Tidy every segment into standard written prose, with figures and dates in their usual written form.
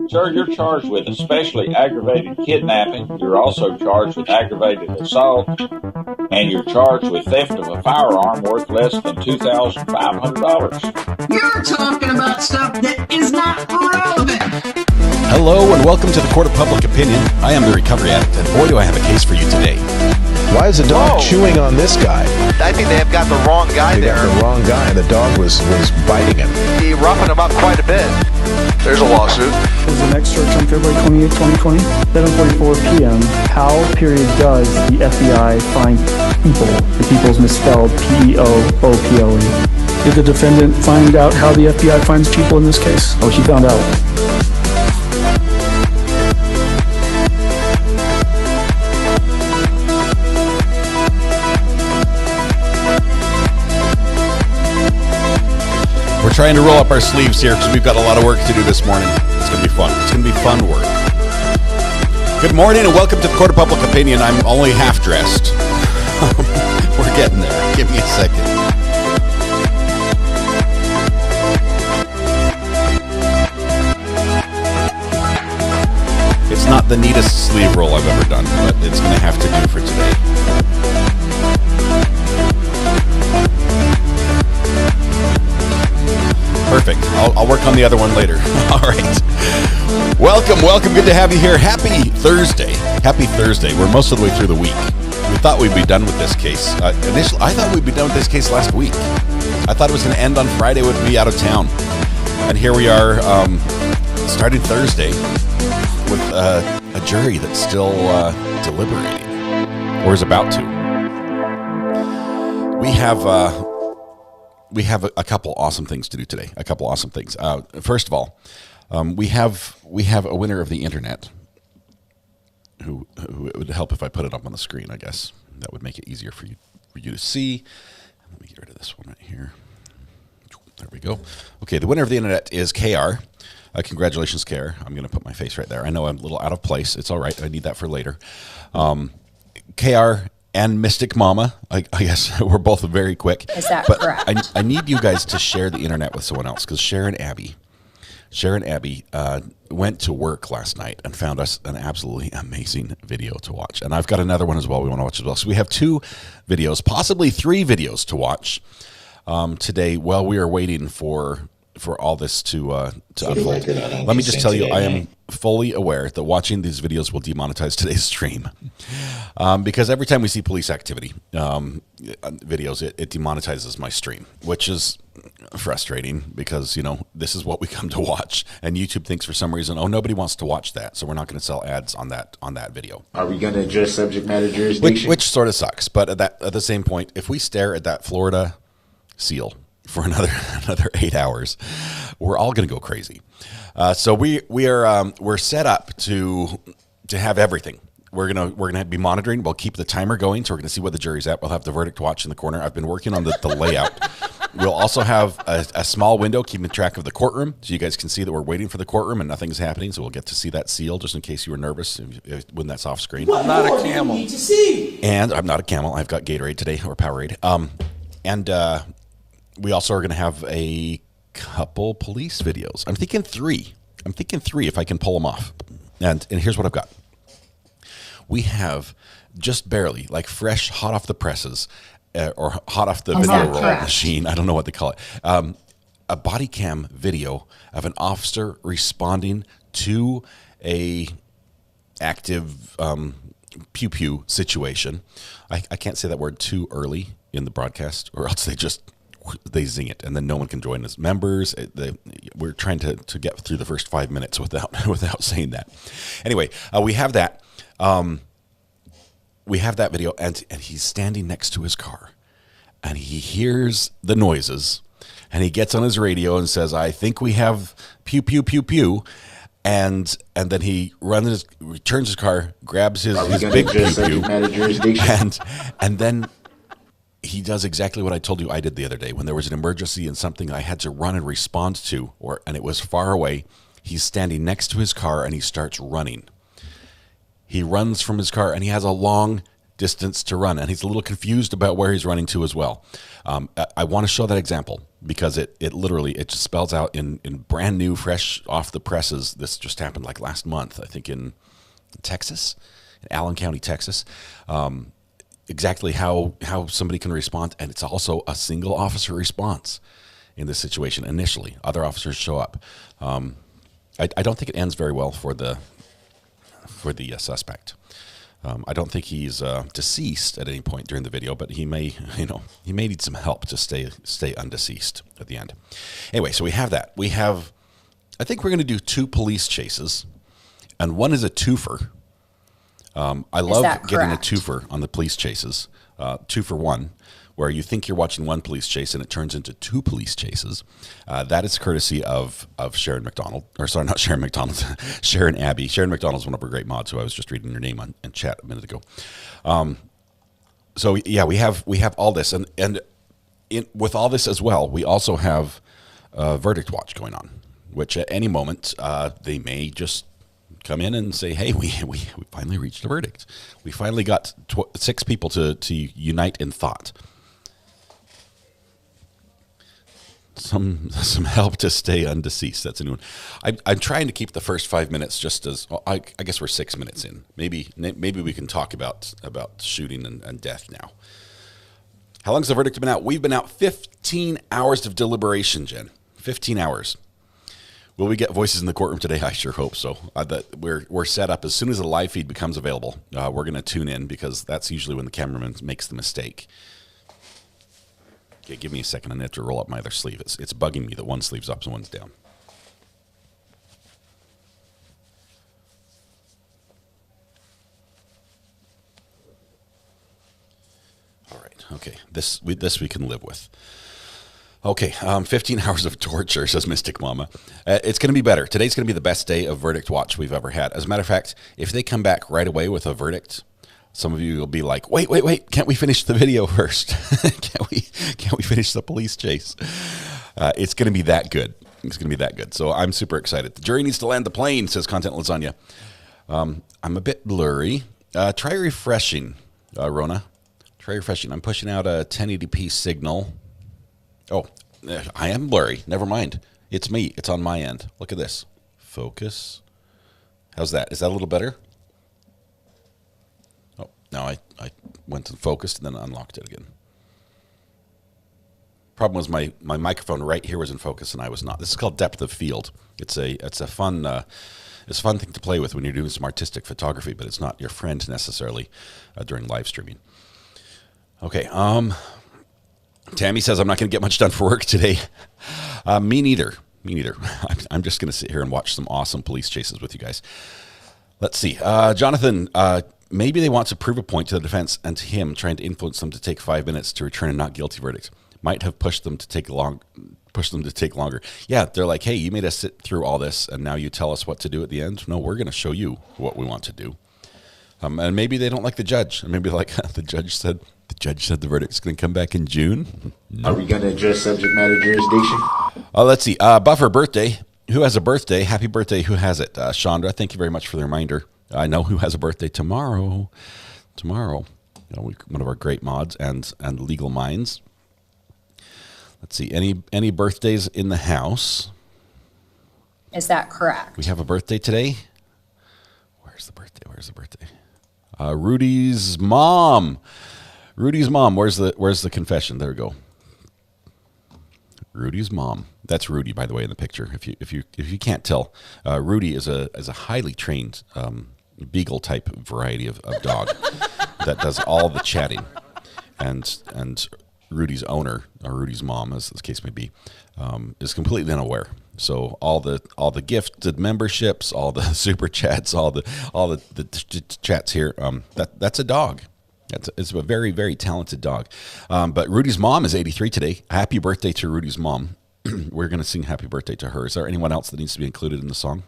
Sir, you're charged with especially aggravated kidnapping. You're also charged with aggravated assault, and you're charged with theft of a firearm worth less than $2,500. You're talking about stuff that is not relevant. Hello and welcome to the Court of Public Opinion. I am the recovery addict, and boy do I have a case for you today. Why is the dog chewing on this guy? I think they have got the wrong guy there. Got the wrong guy. The dog was biting him. He roughened him up quite a bit. There's a lawsuit. Is the next search on February 28, 2020? 7:44 p.m. How does the FBI find people? The people's misspelled P-E-O-O-P-L-E. Did the defendant find out how the FBI finds people in this case? Oh, she found out. We're trying to roll up our sleeves here because we've got a lot of work to do this morning. It's going to be fun. It's going to be fun work. Good morning and welcome to the Court of Public Opinion. I'm only half dressed. We're getting there. Give me a second. It's not the neatest sleeve roll I've ever done, but it's going to have to do for today. Perfect. I'll work on the other one later. All right. Welcome. Good to have you here. Happy Thursday. We're most of the way through the week. We thought we'd be done with this case. Initially, I thought we'd be done with this case last week. I thought it was going to end on Friday with me out of town. And here we are, starting Thursday with a jury that's still deliberating, or is about to. We have a couple awesome things to do today. First of all, we have a winner of the internet who it would help if I put it up on the screen, I guess. That would make it easier for you to see. Let me get rid of this one right here. There we go. Okay, the winner of the internet is KR. Congratulations, KR. I'm going to put my face right there. I know I'm a little out of place. It's all right. I need that for later. KR and Mystic Mama, I guess we're both very quick. Is that correct? I need you guys to share the internet with someone else because Sharon Abbey went to work last night and found us an absolutely amazing video to watch. And I've got another one as well we want to watch as well. So we have 2 videos, possibly 3 videos to watch today while we are waiting for all this to unfold. Let me just tell you, I am fully aware that watching these videos will demonetize today's stream because every time we see police activity videos, it demonetizes my stream, which is frustrating because, this is what we come to watch. And YouTube thinks for some reason, nobody wants to watch that, so we're not going to sell ads on that video. Are we going to address subject matter jurisdiction? Which sort of sucks. But at the same point, if we stare at that Florida seal for another 8 hours, we're all going to go crazy. So we're set up to have everything. We're gonna be monitoring. We'll keep the timer going, so we're gonna see what the jury's at. We'll have the verdict watch in the corner. I've been working on the layout. We'll also have a small window keeping track of the courtroom, so you guys can see that we're waiting for the courtroom and nothing's happening. So we'll get to see that seal, just in case you were nervous when that's off screen. I'm not a camel. And I'm not a camel. I've got Gatorade today, or Powerade. And we also are going to have a couple police videos. I'm thinking 3 if I can pull them off. And here's what I've got. We have just barely, like fresh, hot off the presses, or hot off the video roll machine. I don't know what they call it. A body cam video of an officer responding to a active pew-pew situation. I can't say that word too early in the broadcast, or else they zing it, and then no one can join as members. We're trying to get through the first 5 minutes without saying that. Anyway, we have that. We have that video, and he's standing next to his car, and he hears the noises, and he gets on his radio and says, "I think we have pew pew pew pew," and then he returns his car, grabs his big pew pew, and then he does exactly what I told you I did the other day when there was an emergency and something I had to run and respond to, and it was far away. He's standing next to his car and he starts running. He runs from his car and he has a long distance to run, and he's a little confused about where he's running to as well. I want to show that example because it literally, it just spells out in brand new, fresh off the presses. This just happened like last month, I think in Texas, in Allen County, Texas. Exactly how somebody can respond. And it's also a single officer response in this situation initially. Other officers show up. I don't think it ends very well for the suspect. I don't think he's deceased at any point during the video, but he may need some help to stay undeceased at the end. Anyway, so we have that. I think we're going to do 2 police chases, and one is a twofer. I love getting a twofer on the police chases, 2 for 1, where you think you're watching one police chase and it turns into 2 police chases. That is courtesy of Sharon McDonald, or sorry, not Sharon McDonald, Sharon Abbey. Sharon McDonald is one of our great mods, who I was just reading your name on in chat a minute ago. So yeah, we have all this, and with all this as well, we also have verdict watch going on, which at any moment they may just come in and say, hey, we finally reached a verdict. We finally got 6 people to unite in thought. Some help to stay undeceased. That's a new one. I'm trying to keep the first 5 minutes just as, well, I guess we're 6 minutes in. Maybe we can talk about shooting and death now. How long's the verdict been out? We've been out 15 hours of deliberation, Jen. 15 hours. Will we get voices in the courtroom today? I sure hope so. We're set up as soon as the live feed becomes available. We're going to tune in, because that's usually when the cameraman makes the mistake. Okay, give me a second. I need to roll up my other sleeve. It's bugging me that one sleeve's up and one's down. All right. Okay. This we can live with. Okay. 15 hours of torture, says Mystic Mama. It's going to be better. Today's going to be the best day of verdict watch we've ever had. As a matter of fact, if they come back right away with a verdict, some of you will be like, wait, can't we finish the video first? Can't we finish the police chase? It's going to be that good. It's going to be that good. So I'm super excited. The jury needs to land the plane, says Content Lasagna. I'm a bit blurry. Try refreshing, Rona. Try refreshing. I'm pushing out a 1080p signal. Oh, I am blurry. Never mind. It's me. It's on my end. Look at this. Focus. How's that? Is that a little better? No, I went and focused and then unlocked it again. Problem was my microphone right here was in focus and I was not. This is called depth of field. It's a fun thing to play with when you're doing some artistic photography, but it's not your friend necessarily during live streaming. Okay. Tammy says I'm not going to get much done for work today. Me neither. I'm just going to sit here and watch some awesome police chases with you guys. Let's see. Jonathan. Maybe they want to prove a point to the defense and to him, trying to influence them to take 5 minutes to return a not guilty verdict. Might have pushed them to take longer. Yeah, they're like, hey, you made us sit through all this, and now you tell us what to do at the end. No, we're going to show you what we want to do. And maybe they don't like the judge. And maybe like the judge said the verdict's going to come back in June. Are we going to address subject matter jurisdiction? Let's see. Buffer birthday. Who has a birthday? Happy birthday. Who has it? Chandra, thank you very much for the reminder. I know who has a birthday tomorrow. One of our great mods and legal minds. Let's see. Any birthdays in the house? Is that correct? We have a birthday today. Where's the birthday? Rudy's mom. Where's the confession? There we go. Rudy's mom. That's Rudy, by the way, in the picture. If you can't tell, Rudy is a highly trained beagle type variety of dog that does all the chatting, and Rudy's owner, or Rudy's mom, as the case may be, is completely unaware. So all the gifted memberships, all the super chats, all the chats here, that's a dog. It's a very, very talented dog. But Rudy's mom is 83 today. Happy birthday to Rudy's mom. We're going to sing happy birthday to her. Is there anyone else that needs to be included in the song?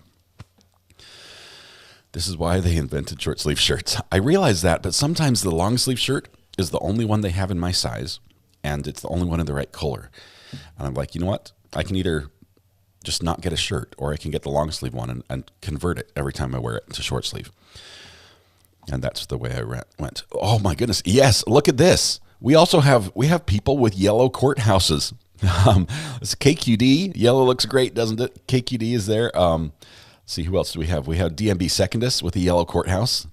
This is why they invented short sleeve shirts. I realize that, but sometimes the long sleeve shirt is the only one they have in my size, and it's the only one in the right color. And I'm like, you know what? I can either just not get a shirt, or I can get the long sleeve one and convert it every time I wear it to short sleeve. And that's the way I went. Oh my goodness. Yes. Look at this. We have people with yellow courthouses. It's KQD. Yellow looks great, doesn't it? KQD is there. Let's see, who else do we have? We have DMB Secondus with the yellow courthouse.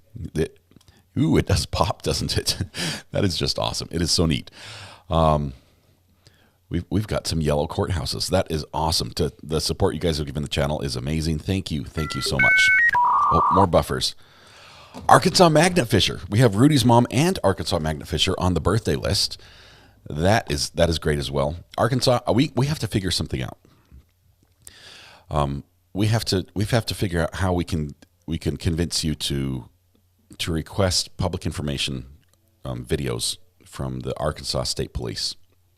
Ooh, it does pop, doesn't it? That is just awesome. It is so neat. We've got some yellow courthouses. That is awesome. The support you guys have given the channel is amazing. Thank you so much. Oh, more buffers. Arkansas Magnet Fisher. We have Rudy's mom and Arkansas Magnet Fisher on the birthday list. That is great as well. Arkansas, we have to figure something out. We have to figure out how we can convince you to request public information videos from the Arkansas State Police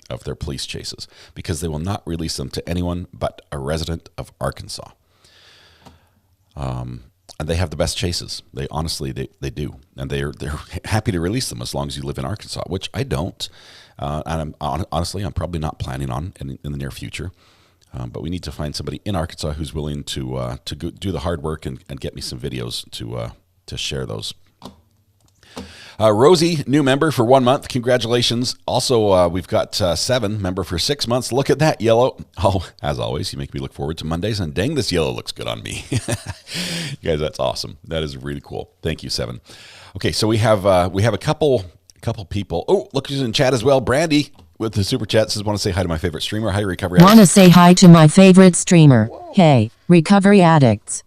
of their police chases, because they will not release them to anyone but a resident of Arkansas. And they have the best chases. They honestly do, and they're happy to release them as long as you live in Arkansas, which I don't. And honestly, I'm probably not planning on in the near future. But we need to find somebody in Arkansas who's willing to do the hard work and get me some videos to share those. Rosie, new member for 1 month. Congratulations. Also, we've got 7, member for 6 months. Look at that, Yellow. Oh, as always, you make me look forward to Mondays, and dang, this yellow looks good on me. You guys, that's awesome. That is really cool. Thank you, 7. Okay, so we have a couple people. Oh, look who's in chat as well. Brandy with the super chat says, want to say hi to my favorite streamer. Hi, Recovery Addicts. Want to say hi to my favorite streamer. Whoa. Hey, Recovery Addicts.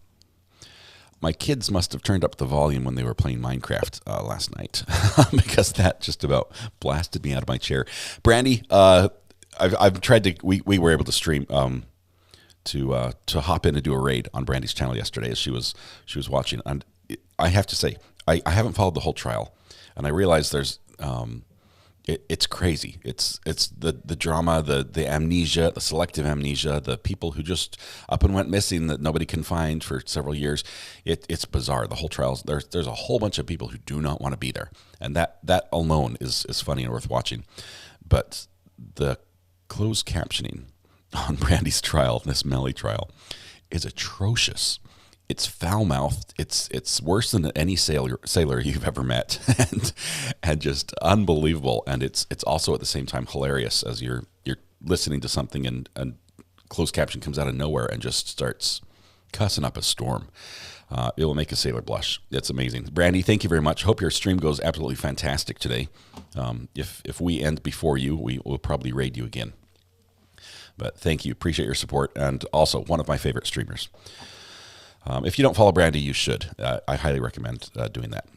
My kids must have turned up the volume when they were playing Minecraft last night because that just about blasted me out of my chair. Brandy, I've tried to. We were able to stream to hop in and do a raid on Brandy's channel yesterday as she was watching, and I have to say I haven't followed the whole trial, and I realize there's it's crazy. It's the drama, the amnesia, the selective amnesia, the people who just up and went missing that nobody can find for several years. It's bizarre. The whole trials. There's a whole bunch of people who do not want to be there, and that alone is funny and worth watching. But the closed captioning on Brandy's trial, this Melly trial, is atrocious. It's foul-mouthed. It's worse than any sailor you've ever met, and just unbelievable. And it's also at the same time hilarious as you're listening to something and closed caption comes out of nowhere and just starts cussing up a storm. It will make a sailor blush. It's amazing. Brandy, thank you very much. Hope your stream goes absolutely fantastic today. If we end before you, we will probably raid you again. But thank you. Appreciate your support, and also one of my favorite streamers. If you don't follow Brandy, you should. I highly recommend doing that.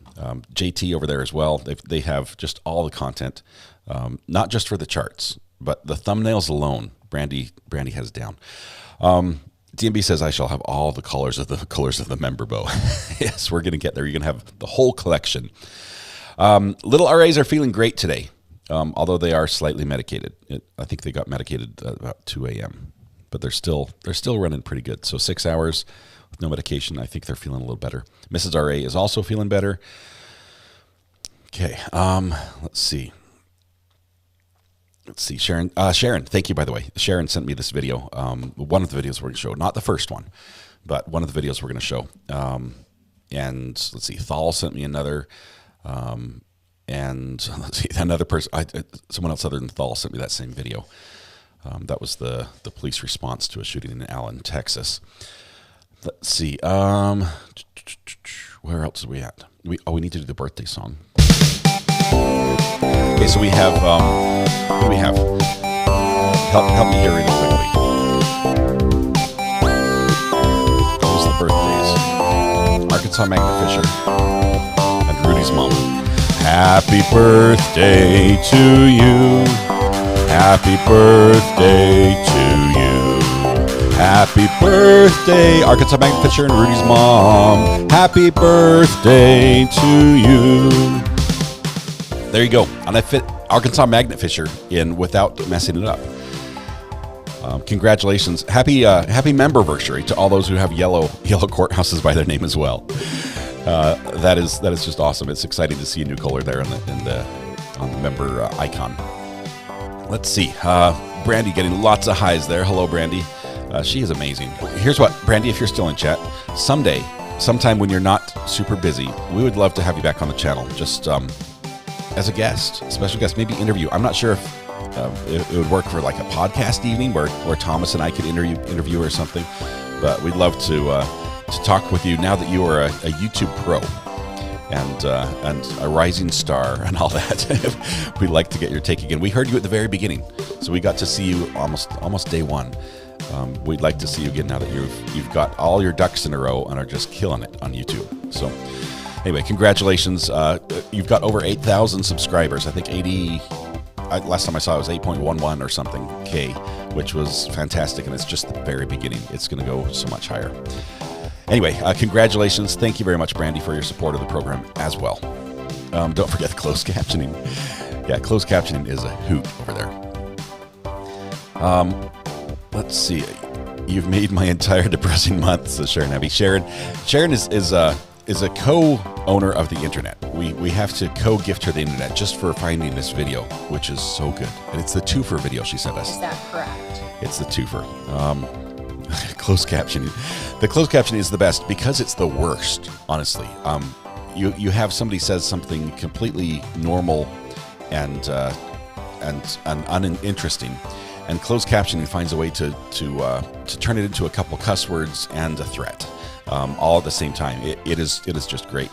JT over there as well. They have just all the content, not just for the charts, but the thumbnails alone. Brandy has down. DMB says I shall have all the colors of the member bow. Yes, we're going to get there. You're going to have the whole collection. Little RAs are feeling great today, although they are slightly medicated. I think they got medicated at about 2 a.m., but they're still running pretty good. So 6 hours. With no medication, I think they're feeling a little better. Mrs. RA is also feeling better. Okay, let's see. Sharon, thank you, by the way. Sharon sent me this video. One of the videos we're going to show, not the first one, but one of the videos we're going to show. And let's see, Thal sent me another. And let's see, another person, someone else other than Thal sent me that same video. That was the police response to a shooting in Allen, Texas. Let's see. Where else are we at? We need to do the birthday song. Okay, so we have. What do we have? Help me here really quickly. Who's the birthdays? Arkansas Magnet Fisher and Rudy's mom. Happy birthday to you. Happy birthday to you. Happy birthday, Arkansas Magnet Fisher and Rudy's mom. Happy birthday to you. There you go. And I fit Arkansas Magnet Fisher in without messing it up. Congratulations. Happy memberversary to all those who have yellow courthouses by their name as well. That is just awesome. It's exciting to see a new color there on the member icon. Let's see. Brandy getting lots of highs there. Hello, Brandy. She is amazing. Here's what, Brandy, if you're still in chat, sometime when you're not super busy, we would love to have you back on the channel, just as a guest, special guest, maybe interview. I'm not sure it would work for like a podcast evening where Thomas and I could interview or something. But we'd love to talk with you now that you are a YouTube pro and a rising star and all that. We'd like to get your take again. We heard you at the very beginning, so we got to see you almost day one. We'd like to see you again now that you've got all your ducks in a row and are just killing it on YouTube. So anyway, congratulations. You've got over 8,000 subscribers. I think 80. Last time I saw it was 8.11 or something K, which was fantastic, and it's just the very beginning. It's going to go so much higher. Anyway, congratulations. Thank you very much, Brandy, for your support of the program as well. Don't forget the closed captioning. Yeah, closed captioning is a hoot over there. Let's see. You've made my entire depressing month, says Sharon Abbey. Sharon is a co-owner of the internet. We have to co-gift her the internet just for finding this video, which is so good. And it's the twofer video she sent us. Is that correct? It's the twofer. Closed captioning. The closed captioning is the best because it's the worst, honestly. You have somebody says something completely normal and uninteresting, and closed captioning finds a way to turn it into a couple cuss words and a threat. All at the same time. It is just great.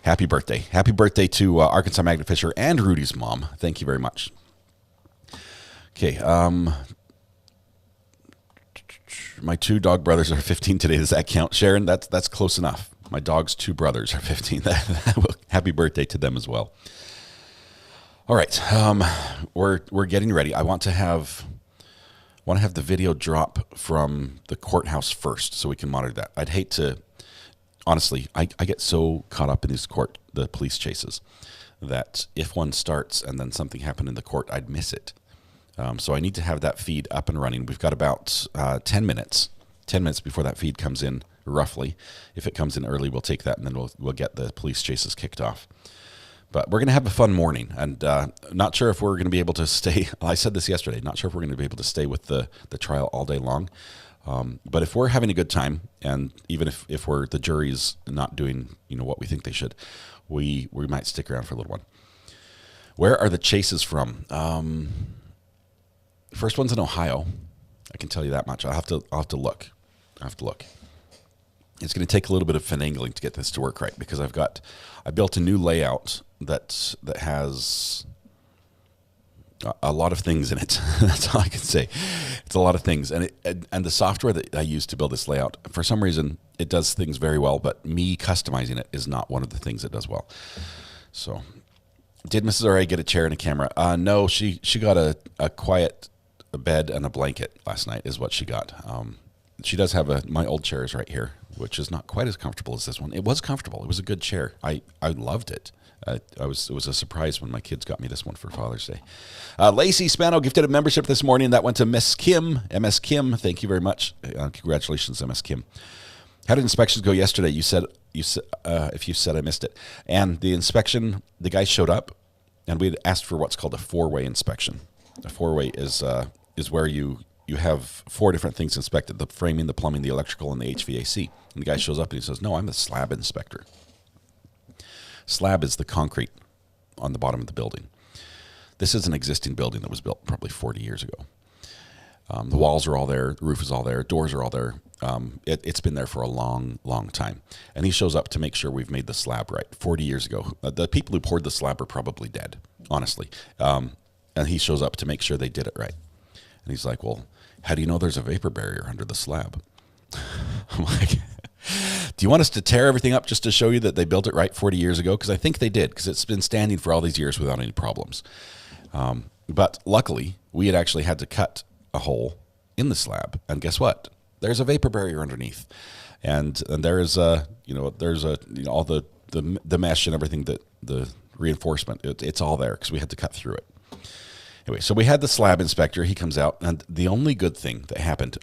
Happy birthday. Happy birthday to Arkansas Magnet Fisher and Rudy's mom. Thank you very much. Okay. My 2 dog brothers are 15 today. Does that count, Sharon? That's close enough. My dog's 2 brothers are 15. Happy birthday to them as well. All right. We're getting ready. I want to have the video drop from the courthouse first so we can monitor that. I'd hate to, honestly, I get so caught up in the police chases that if one starts and then something happened in the court, I'd miss it. So I need to have that feed up and running. We've got about 10 minutes before that feed comes in, roughly. If it comes in early, we'll take that and then we'll get the police chases kicked off. But we're going to have a fun morning, and not sure if we're going to be able to stay. I said this yesterday. Not sure if we're going to be able to stay with the trial all day long. But if we're having a good time, and even if the jury's not doing what we think they should, we might stick around for a little while. Where are the chases from? First one's in Ohio. I can tell you that much. I'll have to look. It's going to take a little bit of finagling to get this to work right because I built a new layout that has a lot of things in it. That's all I can say. It's a lot of things, and the software that I use to build this layout, for some reason, it does things very well. But me customizing it is not one of the things it does well. So, did Mrs. R.A. get a chair and a camera? No, she got a quiet bed and a blanket last night. Is what she got. She does have my old chair is right here, which is not quite as comfortable as this one. It was comfortable. It was a good chair. I loved it. It was a surprise when my kids got me this one for Father's Day. Lacey Spano gifted a membership this morning. That went to Miss Kim, MS Kim. Thank you very much. Congratulations, MS Kim. How did inspections go yesterday? You said if you said I missed it. And the inspection, the guy showed up, and we asked for what's called a 4-way inspection. A 4-way is where you have 4 different things inspected: the framing, the plumbing, the electrical, and the HVAC. And the guy shows up and he says, "No, I'm a slab inspector." Slab is the concrete on the bottom of the building. This is an existing building that was built probably 40 years ago. The walls are all there, the roof is all there, doors are all there. It's been there for a long, long time. And he shows up to make sure we've made the slab right 40 years ago. The people who poured the slab are probably dead, honestly. And he shows up to make sure they did it right. And he's like, "Well, how do you know there's a vapor barrier under the slab?" I'm like, "Do you want us to tear everything up just to show you that they built it right 40 years ago?" Because I think they did, because it's been standing for all these years without any problems. But luckily, we had actually had to cut a hole in the slab. And guess what? There's a vapor barrier underneath. And there is all the mesh and everything, that the reinforcement, it's all there because we had to cut through it. Anyway, so we had the slab inspector. He comes out, and the only good thing that happened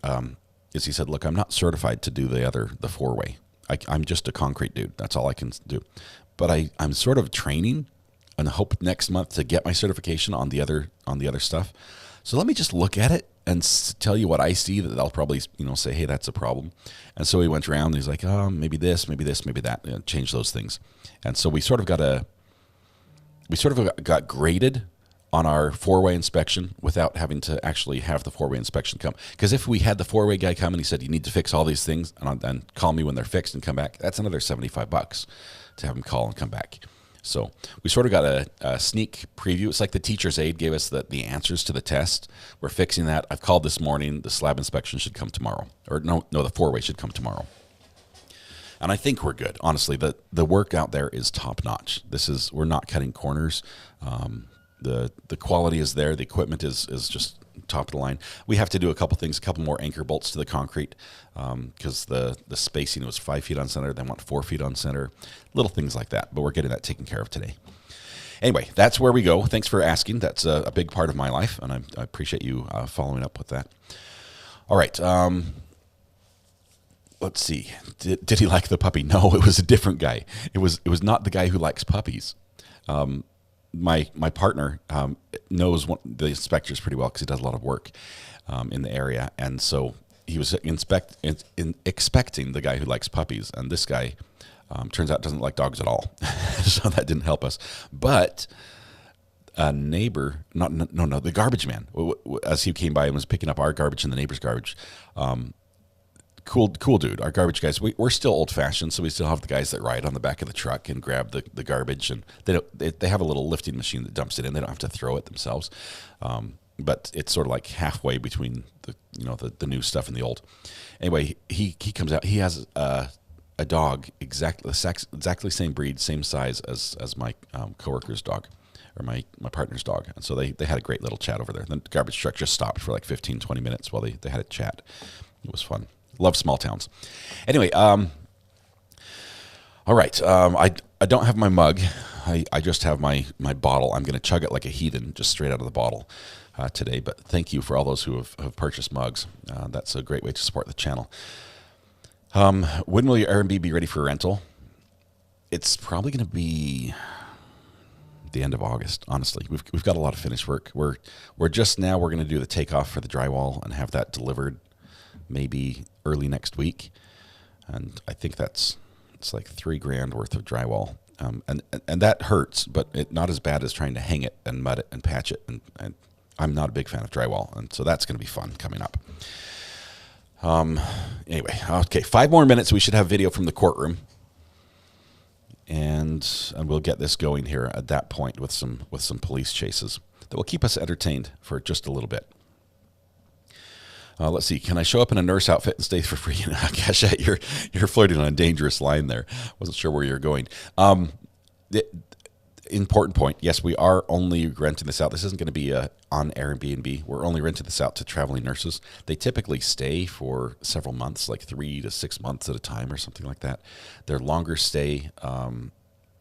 is he said, "Look, I'm not certified to do the 4-way. I'm just a concrete dude. That's all I can do. But I'm sort of training and hope next month to get my certification on the other stuff. So let me just look at it and tell you what I see that they'll probably say, hey, that's a problem." And so he went around and he's like, "Oh, maybe this, maybe that, change those things." And so we sort of got a we sort of got graded on our four-way inspection without having to actually have the four-way inspection come. Because if we had the four-way guy come and he said, you need to fix all these things and call me when they're fixed and come back, that's another $75 to have him call and come back. So we sort of got a sneak preview. It's like the teacher's aide gave us the answers to the test. We're fixing that. I've called this morning. The slab inspection should come tomorrow. Or no, the four-way should come tomorrow. And I think we're good. Honestly, the work out there is top-notch. We're not cutting corners. The quality is there. The equipment is just top of the line. We have to do a couple things, a couple more anchor bolts to the concrete because the spacing was 5 feet on center. They want 4 feet on center. Little things like that. But we're getting that taken care of today. Anyway, that's where we go. Thanks for asking. That's a big part of my life, and I appreciate you following up with that. All right. Let's see. Did he like the puppy? No, it was a different guy. It was not the guy who likes puppies. My partner knows the inspectors pretty well because he does a lot of work in the area, and so he was expecting the guy who likes puppies, and this guy turns out doesn't like dogs at all, so that didn't help us. But a neighbor, the garbage man, as he came by and was picking up our garbage and the neighbor's garbage. Cool dude. Our garbage guys, we're still old-fashioned, so we still have the guys that ride on the back of the truck and grab the garbage, and they have a little lifting machine that dumps it in. They don't have to throw it themselves, but it's sort of like halfway between the new stuff and the old. Anyway, he comes out. He has a dog exactly same breed, same size as my coworker's dog, or my partner's dog, and so they had a great little chat over there. The garbage truck just stopped for like 15, 20 minutes while they had a chat. It was fun. Love small towns. Anyway, all right. I don't have my mug. I just have my bottle. I'm going to chug it like a heathen, just straight out of the bottle today. But thank you for all those who have purchased mugs. That's a great way to support the channel. When will your Airbnb be ready for rental? It's probably going to be the end of August. Honestly, we've got a lot of finished work. We're going to do the takeoff for the drywall and have that delivered maybe early next week, and I think it's like $3,000 worth of drywall, and that hurts, but not as bad as trying to hang it and mud it and patch it, and I'm not a big fan of drywall, and so that's going to be fun coming up. Anyway, okay, 5 more minutes. We should have video from the courtroom, and we'll get this going here at that point with some police chases that will keep us entertained for just a little bit. Let's see. Can I show up in a nurse outfit and stay for free? Gosh, you're floating on a dangerous line there. Wasn't sure where you're going. Important point. Yes, we are only renting this out. This isn't going to be on Airbnb. We're only renting this out to traveling nurses. They typically stay for several months, like 3 to 6 months at a time or something like that. They're longer stay.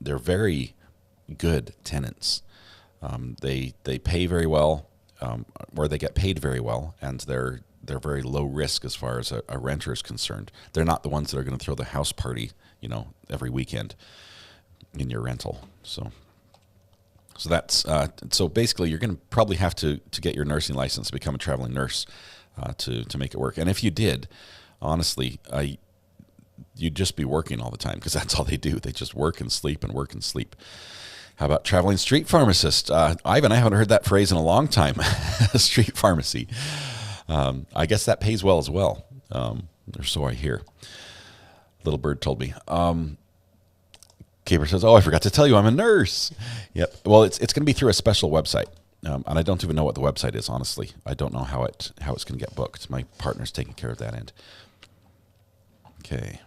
They're very good tenants. They pay very well, or they get paid very well, and they're very low risk as far as a renter is concerned. They're not the ones that are going to throw the house party, every weekend in your rental. So that's so basically you're going to probably have to get your nursing license to become a traveling nurse to make it work. And if you did, honestly, you'd just be working all the time because that's all they do. They just work and sleep and work and sleep. How about traveling street pharmacist? Ivan, I haven't heard that phrase in a long time. Street pharmacy. I guess that pays well as well, or so I hear. Little Bird told me. Caper says, "Oh, I forgot to tell you, I'm a nurse." Yep. Well, it's going to be through a special website, and I don't even know what the website is. Honestly, I don't know how it's going to get booked. My partner's taking care of that end. Okay.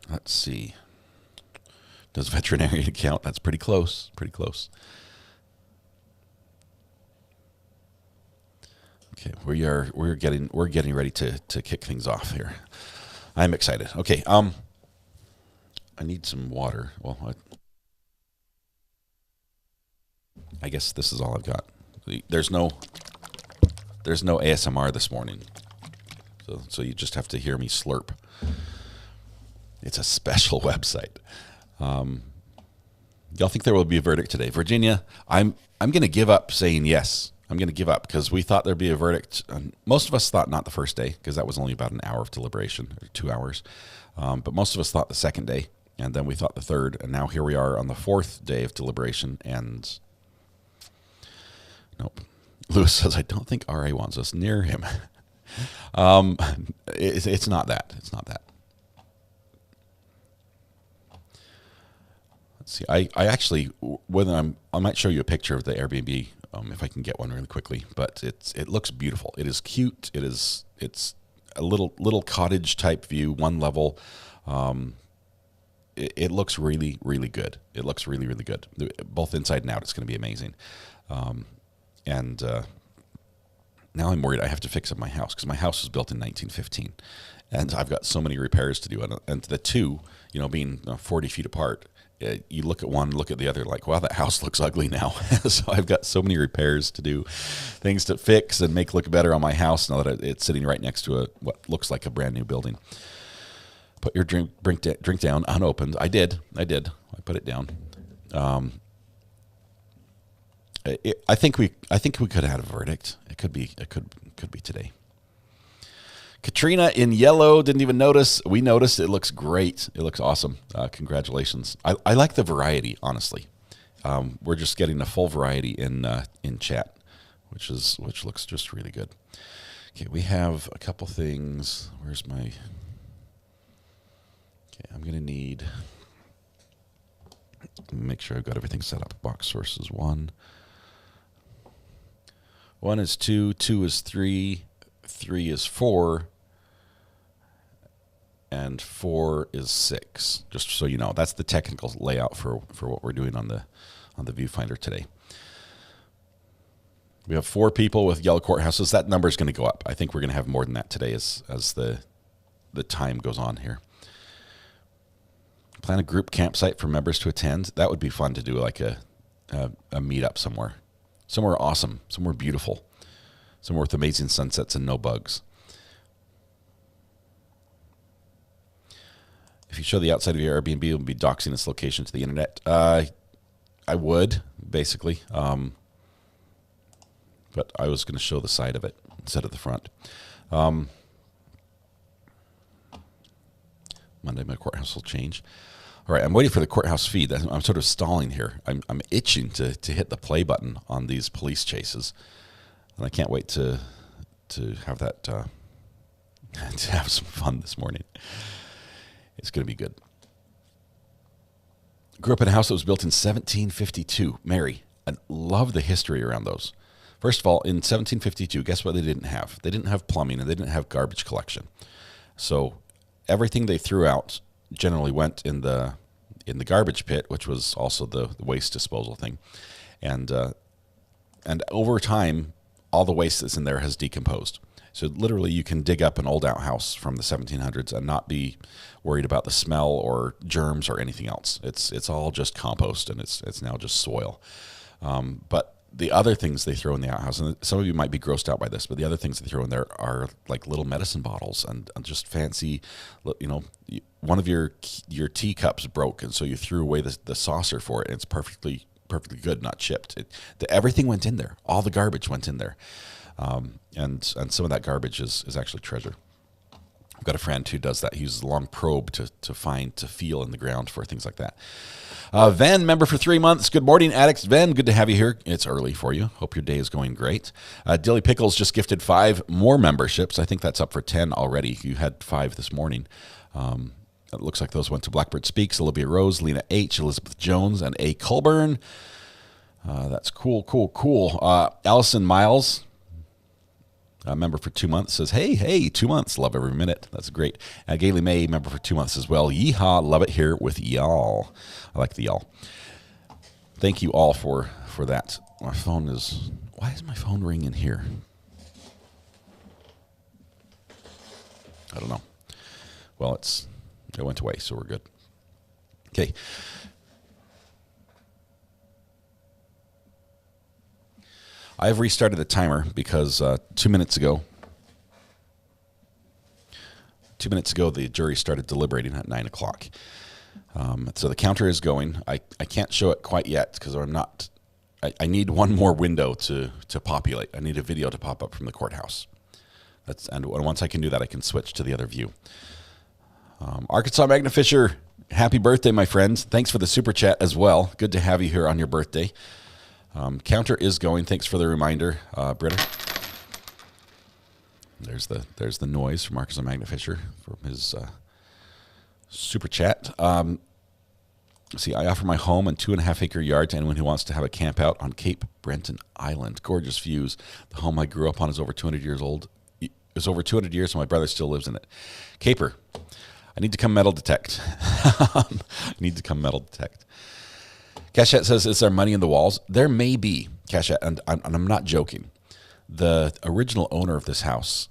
Let's see. Does veterinarian count? That's pretty close. Pretty close. Okay, we're getting ready to kick things off here. I'm excited. Okay, I need some water. Well, I guess this is all I've got. There's no ASMR this morning, so you just have to hear me slurp. It's a special website. Y'all think there will be a verdict today? Virginia, I'm going to give up saying yes. I'm going to give up because we thought there'd be a verdict. Most of us thought not the first day because that was only about an hour of deliberation, or 2 hours. But most of us thought the second day. and then we thought the third, and now here we are on the fourth day of deliberation, and nope. Lewis says, I don't think RA wants us near him. It's not that. It's not that. Let's see. I actually, I might show you a picture of the Airbnb if I can get one really quickly. But it looks beautiful. It is cute. It's a little cottage type view, one level. It looks really, really good. It looks really, really good. Both inside and out, it's going to be amazing. And now I'm worried I have to fix up my house because my house was built in 1915, and I've got so many repairs to do. And the two, being 40 feet apart, you look at one, look at the other, like, wow, that house looks ugly now. So I've got so many repairs to do, things to fix and make look better on my house now that it's sitting right next to what looks like a brand new building. Put your drink down unopened. I did. I put it down. I think we could have had a verdict. It could be today. Katrina in yellow, didn't even notice. We noticed. It looks great. It looks awesome. Congratulations. I like the variety, honestly. We're just getting a full variety in chat, which looks just really good. Okay, we have a couple things. Where's my? Okay, I'm gonna need. Make sure I've got everything set up. Box sources 1. 1 is 2, 2 is 3, 3 is 4, and 4 is 6. Just so you know, that's the technical layout for what we're doing on the viewfinder today. We have 4 people with yellow courthouses. That number is going to go up. I think we're going to have more than that today as the time goes on here. Plan a group campsite for members to attend. That would be fun to do, like a meetup somewhere. Somewhere awesome, somewhere beautiful, somewhere with amazing sunsets and no bugs. If you show the outside of your Airbnb, it will be doxing its location to the internet. I would, basically. But I was going to show the side of it instead of the front. Monday, my courthouse will change. All right, I'm waiting for the courthouse feed. I'm sort of stalling here. I'm itching to hit the play button on these police chases, and I can't wait to have that to have some fun this morning. It's going to be good. Grew up in a house that was built in 1752. Mary, I love the history around those. First of all, in 1752, guess what they didn't have? They didn't have plumbing, and they didn't have garbage collection. So everything they threw out generally went in the garbage pit, which was also the waste disposal thing, and over time, all the waste that's in there has decomposed. So literally, you can dig up an old outhouse from the 1700s and not be worried about the smell or germs or anything else. It's all just compost, and it's now just soil. But the other things they throw in the outhouse, and some of you might be grossed out by this, but the other things they throw in there are like little medicine bottles and just fancy, one of your teacups broke, and so you threw away the saucer for it, and it's perfectly good, not chipped. Everything went in there. All the garbage went in there. And some of that garbage is actually treasure. I've got a friend who does that. He uses a long probe to feel in the ground for things like that. Ven, member for 3 months. Good morning, Addicts. Ven, good to have you here. It's early for you. Hope your day is going great. Dilly Pickles just gifted 5 more memberships. I think that's up for 10 already. You had 5 this morning. It looks like those went to Blackbird Speaks, Olivia Rose, Lena H., Elizabeth Jones, and A. Colburn. That's cool. Allison Miles, a member for 2 months, says, hey, 2 months. Love every minute. That's great. Gailey May, member for 2 months as well. Yeehaw. Love it here with y'all. I like the y'all. Thank you all for that. Why is my phone ringing here? I don't know. Well, it went away, so we're good. Okay. I've restarted the timer because 2 minutes ago, the jury started deliberating at 9 o'clock. So the counter is going. I can't show it quite yet because I need one more window to populate. I need a video to pop up from the courthouse. And once I can do that, I can switch to the other view. Arkansas Magna Fisher, Happy birthday, my friends. Thanks for the super chat as well. Good to have you here on your birthday. Counter is going. Thanks for the reminder, Britta. There's the noise from Marcus and Magna Fisher from his super chat. See, I offer my home and 2.5-acre yard to anyone who wants to have a camp out on Cape Breton Island. Gorgeous views. The home I grew up on is over 200 years old. It's over 200 years, and my brother still lives in it. Caper, I need to come metal detect. I need to come metal detect. Cachette says, is there money in the walls? There may be, Cachette, and I'm not joking. The original owner of this house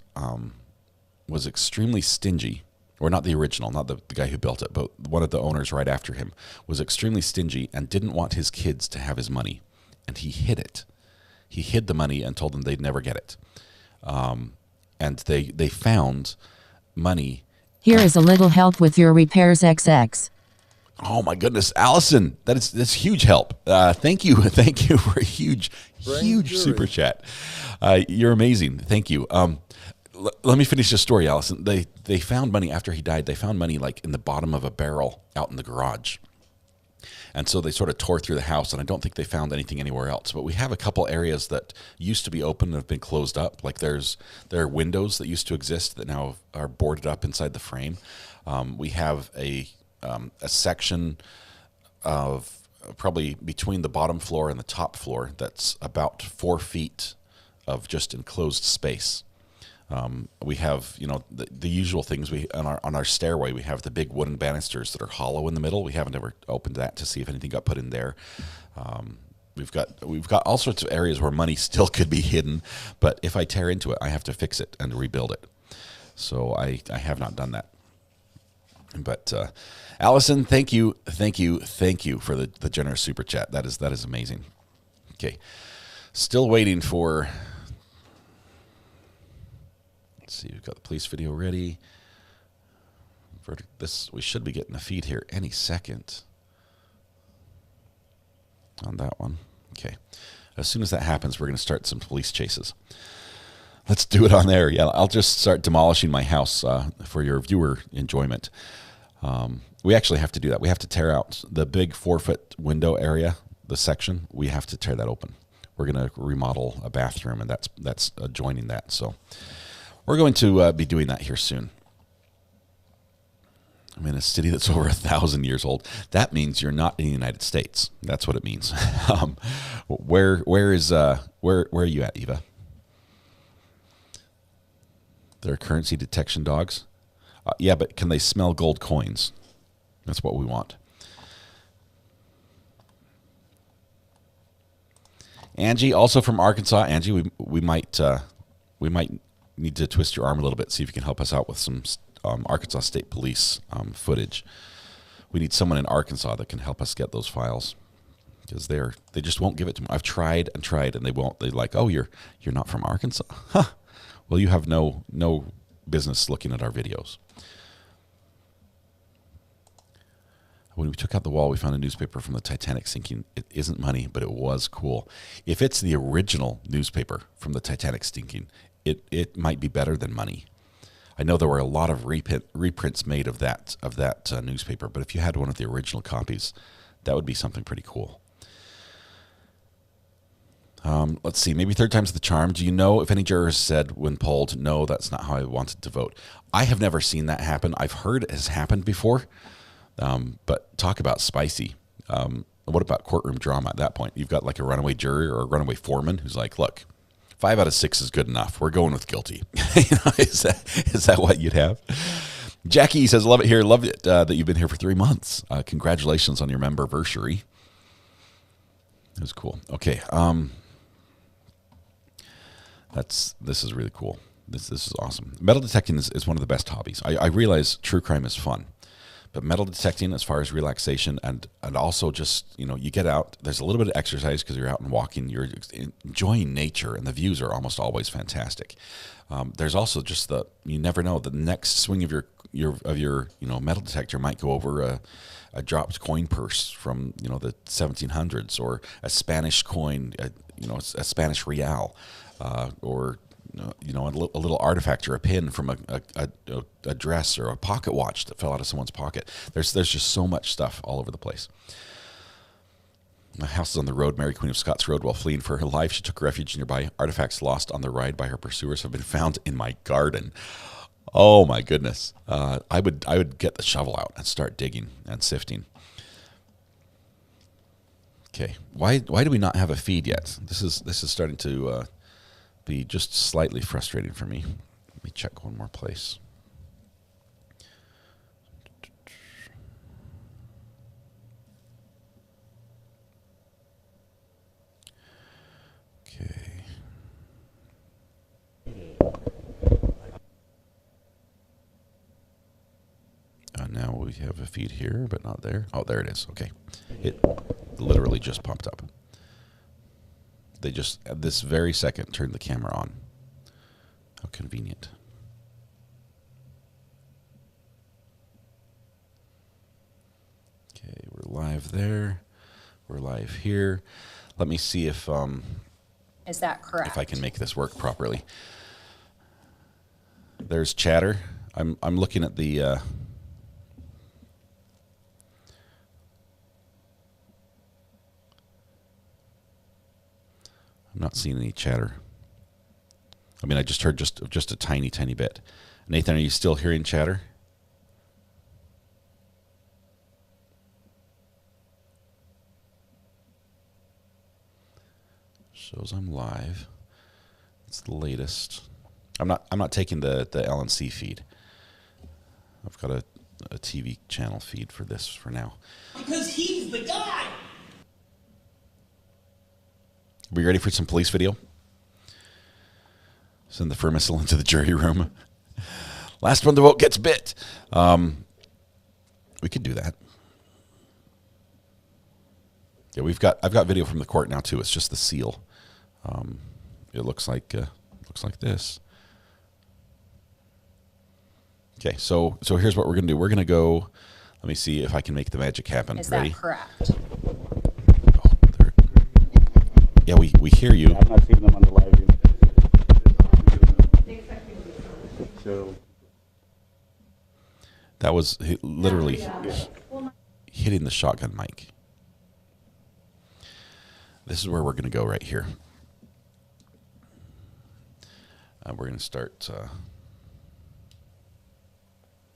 was extremely stingy. Or not the original, not the guy who built it, but one of the owners right after him was extremely stingy and didn't want his kids to have his money. And he hid it. He hid the money and told them they'd never get it. And they found money. Here is a little help with your repairs XX. Oh my goodness, Allison, that's huge help. Thank you for a huge super chat. You're amazing. Thank you. Let me finish the story, Allison. They found money after he died. They found money like in the bottom of a barrel out in the garage. And so they sort of tore through the house, and I don't think they found anything anywhere else. But we have a couple areas that used to be open and have been closed up. Like there are windows that used to exist that now are boarded up inside the frame. We have a section of probably between the bottom floor and the top floor that's about 4 feet of just enclosed space. We have, the usual things. On our stairway, we have the big wooden banisters that are hollow in the middle. We haven't ever opened that to see if anything got put in there. We've got all sorts of areas where money still could be hidden, but if I tear into it, I have to fix it and rebuild it. So I have not done that. But Allison, thank you for the generous super chat. That is amazing. Okay, still waiting for. Let's see, we've got the police video ready. We should be getting a feed here any second on that one. Okay. As soon as that happens, we're going to start some police chases. Let's do it on there. Yeah, I'll just start demolishing my house for your viewer enjoyment. We actually have to do that. We have to tear out the big 4-foot window area, the section. We have to tear that open. We're going to remodel a bathroom, and that's adjoining that. So we're going to be doing that here soon. I'm in a city that's over 1,000 years old. That means you're not in the United States. That's what it means. Where are you at, Eva? There are currency detection dogs. Yeah, but can they smell gold coins? That's what we want. Angie, also from Arkansas. Angie, we might need to twist your arm a little bit, see if you can help us out with some Arkansas State Police footage. We need someone in Arkansas that can help us get those files because they just won't give it to me. I've tried and tried, and they won't. They're like, "Oh, you're not from Arkansas? Huh? Well, you have no business looking at our videos." When we took out the wall, we found a newspaper from the Titanic sinking. It isn't money, but it was cool. If it's the original newspaper from the Titanic sinking, it might be better than money. I know there were a lot of reprints made of that newspaper, but if you had one of the original copies, that would be something pretty cool. Let's see, maybe third time's the charm. Do you know if any jurors said when polled, no, that's not how I wanted to vote? I have never seen that happen. I've heard it has happened before. But talk about spicy. What about courtroom drama at that point? You've got like a runaway juror or a runaway foreman who's like, look, 5 out of 6 is good enough. We're going with guilty. Is that what you'd have? Jackie says, love it here. Love it that you've been here for 3 months. Congratulations on your memberversary. It was cool. Okay. This is really cool. This is awesome. Metal detecting is one of the best hobbies. I realize true crime is fun. But metal detecting, as far as relaxation and also just, you get out, there's a little bit of exercise because you're out and walking, you're enjoying nature, and the views are almost always fantastic. There's also just you never know, the next swing of your metal detector might go over a dropped coin purse from, the 1700s or a Spanish coin, a Spanish real, or a little artifact or a pin from a dress or a pocket watch that fell out of someone's pocket. There's just so much stuff all over the place. My house is on the road. Mary Queen of Scots Road. While fleeing for her life, she took refuge nearby. Artifacts lost on the ride by her pursuers have been found in my garden. Oh my goodness! I would get the shovel out and start digging and sifting. Okay, why do we not have a feed yet? This is starting to be just slightly frustrating for me. Let me check one more place. Okay. Now we have a feed here, but not there. Oh, there it is. Okay. It literally just popped up. They just, at this very second, turned the camera on. How convenient. Okay, we're live there. We're live here. Let me see if Is that correct? if I can make this work properly. There's chatter. I'm looking at the I'm not seeing any chatter. I mean, I just heard just a tiny bit. Nathan, are you still hearing chatter? Shows I'm live. It's the latest. I'm not taking the LNC feed. I've got a TV channel feed for this for now. Because he's the guy. Are we ready for some police video? Send the fur missile into the jury room. Last one to vote gets bit. We could do that. Yeah, I've got video from the court now too. It's just the seal. It looks like this. Okay, so here's what we're gonna do. We're gonna go. Let me see if I can make the magic happen. Is Ready? that correct? Yeah, we hear you. I've not seen them on the live view. So that was literally hitting the shotgun mic. This is where we're going to go right here. We're going to start.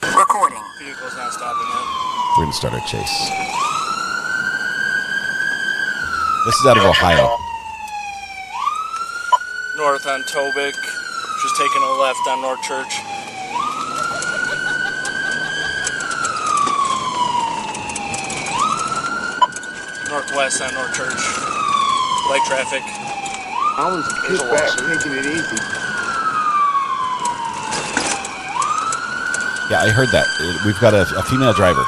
Recording. Vehicle's not stopping yet. We're going to start our chase. This is out of Ohio. North on Tobic. Just taking a left on North Church. Northwest on North Church. Light traffic. I was kicked back, taking it easy. Yeah, I heard that. We've got a female driver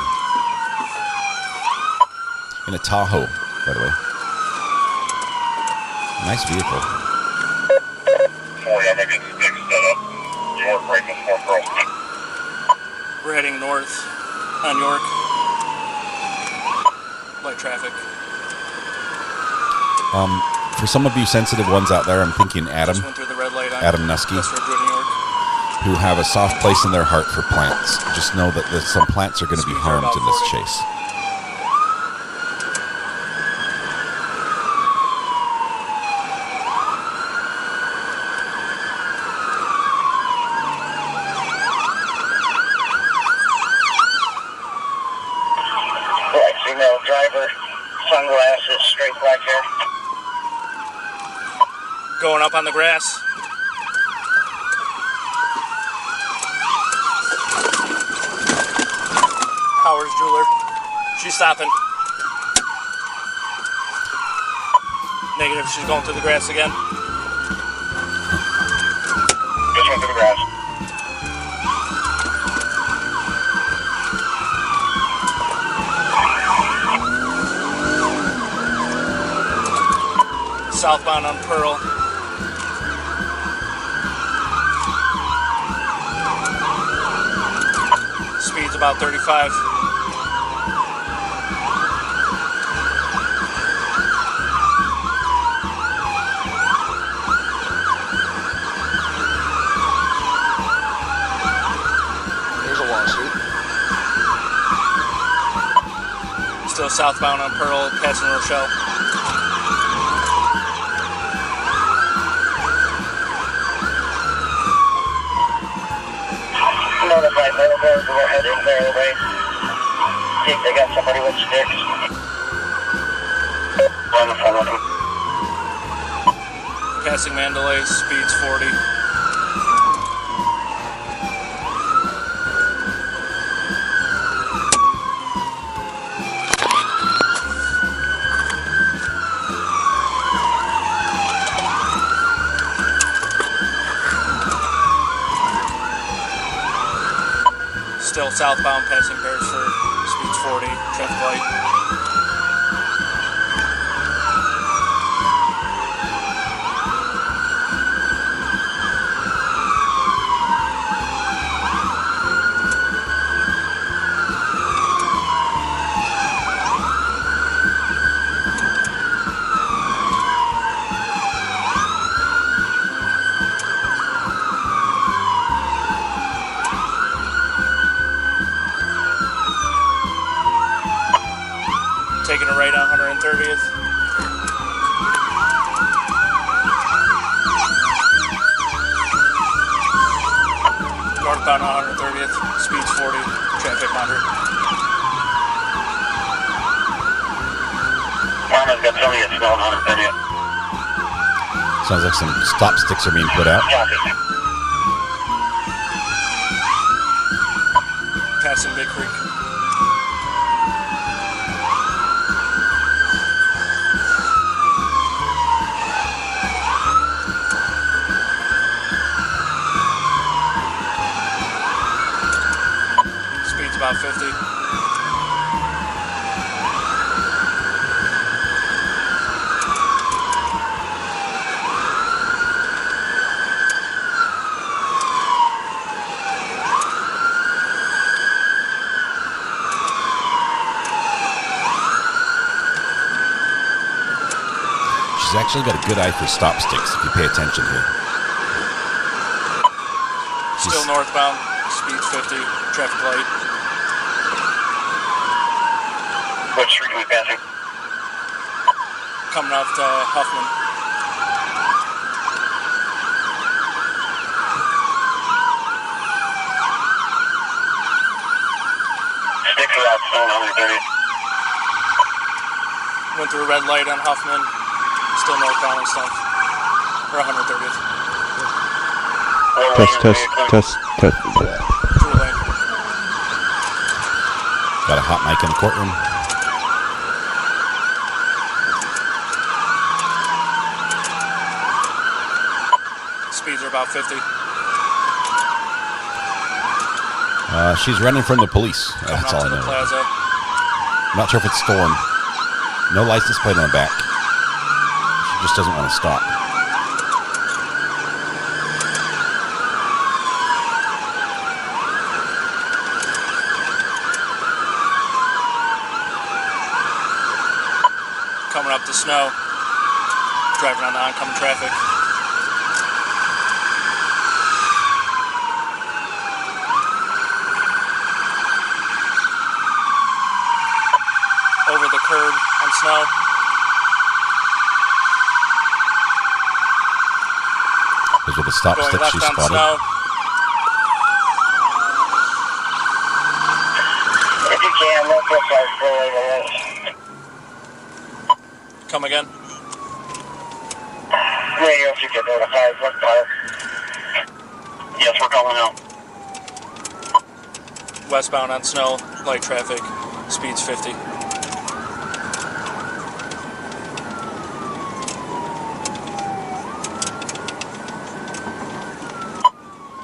in a Tahoe, by the way. Nice vehicle. We're heading north on York. Light traffic. For some of you sensitive ones out there, I'm thinking Adam Just went through the red light on Adam Nusky, West Ridgewood, New York. who have a soft place in their heart for plants. Just know that some plants are going to be harmed in this chase. Female driver, sunglasses, straight black hair. Going up on the grass. Howard's jeweler. She's stopping. Negative, she's going through the grass again. Just went through the grass. Southbound on Pearl. Speed's about 35. southbound on Pearl, passing Rochelle. Notify Middleburg, we're heading their way. See if they got somebody with sticks. Run in front of them. Passing Mandalay, speeds 40. Still southbound, passing Beresford, speeds 40, traffic light. Taking a right on 130th. Northbound on 130th, speeds 40, traffic moderate. Farmer's got somebody that's snowing 130th. Sounds like some stop sticks are being put out. Passing Big Creek. Speeds about 50. She's actually got a good eye for stop sticks if you pay attention here. Still northbound, speeds 50, traffic light. What street are we passing? Coming off to Huffman. Sticks are out, snowing 130th. Went through a red light on Huffman. Still northbound and stuff. Or 130th. Test. Through lane. Got a hot mic in the courtroom. Speeds are about 50. She's running from the police. That's all I Coming know. up to the plaza. I'm not sure if it's stolen. No license plate on the back. She just doesn't want to stop. Coming up to Snow. Driving on the oncoming traffic. Over the curb on Snow. Those were the stop Going sticks left she on spotted. Snow. If you can, look up our freeway. Come again. Radio, if you can notify, what car? Yes, we're calling out. Westbound on Snow, light traffic, speeds 50.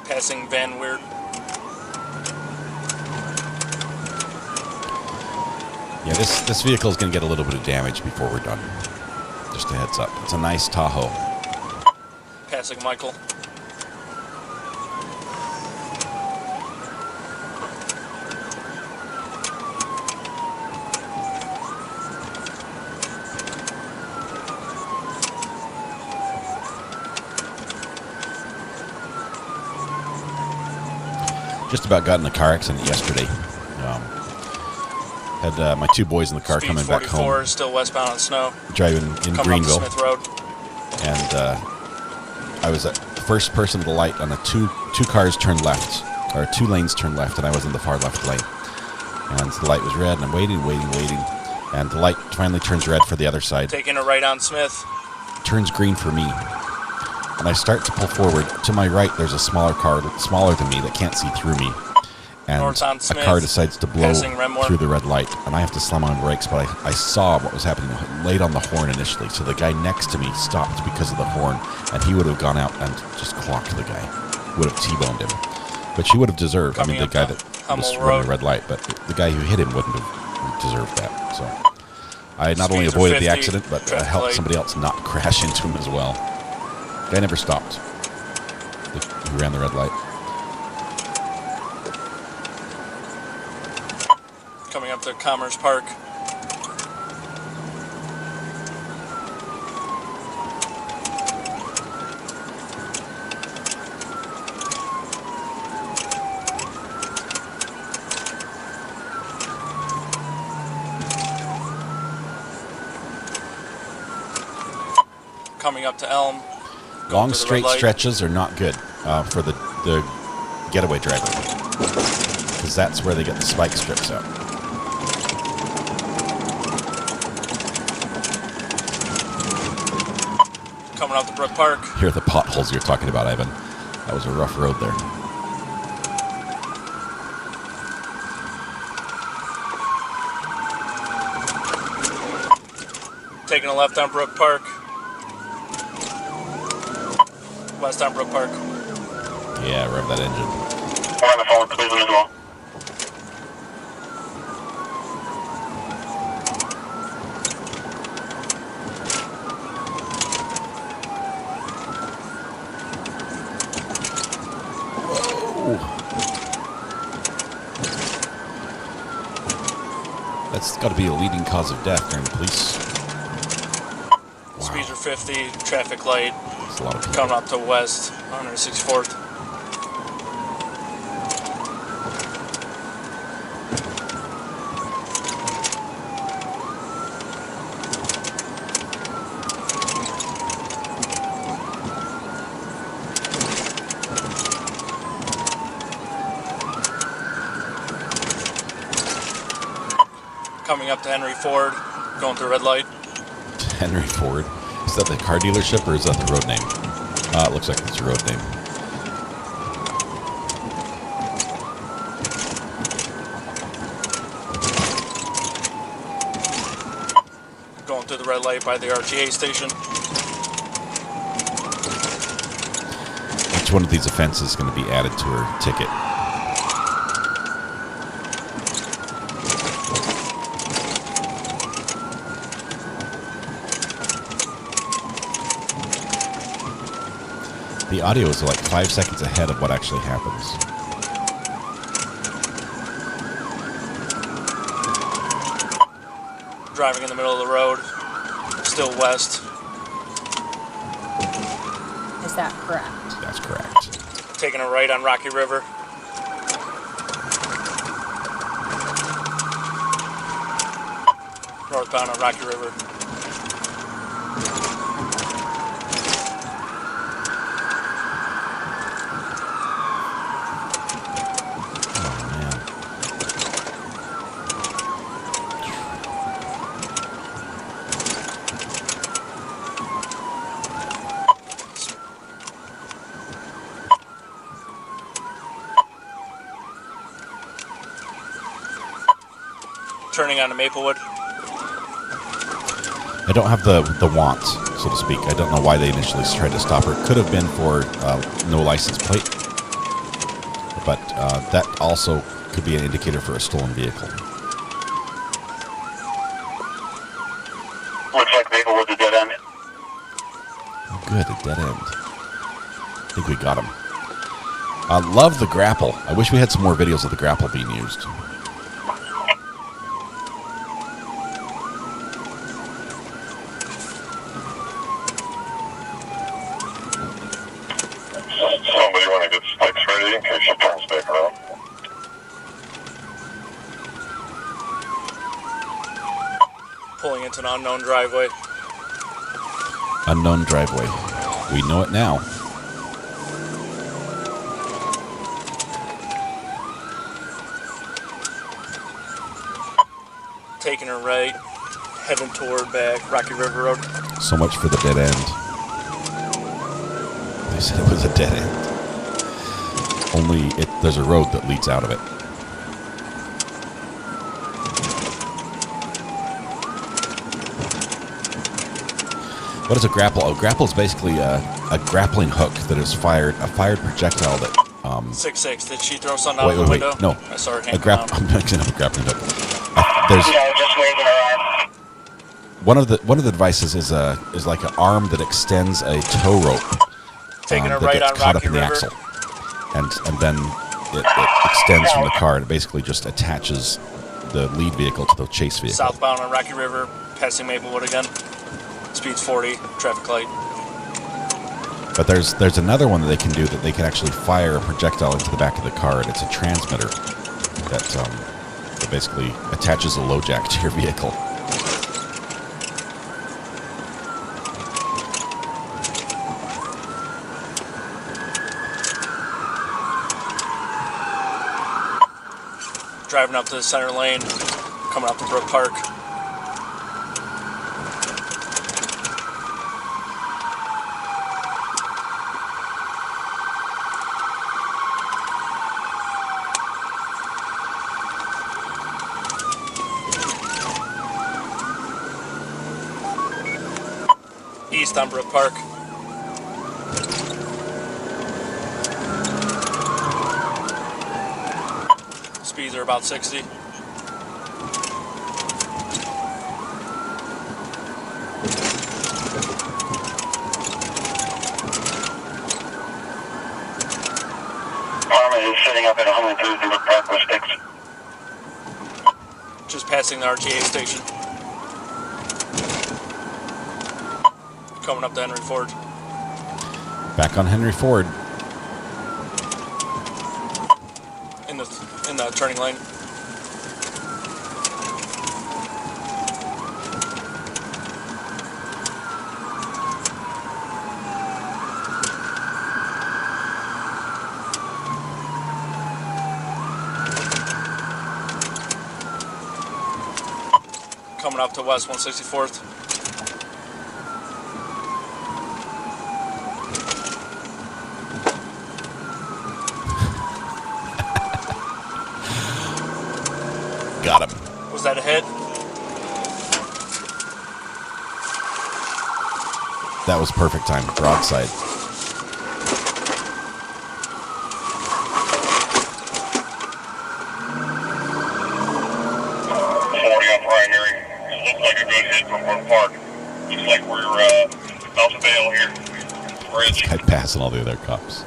Passing Van Weird. Yeah, this vehicle is going to get a little bit of damage before we're done. Just a heads up. It's a nice Tahoe. Passing Michael. Just about got in a car accident yesterday. Had my two boys in the car Speed coming back 44, home, still westbound on snow. driving in Coming Greenville, up Smith Road. and I was the first person at the light, and the two cars turned left, or 2 lanes turned left, and I was in the far left lane. And the light was red, and I'm waiting, and the light finally turns red for the other side. Taking a right on Smith. Turns green for me, and I start to pull forward. To my right, there's a smaller car, smaller than me, that can't see through me. And North on a Smith, car decides to blow passing Renmore. through the red light, and I have to slam on brakes, but I saw what was happening, laid on the horn initially, so the guy next to me stopped because of the horn, and he would have gone out and just clocked the guy, would have T-boned him, which he would have deserved. Coming I mean, the up guy to that Hummel was Road. running the red light, but the guy who hit him wouldn't have deserved that, so I not only Speeds are avoided 50, the accident, but traffic helped light. somebody else not crash into him as well. Guy never stopped. He ran the red light. Coming up to Commerce Park. Coming up to Elm. going Long to the straight red light. stretches are not good for the getaway driver, because that's where they get the spike strips out. Coming up to Brook Park. Here are the potholes you're talking about, Ivan. That was a rough road there. Taking a left on Brook Park. West on Brook Park. Yeah, rev that engine. We're on the phone with Cleveland as well. That's got to be a leading cause of death during the police. Speeds are 50. Traffic light. That's a lot of people. Coming up to West 164th. Coming up to Henry Ford, going through red light. Henry Ford. Is that the car dealership or is that the road name? It looks like it's a road name. Going through the red light by the RTA station. Each one of these offenses is going to be added to her ticket. The audio is like 5 seconds ahead of what actually happens. Driving in the middle of the road. Still west. Is that correct? That's correct. Taking a right on Rocky River. Northbound on Rocky River. Oh, man. Turning onto Maplewood. I don't have the want, so to speak. I don't know why they initially tried to stop her. It could have been for no license plate, but that also could be an indicator for a stolen vehicle. Looks like Maplewood's a dead end. Oh, good, a dead end. I think we got him. I love the grapple. I wish we had some more videos of the grapple being used. Somebody want to get sticks ready in case she turns back around. an unknown driveway. Unknown driveway. We know it now. Taking a right, heading toward back Rocky River Road. So much for the dead end. They said it was a dead end. Only there's a road that leads out of it. What is a grapple? A grapple is basically a grappling hook that is fired, a fired projectile that... 6-6, did she throw something out the window? No. I saw her I'm mixing up a grappling hook. There's... just waving her arm. One of the devices is like an arm that extends a tow rope. Taking a that right gets on caught Rocky up in the River. axle. And then it extends from the car and it basically just attaches the lead vehicle to the chase vehicle. Southbound on Rocky River, passing Maplewood again. Speed's 40, traffic light. But there's another one that they can do that they can actually fire a projectile into the back of the car, and it's a transmitter that basically attaches a low jack to your vehicle. Driving up to the center lane, coming up to Brook Park. East on Brook Park. Speeds are about 60. Harmon is sitting up at 103rd Brook Park with sticks. Just passing the RTA station. Coming up to Henry Ford. Back on Henry Ford. In the turning lane. Coming up to West 164th. Got him. Was that a hit? That was perfect time. Broadside. Looks like a good hit from Brook Park. Looks like we're about to bail here. Bridge. Guy passing all the other cops.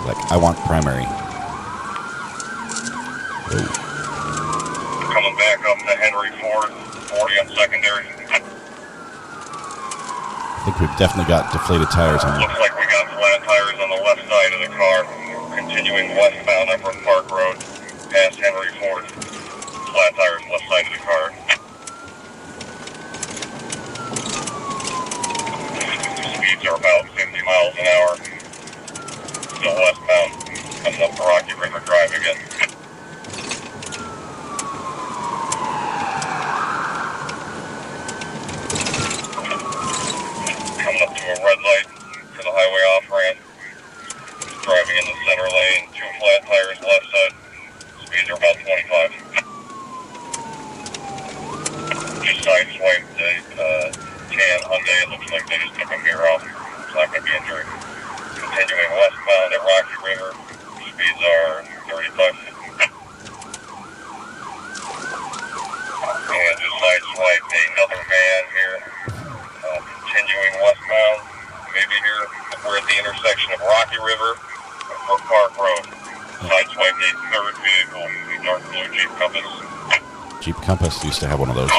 Like, I want primary. Oh. Coming back up to Henry Ford, 40 on secondary. I think we've definitely got deflated tires on Looks like we got flat tires on the left side of the car. Continuing westbound on Brook Park Road, past Henry Ford. Flat tires left side of the car. Speeds are about 50 miles an hour. Still westbound. Coming up to Rocky River Drive again. Coming up to a red light for the highway off-ramp. Driving in the center lane, 2 flat tires left side. Speeds are about 25. Just sideswiped a tan Hyundai. It looks like they just took a mirror off. It's not going to be injured. Continuing westbound at Rocky River. Speeds are 35. And just sideswiped another van here. Continuing westbound. Maybe here. We're at the intersection of Rocky River and Brook Park Road. Sideswiped a third vehicle. A dark blue Jeep Compass. Jeep Compass. Used to have one of those.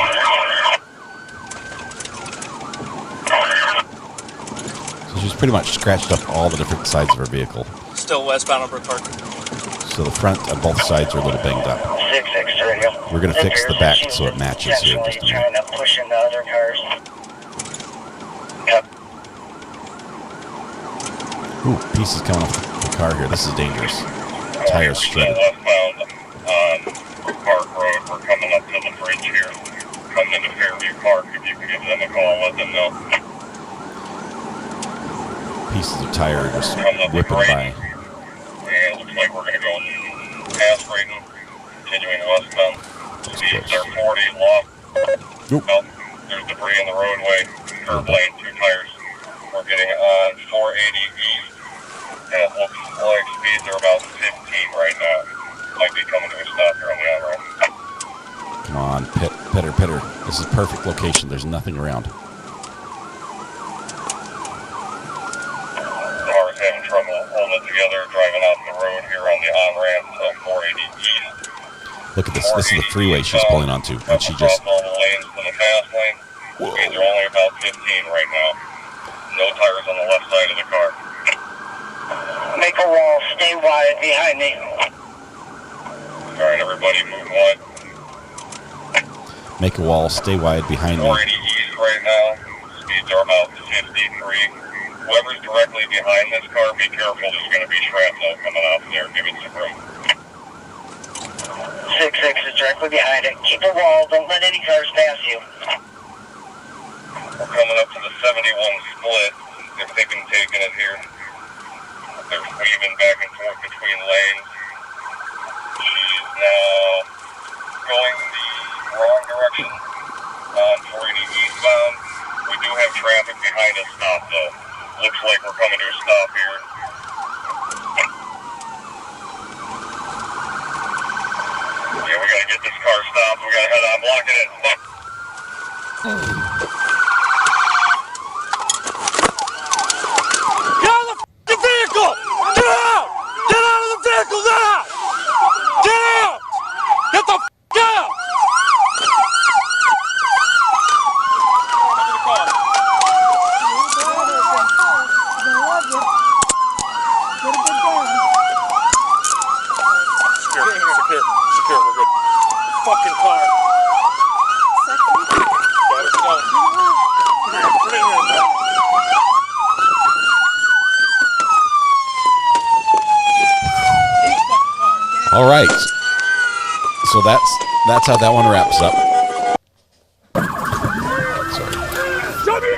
So she's pretty much scratched up all the different sides of her vehicle. Still westbound on Brook Park. So the front and both sides are a little banged up. 6-6 radio. We're going to fix the back so it matches here. Intentionally trying to push into other cars. Yep. Ooh, pieces coming off the car here. This is dangerous. Tires shredded. Westbound on Park Road. We're coming up to the bridge here. Coming into Fairview Park. If you can give them a call, let them know. Pieces of tire just Coming up whipping to by. And it looks like we're going to go past Braden, continuing westbound. Speeds are 40, lost. Nope. Well, there's debris in the roadway. Curb lane, 2 tires. We're getting on 480 east. And it looks like speeds are about 15 right now. Might be coming to a stop here on the on-ramp. Come on, pitter. This is perfect location. There's nothing around. Cars having trouble holding it together, driving out the road here on the on-ramp, 480 east. Look at this. This is the freeway she's pulling onto. And she just... all the lanes to the fast lane. Speeds are only about 15 right now. No tires on the left side of the car. Make a wall, stay wide behind me. Alright, everybody, move wide. Make a wall, stay wide behind me. 480 east right now. Speeds are about 53. Whoever's directly behind this car, be careful. There's going to be shrapnel coming off there. Give it some room. 6-6 is directly behind it. Keep a wall. Don't let any cars pass you. We're coming up to the 71 split. They're thinking taking it here. They're weaving back and forth between lanes. She's now going the wrong direction on 480 eastbound. We do have traffic behind us stop though. Looks like we're coming to a stop here. Yeah, we gotta get this car stopped. We gotta head on blocking it. Get out of the vehicle! Get out! Get out of the vehicle now! Get out! Get the out! Secure, we're good. Fucking car. Got it, go. Put it in here. All right. So that's how that one wraps up. Sorry.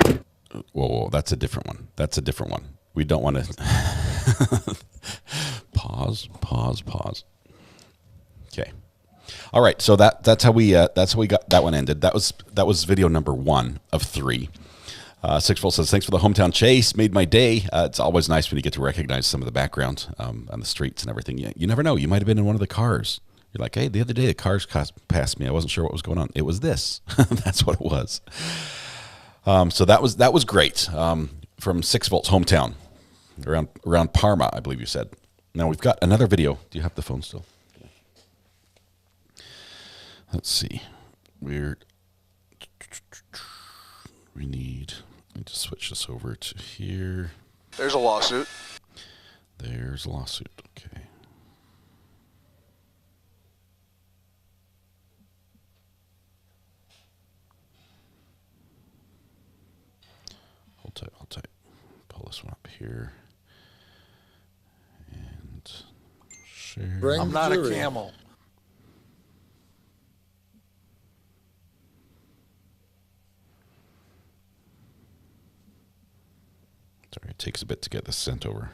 Whoa, that's a different one. That's a different one. We don't want to pause. Okay. All right. So that's how we got that one ended. That was video number 1 of 3. 6-Volt says, thanks for the hometown chase. Made my day. It's always nice when you get to recognize some of the background on the streets and everything. You never know. You might have been in one of the cars. You're like, hey, the other day the cars passed me. I wasn't sure what was going on. It was this. That's what it was. So that was great from 6-Volt's hometown around Parma, I believe you said. Now we've got another video. Do you have the phone still? Let's see. Let me just switch this over to here. There's a lawsuit. There's a lawsuit. Okay. Hold tight. Pull this one up here. And share. I'm not a camel. Sorry, it takes a bit to get this sent over.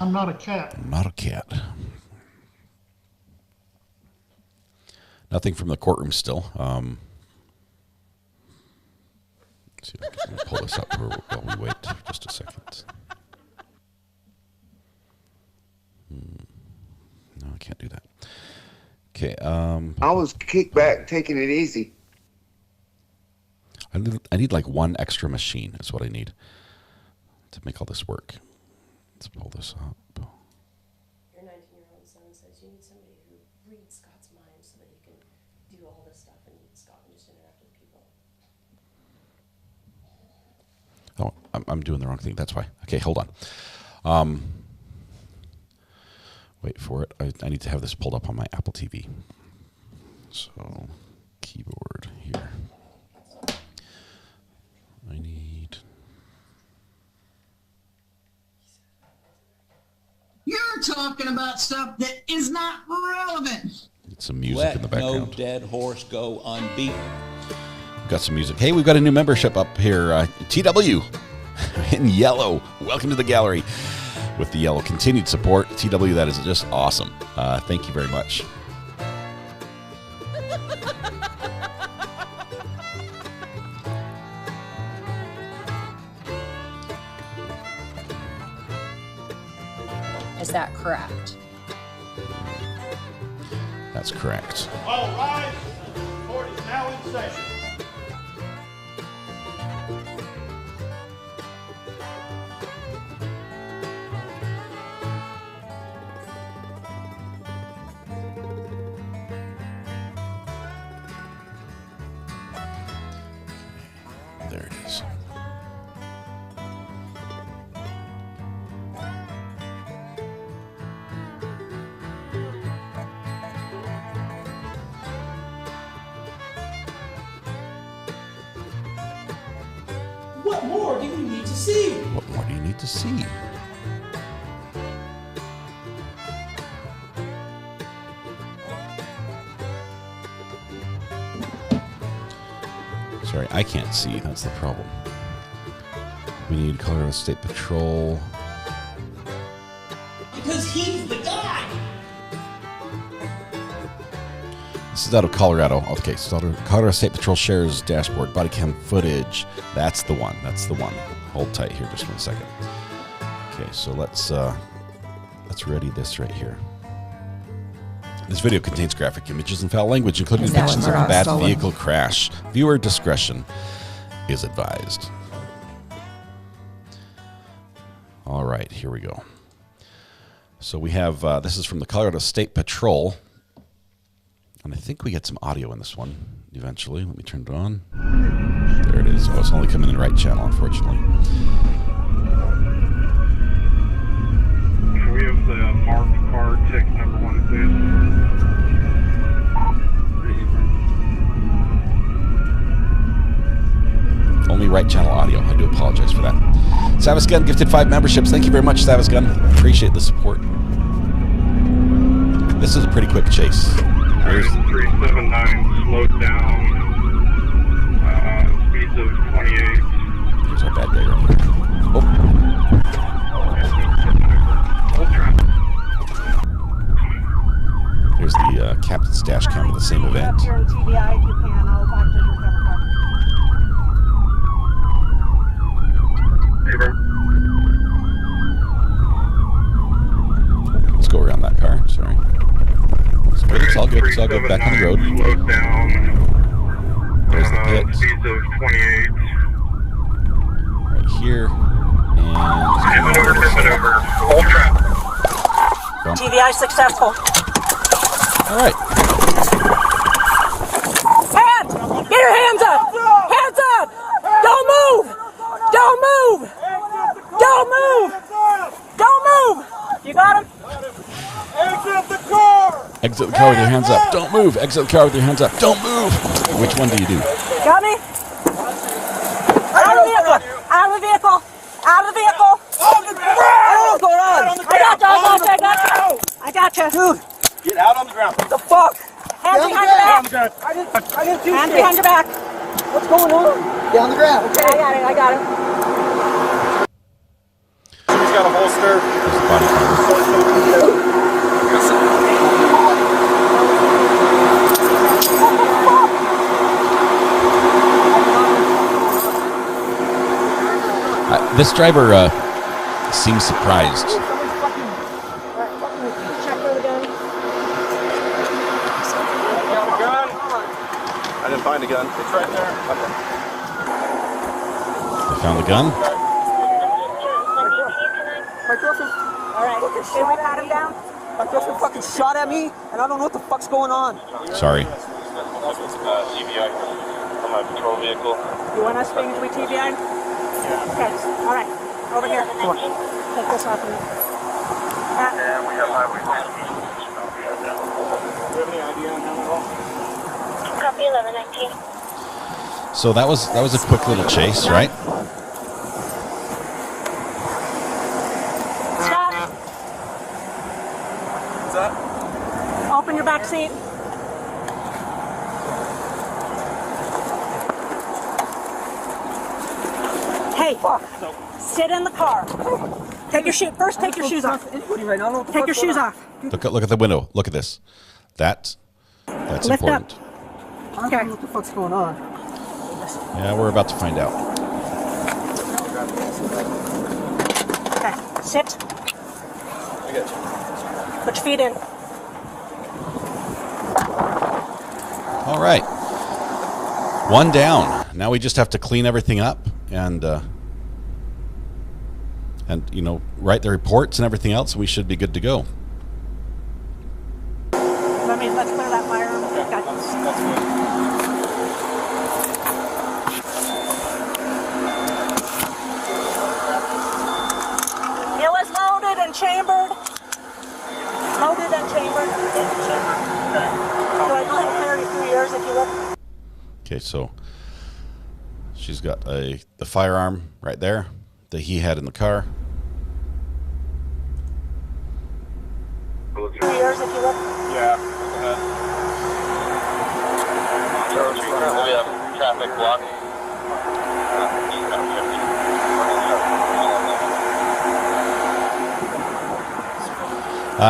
I'm not a cat. I'm not a cat. Nothing from the courtroom still. Let's see if I can pull this up while we wait just a second. No, I can't do that. Okay. I was kicked back, taking it easy. I need like one extra machine. Is what I need to make all this work. Let's pull this up. Your 19-year-old son says you need somebody who reads Scott's mind so that he can do all this stuff and Scott can just interact with people. Oh, I'm doing the wrong thing. That's why. Okay, hold on. Wait for it. I need to have this pulled up on my Apple TV. So, keyboard here. I need... You're talking about stuff that is not relevant. Need some music in the background. No dead horse go unbeaten. We've got some music. Hey, we've got a new membership up here. TW in yellow. Welcome to the gallery with the yellow. Continued support. TW, that is just awesome. Thank you very much. Is that correct? That's correct. All rise. Court is now in session. There it is. What more do you need to see? What more do you need to see? Sorry, I can't see. That's the problem. We need Colorado State Patrol. Because he's the guy. This is out of Colorado. Okay, so Colorado State Patrol shares dashboard body cam footage. That's the one. That's the one. Hold tight here just 1 second. Okay, so let's ready this right here. This video contains graphic images and foul language, including depictions of a bad vehicle crash. Viewer discretion is advised. All right, here we go. So we have, this is from the Colorado State Patrol. And I think we get some audio in this one eventually. Let me turn it on. There it is. Oh, it's only coming in the right channel, unfortunately. We have the marked car, tick number 1, please. Only right channel audio. I do apologize for that. Savis Gun gifted 5 memberships. Thank you very much, Savis Gun. Appreciate the support. This is a pretty quick chase. Here's 379 slowed down. Speeds of 28. Here's our bad guy right here. Oh. Here's the captain's dash cam of the same event. Let's go around that car. Sorry. It's all good. It's all good. Back on the road. Slowed down. There's the pit. Speeds of 28. Right here. And Tip it over. Hold traffic. TVI successful. All right. Hands! Get your hands up! Hands up! Don't move! Don't move! Don't move! Don't move! You got him? Exit the car! Exit the car with your hands up. Don't move. Exit the car with your hands up. Don't move. Which one do you do? Got me? Out of the vehicle! Out of the vehicle! Out of the vehicle! I don't know what's going on! I got you! Dude! Get out on the ground. What the fuck? Hands behind your back! I didn't do Hands behind your back! What's going on? Get on the ground. Okay, I got it. He's got a holster. There's the body cam. This driver seems surprised. I didn't find a gun. It's right there. Okay. They found the gun. My girlfriend. Alright, can we pat him down? My girlfriend fucking shot at me, and I don't know what the fuck's going on. Sorry. TVI on my patrol vehicle. You want us being TVI? Okay, all right. Over here. Come on. Take this off of me. Yeah, we have highway 19. Do you have any idea on how at all? Copy 1119. So that was a quick little chase, right? Scott, What's that? open your back seat. Hey, sit in the car. Take your shoes. First, take your shoes off. Take your shoes off. Look at the window. Look at this. That's Lift important. up. Okay. What the fuck's going on? Yeah, we're about to find out. Okay, sit. I got you. Put your feet in. All right. One down. Now we just have to clean everything up and you know, write the reports and everything else. We should be good to go. Let's clear that fire. That's good. It was loaded and chambered. Loaded and chambered. So I can clear you 3 years if you look. Okay, so she's got the firearm right there that he had in the car. 3 years if you look. Yeah, go ahead. We currently have traffic blocking.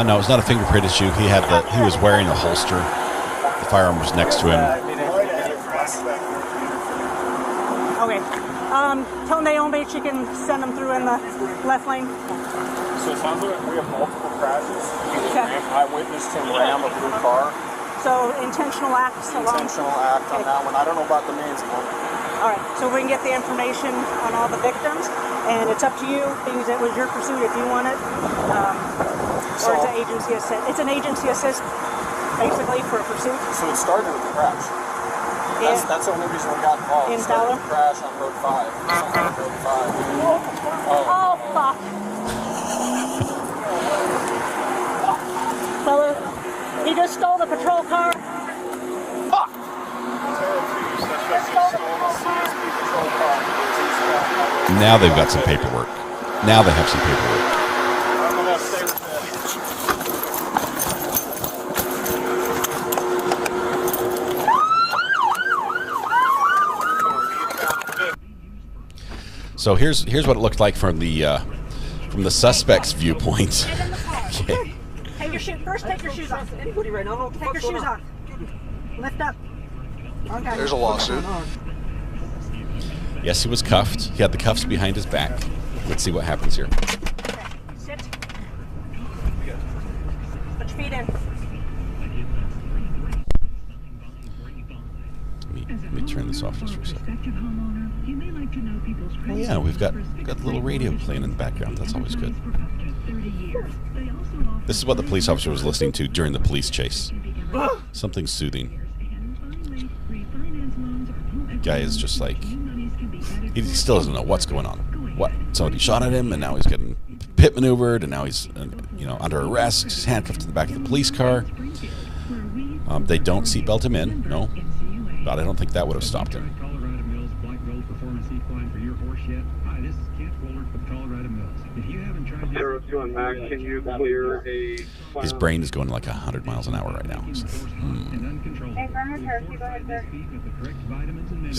No, it's not a fingerprint issue. He was wearing a holster. The firearm was next to him. Okay. Tell Naomi she can send them through in the left lane. So it sounds like we have multiple crashes. I witnessed him ram a blue car. So intentional acts along. Intentional act on that one. I don't know about the man's one. All right. So we can get the information on all the victims, and it's up to you because it was your pursuit if you want it, or it's an agency assist. It's an agency assist, basically for a pursuit. So it started with the crash. Yeah. That's the only reason we got involved. In It started Fowler? with the crash on Road 5. Something on Road 5. Oh fuck. Well, he just stole the patrol car. Fuck! Now they've got some paperwork. Now they have some paperwork. I'm going to stay with that. So here's what it looked like from the suspect's viewpoint. Okay. Take your shoes. First, take your shoes off. Anybody right now? Take your shoes off. Lift up. Okay. There's a lawsuit. Yes, he was cuffed. He had the cuffs behind his back. Let's see what happens here. Sit. Put your feet in. Let me turn this off just for a second. Oh yeah, we've got a little radio playing in the background. That's always good. This is what the police officer was listening to during the police chase. Something soothing. Guy is just like, he still doesn't know what's going on. What? Somebody shot at him, and now he's getting pit maneuvered, and now he's under arrest. He's handcuffed to the back of the police car. They don't seatbelt him in, no. But I don't think that would have stopped him. Can you clear a... His brain is going like 100 miles an hour right now. He's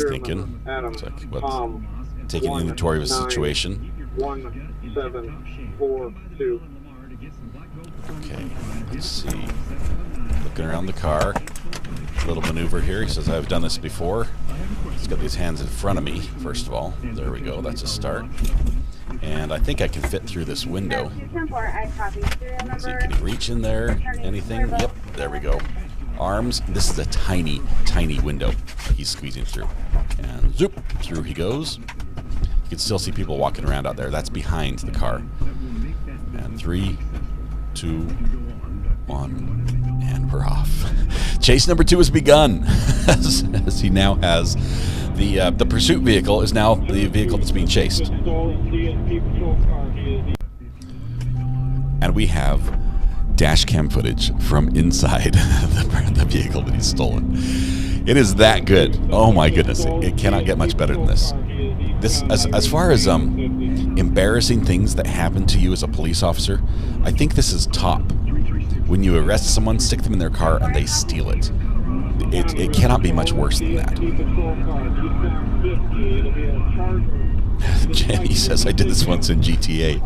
thinking. It's like, what? Taking inventory of his situation. 1742. Okay, let's see. Looking around the car. Little maneuver here. He says, I've done this before. He's got these hands in front of me, first of all. There we go. That's a start. And I think I can fit through this window. Let's see, can he reach in there? Anything? Yep, there we go. Arms. This is a tiny, tiny window he's squeezing through. And zoop, through he goes. You can still see people walking around out there. That's behind the car. And 3, 2, 1, and we're off. Chase number 2 has begun, as he now has The pursuit vehicle is now the vehicle that's being chased. And we have dash cam footage from inside the vehicle that he's stolen. It is that good. Oh my goodness. It cannot get much better than this. This, as far as embarrassing things that happen to you as a police officer, I think this is top. When you arrest someone, stick them in their car, and they steal it. It cannot be much worse than that. Jenny says, I did this once in GTA.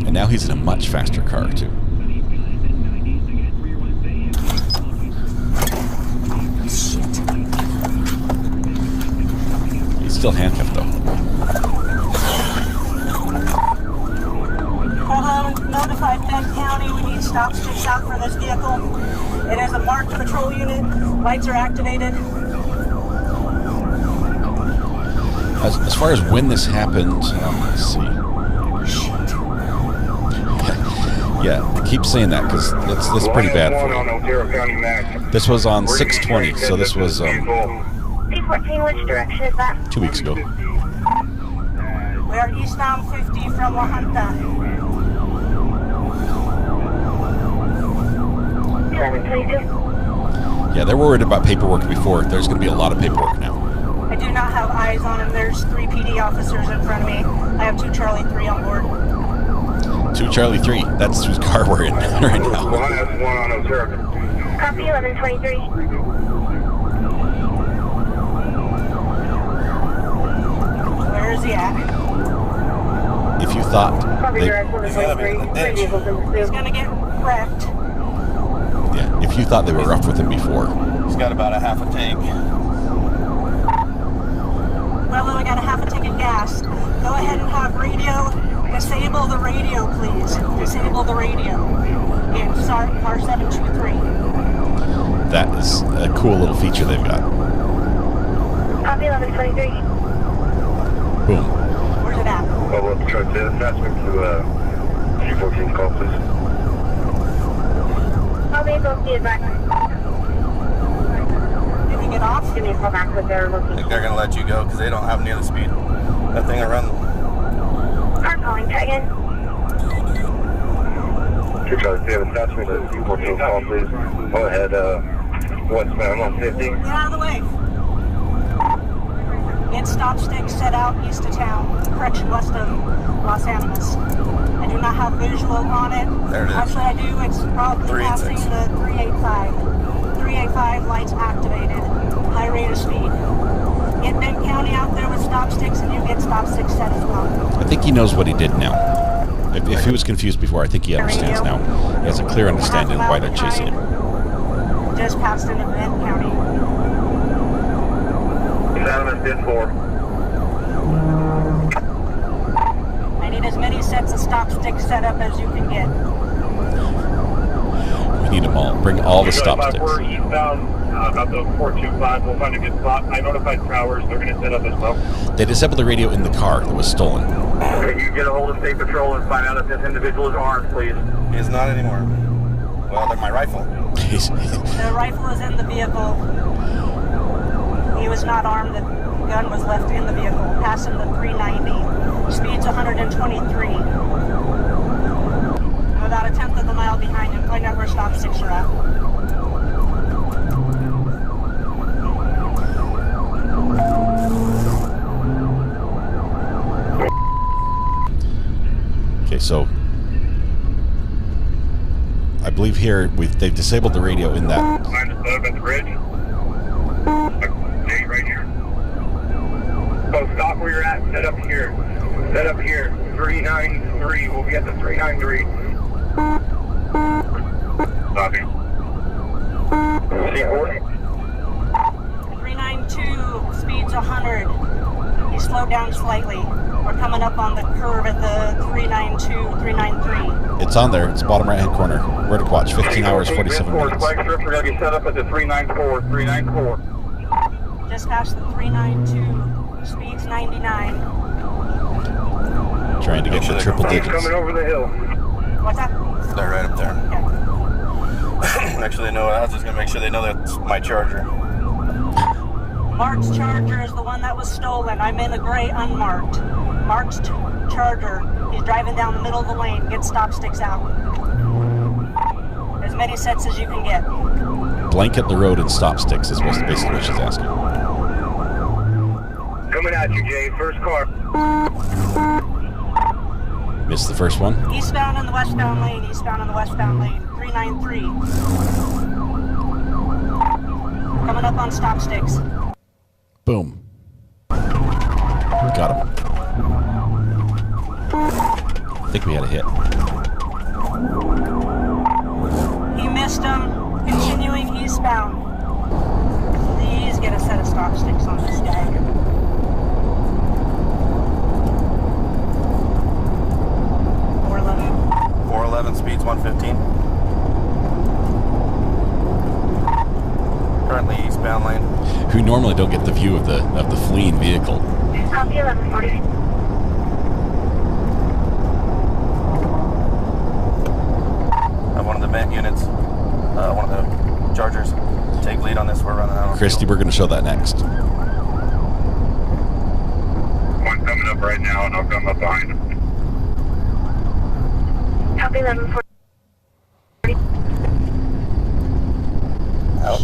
And now he's in a much faster car, too. He's still handcuffed, though. Parkland notified Bend County we need stop sticks out for this vehicle. It is a marked patrol unit. Lights are activated. As far as when this happened, let's see. Yeah, keep saying that because that's pretty bad for you. This was on 6/20, so this was P14, which direction is that? 2 weeks ago. We are eastbound 50 from La Junta. 722. Yeah, they're worried about paperwork before. There's going to be a lot of paperwork now. I do not have eyes on him. There's 3 PD officers in front of me. I have 2 Charlie 3 on board. 2 Charlie 3. That's whose car we're in right now. Copy 1123. Where is he at? If you thought Copy 1123. He's gonna get wrecked. yeah, if you thought they were rough with him before. He's got about a half a tank. Well, we got a half a tank of gas. Go ahead and have radio. Disable the radio, please. Disable the radio. In car 723. That is a cool little feature they've got. Copy 1123. Boom. Where's it at? Well, let's try to attachment to G14 call, please. I'll be able to see it back. Did he get off? Give me a call back with their I location. think they're going to let you go because they don't have near the speed. That thing will run. I'm calling, try again. You're trying to see an attachment to G14 call, please. Go ahead, westbound on 50. Get out of the way. Get stop sticks set out east of town, correction, west of Los Angeles. I do not have visual on it. There it is. Actually, I do. It's probably passing the 385. 385 lights activated. High rate of speed. Get Bend County out there with stop sticks, and you get stop sticks set as well. I think he knows what he did now. If he was confused before, I think he understands now. He has a clear understanding of why they're chasing him. Just passed into Bend County. Settlement 10-4. I need as many sets of stop sticks set up as you can get. We need them all. Bring all the stop sticks. We're eastbound about the 425. We'll find a good spot. I notified Towers. They're going to set up as well. They disabled the radio in the car that was stolen. Can you get a hold of State Patrol and find out if this individual is armed, please? He is not anymore. Well, they're my rifle. The rifle is in the vehicle. He was not armed. The gun was left in the vehicle. Passing the 390. Speed's 123. I'm about a tenth of a mile behind him. Find out where stop sticks are at. Okay, so I believe here they've disabled the radio in that. Find us up at the bridge. Stay right here. So stop where you're at. Set up here. Set up here. 393. We'll be at the 393. Stop here. C4. 392. Speed's 100. He slowed down slightly. We're coming up on the curve at the 392, 393. It's on there. It's bottom right hand corner. Vertical watch. 15 hours, 47 minutes. Spike strips are going to be set up at the 394. 394. Just past the 392. Speed's 99. Trying to get the triple digits. Coming over the hill. What's that? They're right up there. Okay. Make sure they know. I was just gonna make sure they know that's my Charger. Mark's Charger is the one that was stolen. I'm in a gray unmarked. Mark's Charger. He's driving down the middle of the lane. Get stop sticks out. As many sets as you can get. Blanket the road and stop sticks is basically what she's asking. Coming at you, Jay. First car. Missed the first one. Eastbound in the westbound lane. Eastbound in the westbound lane. 393. Coming up on stop sticks. Boom. Got him. I think we had a hit. He missed him. Continuing eastbound. Please get a set of stop sticks on this guy. 411 speeds 115. Currently eastbound lane. Who normally don't get the view of the fleeing vehicle. Copy 1140. One of the vent units, one of the Chargers. Take lead on this. We're running out. Christy, we're going to show that next. One coming up right now, and I'll come up behind him. Copy 1140. Out.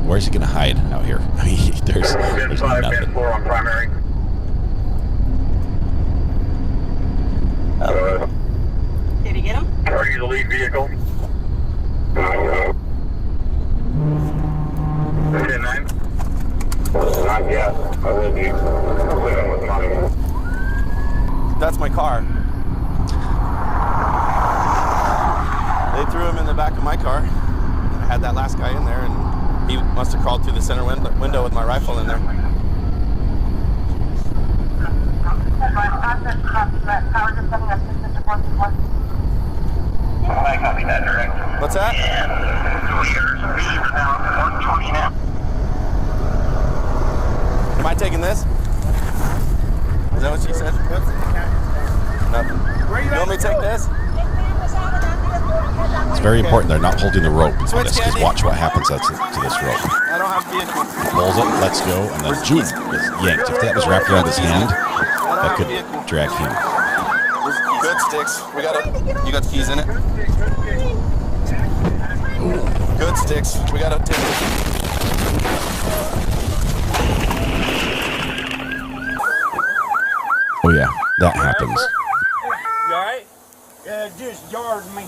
Where's he going to hide out here? I mean, there's nothing. 4 on primary. Did he get him? Are you the lead vehicle? 10-9? Not yet. I will be living with money. That's my car. They threw him in the back of my car. I had that last guy in there, and he must have crawled through the center window with my rifle in there. I copy that direct. What's that? Am I taking this? Is that what she said? Nothing. You want me to take this? It's very important they're not holding the rope on this, because watch what happens to this rope. I don't have vehicle. Pulls it, lets go, and then zoom, gets yanked. If that was wrapped around his hand, that could drag him. Good sticks. We got it. You got the keys in it? Good sticks. We got to take it. Oh yeah, that happens. You alright? Just yard me.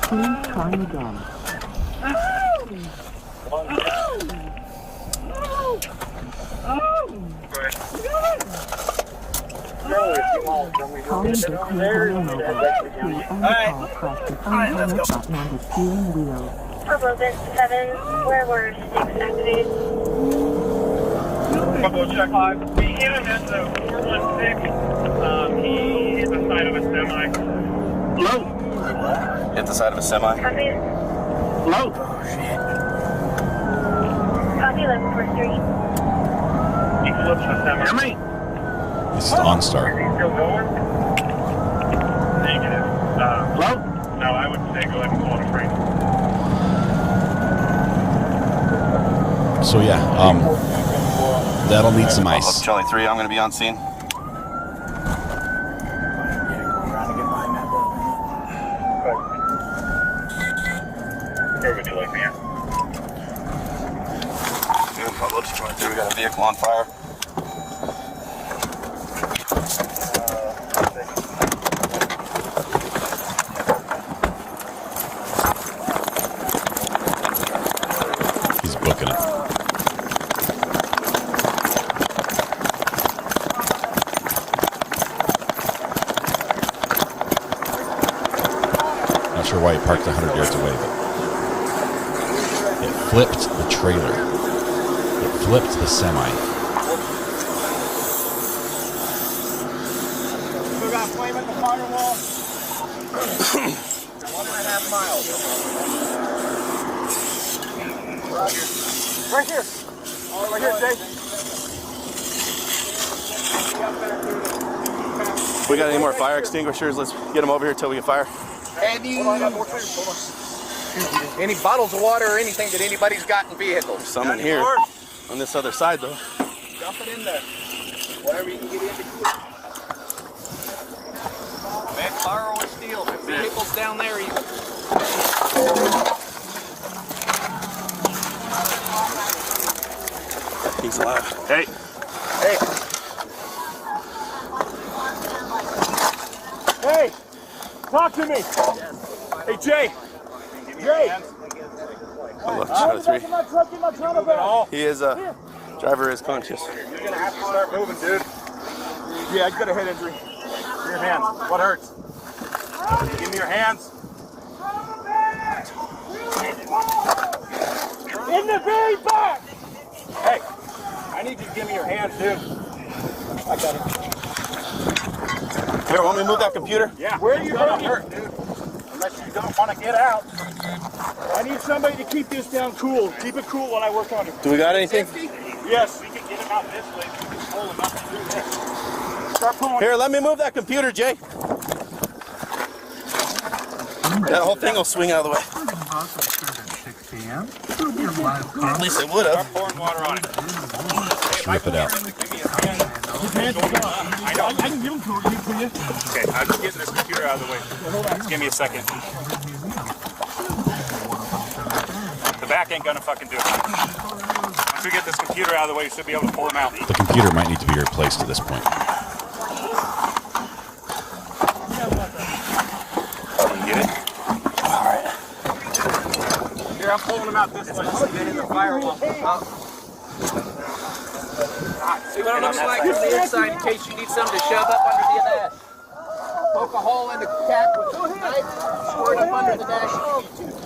Please try again. Calling the steering wheel. Purple 7, where were sticks activated? Purple check 5. We hit him at the 416. He hit the side of a semi. Low. Hit the side of a semi. Copy. Low. Copy 1143. He flips the semi. How many? This is OnStar. Is he still going? Negative. Low? No, I would say go ahead and call it a frame. So yeah, that'll need some ice. Charlie 3, I'm going to be on scene. Where would you like me at? We got a vehicle on fire. He's booking it. Not sure why he parked 100 yards away, but it flipped the trailer. It flipped the semi. We got flame at the firewall. 1.5 miles. Right here. Right here, Jay. We got any more fire extinguishers? Let's get them over here till we get fire. Any bottles of water or anything that anybody's got in vehicles? There's some in here. On this other side, though. Dump it in there. Whatever you can get into. Man, fire or steel. The vehicles down there even. He's alive. Hey. Hey. Hey. Talk to me. Hey, Jay. Jay. Oh, look, shot of 3. He is, driver is conscious. You're gonna have to start moving, dude. Yeah, I've got a head injury. Give me your hands. What hurts? Give me your hands. In the very back! Hey, I need you to give me your hands, dude. I got it. Here, want me to move that computer? Yeah. Where are you hurt, dude? Unless you don't want to get out. I need somebody to keep this down cool. Keep it cool while I work on it. Do we got anything? Yes, we can get him out this way. We can pull him up through this. Start pulling. Here, let me move that computer, Jay. That whole thing will swing out of the way. At least it would have. Pouring water on it. Rip it out. I know. I can give them to you. Okay, I'm just getting this computer out of the way. Just give me a second. The back ain't gonna fucking do it. Once we get this computer out of the way, we should be able to pull them out. The computer might need to be replaced at this point. Get it? Alright. Here, I'm pulling them out this way. Get in the firewall. See what it looks like from the inside in case you need something to shove up under the dash. Poke a hole in the cap with a knife, squirt up under the dash if you need to.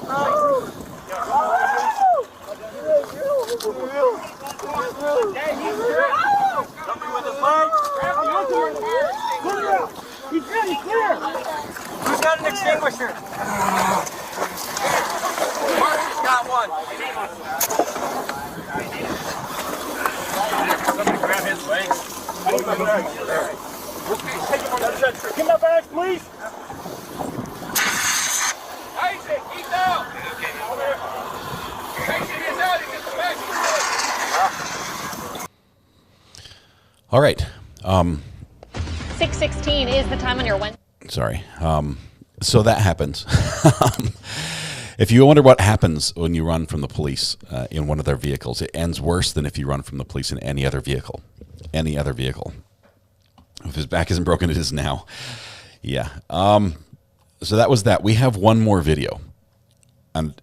He's clear! Who's got an extinguisher? Mark's got one. Somebody grab his legs. Give me that bag, please. Isaac, he's out. Isaac is out. He gets the bag. All right. 6:16 is the time on your Wednesday. Sorry. So that happens. If you wonder what happens when you run from the police in one of their vehicles, it ends worse than if you run from the police in any other vehicle. Any other vehicle. If his back isn't broken, it is now. Yeah. So that was that. We have one more video. And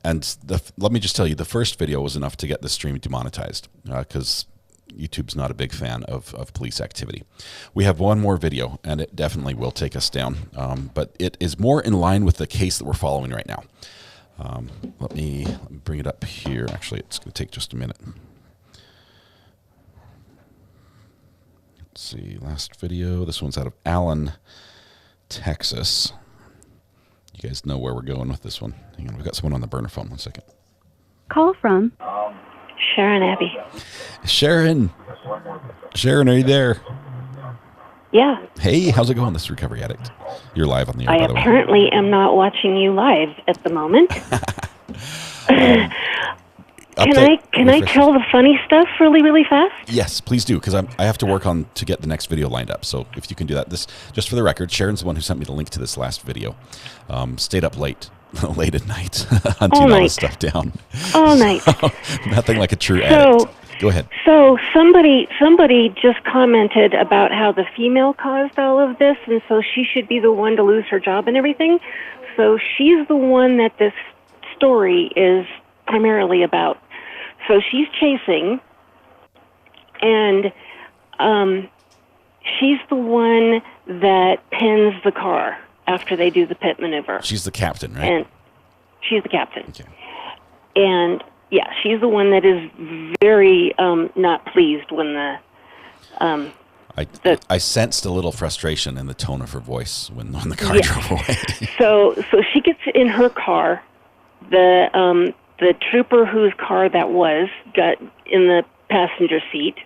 let me just tell you, the first video was enough to get the stream demonetized because YouTube's not a big fan of police activity. We have one more video, and it definitely will take us down. But it is more in line with the case that we're following right now. Let me bring it up here. Actually, it's going to take just a minute. Let's see. Last video. This one's out of Allen, Texas. You guys know where we're going with this one. Hang on. We've got someone on the burner phone. 1 second. Call from Sharon Abbey. Sharon, are you there? Yeah. Hey, how's it going, this recovery addict? You're live on the air, I by the way. apparently am not watching you live at the moment. Can I tell the funny stuff really, really fast? Yes, please do, because I have to work on to get the next video lined up. So if you can do that, this just for the record, Sharon's the one who sent me the link to this last video. Stayed up late at night hunting all this stuff down. All night. So, nothing like a true addict. Go ahead. So somebody just commented about how the female caused all of this, and so she should be the one to lose her job and everything. So she's the one that this story is primarily about. So she's chasing, and she's the one that pins the car after they do the pit maneuver. She's the captain, right? And she's the captain. Okay. And yeah, she's the one that is very not pleased when I sensed a little frustration in the tone of her voice when the car drove away. So she gets in her car. The trooper whose car that was got in the passenger seat,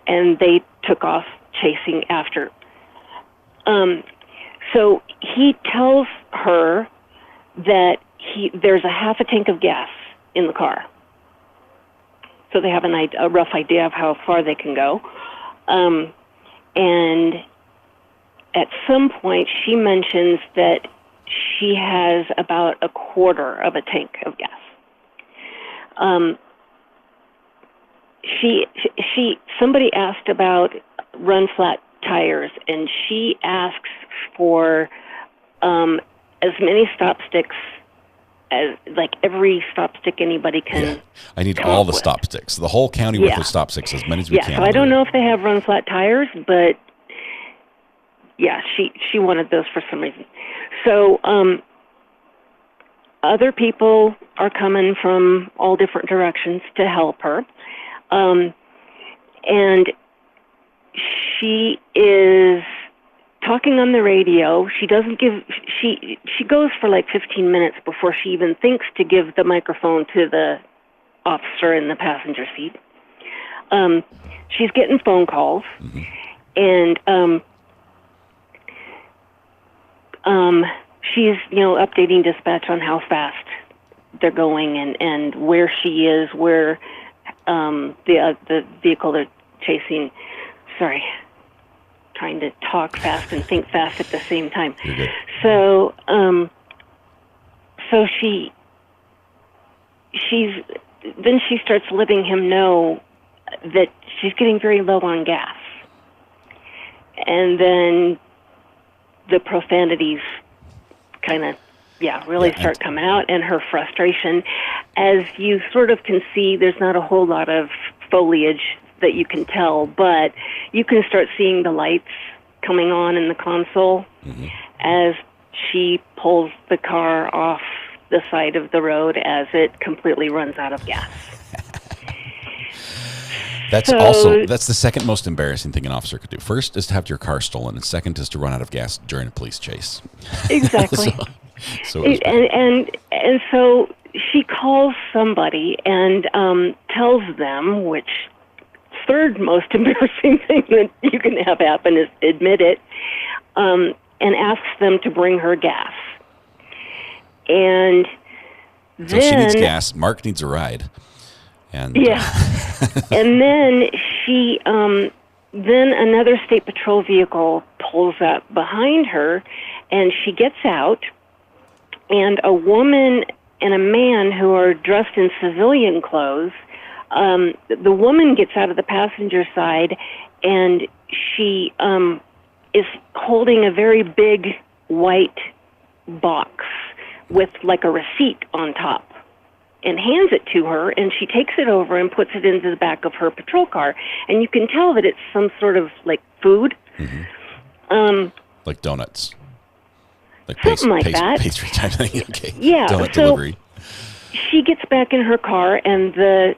and they took off chasing after. So he tells her that there's a half a tank of gas in the car. So they have a rough idea of how far they can go. And at some point, she mentions that she has about a quarter of a tank of gas. Somebody asked about run flat tires, and she asks for as many stop sticks as, like, every stop stick anybody can. Yeah. I need all the stop sticks, the whole county worth of stop sticks, as many as we can. Yeah, so I don't know if they have run flat tires, but yeah, she wanted those for some reason. So other people are coming from all different directions to help her. And she is talking on the radio. She goes for like 15 minutes before she even thinks to give the microphone to the officer in the passenger seat. She's getting phone calls, and she's, updating dispatch on how fast they're going and where she is, where the vehicle they're chasing. Sorry, trying to talk fast and think fast at the same time. So, she starts letting him know that she's getting very low on gas, and then the profanities kind of, really start coming out, and her frustration. As you sort of can see, there's not a whole lot of foliage that you can tell, but you can start seeing the lights coming on in the console as she pulls the car off the side of the road as it completely runs out of gas. That's the second most embarrassing thing an officer could do. First is to have your car stolen, and second is to run out of gas during a police chase. Exactly. so so she calls somebody and tells them, which third most embarrassing thing that you can have happen is admit it, and asks them to bring her gas. And so she needs gas. Mark needs a ride. And and then then another state patrol vehicle pulls up behind her, and she gets out, and a woman and a man who are dressed in civilian clothes, the woman gets out of the passenger side, and she is holding a very big white box with like a receipt on top, and hands it to her, and she takes it over and puts it into the back of her patrol car, and you can tell that it's some sort of like food, like donuts, like something like that, pastry type thing. Okay, yeah. Donut so delivery. She gets back in her car, and the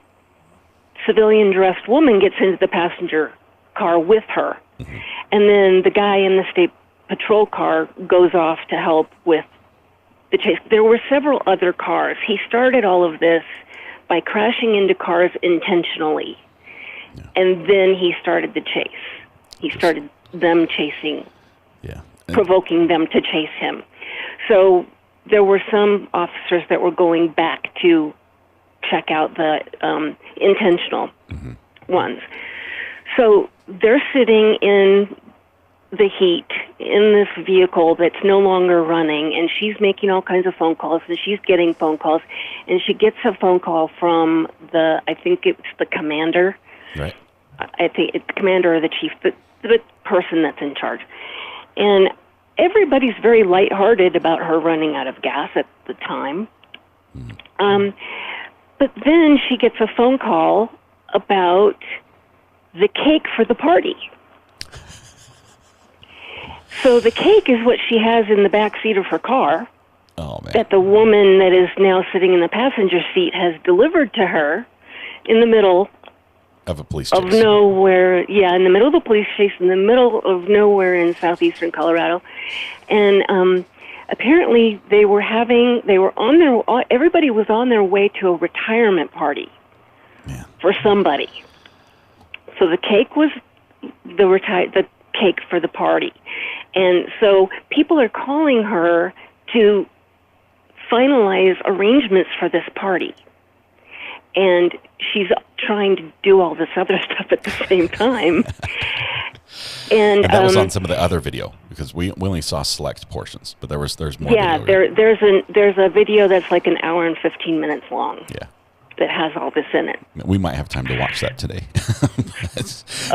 civilian dressed woman gets into the passenger car with her, and then the guy in the state patrol car goes off to help with the chase. There were several other cars. He started all of this by crashing into cars intentionally, and then he started the chase. He started them chasing, provoking them to chase him. So there were some officers that were going back to check out the intentional ones. So they're sitting in the heat in this vehicle that's no longer running, and she's making all kinds of phone calls, and she's getting phone calls, and she gets a phone call from I think it's the commander. Right. I think it's the commander or the chief, the person that's in charge. And everybody's very lighthearted about her running out of gas at the time. But then she gets a phone call about the cake for the party. So the cake is what she has in the back seat of her car that the woman that is now sitting in the passenger seat has delivered to her in the middle of a police chase. Of nowhere. Yeah, in the middle of a police chase, in the middle of nowhere in southeastern Colorado. And apparently everybody was on their way to a retirement party for somebody. So the cake was the cake for the party. And so people are calling her to finalize arrangements for this party. And she's trying to do all this other stuff at the same time. And that was on some of the other video, because we only saw select portions, but there's more. Yeah, video there's a video that's like an hour and 15 minutes long. Yeah. That has all this in it. We might have time to watch that today.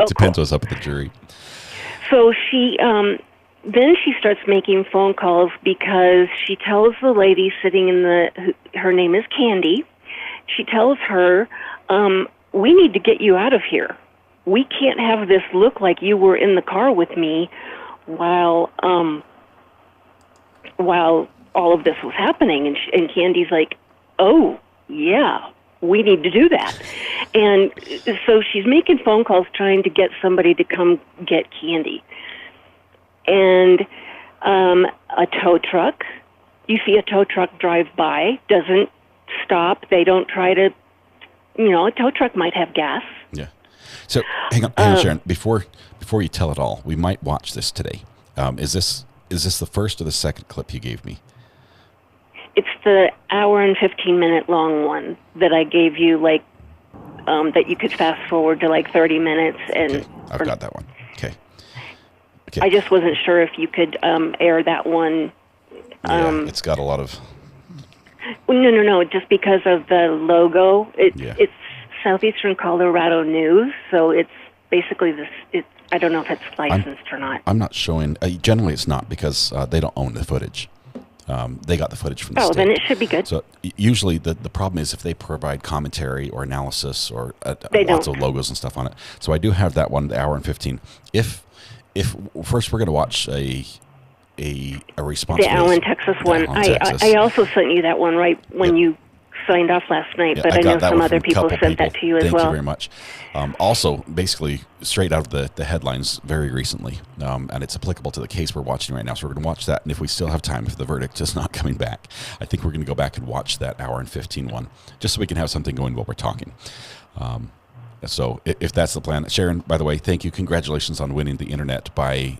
Depends what's up with the jury. So she then she starts making phone calls because she tells the lady sitting in her name is Candy. She tells her, we need to get you out of here. We can't have this look like you were in the car with me while all of this was happening. And Candy's like, oh, yeah, we need to do that. And so she's making phone calls trying to get somebody to come get Candy. And a tow truck, you see a tow truck drive by, doesn't stop. They don't try to, a tow truck might have gas. Yeah. So hang on, Sharon. Before you tell it all, we might watch this today. Is this the first or the second clip you gave me? It's the hour and 15-minute long one that I gave you, that you could fast forward to 30 minutes. And okay. I've got that one. Okay. I just wasn't sure if you could air that one. It's got a lot of. No. Just because of the logo, it's Southeastern Colorado News, so it's basically this. I don't know if it's licensed or not. I'm not showing. Generally, it's not, because they don't own the footage. They got the footage from the state. Then it should be good. So usually the problem is if they provide commentary or analysis or lots of logos and stuff on it. So I do have that one, the hour and 15. If first we're going to watch a response. The Allen, Texas one. I also sent you that one right when you signed off last night, but I know some other people sent that to you as well. Thank you very much. Also, basically, straight out of the headlines very recently, and it's applicable to the case we're watching right now, so we're going to watch that, and if we still have time, if the verdict is not coming back, I think we're going to go back and watch that hour and 15 one, just so we can have something going while we're talking. So if that's the plan. Sharon, by the way, thank you. Congratulations on winning the internet by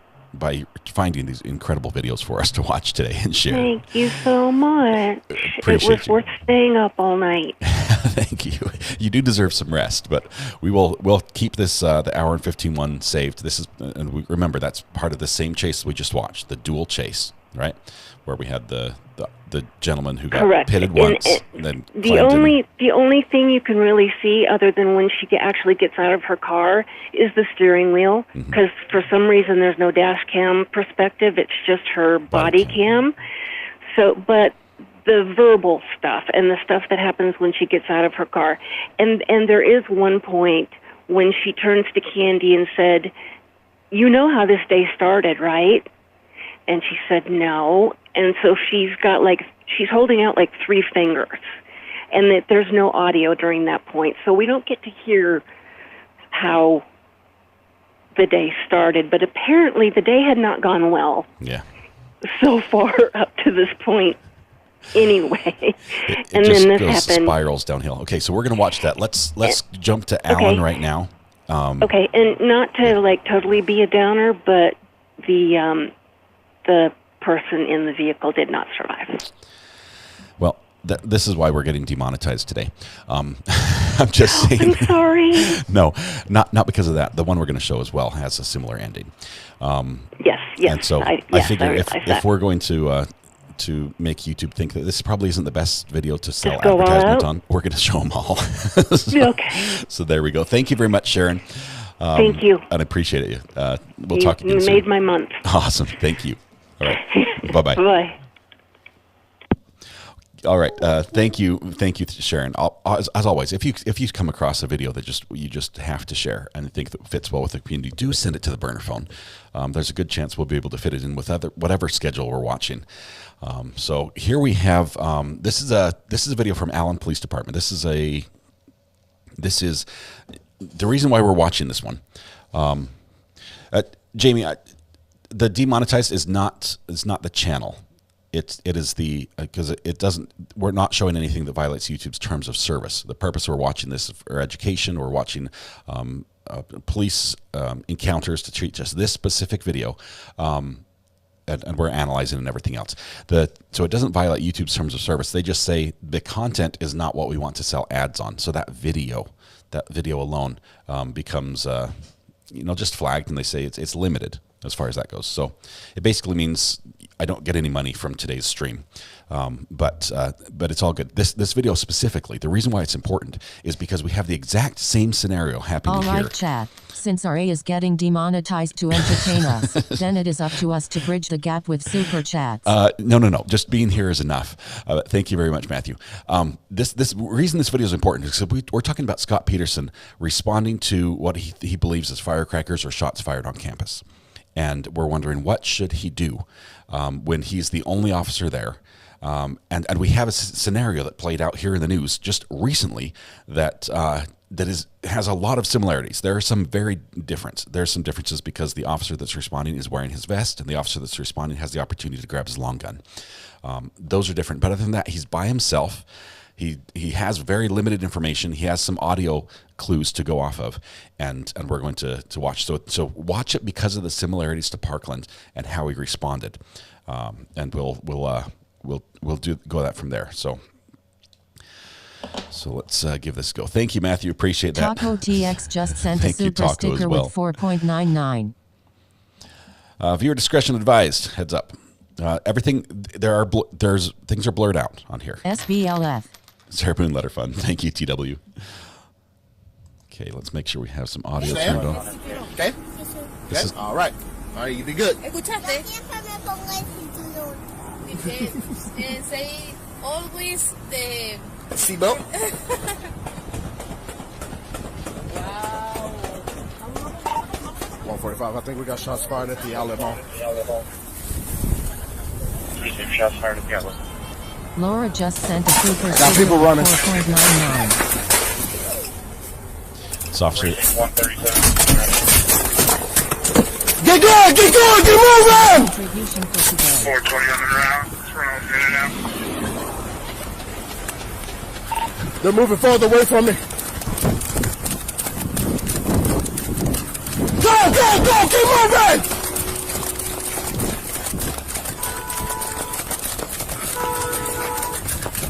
finding these incredible videos for us to watch today and share. Thank you so much. Appreciate it was worth staying up all night. Thank you. You do deserve some rest, but we'll keep this the hour and 15 one saved. This is, and we remember that's part of the same chase we just watched, the dual chase, right? Where we had the gentleman who got pitted once, and then the only thing you can really see other than when she actually gets out of her car is the steering wheel, because for some reason there's no dash cam perspective. It's just her body cam. So, but the verbal stuff and the stuff that happens when she gets out of her car, and there is one point when she turns to Candy and said, "You know how this day started, right?" And she said, "No." And so she's holding out 3 fingers, and that there's no audio during that point. So we don't get to hear how the day started, but apparently the day had not gone well. Yeah. So far up to this point anyway. It and just then this goes happened. spirals downhill. Okay, so we're going to watch that. Let's jump to Alan right now. Okay, and not to totally be a downer, but the person in the vehicle did not survive. Well, this is why we're getting demonetized today. I'm just saying. I'm sorry. No, not because of that. The one we're going to show as well has a similar ending. Yes. And so I figure if we're going to make YouTube think that this probably isn't the best video to sell advertisements on, we're going to show them all. Okay. So there we go. Thank you very much, Sharon. Thank you. And I appreciate it. We'll talk again soon. You made my month. Awesome. Thank you. All right. Bye-bye. Bye. All right. Thank you, Sharon. As always, if you come across a video that you just have to share and think that fits well with the community, do send it to the burner phone. There's a good chance we'll be able to fit it in with whatever schedule we're watching. So here we have this is a video from Allen Police Department. This is the reason why we're watching this one. Jamie, the demonetized is not the channel. It is the because it doesn't. We're not showing anything that violates YouTube's terms of service. The purpose we're watching this is for education. We're watching police encounters to treat just this specific video. And we're analyzing and everything else. So it doesn't violate YouTube's terms of service. They just say the content is not what we want to sell ads on. So that video alone becomes just flagged, and they say it's limited as far as that goes. So it basically means I don't get any money from today's stream. But it's all good. This video specifically, the reason why it's important is because we have the exact same scenario happening here. All right, chat. Since RA is getting demonetized to entertain us, then it is up to us to bridge the gap with super chats. No. Just being here is enough. Thank you very much, Matthew. This reason this video is important is because we're talking about Scot Peterson responding to what he believes is firecrackers or shots fired on campus. And we're wondering, what should he do when he's the only officer there? And we have a scenario that played out here in the news just recently that has a lot of similarities. There are some very different. There's some differences because the officer that's responding is wearing his vest, and the officer that's responding has the opportunity to grab his long gun. Those are different. But other than that, he's by himself. He has very limited information. He has some audio clues to go off of, and we're going to watch. So watch it because of the similarities to Parkland and how he responded, and we'll go that from there. So let's give this a go. Thank you, Matthew. Appreciate that. Taco TX just sent a super sticker with 4.99. Viewer discretion advised. Heads up. Everything there's things are blurred out on here. SBLF. Sarah Boone Letter Fund. Thank you, TW. Okay, let's make sure we have some audio turned on. Okay. Okay. All right. You be good. Escuchaste. Say always the seatbelt. Wow. 145. I think we got shots fired at the outlet mall. Shots fired at the outlet. Laura just sent a super got people running. 4.99. It's officer. 137. Get going! Get going! Get moving! 420 on the ground. In and out. They're moving farther away from me. Go! Keep moving!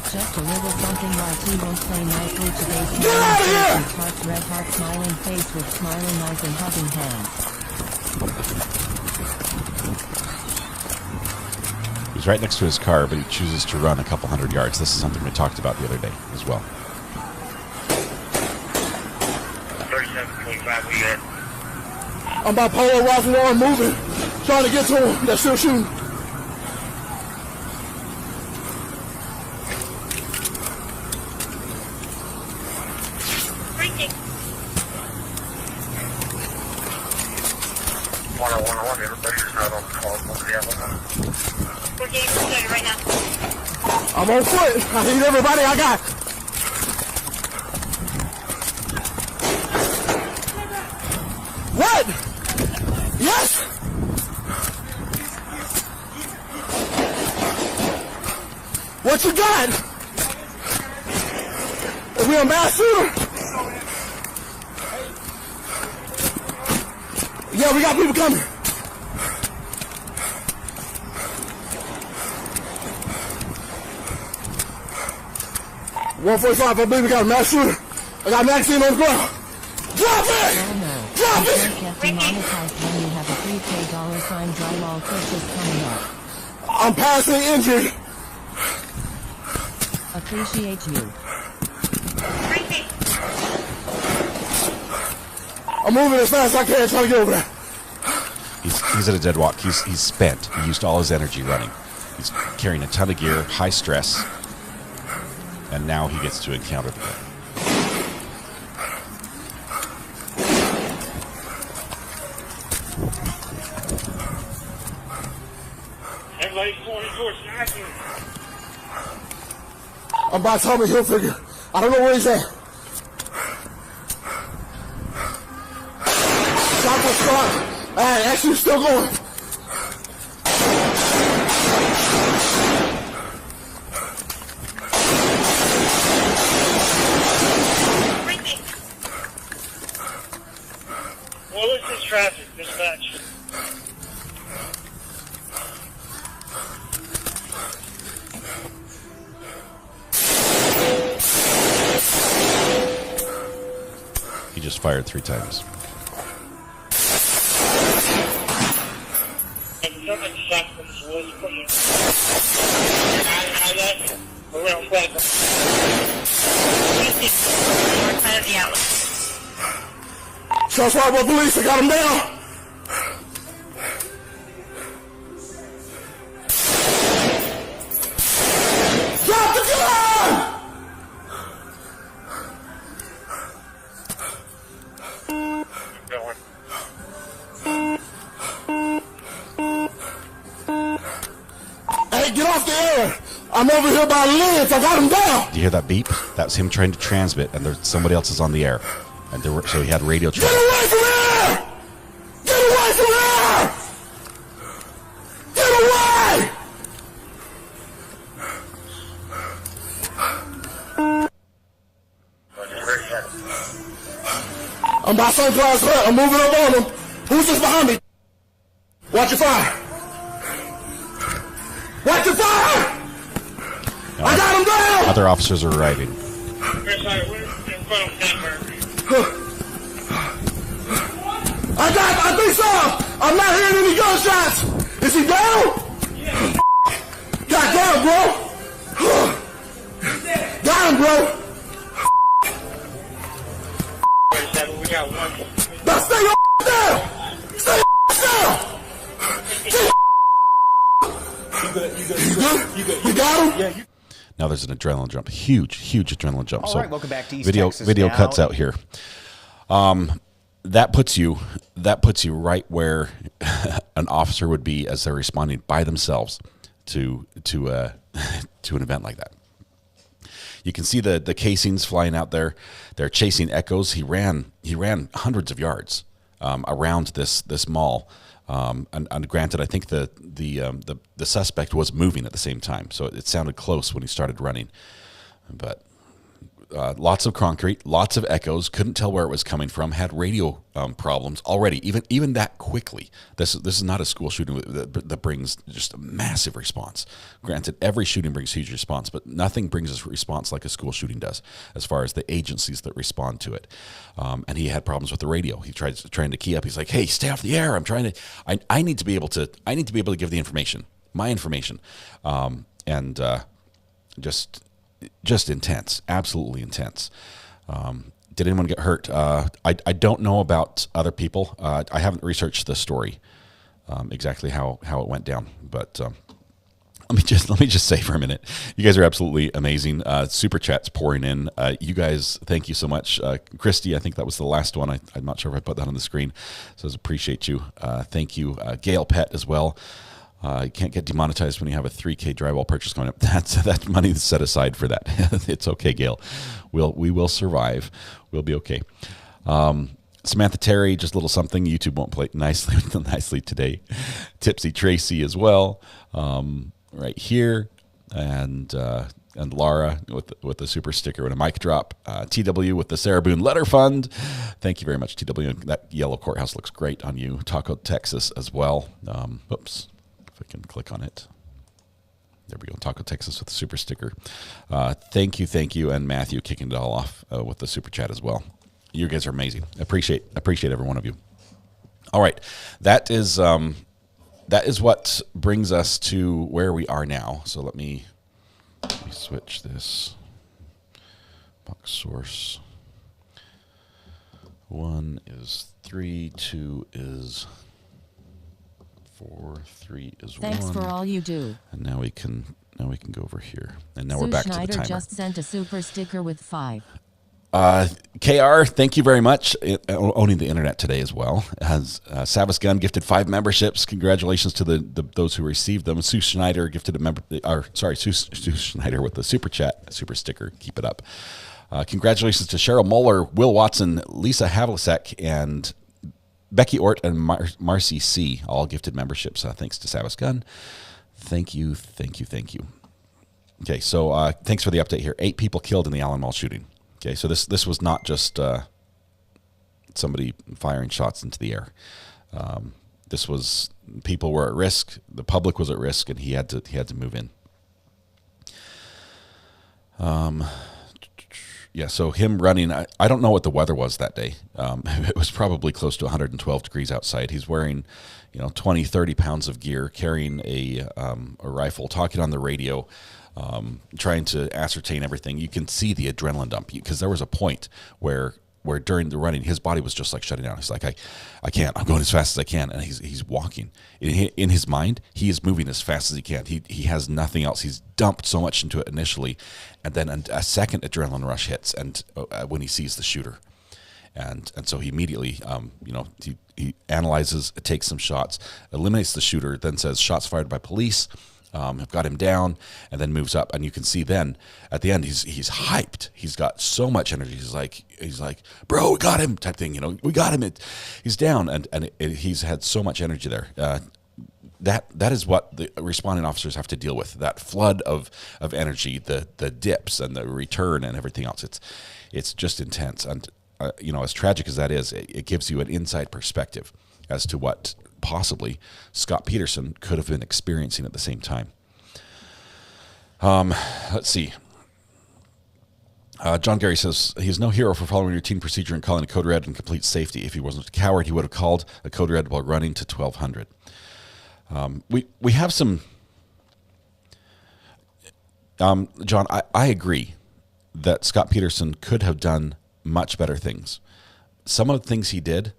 Just a little something while T-Bone's playing nicely today's Get out of here! Hearts, red heart, smiling face with smiling eyes and hugging hands. He's right next to his car, but he chooses to run a couple hundred yards. This is something we talked about the other day as well. 37.5, we good. I'm bipolar, rocking on, moving. Trying to get to him. They're still shooting. I'm on foot. I need everybody I got. What? Yes. What you got? Are we on mass shooter? Yeah, we got people coming. .145, I believe we got a mass shooter. I got a magazine on the ground. Drop it! Oh no. Drop You it! can't get demonetized when you have a $3K $sign drywall purchase coming up. I'm passively injured. Appreciate you. I'm moving as fast as I can, trying to get over there. He's at a dead walk. He's spent. He used all his energy running. He's carrying a ton of gear, high stress, and now he gets to encounter the guy. Everybody's going towards Nike. I'm by Tommy Hilfiger. I don't know where he's at. Shot for Scott. Actually, still going. just fired 3 times. Shots fired by police. I got him down. Drop the gun! Hey, get off the air! I'm over here by the lids. I got him down. Do you hear that beep? That's him trying to transmit, and there's somebody else is on the air, and so he had radio Get traffic. away from here! Get away from here! Get away! I'm by St. Cloud's Hut. I'm moving up on him. Who's this behind me? Watch your fire. Watch your fire! I got him down! Other officers are arriving. I think so! I'm not hearing any gunshots! Is he down? God damn, bro! Got him, bro! Now stay your down! Stay your down! You good? You got him? Yeah. Now there's an adrenaline jump, huge adrenaline jump. All so right, welcome back to East video Texas video now. cuts out here. That puts you right where an officer would be as they're responding by themselves to an event like that. You can see the casings flying out there. They're chasing echoes. He ran hundreds of yards around this mall. And granted, I think the suspect was moving at the same time, so it sounded close when he started running. But lots of concrete, lots of echoes. Couldn't tell where it was coming from. Had radio problems already. Even that quickly. This is not a school shooting that brings just a massive response. Granted, every shooting brings huge response, but nothing brings a response like a school shooting does, as far as the agencies that respond to it. And he had problems with the radio. He trying to key up. He's like, "Hey, stay off the air. I'm trying to. I need to be able to. I need to be able to give the information, my information." Just intense, absolutely intense. Did anyone get hurt? I don't know about other people. I haven't researched the story exactly how it went down. But let me just say for a minute, you guys are absolutely amazing. Super chats pouring in. You guys, thank you so much. Christy, I think that was the last one. I'm not sure if I put that on the screen. So I appreciate you. Thank you, Gail Pett as well. You can't get demonetized when you have a 3K drywall purchase coming up. That's money that's set aside for that. It's okay, Gail. We will survive. We'll be okay. Samantha Terry, just a little something. YouTube won't play nicely today. Tipsy Tracy as well, right here, and Laura with the super sticker and a mic drop. TW with the Sarah Boone Letter Fund. Thank you very much, TW. That yellow courthouse looks great on you. Taco Texas as well. Oops. If I can click on it. There we go. Taco Texas with the super sticker. Thank you, and Matthew kicking it all off with the super chat as well. You guys are amazing. Appreciate every one of you. All right, that is what brings us to where we are now. So let me switch this. Box source. 1 is 3, 2 is 4, 3 is 1. Thanks for all you do. And now we can go over here. And now we're back to the timer. Just sent a super sticker with 5. KR, thank you very much. Owning the internet today as well. As Savis Gunn gifted 5 memberships. Congratulations to those who received them. Sue Schneider gifted Sue Schneider with the super chat, super sticker. Keep it up. Congratulations to Cheryl Moeller, Will Watson, Lisa Havlicek, and Becky Ort and Marcy C. all gifted memberships. Thanks to Savis Gunn. Thank you. Okay, so thanks for the update here. 8 people killed in the Allen Mall shooting. Okay, so this was not just somebody firing shots into the air. This was people were at risk. The public was at risk, and he had to move in. Yeah, so him running, I don't know what the weather was that day. It was probably close to 112 degrees outside. He's wearing, 20, 30 pounds of gear, carrying a rifle, talking on the radio, trying to ascertain everything. You can see the adrenaline dump because there was a point where during the running, his body was just like shutting down. He's like, I can't. I'm going as fast as I can, and he's walking. In his mind, he is moving as fast as he can. He has nothing else. He's dumped so much into it initially, and then a second adrenaline rush hits, and when he sees the shooter, and so he immediately, he analyzes, takes some shots, eliminates the shooter, then says shots fired by police. Have got him down, and then moves up, and you can see then at the end he's hyped. He's got so much energy. He's like, bro, we got him, type thing. We got him. He's down, and he's had so much energy there. That is what the responding officers have to deal with. That flood of energy, the dips and the return and everything else. It's just intense, and as tragic as that is, it gives you an inside perspective as to what possibly Scot Peterson could have been experiencing at the same time. Let's see. John Gary says, he's no hero for following routine procedure and calling a code red in complete safety. If he wasn't a coward, he would have called a code red while running to 1200. We have some... John, I agree that Scot Peterson could have done much better things. Some of the things he did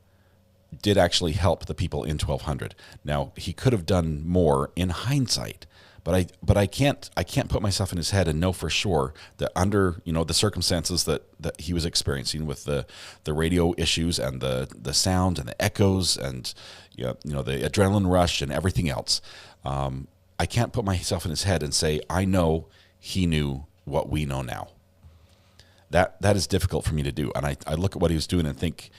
actually help the people in 1200. Now, he could have done more in hindsight, but I can't put myself in his head and know for sure that under the circumstances that he was experiencing with the radio issues and the sound and the echoes and the adrenaline rush and everything else, I can't put myself in his head and say I know he knew what we know now. That is difficult for me to do, and I look at what he was doing and think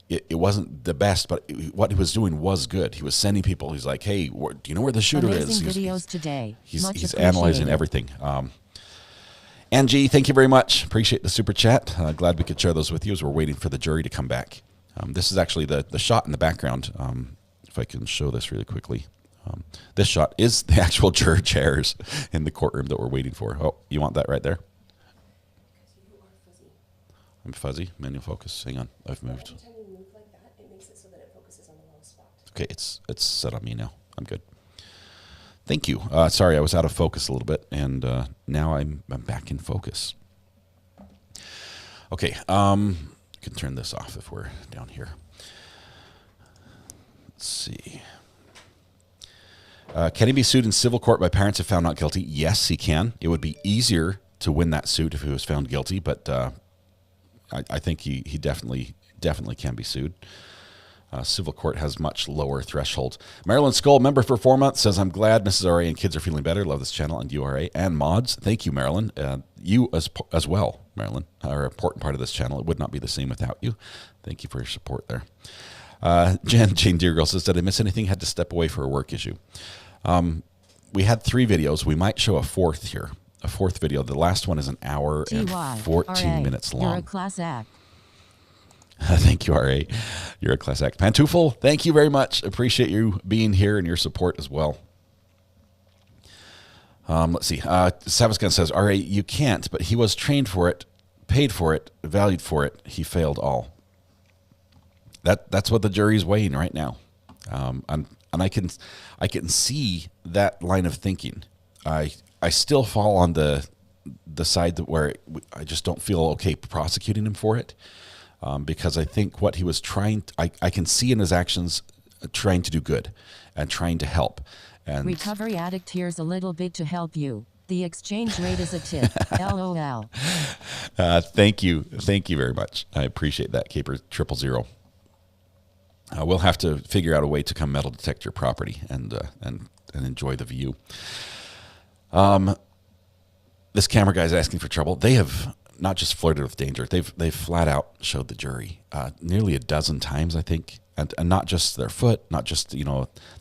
it wasn't the best, but what he was doing was good. He was sending people. He's like, hey, do you know where the shooter is? Videos today. He's analyzing everything. Angie, thank you very much. Appreciate the super chat. Glad we could share those with you as we're waiting for the jury to come back. This is actually the shot in the background. If I can show this really quickly. This shot is the actual juror chairs in the courtroom that we're waiting for. Oh, you want that right there? I'm fuzzy. Manual focus. Hang on. I've moved. Okay, it's set on me now. I'm good. Thank you. Sorry, I was out of focus a little bit, and now I'm back in focus. Okay, I can turn this off if we're down here. Let's see. Can he be sued in civil court by parents if found not guilty? Yes, he can. It would be easier to win that suit if he was found guilty, but I think he definitely can be sued. Civil court has much lower threshold. Marilyn Skull, member for 4 months, says, I'm glad Mrs. RA and kids are feeling better. Love this channel and URA and mods. Thank you, Marilyn. You as well, Marilyn, are an important part of this channel. It would not be the same without you. Thank you for your support there. Jane Deergirl says, did I miss anything? Had to step away for a work issue. We had 3 videos. We might show a fourth here. A fourth video. The last one is an hour and 14 minutes long. You're a class act. Thank you, RA. You're a class act. Pantoufel, thank you very much. Appreciate you being here and your support as well. Let's see. Savaskan says, RA, you can't, but he was trained for it, paid for it, valued for it. He failed all. That's what the jury's weighing right now. And I can see that line of thinking. I still fall on the side where I just don't feel okay prosecuting him for it. Because I think what he was trying, I can see in his actions trying to do good and trying to help. And recovery addict, here's a little bit to help you. The exchange rate is a tip. LOL. Thank you very much. I appreciate that, Caper 000. We'll have to figure out a way to come metal detect your property and enjoy the view. This camera guy's asking for trouble. They have not just flirted with danger. They've flat out showed the jury nearly a dozen times, I think, and not just their foot, not just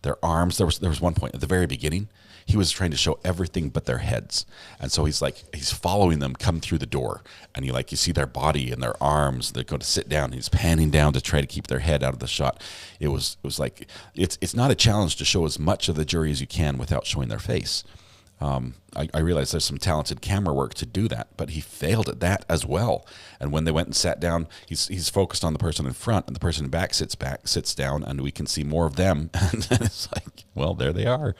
their arms. There was one point at the very beginning he was trying to show everything but their heads, and so he's following them come through the door, and you see their body and their arms. They're going to sit down. He's panning down to try to keep their head out of the shot. It was like it's not a challenge to show as much of the jury as you can without showing their face. I realize there's some talented camera work to do that, but he failed at that as well. And when they went and sat down, he's focused on the person in front, and the person in back, sits down, and we can see more of them. And it's like, well, there they are.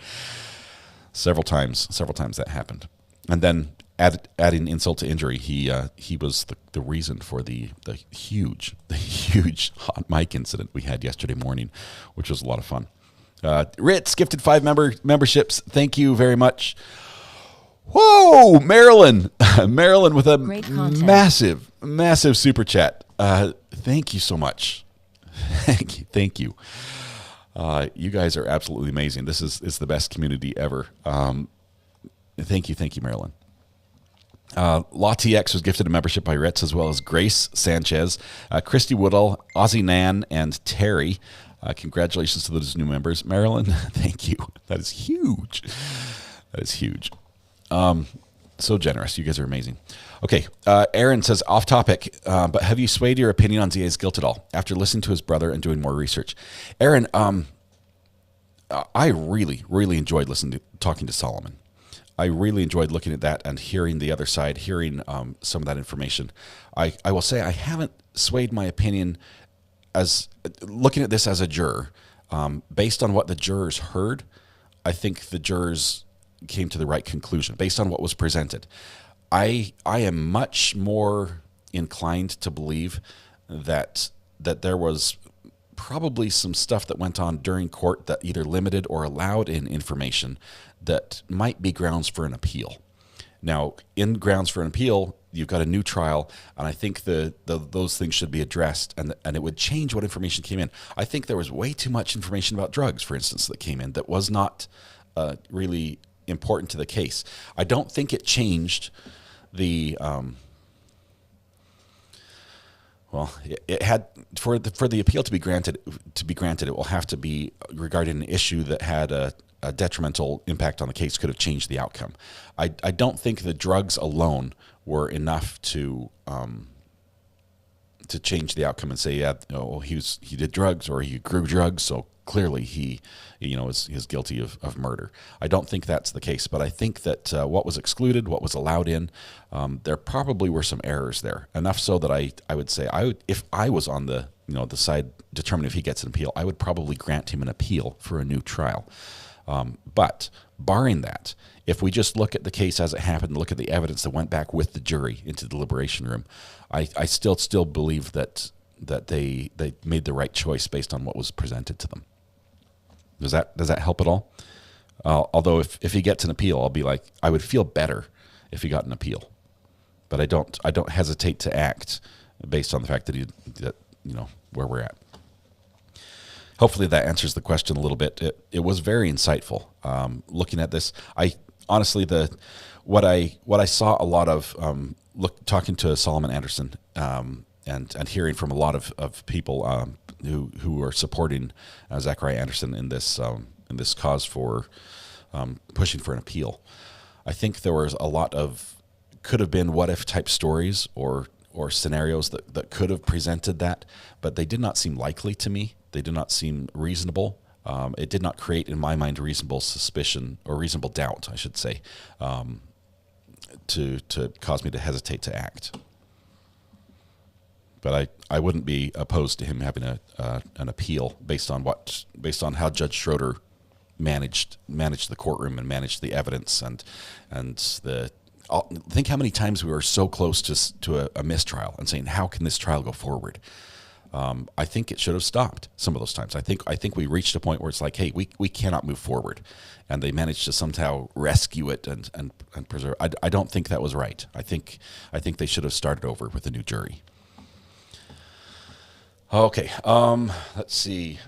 Several times that happened. And then adding insult to injury, he was the reason for the huge hot mic incident we had yesterday morning, which was a lot of fun. Ritz gifted 5 memberships. Thank you very much. Whoa, Marilyn with a massive super chat. Thank you so much. Thank you. You guys are absolutely amazing. This is the best community ever. Thank you, Marilyn. Law TX was gifted a membership by Ritz, as well as Grace Sanchez, Christy Woodall, Ozzy Nan, and Terry. Congratulations to those new members. Marilyn, thank you. That is huge. So generous. You guys are amazing. Okay. Aaron says, off topic, but have you swayed your opinion on ZA's guilt at all after listening to his brother and doing more research? Aaron, I really, really enjoyed talking to Solomon. I really enjoyed looking at that and hearing the other side, hearing some of that information. I will say I haven't swayed my opinion as looking at this as a juror. Based on what the jurors heard, I think the jurors came to the right conclusion based on what was presented. I am much more inclined to believe that there was probably some stuff that went on during court that either limited or allowed in information that might be grounds for an appeal. Now, in grounds for an appeal, you've got a new trial, and I think those things should be addressed, and it would change what information came in. I think there was way too much information about drugs, for instance, that came in that was not really important to the case. I don't think it changed the it had for the appeal to be granted. It will have to be regarding an issue that had a detrimental impact on the case, could have changed the outcome. I don't think the drugs alone were enough to change the outcome and say, he did drugs or he grew drugs, so clearly he is guilty of murder. I don't think that's the case, but I think that what was excluded, what was allowed in, there probably were some errors there. Enough so that I would say if I was on the side determining if he gets an appeal, I would probably grant him an appeal for a new trial. But barring that, if we just look at the case as it happened, look at the evidence that went back with the jury into the deliberation room, I still believe that they made the right choice based on what was presented to them. Does that help at all? Although if he gets an appeal, I'll be like, I would feel better if he got an appeal, but I don't hesitate to act based on the fact that where we're at. Hopefully that answers the question a little bit. It was very insightful. Looking at this, I honestly what I saw a lot of talking to Solomon Anderson and hearing from a lot of people who are supporting Zachariah Anderson in this cause for pushing for an appeal. I think there was a lot of could have been what if type stories or scenarios that could have presented that, but they did not seem likely to me. They did not seem reasonable. It did not create, in my mind, reasonable suspicion or reasonable doubt, I should say, to cause me to hesitate to act. But I wouldn't be opposed to him having an appeal based on how Judge Schroeder managed the courtroom and managed the evidence and think how many times we were so close to a mistrial and saying, how can this trial go forward? I think it should have stopped some of those times. I think we reached a point where it's like, hey, we cannot move forward, and they managed to somehow rescue it and preserve. I don't think that was right. I think they should have started over with a new jury. Okay, let's see.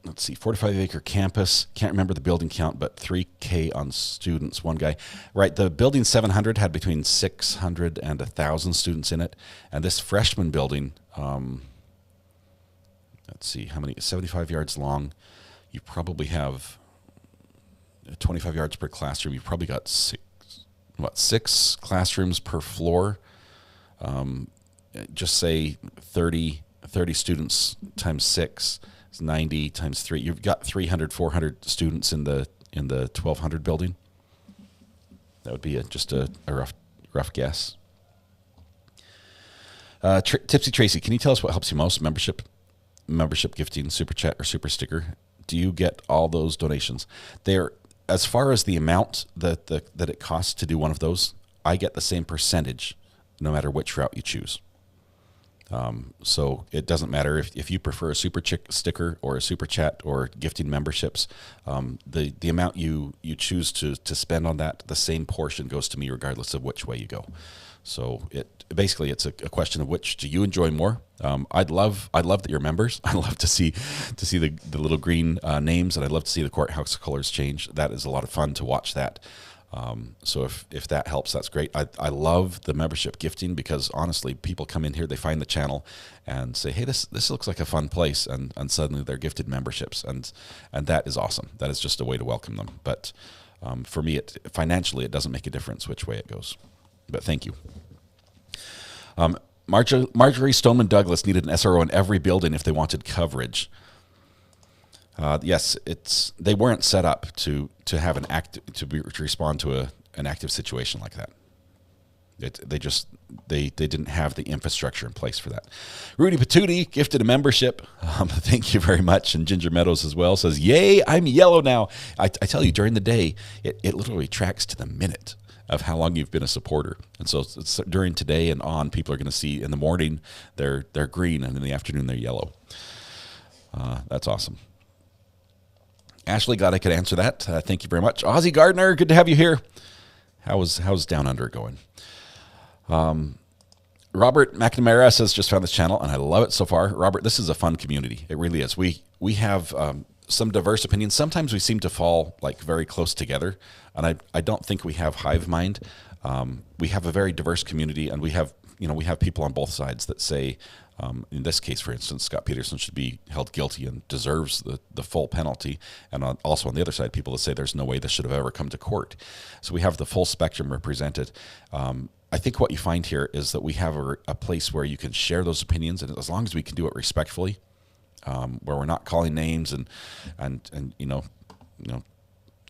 45-acre campus. Can't remember the building count, but 3K on students. One guy. Right, the building 700 had between 600 and 1,000 students in it. And this freshman building, let's see, how many? 75 yards long. You probably have 25 yards per classroom. You've probably got six classrooms per floor. Just say 30 students times 6. 90 times 3. You've got 300, 400 students in the in the 1200 building. That would be just a rough guess. Tipsy Tracy, can you tell us what helps you most? Membership gifting, super chat, or super sticker? Do you get all those donations? They're, as far as the amount that it costs to do one of those, I get the same percentage no matter which route you choose. So it doesn't matter if you prefer a super sticker or a super chat or gifting memberships. The amount you choose to spend on that, the same portion goes to me regardless of which way you go. So it's a question of which do you enjoy more. I'd love that you're members. I'd love to see the little green names, and I'd love to see the courthouse colors change. That is a lot of fun to watch that. So if that helps, that's great. I love the membership gifting because honestly, people come in here, they find the channel and say, hey, this looks like a fun place. And suddenly they're gifted memberships. And that is awesome. That is just a way to welcome them. But for me, financially, it doesn't make a difference which way it goes. But thank you. Marjorie Stoneman Douglas needed an SRO in every building if they wanted coverage. Yes, they weren't set up to have to respond to an active situation like that. They didn't have the infrastructure in place for that. Rudy Patootie gifted a membership. Thank you very much. And Ginger Meadows as well says, "Yay, I'm yellow now." I tell you, during the day, it literally tracks to the minute of how long you've been a supporter. And so it's during today and on, people are going to see in the morning they're green, and in the afternoon they're yellow. That's awesome. Ashley, glad I could answer that. Thank you very much. Ozzy Gardner, good to have you here. How's Down Under going? Robert McNamara says, just found this channel, and I love it so far. Robert, this is a fun community. It really is. We have some diverse opinions. Sometimes we seem to fall like very close together, and I don't think we have hive mind. We have a very diverse community, and we have people on both sides that say, in this case, for instance, Scot Peterson should be held guilty and deserves the full penalty. And also on the other side, people that say there's no way this should have ever come to court. So we have the full spectrum represented. I think what you find here is that we have a place where you can share those opinions, and as long as we can do it respectfully, where we're not calling names and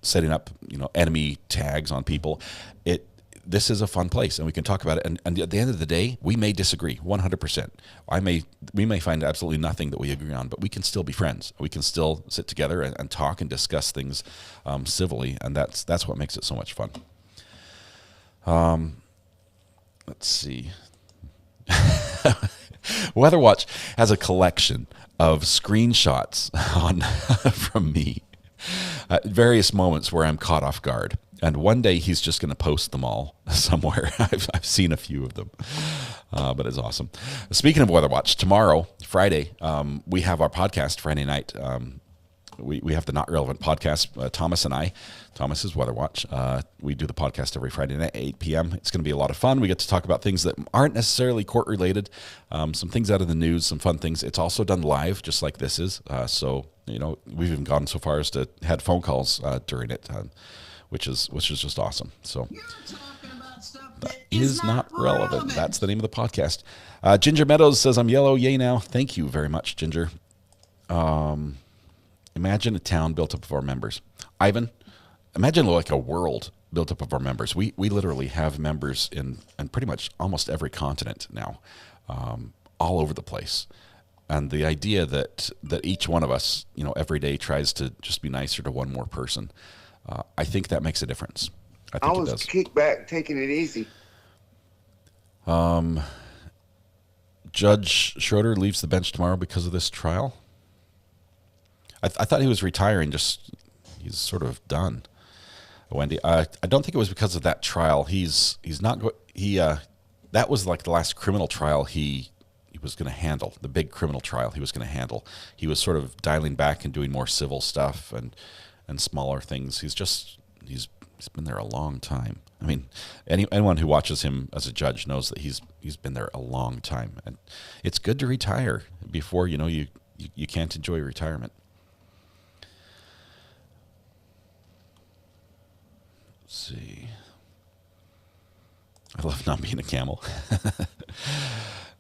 setting up enemy tags on people, this is a fun place, and we can talk about it. And at the end of the day, we may disagree 100%. We may find absolutely nothing that we agree on, but we can still be friends. We can still sit together and talk and discuss things civilly, and that's what makes it so much fun. Let's see. Weatherwatch has a collection of screenshots from me at various moments where I'm caught off guard. And one day he's just going to post them all somewhere. I've seen a few of them, but it's awesome. Speaking of Weatherwatch, tomorrow, Friday, we have our podcast Friday night. We have the Not Relevant podcast, Thomas and I. Thomas is Weatherwatch. We do the podcast every Friday night at 8 p.m. It's going to be a lot of fun. We get to talk about things that aren't necessarily court-related, some things out of the news, some fun things. It's also done live, just like this is. So, we've even gone so far as to had phone calls during it, which is just awesome. So that is not relevant. That's the name of the podcast. Ginger Meadows says, "I'm yellow. Yay now." Thank you very much, Ginger. Imagine a town built up of our members. Ivan, imagine like a world built up of our members. We literally have members in pretty much almost every continent now, all over the place. And the idea that each one of us, every day tries to just be nicer to one more person, I think that makes a difference. I think it does. Kicked back, taking it easy. Judge Schroeder leaves the bench tomorrow because of this trial. I thought he was retiring. He's sort of done. Wendy, I don't think it was because of that trial. He's not. That was like the last criminal trial he was going to handle. The big criminal trial he was going to handle. He was sort of dialing back and doing more civil stuff and smaller things. He's been there a long time. I mean, anyone who watches him as a judge knows that he's been there a long time, and it's good to retire before you can't enjoy retirement. Let's see. I love not being a camel.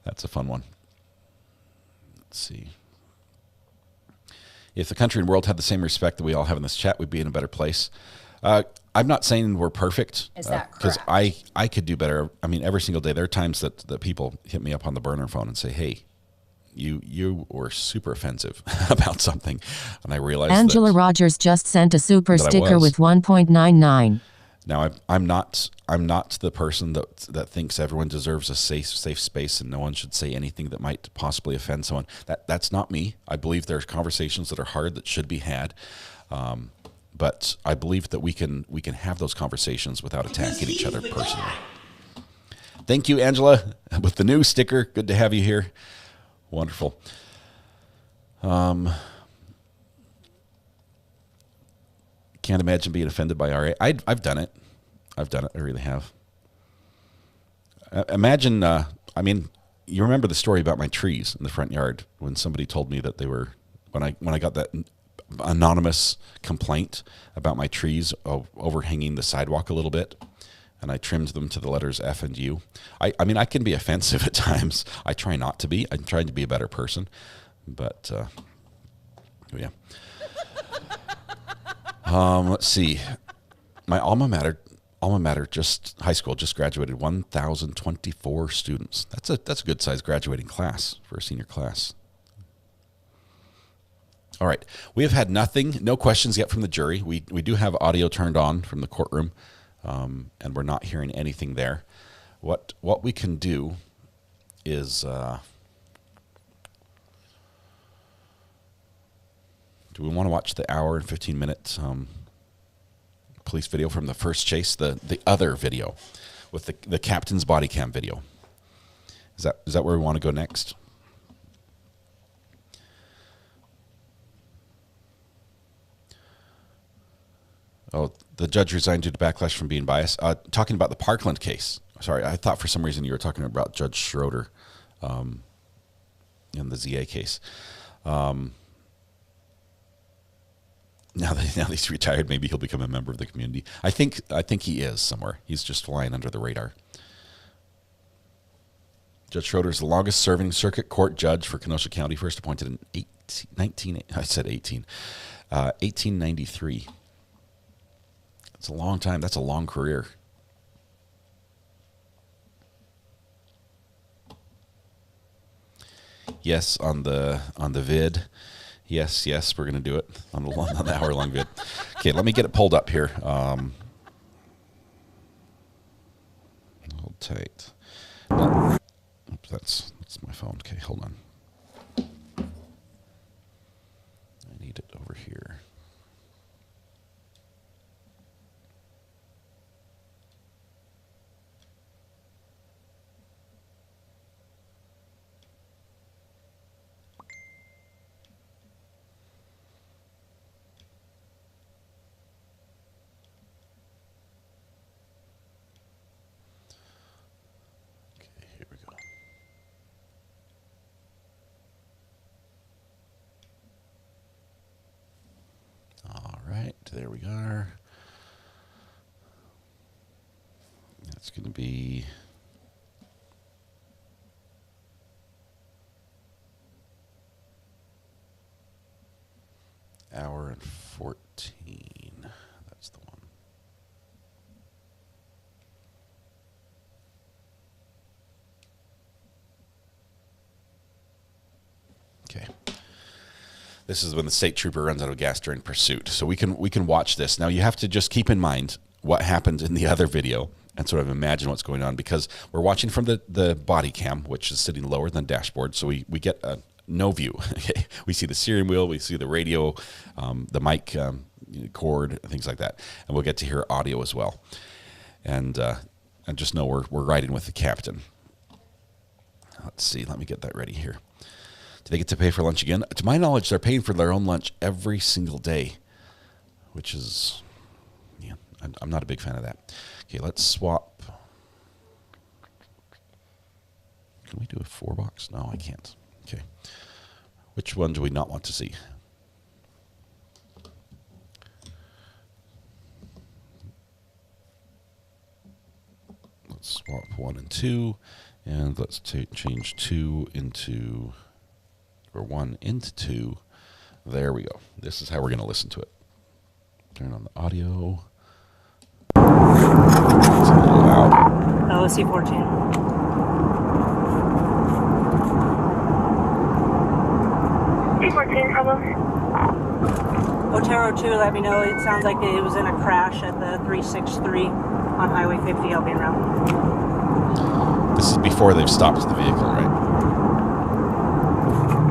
That's a fun one. Let's see. If the country and world had the same respect that we all have in this chat, we'd be in a better place. I'm not saying we're perfect. Is that because correct? I could do better. I mean, every single day there are times that people hit me up on the burner phone and say, "Hey, you were super offensive about something," and I realized Angela Rogers just sent a super that I sticker was. with 1.99. Now I'm not the person that thinks everyone deserves a safe space and no one should say anything that might possibly offend someone. That's not me. I believe there's conversations that are hard that should be had. But I believe that we can have those conversations without attacking each other personally. Thank you, Angela, with the new sticker. Good to have you here. Wonderful. Can't imagine being offended by RA. I've done it. I really have. Imagine. I mean, you remember the story about my trees in the front yard when somebody told me that they were when I got that anonymous complaint about my trees overhanging the sidewalk a little bit, and I trimmed them to the letters F and U. I mean, I can be offensive at times. I try not to be. I'm trying to be a better person, but yeah. Let's see. My alma mater, just high school, just graduated 1,024 students. That's a good sized graduating class for a senior class. All right. We have had no questions yet from the jury. We do have audio turned on from the courtroom, and we're not hearing anything there. What we can do is, do we want to watch the hour and 15-minute police video from the first chase, the other video with the captain's body cam video? Is that where we want to go next? Oh, the judge resigned due to backlash from being biased. Talking about the Parkland case. Sorry, I thought for some reason you were talking about Judge Schroeder in the ZA case. Now that he's retired, maybe he'll become a member of the community. I think he is somewhere. He's just flying under the radar. Judge Schroeder is the longest-serving circuit court judge for Kenosha County, first appointed in 1893. It's a long time. That's a long career. Yes, on the vid. Yes, we're gonna do it on the hour-long vid. Okay, let me get it pulled up here. Hold tight. Oops, that's my phone. Okay, hold on. I need it over here. There we are. That's going to be hour and 14. That's the one. Okay. This is when the state trooper runs out of gas during pursuit. So we can watch this. Now you have to just keep in mind what happened in the other video and sort of imagine what's going on, because we're watching from the body cam, which is sitting lower than the dashboard. So we get no view. We see the steering wheel, we see the radio, the mic cord, things like that. And we'll get to hear audio as well. And just know we're riding with the captain. Let's see. Let me get that ready here. Do they get to pay for lunch again? To my knowledge, they're paying for their own lunch every single day, which is, yeah, I'm not a big fan of that. Okay, let's swap. Can we do a 4-box? No, I can't. Okay. Which one do we not want to see? Let's swap 1 and 2, and let's change 2 into... or 1 into 2. There we go. This is how we're going to listen to it. Turn on the audio. It's a little loud. LSC 14. C14, hello. Otero 2, let me know. It sounds like it was in a crash at the 363 on Highway 50, Albion Route. This is before they've stopped the vehicle, right?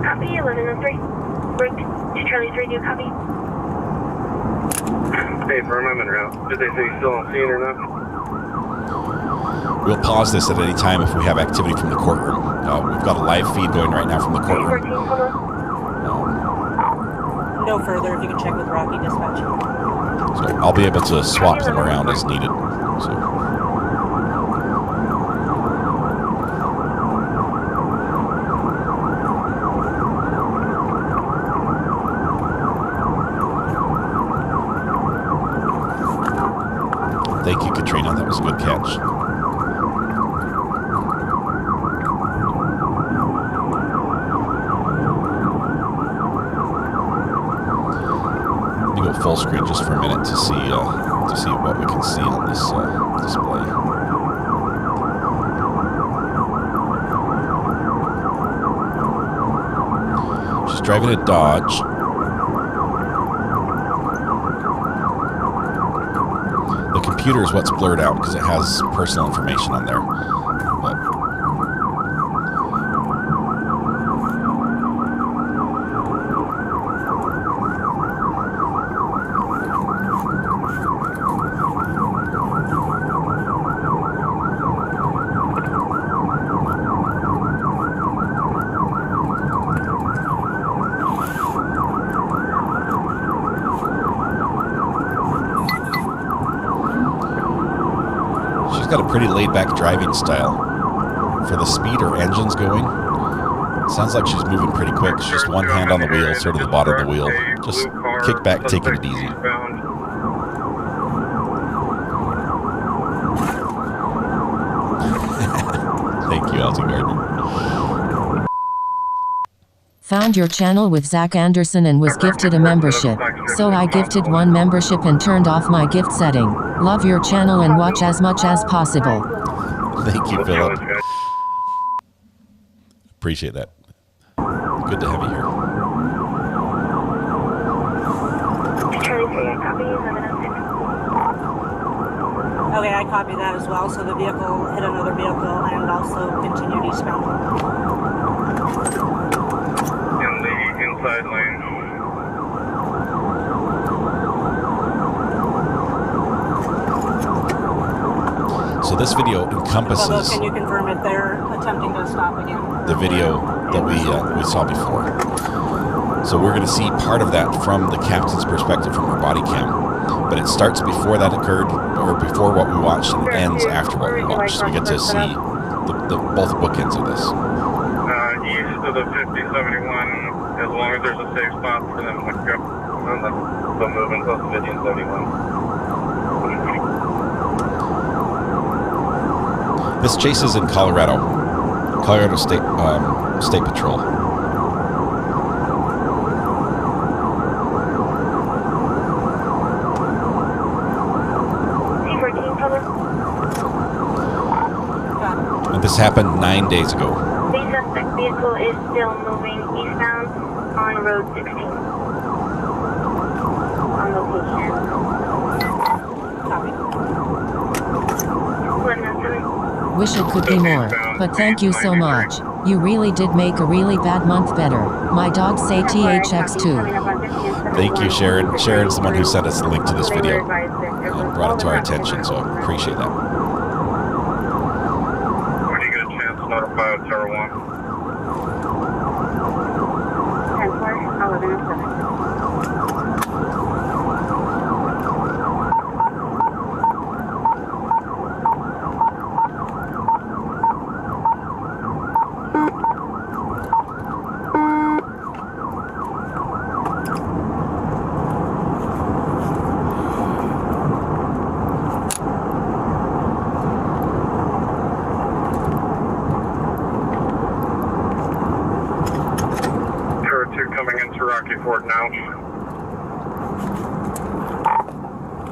Copy, 1103. Break to Charlie 3, do you copy? Hey, firm, I'm en route. Did they say you still on scene or not? We'll pause this at any time if we have activity from the courtroom. We've got a live feed going right now from the courtroom. C14, hello. No further, if you can check with Rocky Dispatch. So I'll be able to swap them around as needed. So. Thank you, Katrina. That was a good catch. Let me go full screen just for a minute to see what we can see on this display. She's driving a Dodge. The computer is what's blurred out because it has personal information on there. But she's got a pretty laid-back driving style. For the speed her engine's going, it sounds like she's moving pretty quick. She's just one hand on the wheel, sort of the bottom of the wheel. Just kick back, taking it easy. Thank you, Elsie Gardner. Found your channel with Zach Anderson and was gifted a membership. So I gifted one membership and turned off my gift setting. Love your channel and watch as much as possible. Thank you, Philip. Appreciate that. Good to have you here. Charlie 3, copy, 1106. Okay, I copy that as well. So the vehicle hit another vehicle and also continued eastbound. In the inside lane. So this video encompasses Although, can you confirm if they're attempting to stop again? the video that we saw before. So we're going to see part of that from the captain's perspective from her body cam. But it starts before that occurred, or before what we watched, and ends after what we watched. So we get to see both bookends of this. East of the 5071, as long as there's a safe spot for them to go. They'll move into the 50 and 71. This chase is in Colorado State State Patrol. C14, hello. And this happened 9 days ago. The suspect vehicle is still moving eastbound on Road 16. On location. Copy. 1103. Wish it could be more, but thank you so much. You really did make a really bad month better. My dogs say THX2. Thank you, Sharon. Sharon's the one who sent us the link to this video and brought it to our attention, so I appreciate that. When you get a chance, notify Tower 1. 10-4, 1107.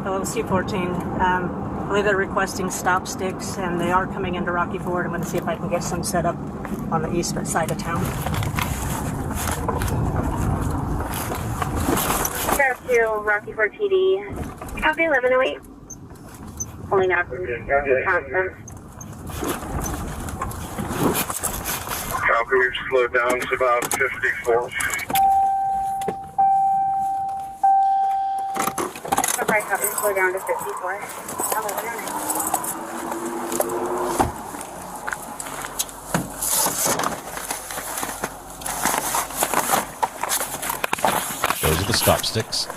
Hello, C14. I believe they're requesting stop sticks, and they are coming into Rocky Ford. I'm going to see if I can get some set up on the east side of town. Sheriff 2, Rocky Ford PD. Copy 1108. Pulling out from Wisconsin. Copy, we've slowed down to about 54. Okay, copy, slow down to 54. 1108. Those are the stop sticks.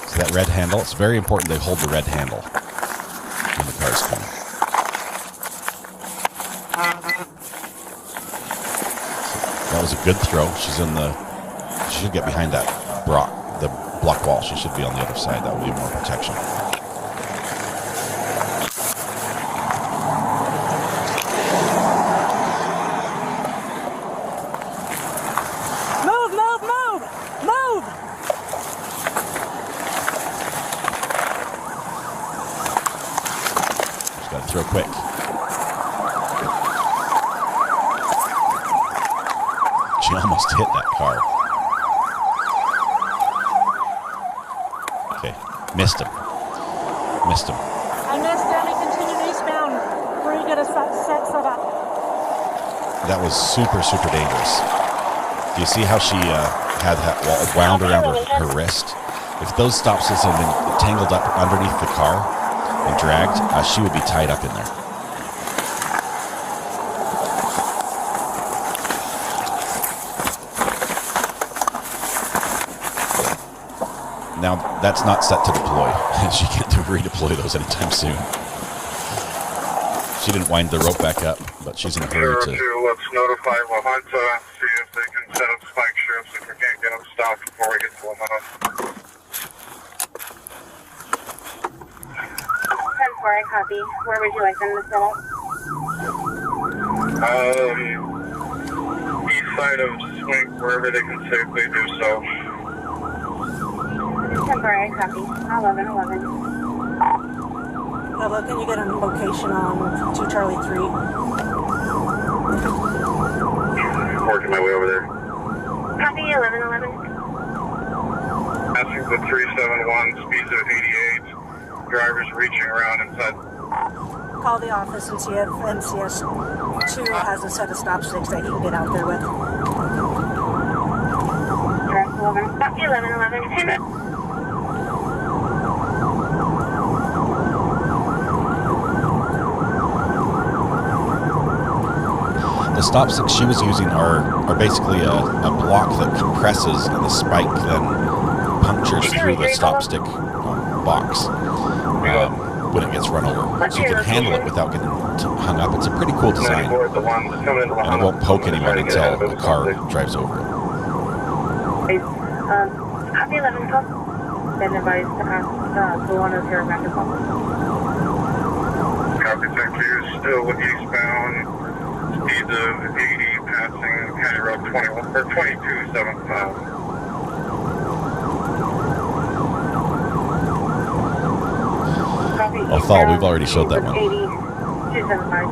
So that red handle, it's very important they hold the red handle when the car's coming. That was a good throw. She's in the... She should get behind that the block wall. She should be on the other side. That will be more protection. Move, move, move! Move! Just got to throw quick. She almost hit that car. Okay, missed him. Missed him. I missed him. He continued eastbound. Where you get a set up. That was super, super dangerous. Do you see how she had that wound around her wrist? If those stop sticks had been tangled up underneath the car and dragged, she would be tied up in there. Now, that's not set to deploy. She can't redeploy those anytime soon. She didn't wind the rope back up, but she's in a hurry to... Let's notify La Junta, see if they can set up spike strips if we can't get them stopped before we get to La Junta. 10-4, I copy. Where would you like them to set up? East side of Swink, wherever they can safely do so. 10-4, I copy. 1111. Hello, can you get a location on 2 Charlie 3? Working my way over there. Copy 1111. Passing the 371, speeds of 88. Drivers reaching around inside. Call the office and see if MCS 2 has a set of stop sticks that he can get out there with. Copy 1111. The stop sticks she was using are basically a block that compresses, and the spike then punctures through the stop stick box when it gets run over. So you can handle it without getting hung up. It's a pretty cool design. And it won't poke anyone until the car drives over it. Copy 1112. Then advise to pass the one of here back to Parkland. Copy 10-2, still eastbound. Speeds of 80, passing County Road 21 or 2275. Oh, Thal, we've already showed that one. 80, 275.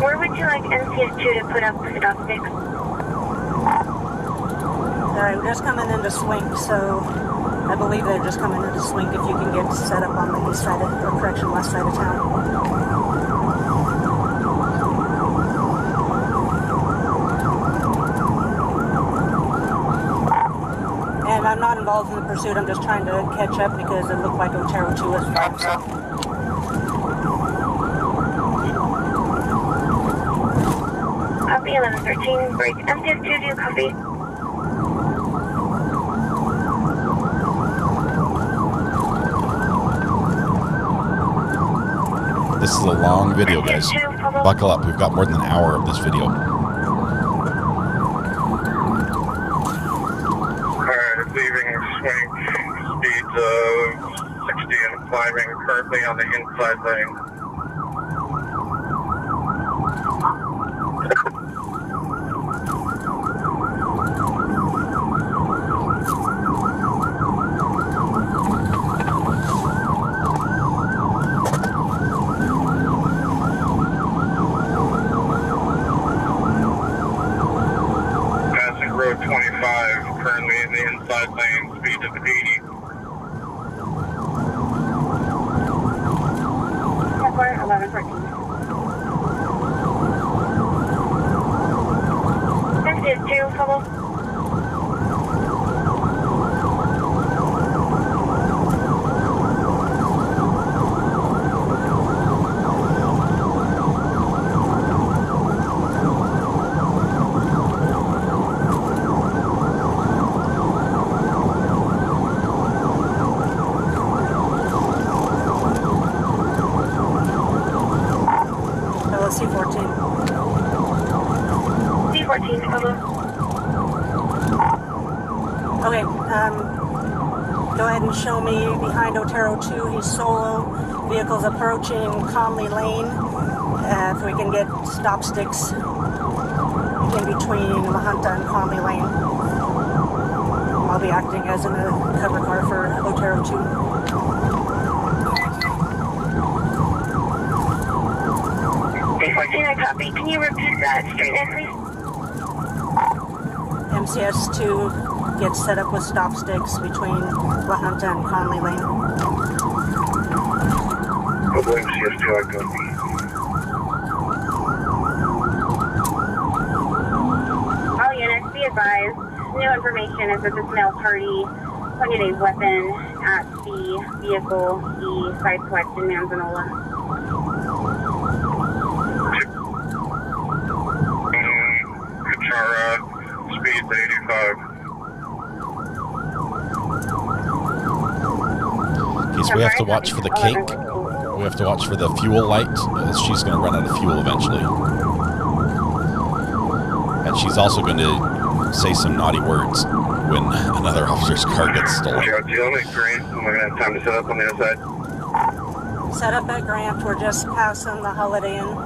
Where would you like NCS2 to put up the stop sticks? Alright, we're just coming into Swink, so I believe they're just coming into Swink if you can get set up on the east side of, or correction, west side of town. And I'm not involved involved in the pursuit. I'm just trying to catch up because it looked like Otero 2 was fine. So. Copy 1113, break. MCS 2, do you copy? This is a long video, guys. Buckle up. We've got more than an hour of this video. Alright, leaving swing speeds of 60 and climbing currently on the inside lane. Road 25, currently in the inside lane, speed of 80. Parkland 1114. MCS 2, follow. C14. C14, follow. Okay, go ahead and show me behind Otero 2. He's solo. Vehicles approaching Conley Lane. If we can get stop sticks in between La Junta and Conley Lane. I'll be acting as a cover car for Otero 2. C14, I copy. Can you repeat that straight in, please? MCS 2 gets set up with stop sticks between La Junta and Conley Lane. MCS 2, I copy. All units, be advised. New information is that this male party pointed a weapon at the vehicle he sideswiped in Manzanola. Speeds 85. Okay, so we have to watch for the cake. We have to watch for the fuel light, as she's going to run out of fuel eventually. And she's also going to say some naughty words when another officer's car gets stolen. Yeah, the only Grant, am I going to have time to set up on the other side? Set up at Grant. We're just passing the Holiday Inn.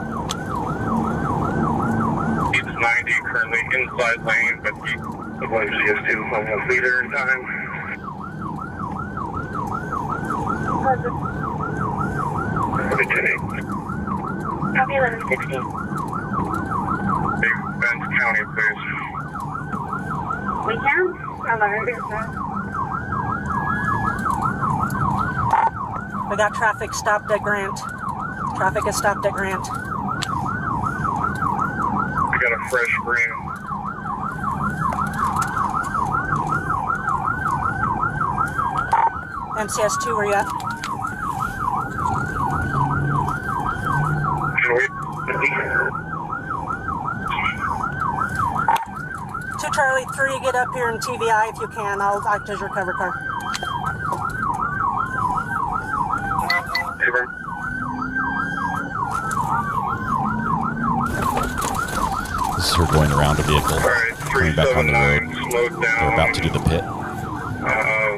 90, currently inside lane, but the MCS 2 almost leader in time. Copy 1116. Big Benz County, please. We can? 1116. We got traffic stopped at Grant. Traffic is stopped at Grant. I got a fresh green. MCS 2, where you at? Can we? 2 Charlie 3, get up here in TVI if you can. I'll act as your cover car. This is her going around a vehicle, coming back on the road. Slowed down. They're about to do the pit.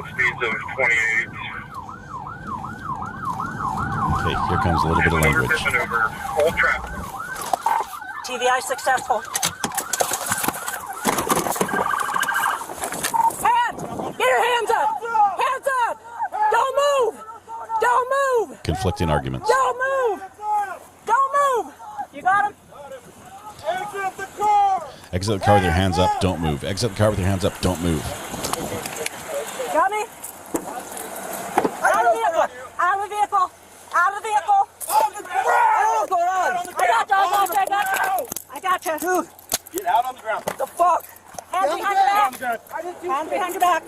Speeds of 28. Okay, here comes a little bit of language. Hold traffic. TVI successful. Hands! Get your hands up! Hands up! Don't move! Don't move! Conflicting arguments. Don't move! Don't move! You got him? Exit the car! Exit the car with your hands up, don't move. Exit the car with your hands up, don't move. Got me? Out of the vehicle! Out of the vehicle! Out of the vehicle! What's going on? I got you! I got you! Dude! Get out on the ground. The fuck? Hands behind your back! Hands behind your back!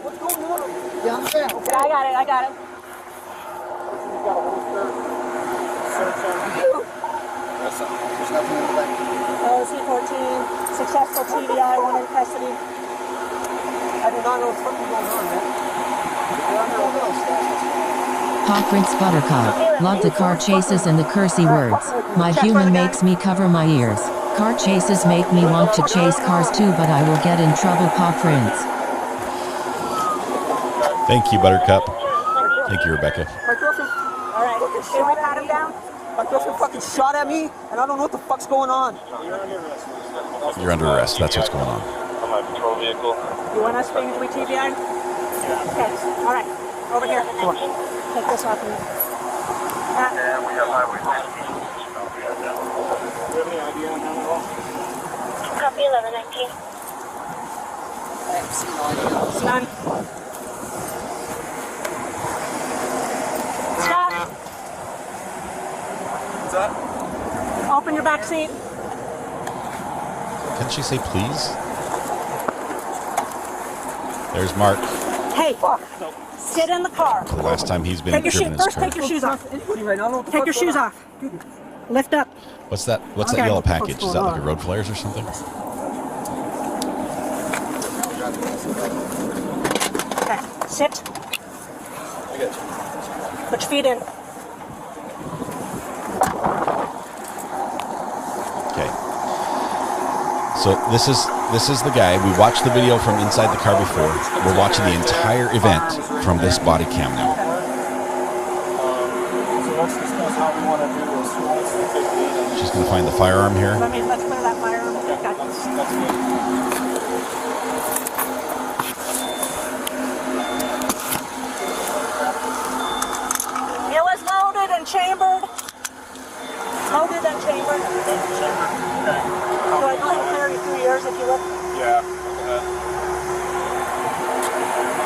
What Okay, I got it. C-14, successful TDI, one in custody. I do not know what's going on, man. Pop Buttercup. Love the car chases and the cursey words. My human makes me cover my ears. Car chases make me want to chase cars too, but I will get in trouble, Pop Prince. Thank you, Buttercup. Thank you, Rebecca. My girlfriend. All right, should we pat him down? My girlfriend fucking shot at me, and I don't know what the fuck's going on. You're under arrest. That's what's going on. On my patrol vehicle. You want us being we TBI? Yeah. Okay. All right. Over here. Come on. Take this off of me. Yeah, we have highway 19. Do you have any idea on how they're all? Copy 1119. I have seen no idea. None. Scott. What's that? Open your back seat. Can't she say please? There's Mark. Hey, sit in the car. The last time he's been driven his car. Take your shoes off. Take your shoes off. Lift up. What's that? What's that yellow package? Is that like a road flares or something? Okay, sit. Put your feet in. Okay. So this is the guy. We watched the video from inside the car before. We're watching the entire event from this body cam now. So let's discuss how we want to do this. Who wants to take lead? She's going to find the firearm here. Let's clear that firearm. That's good. It was loaded and chambered. Loaded and chambered. So I can clear you through yours if you look. Yeah.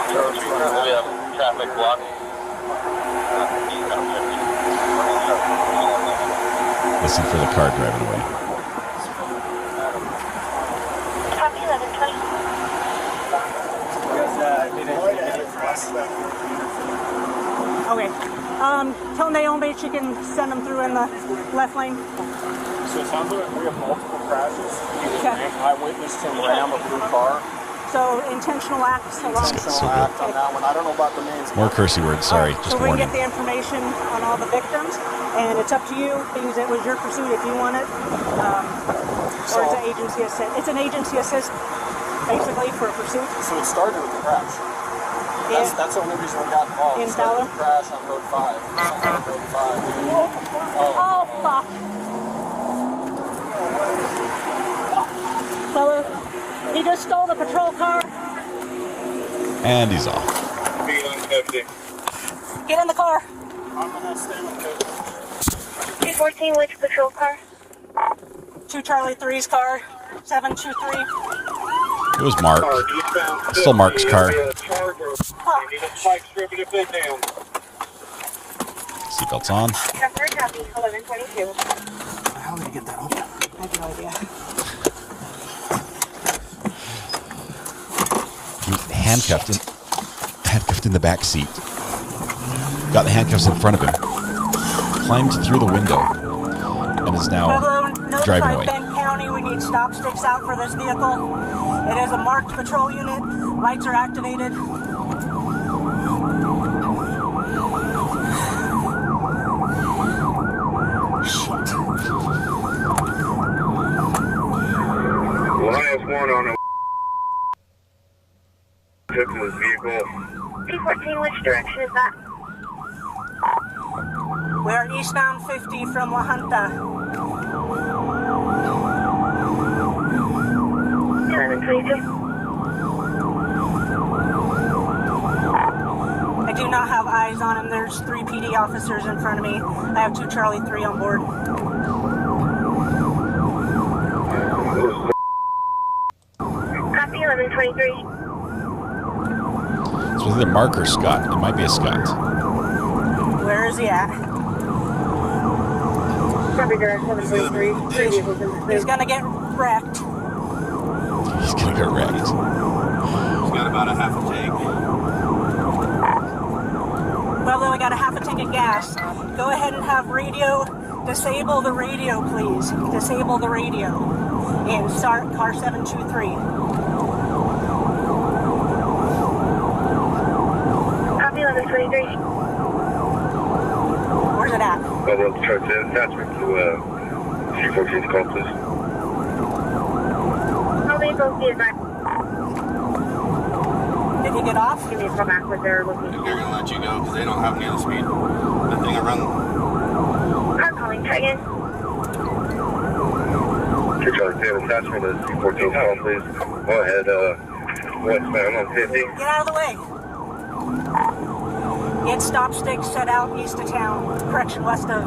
We have traffic block. Listen for the car driving away. Copy 1120. Okay. Tell Naomi she can send them through in the left lane. So it sounds like we have multiple crashes. Okay. I witnessed him ram a blue car. So intentional acts along. So Act on that one. I don't know about the names. More cursey words. Sorry, So just we can warning. get the information on all the victims, and it's up to you because it was your pursuit if you want it, or it's an agency assist. It's an agency assist, basically for a pursuit. So it started with the crash. That's the only reason we got involved. In It started Dollar? with the crash on Road 5. On Road 5. Oh fuck! Fella, he just stole the patrol car. And he's off. Get in the car. I'm going to stay with you. 214, which patrol car? 2 Charlie 3's car. 723. It was Mark. It's still Mark's car. Seatbelts on. Customer copy 1122. How did he get that open? I have no idea. He's handcuffed in the back seat. Got the handcuffs in front of him. Climbed through the window and is now driving away. Bend County, we need stop sticks out for this vehicle. It is a marked patrol unit. Lights are activated. Shit. Last one on took this vehicle. P14, which direction is that? We're eastbound 50 from La Junta. 1122. I do not have eyes on him. There's 3 PD officers in front of me. I have 2 Charlie 3 on board. Copy 1123. So either Mark or Scott. It might be a Scott. Where is he at? Copy direct 723. He's gonna get wrecked. He's gonna get wrecked. He's got about a half a tank. although I got a half a tank of gas. Go ahead and have radio. Disable the radio, please. Disable the radio. And start car 723. Copy 1123. Where's it at? Well, let's try to attachment to C14's call, please. How many folks do you advise? Did he get off? Give me a call back with their location. They're gonna let you go because they don't have near the speed. That thing around. Car calling, try again. You're trying to say attachment to C14's call, please. Go ahead, westbound on 50. Get out of the way. Get stop sticks set out east of town. Correction, west of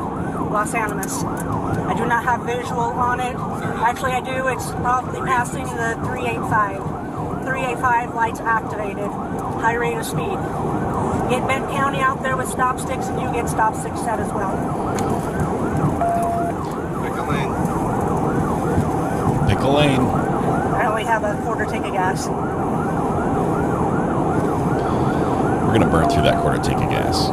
Los Animas. I do not have visual on it. Actually, I do. It's probably passing the 385. 385 lights activated. High rate of speed. Get Bent County out there with stop sticks, and you get stop sticks set as well. Pick a lane. Pick a lane. I only have a quarter tank of gas. We're going to burn through that quarter tank of gas.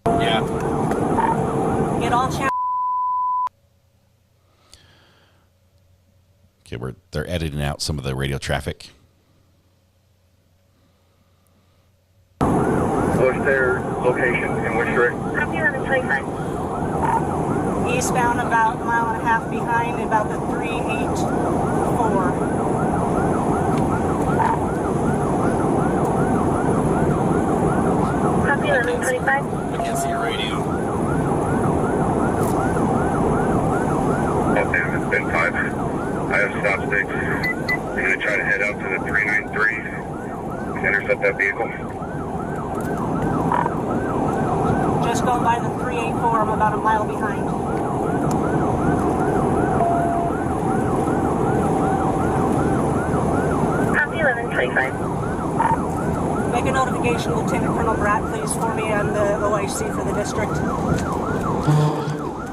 Yeah. Get all channels. Okay, they're editing out some of the radio traffic. What's their location in which direction? Copy 1125. Eastbound about a mile and a half behind, about the 384. Copy 1125. I can't see your radio. Okay, it's been 5. I have stop sticks. I'm going to try to head out to the 393 and intercept that vehicle. Just going by the 384. I'm about a mile behind. Copy 1125. Make a notification, Lieutenant Colonel Bratt, please, for me on the OIC for the district.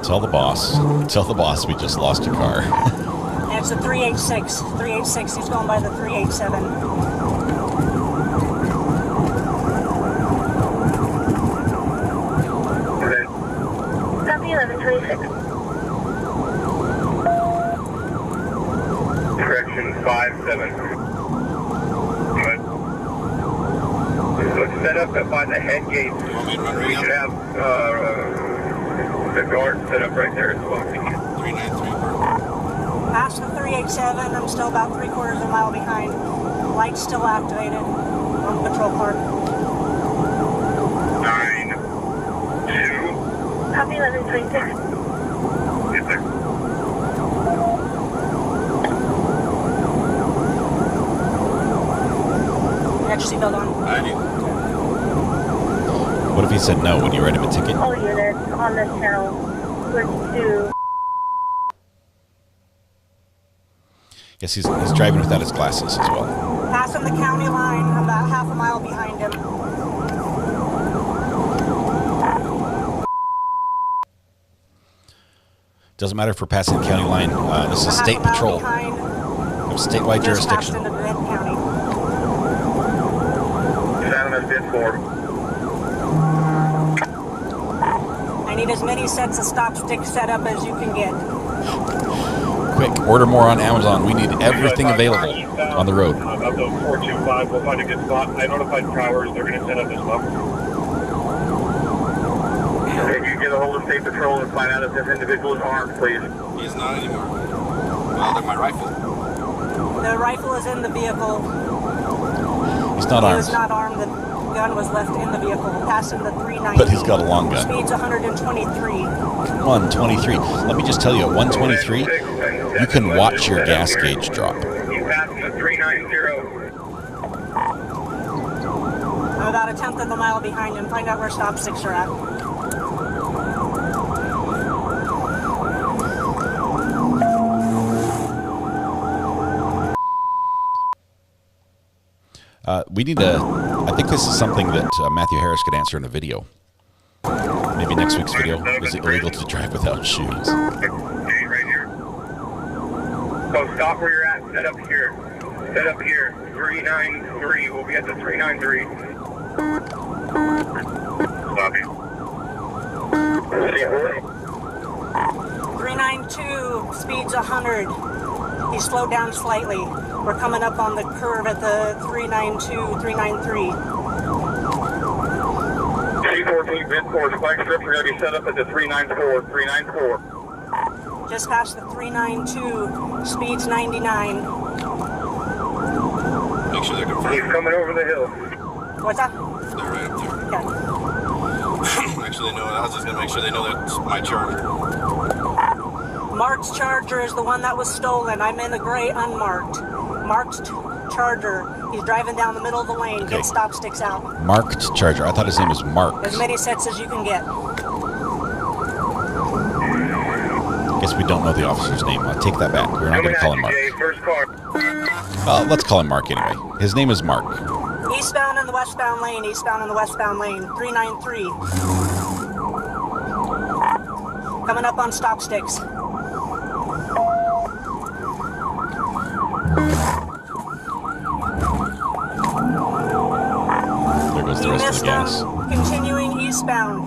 Tell the boss. Tell the boss we just lost a car. And it's the 386. 386. He's going by the 387. Copy 1126. Correction 5-7. Let's set up by the head gate. We should have the guard set up right there as well. 393. Past the 387. I'm still about 3/4 of a mile behind. Lights still activated on the patrol car. 9-2. Copy 1126. Yes, sir. Got your seatbelt on? I do. What if he said no? Would you write him a ticket? All units on this channel switch to. Yes, he's driving without his glasses as well. Passing the county line. I'm about half a mile behind him. Doesn't matter if we're passing the county line. This is state patrol. Statewide jurisdiction. Into Bent County. Animas 10-4. I need as many sets of stop sticks set up as you can get. Quick, order more on Amazon. We need everything available on the road. Of the 425, we'll find a good spot. I notified Prowers they're going to set up as well. If you get a hold of State Patrol and find out if this individual is armed, please. He is not anymore. Well, they're my rifle. The rifle is in the vehicle. He's not He armed. was not armed. The gun was left in the vehicle. Passing the 390. But he's got a long gun. Speed's 123. 123. Let me just tell you, at 123, you can watch your gas gauge drop. You passed the 390. I'm about a 1/10 of a mile behind him. Find out where stop sticks are at. We need to. I think this is something that Matthew Harris could answer in a video. Maybe next week's video. Is it illegal to drive without shoes? So stop where you're at. Set up here. Set up here. 393. We'll be at the 393. Stop you. 392, speed's 100. He slowed down slightly. We're coming up on the curve at the 392, 393. C14, VIN4, spike strips are going to be set up at the 394, 394. Just past the 392, speed's 99. Make sure they're confirmed. He's coming over the hill. What's that? They're right up there. Okay. Actually, no, I was just going to make sure they know that's my Charger. Mark's Charger is the one that was stolen. I'm in the gray unmarked. Mark's Charger. He's driving down the middle of the lane. Okay. Get stop sticks out. Marked Charger. I thought his name was Mark. As many sets as you can get. Guess we don't know the officer's name. I'll take that back. We're not going to call him Mark. First car. Let's call him Mark anyway. His name is Mark. Eastbound in the westbound lane. Eastbound in the westbound lane. 393. Coming up on stop sticks. There goes the You rest of missed the gas. him. Continuing eastbound.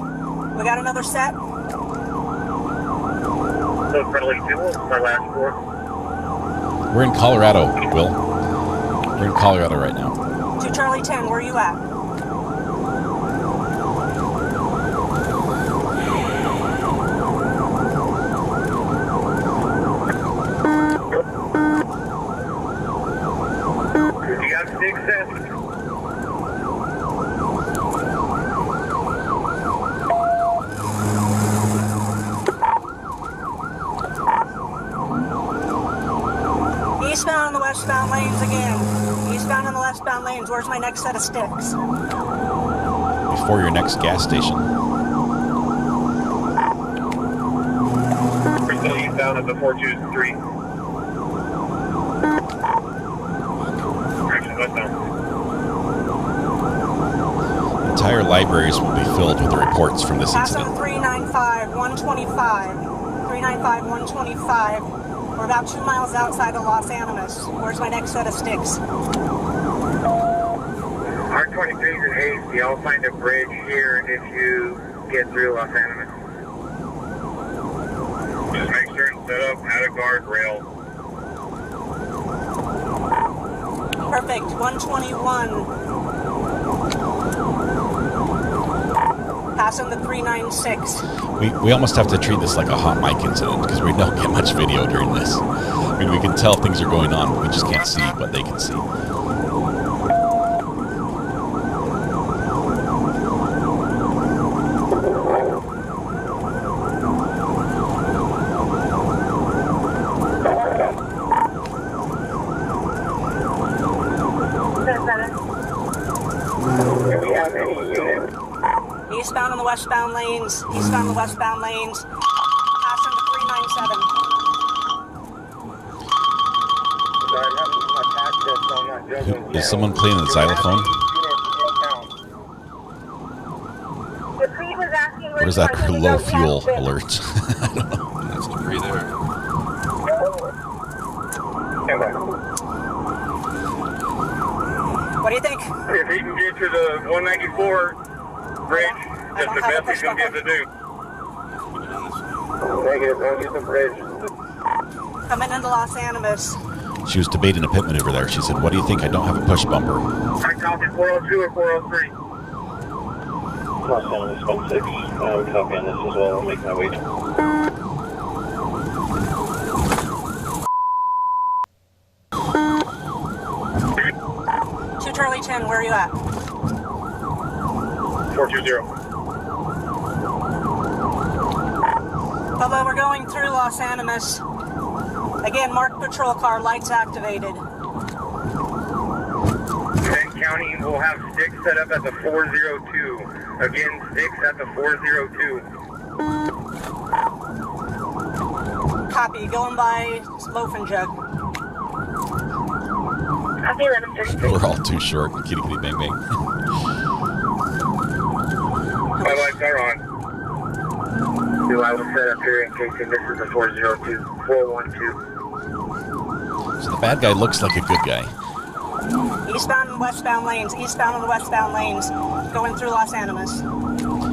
We got another set. So friendly fuel, my last four. We're in Colorado, Will. We're in Colorado right now. 2 Charlie 10, where are you at? You got 6 sets. Eastbound in the westbound lanes again. Eastbound in the westbound lanes. Where's my next set of sticks? Before your next gas station. We're still eastbound at the 423. Direction westbound. Entire libraries will be filled with the reports from this Pass on incident. 395, 125. 395, 125. We're about 2 miles outside of Los Animas. Where's my next set of sticks? R23 is in haste. Y'all find a bridge here if you get through Los Animas. Just make sure and set up at a guardrail. Perfect. 121. Passing the 396. We almost have to treat this like a hot mic incident because we don't get much video during this. I mean, we can tell things are going on, but we just can't see what they can see. Eastbound in the westbound lanes. Eastbound in the westbound lanes. Passing the 397. Is someone playing the xylophone? Or is that low fuel alert? I don't know. That's debris there. What do you think? If he can get to the 194 bridge, that's the best he's going to be able to do. Negative, don't get the bridge. Coming into Los Animas. She was debating a pit maneuver there. She said, "What do you think? I don't have a push bumper." I copy 402 or 403. Los Animas 16. We copy on this as well. I'm making my way. 2 Charlie 10, where are you at? 420. Although we're going through Los Animas. Again, marked patrol car, lights activated. Kent County will have sticks set up at the 402. Again, sticks at the 402. Copy, going by Loaf and Jug. Copy 1133. We're all too short. Kitty kitty bang bang. My lights are on. I will set up here in case he misses the 402. 412. So the bad guy looks like a good guy. Eastbound and westbound lanes, eastbound and westbound lanes, going through Los Animas.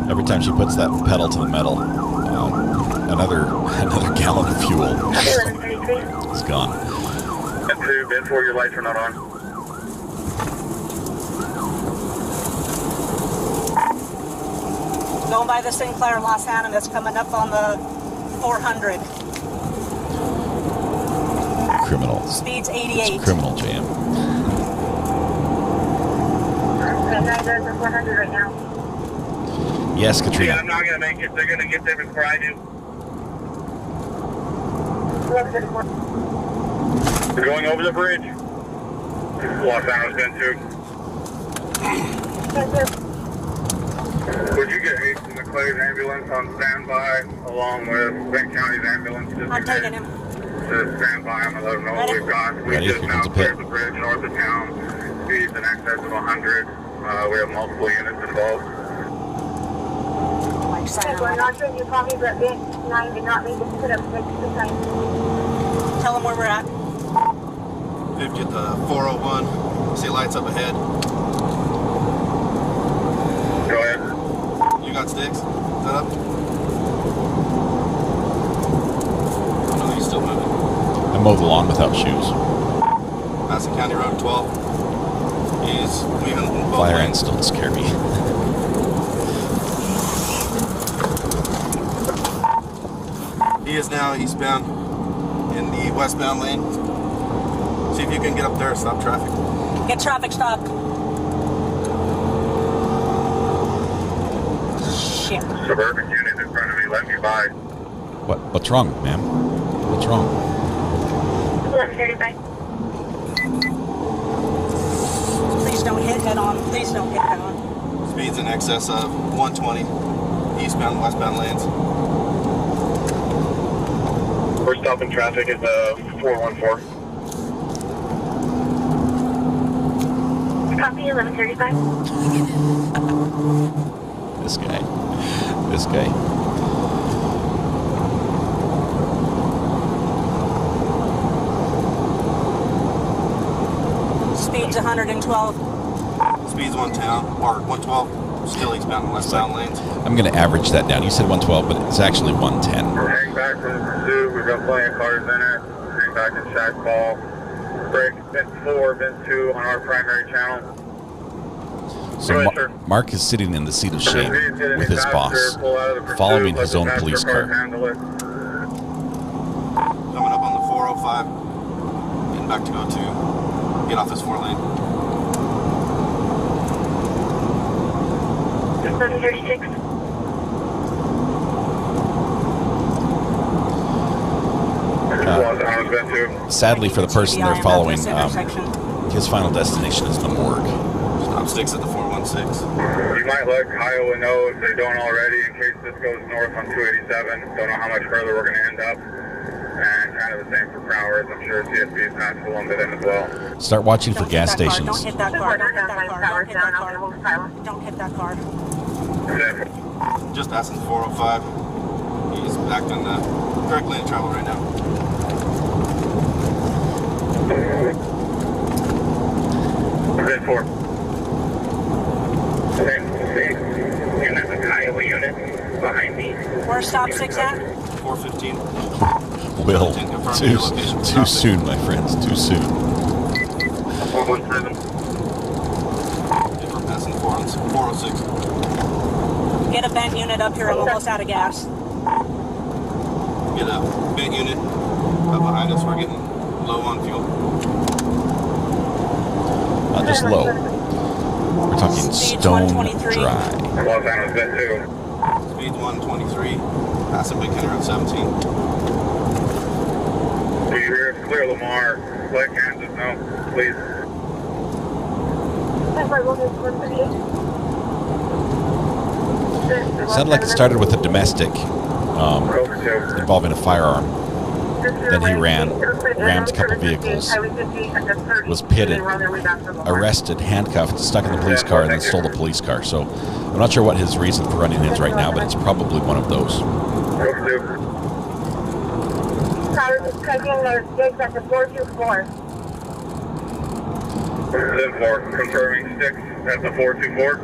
Every time she puts that pedal to the metal, another gallon of fuel is gone. And 2, bin 4, your lights are not on. Going by the Sinclair Los Animas, coming up on the 400. Criminal. Speed's 88. It's a criminal jam. There's a 400 right now. Yes, Katrina. Yeah, I'm not going to make it. They're going to get there before I do. We're going over the bridge. Los Angeles bin 2. Would you get Ace McClay's ambulance on standby along with Benton County's ambulance? I'm taking him. To stand by them and let them know what we've got. We just now cleared the bridge north of town. Speeds in excess of 100. We have multiple units involved. We're not sure you call me, but Bit 9 did not make it put up next to the sign. Tell them where we're at. 50 at the 401. See lights up ahead. Go ahead. You got sticks? Is that up? Oh no, he's still moving. I mow the lawn without shoes. Passing County Road 12. He's leaving both Fire lanes. ants don't scare me. He is now eastbound in the westbound lane. See if you can get up there and stop traffic. Get traffic stopped. Shit. Suburban unit in front of me, let me by. What's wrong, ma'am? What's wrong? 1135. Please don't hit head on. Please don't hit head on. Speeds in excess of 120. Eastbound and westbound lanes. We're stopping traffic at the 414. Copy 1135. This guy. This guy. Speed's 112. Speeds 110 or 112. Still eastbound and westbound lanes. I'm going to average that down. You said 112, but it's actually 110. We're hang back from the pursuit. We've got plenty of cars in it. Hang back in Shack Ball. Break bin 4, bin 2 on our primary channel. So Mark is sitting in the seat of shame with his boss, following his own police car. Coming up on the 405. Getting back to go to get off this 4 lane. 1136. Sadly for the person they're following, his final destination is the morgue. Stop sticks at the 416. You might let Kiowa know if they don't already, in case this goes north on 287. Don't know how much further we're going to end up. And kind of the same for Prowers. I'm sure CSB is not to lump it in as well. Start watching for gas stations. Don't hit that car. Don't hit that car. Don't hit that car. Don't hit that car. Just passing the 405. He's back on the correct lane of travel right now. Bin 4. Unit, the Kiowa unit behind me. Where's stop 6 at? 415. Will, too soon, my friends, too soon. 417. We're passing 406. Get a bent unit up here. I'm almost out of gas. Get a bent unit up behind us. We're getting low on fuel. Not just low. We're talking stone dry. Los Angeles bin 2. Speed's 123. Passing Big County Road 17. Do you hear us clear Lamar? Let Kansas know, please. Sounded like it started with a domestic involving a firearm. Then he rammed a couple vehicles, was pitted, arrested, handcuffed, stuck in the police car, and then stole the police car. So I'm not sure what his reason for running is right now, but it's probably one of those. cars is checking their sticks at the 424. 10-4, confirming sticks at the 424.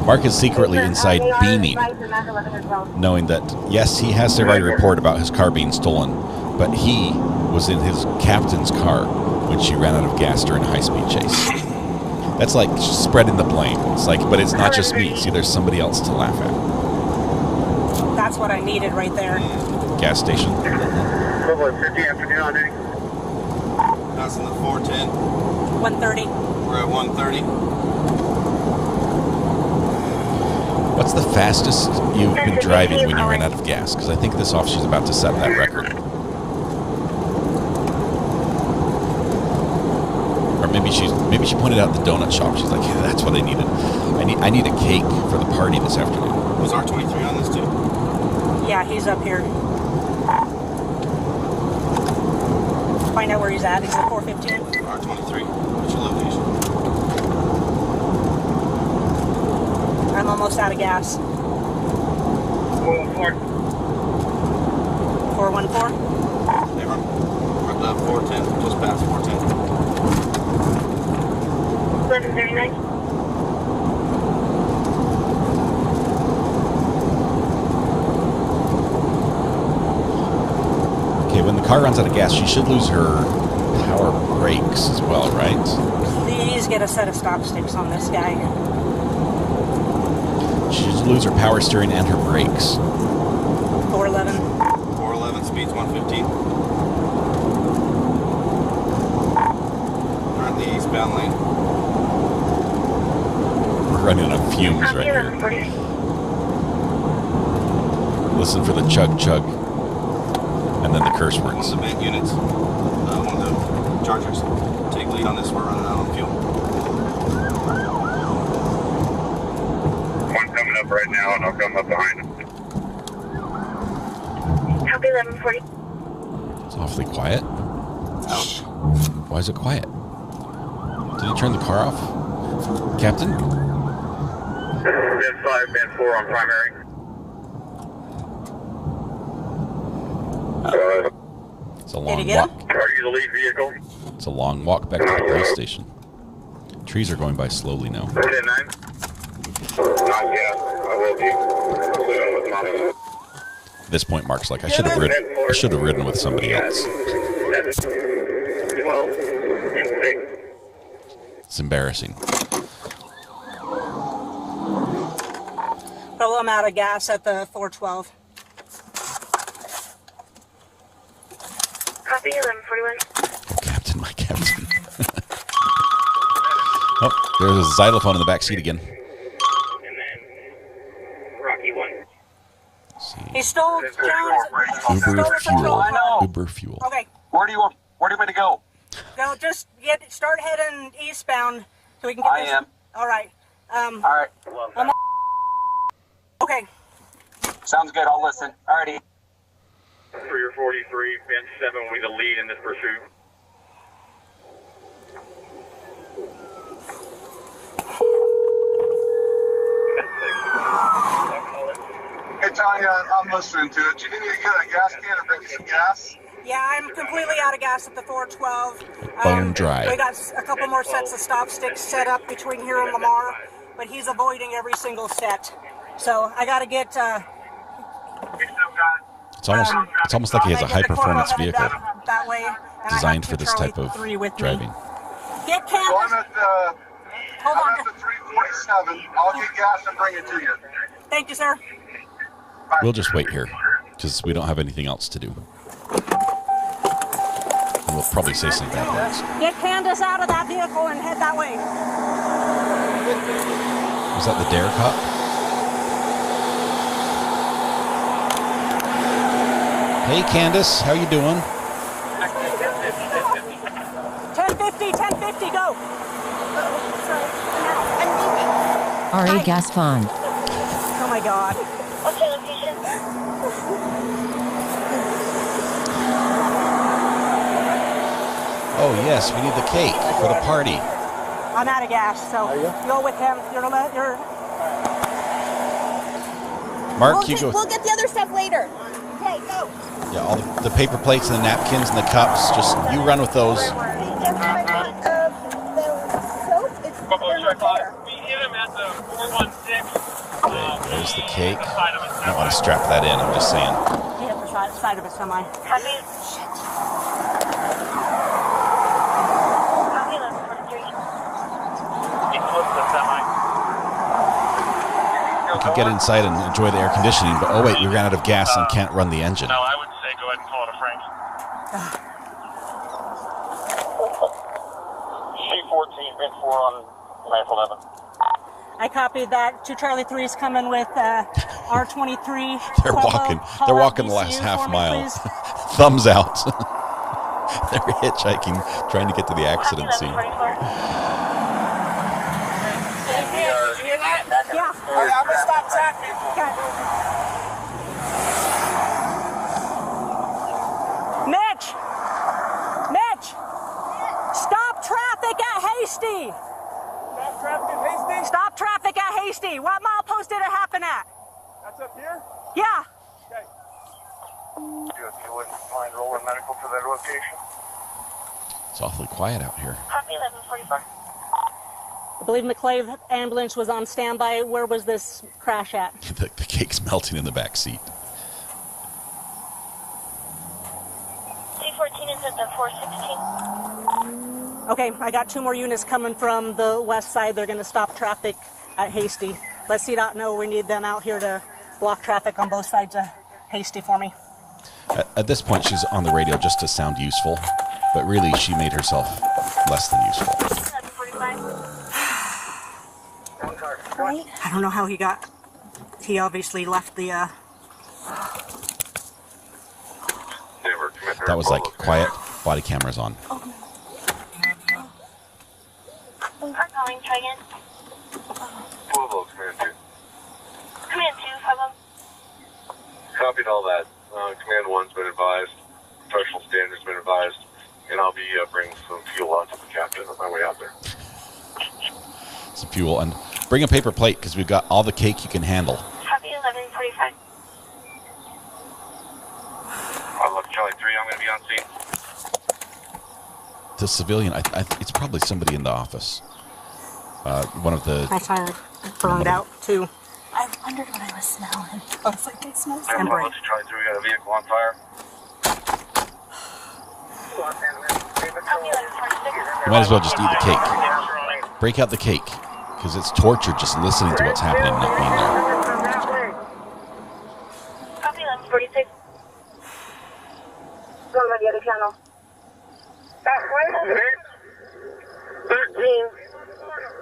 Mark is secretly inside beaming, knowing that, yes, he has the right report about his car being stolen, but he was in his captain's car when she ran out of gas during a high-speed chase. That's like spreading the blame. It's like, but it's not just me. See, there's somebody else to laugh at. That's what I needed right there. Gas station. Equivalent 50 afternoon on duty. Passing the 410. 130. We're at 130. What's the fastest you've been driving when you ran out of gas? Because I think this officer's about to set that record. Or maybe she pointed out the donut shop. She's like, yeah, that's what I needed. I need a cake for the party this afternoon. Was R23 on this too? Yeah, he's up here. Find out where he's at. He's at 415. R23. What's your location? I'm almost out of gas. 414. 414? They run. We're at 410. Just past 410. 1139. Okay, when the car runs out of gas, she should lose her power brakes as well, right? Please get a set of stop sticks on this guy. She should lose her power steering and her brakes. 411. 411, speed's 115. We're in the eastbound lane. We're running on fumes right here. Listen for the chug chug. And then the curse words. One of the vent units, one of the chargers, take lead on this. We're running out on fuel. One coming up right now, and I'll come up behind him. Copy 1140. It's awfully quiet. Ouch. Why is it quiet? Did he turn the car off? Captain? Band 5, band 4 on primary. It's a long walk. Are you the lead vehicle? It's a long walk back to the police station. Trees are going by slowly now. 10-9. Not yet. I will be. Clearing with mommy. At this point, Mark's like, I should have ridden with somebody else. It's embarrassing. Well, I'm out of gas at the 412. Copy 1141. Oh, Captain, my Captain. Oh, there's a xylophone in the back seat again. And then Rocky 1. He stole Jones. Uber fuel. Uber fuel. Okay. Where do you want me to go? Go. Just start heading eastbound so we can get. I am. All right. All right. Okay. Sounds good. I'll listen. Alrighty. For your 43, band 7 will be the lead in this pursuit. Hey, Tanya, I'm listening to it. Do you need me to get a gas can and bring you some gas? Yeah, I'm completely out of gas at the 412. Bone dry. We got a couple more sets of stop sticks set up between here and Lamar, but he's avoiding every single set. So I got to get. It's almost like he has a high-performance vehicle that way, designed for this type of driving. Get So I'm at the 347. I'll get gas and bring it to you. Thank you, sir. We'll just wait here because we don't have anything else to do. And we'll probably say some bad words. Get Candace out of that vehicle and head that way. Was that the Dare cop? Hey, Candace, how you doing? 1050, go. R.A. Gasfon. Oh my God. Okay, location. Oh, yes, we need the cake for the party. I'm out of gas, so go with him. Mark, you go. We'll get the other stuff later. Okay, go. Yeah, all the paper plates and the napkins and the cups. Just you run with those. We hit him at the 416. There's the cake. I don't want to strap that in. I'm just saying. He hit the side of a semi. Copy. Copy 1143. Get close to the semi. Could get inside and enjoy the air conditioning, but oh wait, we ran out of gas and can't run the engine. No, I would say go ahead and call it a Frank. C14, VIN 4 on knife 11. I copied that. 2 Charlie 3's coming with R23. They're walking the last half mile. Thumbs out. They're hitchhiking, trying to get to the accident scene. Yeah. I'm gonna stop traffic. Mitch! Stop traffic at Hasty! Stop traffic at Hasty! What milepost did it happen at? That's up here? Yeah. Okay. If you wouldn't mind rolling medical to that location. It's awfully quiet out here. Copy 1145. I believe McClave ambulance was on standby. Where was this crash at? The cake's melting in the back seat. C14 is at the 416. Okay, I got 2 more units coming from the west side. They're going to stop traffic at Hasty. Let CDOT know we need them out here to block traffic on both sides of Hasty for me. At this point, she's on the radio just to sound useful, but really she made herself less than useful. 1145. I don't know how he got. He obviously left the. That was like quiet. Body cameras on. Calling, try again. Pueblo, Command 2. Command 2, Pueblo. Copied all that. Command 1's been advised. Professional standards been advised. And I'll be bringing some fuel out to the captain on my way out there. Some fuel. And bring a paper plate because we've got all the cake you can handle. Copy 1145. I'll look Charlie 3. I'm going to be on scene. The civilian, it's probably somebody in the office. One of the... My tire burned out too. I wondered what I was smelling. I was like, it smells I'm going to Charlie 3. We got a vehicle on fire. You might as well just eat the cake. Break out the cake. Because it's torture just listening to what's happening and not being there. Copy 1146. Somebody at the channel. That's 13,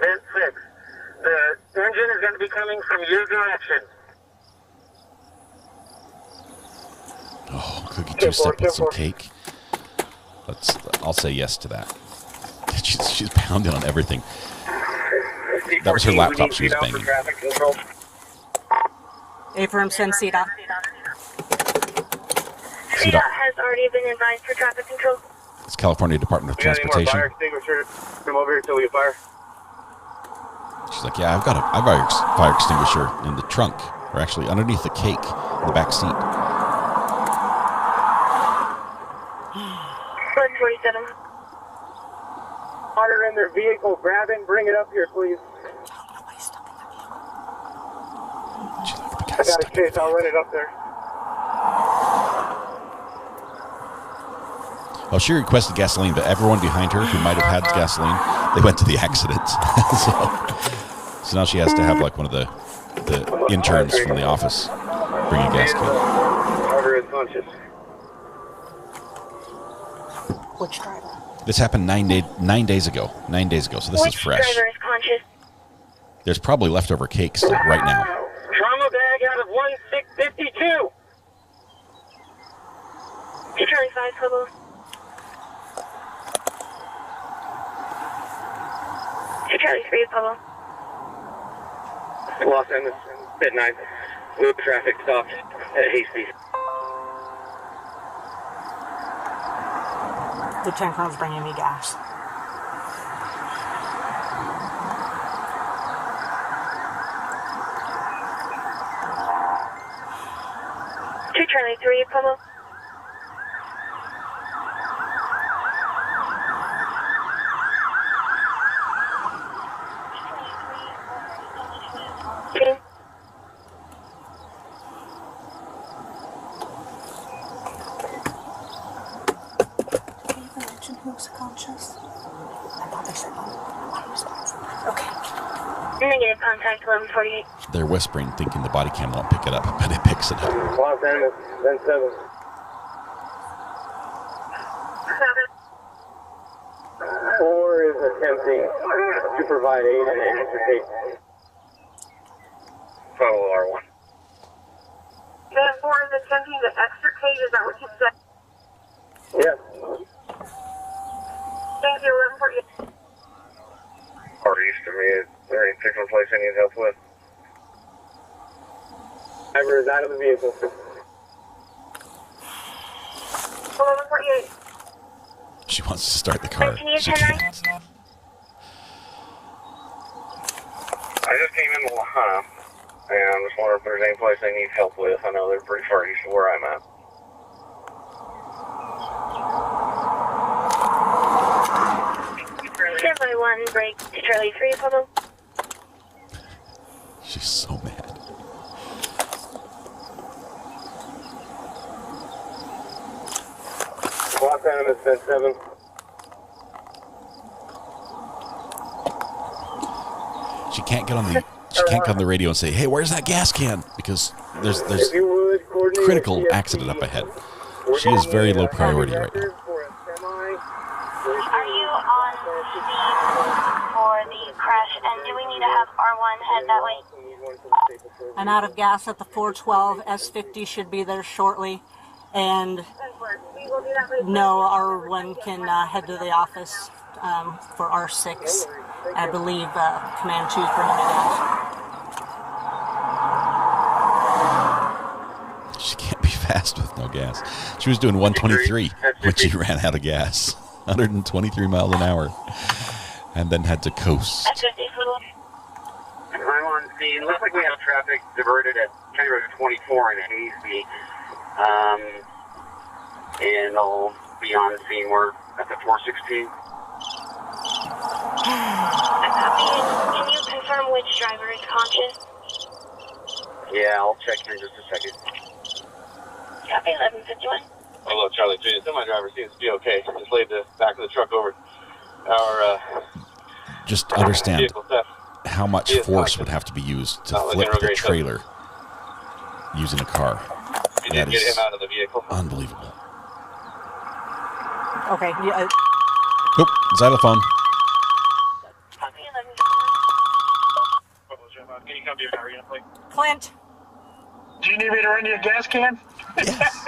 then 6. The engine is going to be coming from your direction. Oh, cookie two-step with some cake. I'll say yes to that. She's pounding on everything. That was her laptop she was banging. Affirm, send CDOT. CDOT has already been advised for traffic control. It's California Department of Transportation. Fire extinguisher. Come over here till we get fire. She's like, yeah, I've got a fire extinguisher in the trunk, or actually underneath the cake in the back seat. 147. Water in their vehicle. Grab it and bring it up here, please. I got a case. I'll run it up there. Oh, she requested gasoline, but everyone behind her who might have had gasoline, they went to the accident. so now she has to have like one of the interns from the office bring a gas can. Driver is conscious. Which driver? This happened 9 days ago. 9 days ago, so this is fresh. Which driver is conscious? There's probably leftover cake still right now. Trauma bag out of 1652. Charlie 5, Pueblo. Charlie 3, Pueblo. Los Angeles, midnight. Blue traffic stopped at Hasty. Lieutenant Colonel's bringing me gas. Charlie 3, Pueblo. unconscious? I thought they said unresponsive. Okay. Negative, contact 1148. They're whispering, thinking the body cam won't pick it up, but it picks it up. Los Angeles, 10-7. 4 is attempting to provide aid and extricate. Follow R1. Then 4 is attempting to extricate, is that what you said? Yes. Thank you, 1148. Or east of me, is there any particular place I need help with? Driver is out of the vehicle. 1148. She wants to start the car. She can't. I just came in the and I'm just wondering if there's any place I need help with. I know they're pretty far east of where I'm at. Standby 1, break to Charlie 3, Pablo. She's so mad. Los Angeles, 10-7. She can't get on the radio and say, "Hey, where's that gas can?" Because there's critical accident up ahead. She is very low priority right now. Are you on scene for the crash, and do we need to have R1 head that way? I'm out of gas at the 412. S50 should be there shortly. And no, R1 can head to the office for R6. I believe Command 2 is bringing it out. She can't be fast with no gas. She was doing 123 when she ran out of gas. 123 miles an hour. And then had to coast. I'm on scene. Looks like we have traffic diverted at County Road 24 in Hasty. And I'll be on scene. We're at the 416. Can you confirm which driver is conscious? Yeah, I'll check here in just a second. Copy 1151. Hello, Charlie 3. The semi-driver seems to be okay. Just laid the back of the truck over our Just understand vehicle theft. how much force would have to be used to flip the trailer using a car. You did get him out of the vehicle. Unbelievable. Okay. Yeah. Oop, xylophone. Can you come to your car unit, please? Clint. Do you need me to run you a gas can? Yes.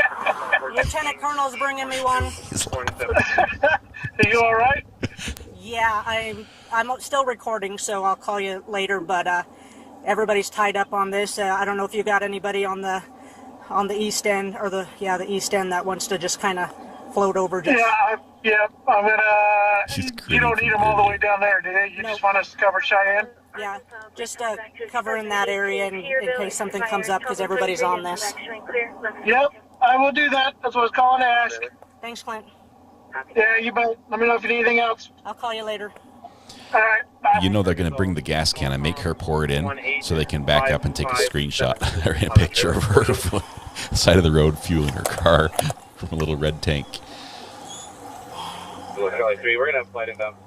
Lieutenant Colonel's bringing me one. Are you all right? Yeah, I'm still recording, so I'll call you later. But everybody's tied up on this. I don't know if you got anybody on the east end or the east end that wants to just kind of float over. Just... Yeah. I'm gonna. You don't need them all the way down there, do you? You just want us to cover Cheyenne? Yeah, just cover in that area in case something comes up because everybody's on this. Yep, I will do that. That's what I was calling to ask. Thanks, Clint. Yeah, you bet. Let me know if you need anything else. I'll call you later. All right, bye. You know they're going to bring the gas can and make her pour it in so they can back up and take a screenshot or a picture of her on the side of the road fueling her car from a little red tank. Charlie 3, we're going to have a flight inbound.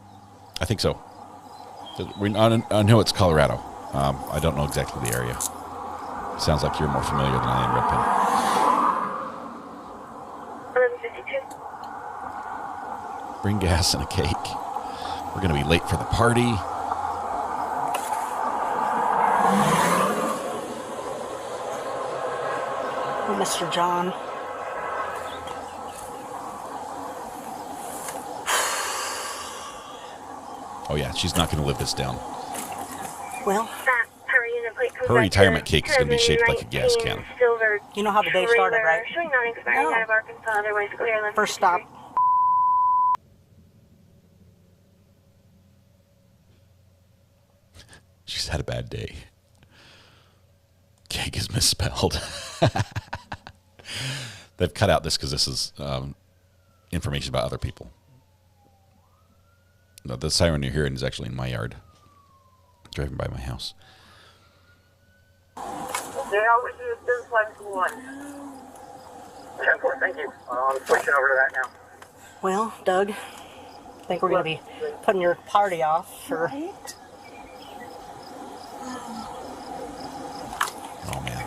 I think so. I know it's Colorado. I don't know exactly the area. Sounds like you're more familiar than I am, Redpin. 1152. Bring gas and a cake. We're going to be late for the party. Oh, Mr. John. Oh, yeah, she's not going to live this down. Well, her retirement cake is going to be shaped like a gas can. You know how the day started, right? Showing non-expiring out of Arkansas, otherwise clear. First stop. She's had a bad day. Cake is misspelled. They've cut out this because this is information about other people. No, the siren you're hearing is actually in my yard. Driving by my house. Yeah, we do this like 1. 10-4, thank you. I'm switching over to that now. Well, Doug, think we're going to be putting your party off for... Oh man!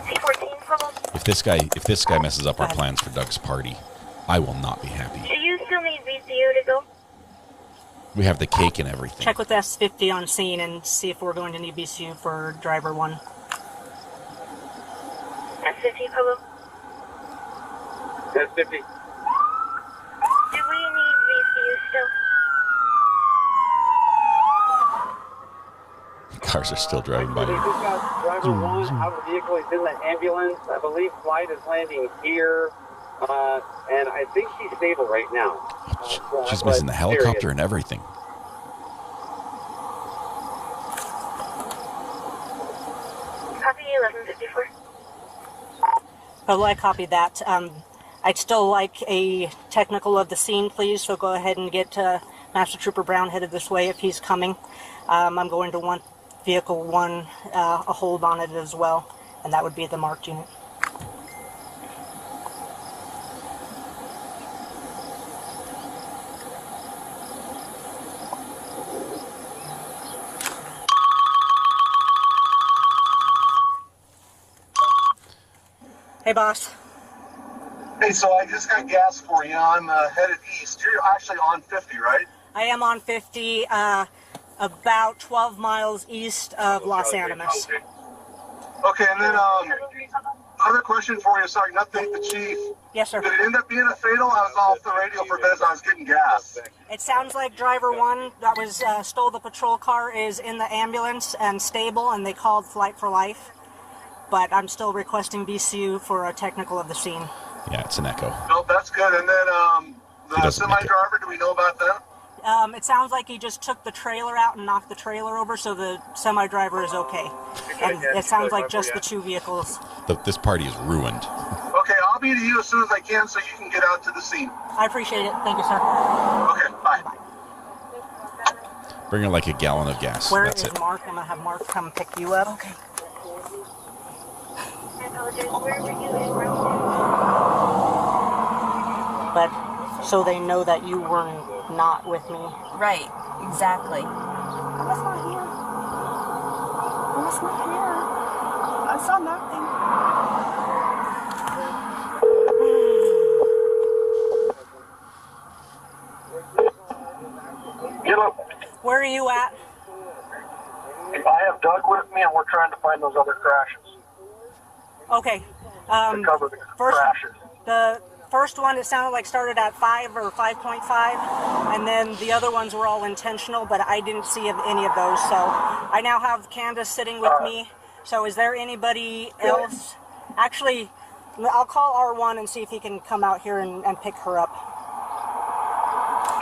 If this guy messes up our plans for Doug's party, I will not be happy. Do you still need VCU to go? We have the cake and everything. Check with S50 on scene and see if we're going to need BCU for driver 1. S50, Pablo? S50. Do we need VCU still? Cars are still driving by. This guy's driver 1 out of the vehicle. He's in the ambulance. I believe flight is landing here. And I think she's stable right now. She's missing the helicopter and everything. Copy 1154. Oh, I copied that. I'd still like a technical of the scene, please, so go ahead and get Master Trooper Brown headed this way if he's coming. I'm going to want Vehicle 1 a hold on it as well, and that would be the marked unit. Hey, boss. Hey, so I just got gas for you. I'm headed east. You're actually on 50, right? I am on 50, about 12 miles east of Los Animas. Okay, and then other question for you. Sorry, not to thank the chief. Yes, sir. Did it end up being a fatal? I was off the radio for a bit as I was getting gas. It sounds like driver 1 that was stole the patrol car is in the ambulance and stable, and they called Flight for Life. But I'm still requesting BCU for a technical of the scene. Yeah, it's an echo. No, that's good. And then the semi-driver, do we know about that? It sounds like he just took the trailer out and knocked the trailer over, so the semi-driver is okay. And it sounds like just the 2 vehicles. This party is ruined. Okay, I'll be to you as soon as I can so you can get out to the scene. I appreciate it. Thank you, sir. Okay, bye. Bring her like a gallon of gas. Where That's is it. Mark? I'm going to have Mark come pick you up. Okay. I apologize. Where were you in route? But so they know that you were not with me. Right, exactly. I was not here. I was not here. I saw nothing. Get up. Where are you at? I have Doug with me, and we're trying to find those other crashes. Okay. To cover the crashes. The first one, it sounded like started at 5 or 5.5, and then the other ones were all intentional, but I didn't see any of those. So I now have Candace sitting with me. So is there anybody else? Actually, I'll call R1 and see if he can come out here and pick her up.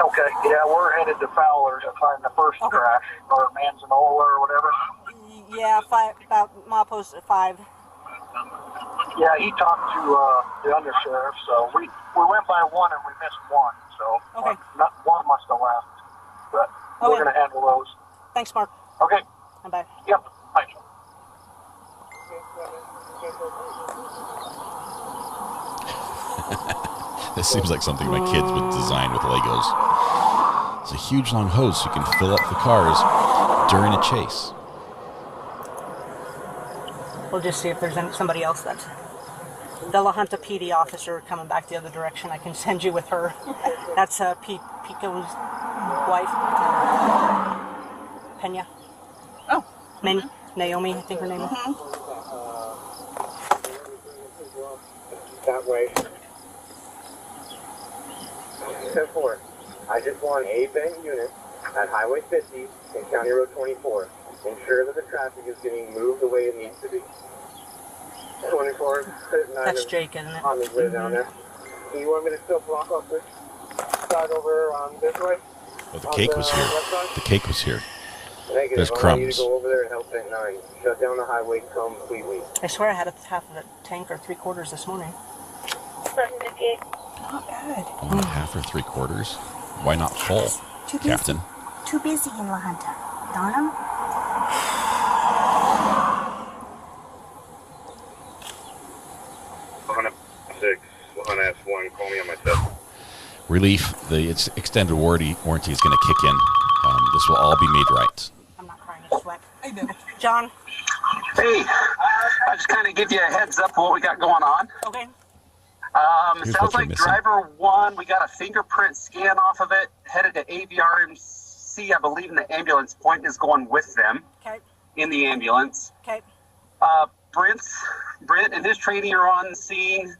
Okay, yeah, we're headed to Fowler's to find the first crash, or Manzanola or whatever. Yeah, about milepost at 5. Yeah, he talked to the undersheriff, so we went by 1 and we missed 1, so not 1 must have left, but we're going to handle those. Thanks, Mark. Okay. Bye. Yep, bye. This seems like something my kids would design with Legos. It's a huge long hose so you can fill up the cars during a chase. We'll just see if there's somebody else that's... The La Junta PD officer coming back the other direction. I can send you with her. That's Pico's wife. Pena. Oh. Naomi, I think her name is. That way. 10-4. I just want a bank unit at Highway 50 and County Road 24. Ensure that the traffic is getting moved the way it needs to be. 24. That's Jake, isn't it? On his way down there. Do you want me to still block off this side over on this way? Oh, the cake was here. The cake was here. Negative. There's I want you crumbs. to go over there and help Tank 9. Shut down the highway completely. I swear I had half of a tank or 3/4 this morning. 1158. Not bad. Only half or 3/4? Why not full, Too busy. Captain? Too busy in La Junta. Darn 'em. 106, 1S1, call me on my cell. relief, the extended warranty is going to kick in. This will all be made right. I'm not crying, I sweat. I know. John? Hey, I just kind of give you a heads up what we got going on. Okay. Sounds like driver 1, we got a fingerprint scan off of it, headed to AVRMC, I believe, and the ambulance point is going with them. Okay. In the ambulance. Okay. Brent and his trainee are on scene.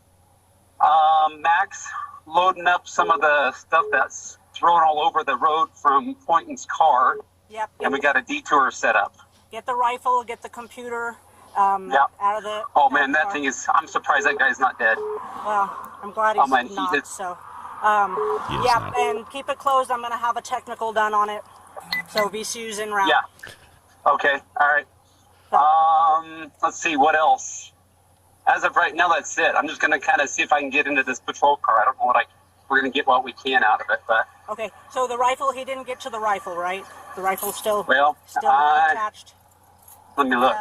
Max loading up some of the stuff that's thrown all over the road from Poynton's car. Yep. And we got a detour set up. Get the rifle, get the computer out of the... Oh, man, that thing is... I'm surprised that guy's not dead. Well, I'm glad he's not, so... yeah, and keep it closed. I'm going to have a technical done on it. So VCU's en route. Yeah. Okay, all right. Let's see, what else? As of right now, that's it. I'm just going to kind of see if I can get into this patrol car. I don't know we're going to get what we can out of it, but... Okay, so the rifle, he didn't get to the rifle, right? The rifle's still still attached? Let me look.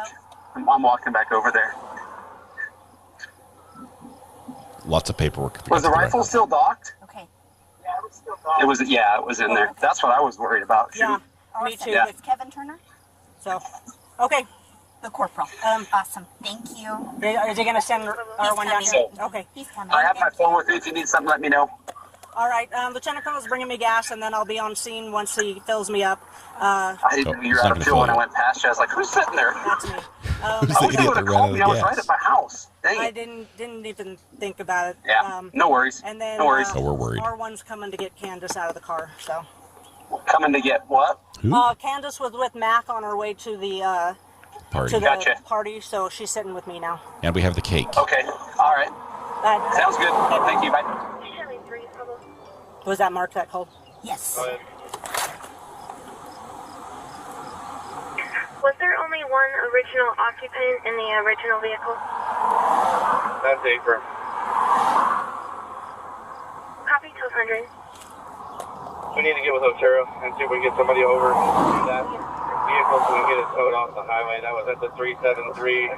I'm walking back over there. Lots of paperwork. Was the rifle still docked? Okay. Yeah, it was still docked. It was in there. That's what I was worried about. Yeah, me too. Yeah. With Kevin Turner? So, okay. The corporal. Awesome. Thank you. Is he going to send R1 down here? Okay. He's coming. I have my phone with me. If you need something, let me know. All right. Lieutenant Colonel's bringing me gas, and then I'll be on scene once he fills me up. I didn't know you were out of fuel when I went past you. I was like, who's sitting there? That's me. I wish they would have called me. I was right at my house. Dang I it. didn't even think about it. Yeah, no worries. And then, no worries. we're worried. R1's coming to get Candace out of the car, so. Coming to get what? Candace was with Mac on her way to the party. Party, so she's sitting with me now. And we have the cake. Okay, all right. Sounds good. Thank you, bye. Was that Mark that called? Yes. Was there only one original occupant in the original vehicle? That's April. Copy 1200. We need to get with Otero and see if we can get somebody over to that vehicle so we can get it towed off the highway. That was at the 373,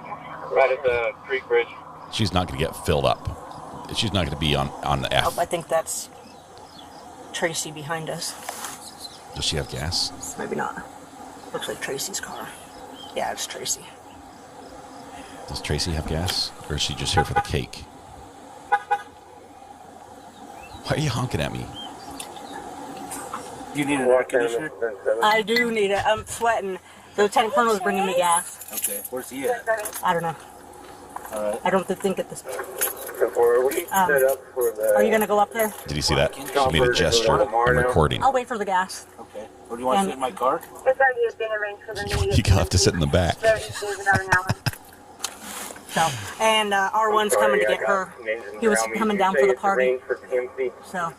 right at the creek bridge. She's not going to get filled up. She's not going to be on the F. I think that's Tracy behind us. Does she have gas? Maybe not. Looks like Tracy's car. Yeah, it's Tracy. Does Tracy have gas? Or is she just here for the cake? Why are you honking at me? You need an air conditioner? I do need it. I'm sweating. The Lieutenant Colonel's bringing me gas. Okay, where's he at? I don't know. All right. I don't think at this point. Are you going to go up there? Did you see that? She made a gesture. I'm recording. I'll wait for the gas. Okay. Or do you want to sit in my car? It's already been arranged for the You have to sit in the back. So, and R1's coming to get her. He was coming down for the party. So,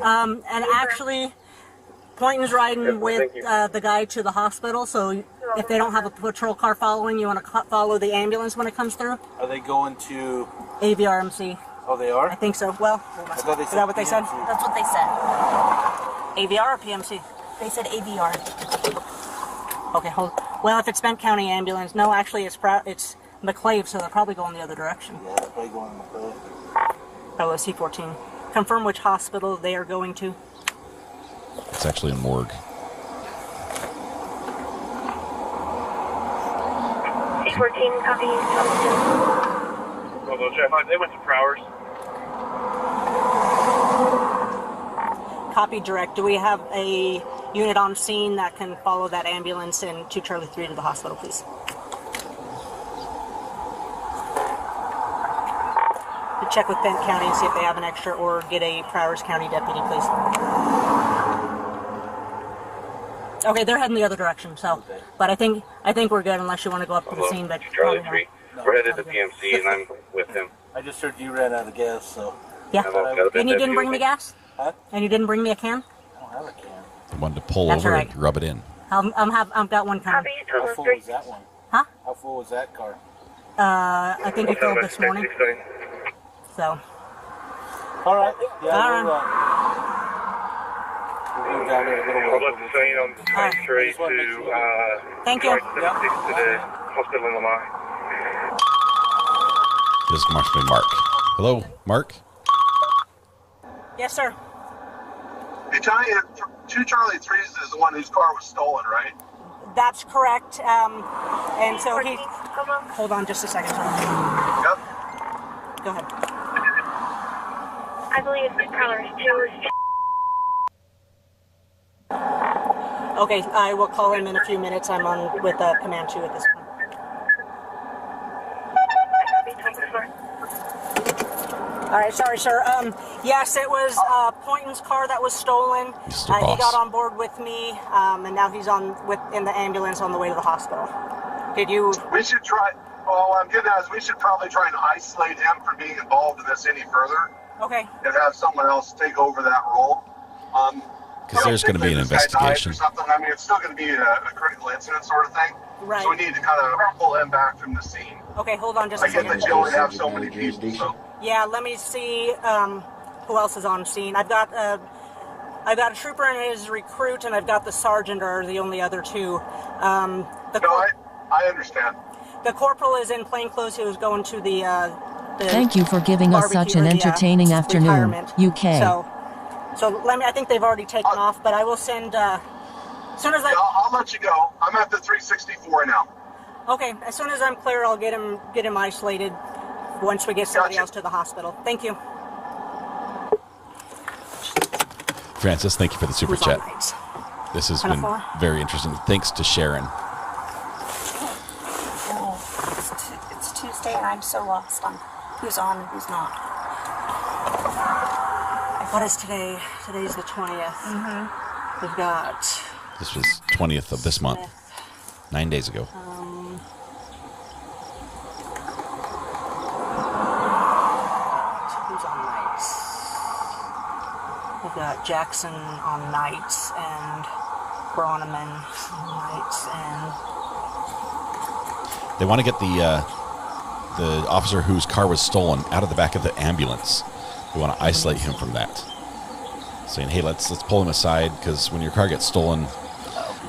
and actually, Poynton's riding with the guy to the hospital, so if they don't have a patrol car following, you want to follow the ambulance when it comes through? Are they going to... AVRMC. Oh, they are? I think so. Well, I thought they is said that what they said? That's what they said. AVR or PMC? They said AVR. Okay, hold. Well, if it's Bent County Ambulance, no, actually it's McClave, so they're probably going the other direction. Yeah, they're probably going McClave. Oh, C-14. Confirm which hospital they are going to. It's actually a morgue. C-14, copy. Well, they went to Prowers. Copy direct. Do we have a unit on scene that can follow that ambulance and 2 Charlie 3 to the hospital, please? Check with Bent County and see if they have an extra, or get a Prowers County deputy, please. Okay, they're heading the other direction, so. Okay. But I think we're good unless you want to go up to the scene. But Charlie 3. We're headed to PMC and I'm with him. I just heard you ran out of gas, so. Yeah. And you didn't bring me gas? Huh? And you didn't bring me a can? I don't have a can. I wanted to pull That's over right. and rub it in. I've got one coming. How full was that one? Huh? How full was that car? I think you filled this morning. So. All right. Yeah, All right. We'll go down there a little I'll let the scene on straight to Thank you. to the hospital in Lamar. This must be Mark. Hello, Mark? Yes, sir. 2 Charlie 3s is the one whose car was stolen, right? That's correct. And so he... Hold on just a second. Yep. Go ahead. I believe it's Prowler's 2. Okay, I will call him in a few minutes. I'm on with Command 2 at this point. All right, sorry, sir. Yes, it was Poynton's car that was stolen. He got on board with me, and now he's in the ambulance on the way to the hospital. Did you? We should try. Well, I'm getting at is we should probably try and isolate him from being involved in this any further. Okay. And have someone else take over that role. Because there's going to be an investigation. Or something. I mean, it's still going to be a critical incident sort of thing. Right. So we need to kind of pull him back from the scene. Okay, hold on just a second. I get that you only have so many people, so. Yeah, let me see who else is on scene. I've got a trooper and his recruit, and I've got the sergeant are the only other two. I understand. The corporal is in plainclothes. He was going to the Thank you for giving us such an entertaining afternoon, UK. So let me. I think they've already taken off, but I will send. As soon as I'll let you go. I'm at the 364 now. Okay, as soon as I'm clear, I'll get him isolated. Once we get somebody else to the hospital. Thank you. Francis, thank you for the super chat. This has been very interesting. Thanks to Sharon. Oh, it's Tuesday and I'm so lost on who's on and who's not. What is today? Today's the 20th. Mm-hmm. We've got... This was 20th of this month. 9 days ago. Who's on nights? We've got Jackson on nights and Bronneman on nights, and they want to get the officer whose car was stolen out of the back of the ambulance. They want to isolate him from that, saying, "Hey, let's pull him aside because when your car gets stolen,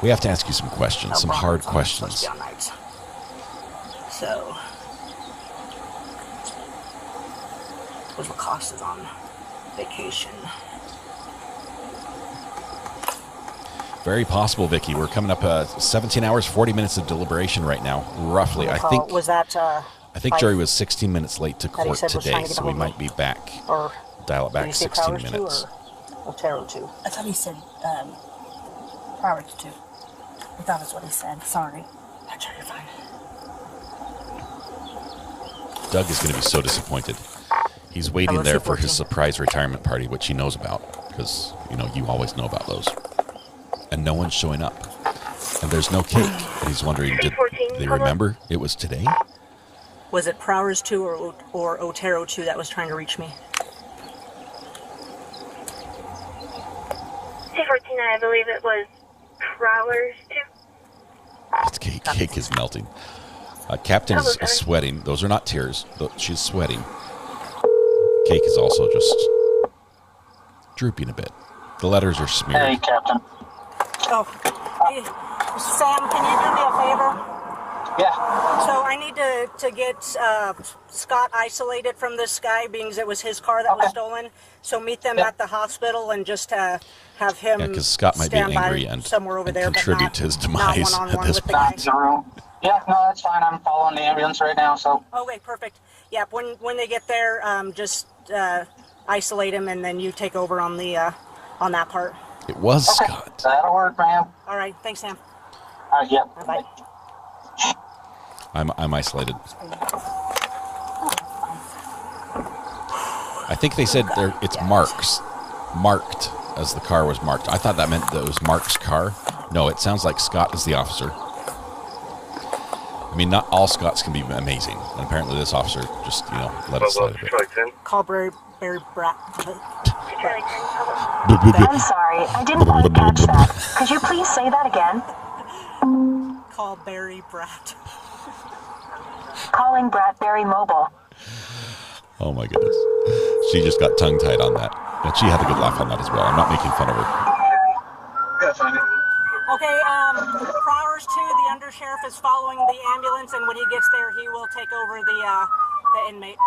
we have to ask you some questions, some hard questions." So, was Lacoste is on vacation. Very possible, Vicky. We're coming up 17 hours, 40 minutes of deliberation right now, roughly. I think. Was that? I think Jerry was 16 minutes late to court today, so we might be back. Or dial it back 16 minutes. Otero 2. I thought he said Prowler's 2. I thought that's what he said. Sorry. I'm sure you're fine. Doug is going to be so disappointed. He's waiting there for his surprise retirement party, which he knows about, because, you always know about those. And no one's showing up. And there's no cake. And he's wondering, did they remember it was today? Was it Prowler's 2 or Otero 2 that was trying to reach me? C-14, I believe it was Prowler's 2. It's cake. Cake is melting. Captain is sweating. Those are not tears. She's sweating. Cake is also just drooping a bit. The letters are smeared. Hey, Captain. Oh, hey, Sam, can you do me a favor? Yeah. So I need to get Scott isolated from this guy, being it was his car that was stolen. So meet them at the hospital and just have him. Yeah, because Scott might be angry and somewhere over there, contribute to his demise at this point. Yeah, no, that's fine. I'm following the ambulance right now, so. Okay, perfect. Yeah, when they get there, just isolate him, and then you take over on the on that part. It was Scott. That'll work, ma'am. All right, thanks, Sam. Yeah. Bye. I'm isolated. I think they said it's marked as the car was marked. I thought that meant that it was Mark's car. No, it sounds like Scott is the officer. I mean, not all Scots can be amazing, and apparently this officer just, let it slide a bit. Call Barry Brat. I'm sorry, I didn't quite catch that. Could you please say that again? Call Barry Brat. Calling Bradbury Mobile. Oh my goodness. She just got tongue-tied on that. And she had a good laugh on that as well. I'm not making fun of her. Okay, Prowler's 2, the undersheriff is following the ambulance, and when he gets there, he will take over the inmate.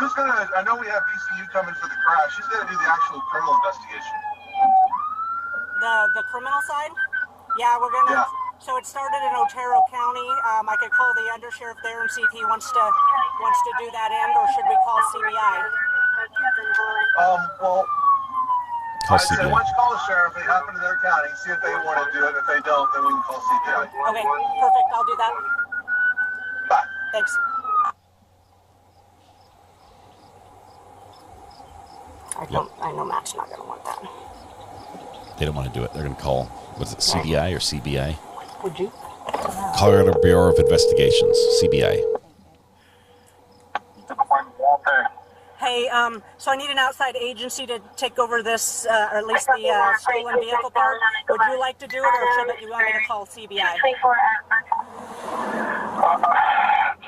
I know we have VCU coming for the crash. Who's gonna do the actual criminal investigation? The criminal side? Yeah, we're gonna. Yeah. So it started in Otero County. I could call the undersheriff there and see if he wants to do that end, or should we call CBI? Well, Call I'd say CBI. why don't you call the sheriff, they happen to their county, see if they want to do it. If they don't, then we can call CBI. Okay, perfect. I'll do that. Bye. Thanks. I know Matt's not going to want that. They don't want to do it. They're going to call, was it CBI or CBI? Would you? Colorado Bureau of Investigations, CBI. Hey, so I need an outside agency to take over this, or at least the stolen vehicle part. Would you like to do it, or should you want me to call CBI?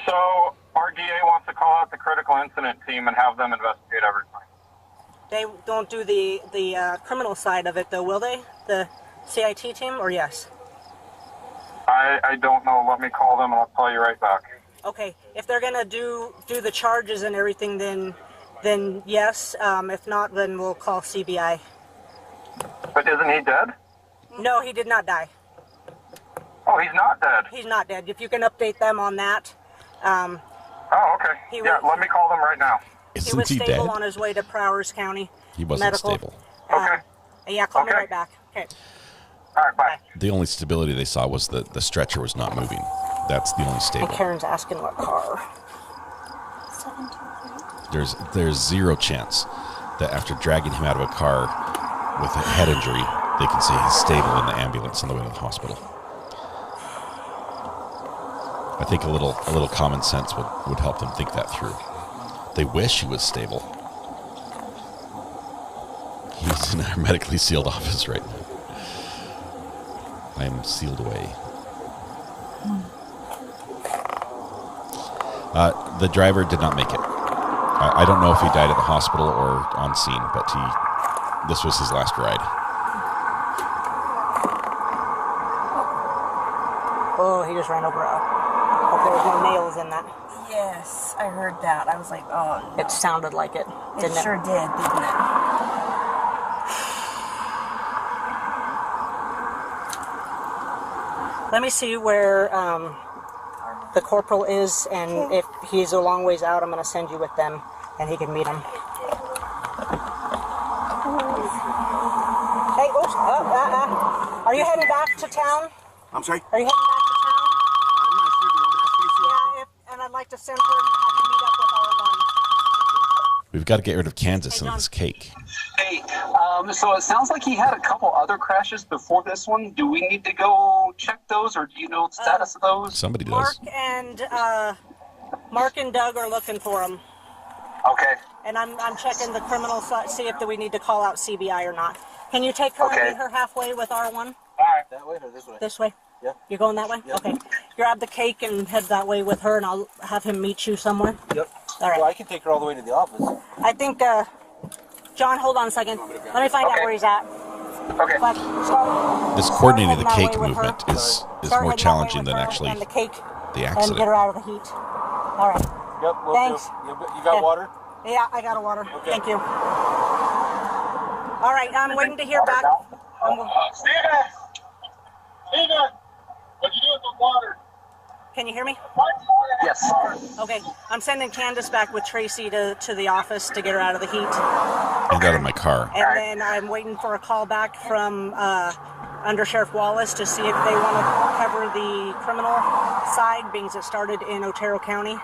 So our DA wants to call out the critical incident team and have them investigate everything. They don't do the criminal side of it, though, will they? The CIT team, or yes? I don't know. Let me call them and I'll call you right back. Okay, if they're gonna do the charges and everything, then yes. If not, then we'll call CBI. But isn't he dead? No, he did not die. Oh, he's not dead. He's not dead. If you can update them on that. Oh, okay. Let me call them right now. He was stable on his way to Prowers County. He wasn't Medical. stable. Okay. Yeah, call me right back. Okay. All right, bye. The only stability they saw was the stretcher was not moving. That's the only stable. And Karen's asking what car. There's zero chance that after dragging him out of a car with a head injury, they can say he's stable in the ambulance on the way to the hospital. I think a little common sense would help them think that through. They wish he was stable. He's in a hermetically sealed office right now. I am sealed away. The driver did not make it. I don't know if he died at the hospital or on scene, but this was his last ride. Oh, he just ran over hope there was no nails in that. Yes, I heard that. I was like, oh, no. It sounded like it, didn't it? Sure did, didn't it? Let me see where the corporal is, and if he's a long ways out, I'm going to send you with them, and he can meet him. Hey, oops, are you heading back to town? I'm sorry? Are you heading back to town? I'm not sure. Do you want me to ask Casey? Yeah, and I'd like to send her and have you meet up with R1. We've got to get rid of Kansas and this cake. Hey, so it sounds like he had a couple other crashes before this one. Do we need to go check those, or do you know the status of those? Somebody does. Mark and Doug are looking for him. Okay. And I'm checking the criminal side, see if we need to call out CBI or not. Can you take her and meet her halfway with R1? All right. That way or this way? This way? Yeah. You're going that way? Yep. Okay. Grab the cake and head that way with her, and I'll have him meet you somewhere. Yep. All right. Well, I can take her all the way to the office. I think, John, hold on a second. Let me find out where he's at. Okay. This coordinating the cake movement is more challenging than actually and the cake the and accident. get her out of the heat. All right. Yep. We'll Thanks. Do. You got water? Yeah, I got a water. Okay. Thank you. All right, I'm waiting to hear back. Steven! What'd you do with the water? Can you hear me? Yes. Okay, I'm sending Candace back with Tracy to the office to get her out of the heat. I got in my car. And then I'm waiting for a call back from Under Sheriff Wallace to see if they want to cover the criminal side, being it started in Otero County,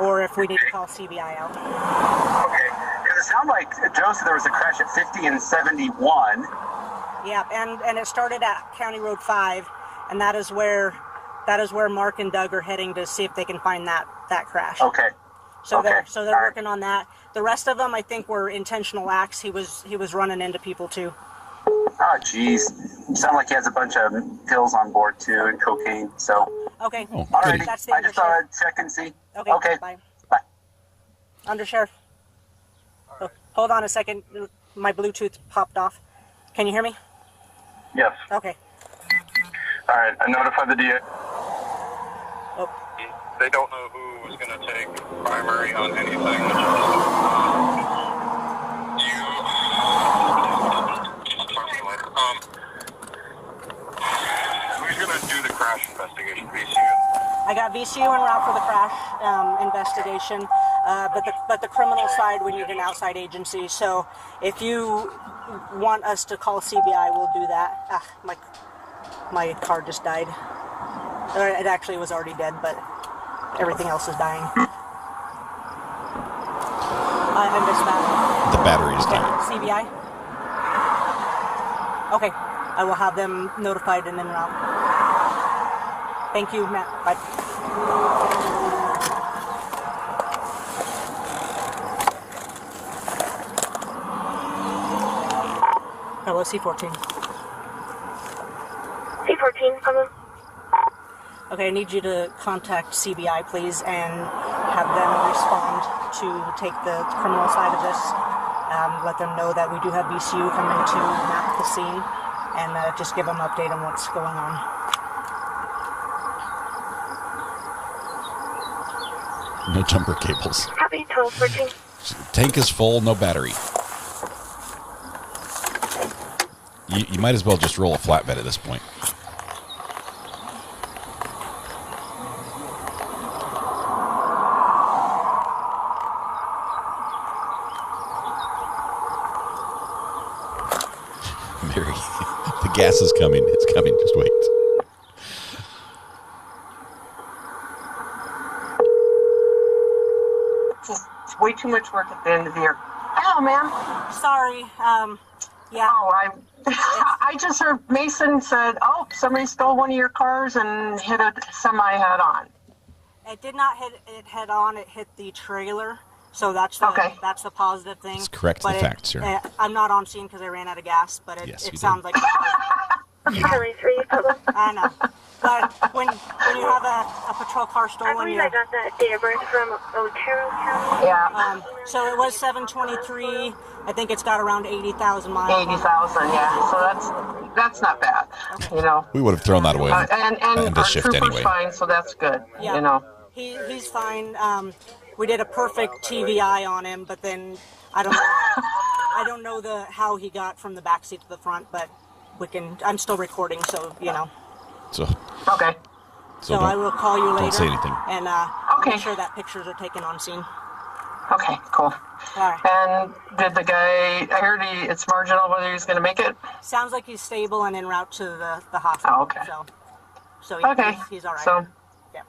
or if we need to call CBI out. Okay. Because it sounded like Joe said there was a crash at 50 and 71. Yeah, and it started at County Road 5, and that is where Mark and Doug are heading to see if they can find that crash. Okay. So they're working on that. The rest of them, I think, were intentional acts. He was running into people too. Oh, jeez. Sound like he has a bunch of pills on board too, and cocaine. So. Okay. All right. That's the I just thought I'd check and see. Okay. Bye. Under Sheriff. Oh, hold on a second. My Bluetooth popped off. Can you hear me? Yes. Okay. All right. I notified the DA. Oh. They don't know who was going to take primary on anything. crash investigation, VCU. I got VCU en route for the crash investigation, but the criminal side, we need an outside agency. So if you want us to call CBI, we'll do that. My car just died. Or it actually was already dead, but everything else is dying. I missed that. The battery is dying. CBI? Okay, I will have them notified and en route. Thank you, Matt. Bye. Hello, C14. C14, come on. Okay, I need you to contact CBI, please, and have them respond to take the criminal side of this. Let them know that we do have VCU coming to map the scene, and just give them an update on what's going on. No jumper cables. Copy, 1214. Tank is full, no battery. You might as well just roll a flatbed at this point. Mary, the gas is coming. It's coming. Just wait. It's way too much work at the end of the year. Hello, ma'am. Sorry. Yeah. Oh, I just heard Mason said, oh, somebody stole one of your cars and hit a semi head on. It did not hit it head on. It hit the trailer. So that's the positive thing. Let's correct the facts here. I'm not on scene because I ran out of gas, but it sounds like. I know. But when you have a patrol car stolen, I believe I got that date of birth from Otero County. Yeah. So it was 723. I think it's got around 80,000 miles. 80,000, yeah. So that's not bad, you know. We would have thrown that away and the our shift trooper's anyway. fine, so that's good, Yeah. you know. He's fine. We did a perfect TVI on him, but then I don't know how he got from the back seat to the front, but I'm still recording, so you know. So okay. So I will call you later. Don't say anything. And make sure that pictures are taken on scene. Okay, cool. All right. And did the guy? I heard it's marginal whether he's going to make it. Sounds like he's stable and en route to the hospital. Oh, okay. So he's all right. So yeah.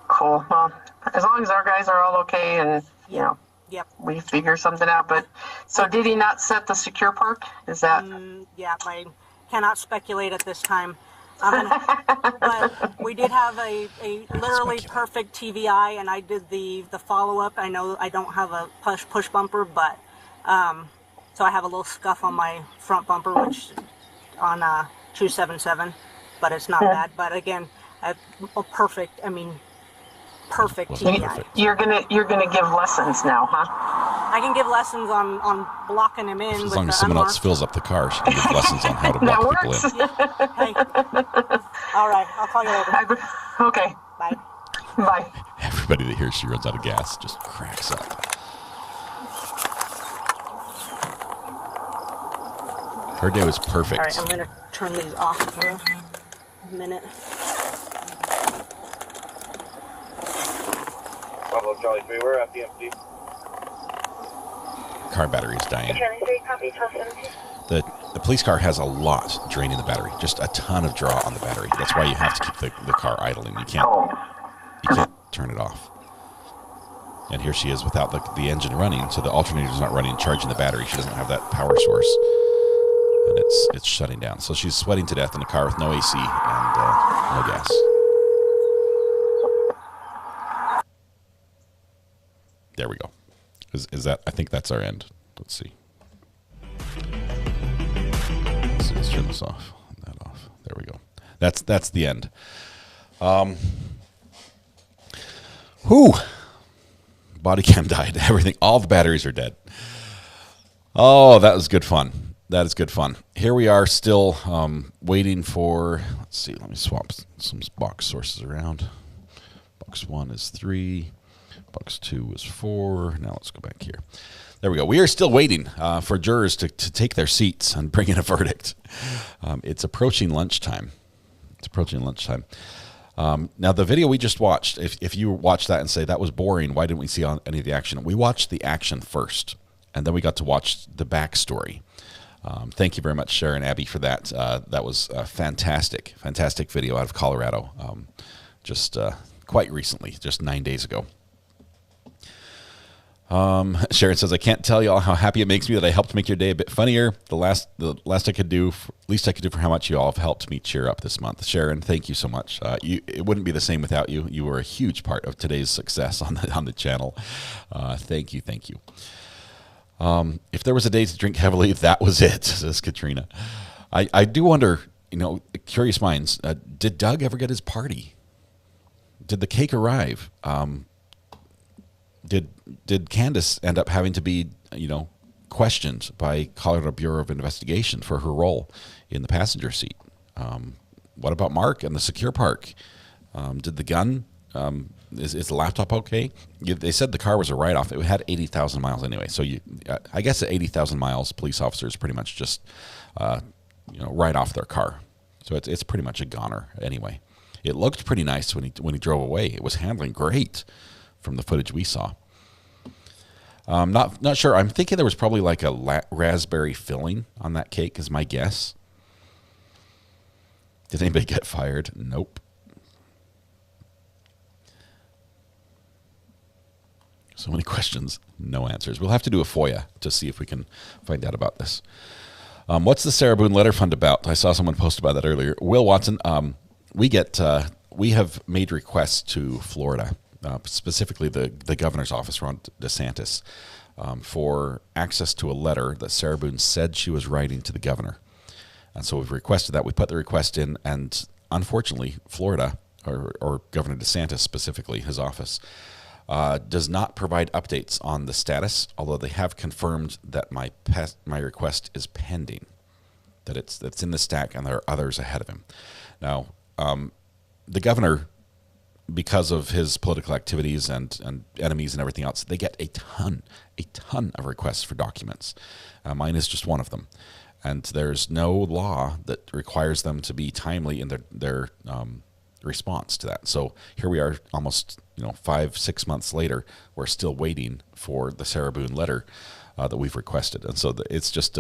Cool. Well, as long as our guys are all okay and you know. Yep. We figure something out, but so did he not set the secure park? Is that? Yeah, I cannot speculate at this time. But we did have a literally perfect TVI, and I did the follow-up. I know I don't have a push bumper, but so I have a little scuff on my front bumper, which on 277, but it's not bad. But again, perfect. I mean, perfect TVI. You're gonna give lessons now, huh? I can give lessons on blocking him in. As long as someone else fills up the car, she can give lessons on how to block people in. Hey. All right, I'll call you later. Okay. Bye. Bye. Everybody that hears she runs out of gas just cracks up. Her day was perfect. All right, I'm gonna turn these off for a minute. Bravo Charlie 3, we're at the empty. Car battery is dying. Charlie 3, copy, 1217. The police car has a lot draining the battery, just a ton of draw on the battery. That's why you have to keep the car idling. You can't turn it off. And here she is without the engine running, so the alternator's not running, charging the battery. She doesn't have that power source, and it's shutting down. So she's sweating to death in a car with no AC and no gas. There we go. Is that? I think that's our end. Let's see. Let's turn this off. That off. There we go. That's the end. Whew. Body cam died. Everything. All the batteries are dead. Oh, that was good fun. That is good fun. Here we are still waiting for. Let's see. Let me swap some box sources around. Box 1 is 3. Box 2 is 4. Now let's go back here. There we go. We are still waiting for jurors to take their seats and bring in a verdict. It's approaching lunchtime. It's approaching lunchtime. Now, the video we just watched, if you watch that and say that was boring, why didn't we see any of the action? We watched the action first, and then we got to watch the backstory. Thank you very much, Sharon Abby, for that. That was a fantastic video out of Colorado, just quite recently, just 9 days ago. Sharon says, I can't tell you all how happy it makes me that I helped make your day a bit funnier. The least I could do for how much you all have helped me cheer up this month. Sharon, thank you so much. It wouldn't be the same without you. You were a huge part of today's success on the channel. Thank you. If there was a day to drink heavily, that was it, says Katrina. I do wonder, curious minds, did Doug ever get his party? Did the cake arrive? Did Candace end up having to be, questioned by Colorado Bureau of Investigation for her role in the passenger seat? What about Mark and the secure park? Did the gun, is the laptop okay? They said the car was a write-off. It had 80,000 miles anyway. So I guess at 80,000 miles, police officers pretty much just, write off their car. So it's pretty much a goner anyway. It looked pretty nice when he drove away. It was handling great from the footage we saw. Not sure. I'm thinking there was probably like a raspberry filling on that cake is my guess. Did anybody get fired? Nope. So many questions, no answers. We'll have to do a FOIA to see if we can find out about this. What's the Sarah Boone Letter Fund about? I saw someone post about that earlier. Will Watson, we have made requests to Florida, specifically the governor's office, Ron DeSantis, for access to a letter that Sarah Boone said she was writing to the governor. And so we've requested that. We put the request in, and unfortunately, Florida, or Governor DeSantis specifically, his office, does not provide updates on the status, although they have confirmed that my request is pending, that it's in the stack and there are others ahead of him. Now, the governor, because of his political activities and enemies and everything else, they get a ton of requests for documents. Mine is just one of them. And there's no law that requires them to be timely in their response to that. So here we are almost 5-6 months later, we're still waiting for the Sarah Boone letter that we've requested. And so it's just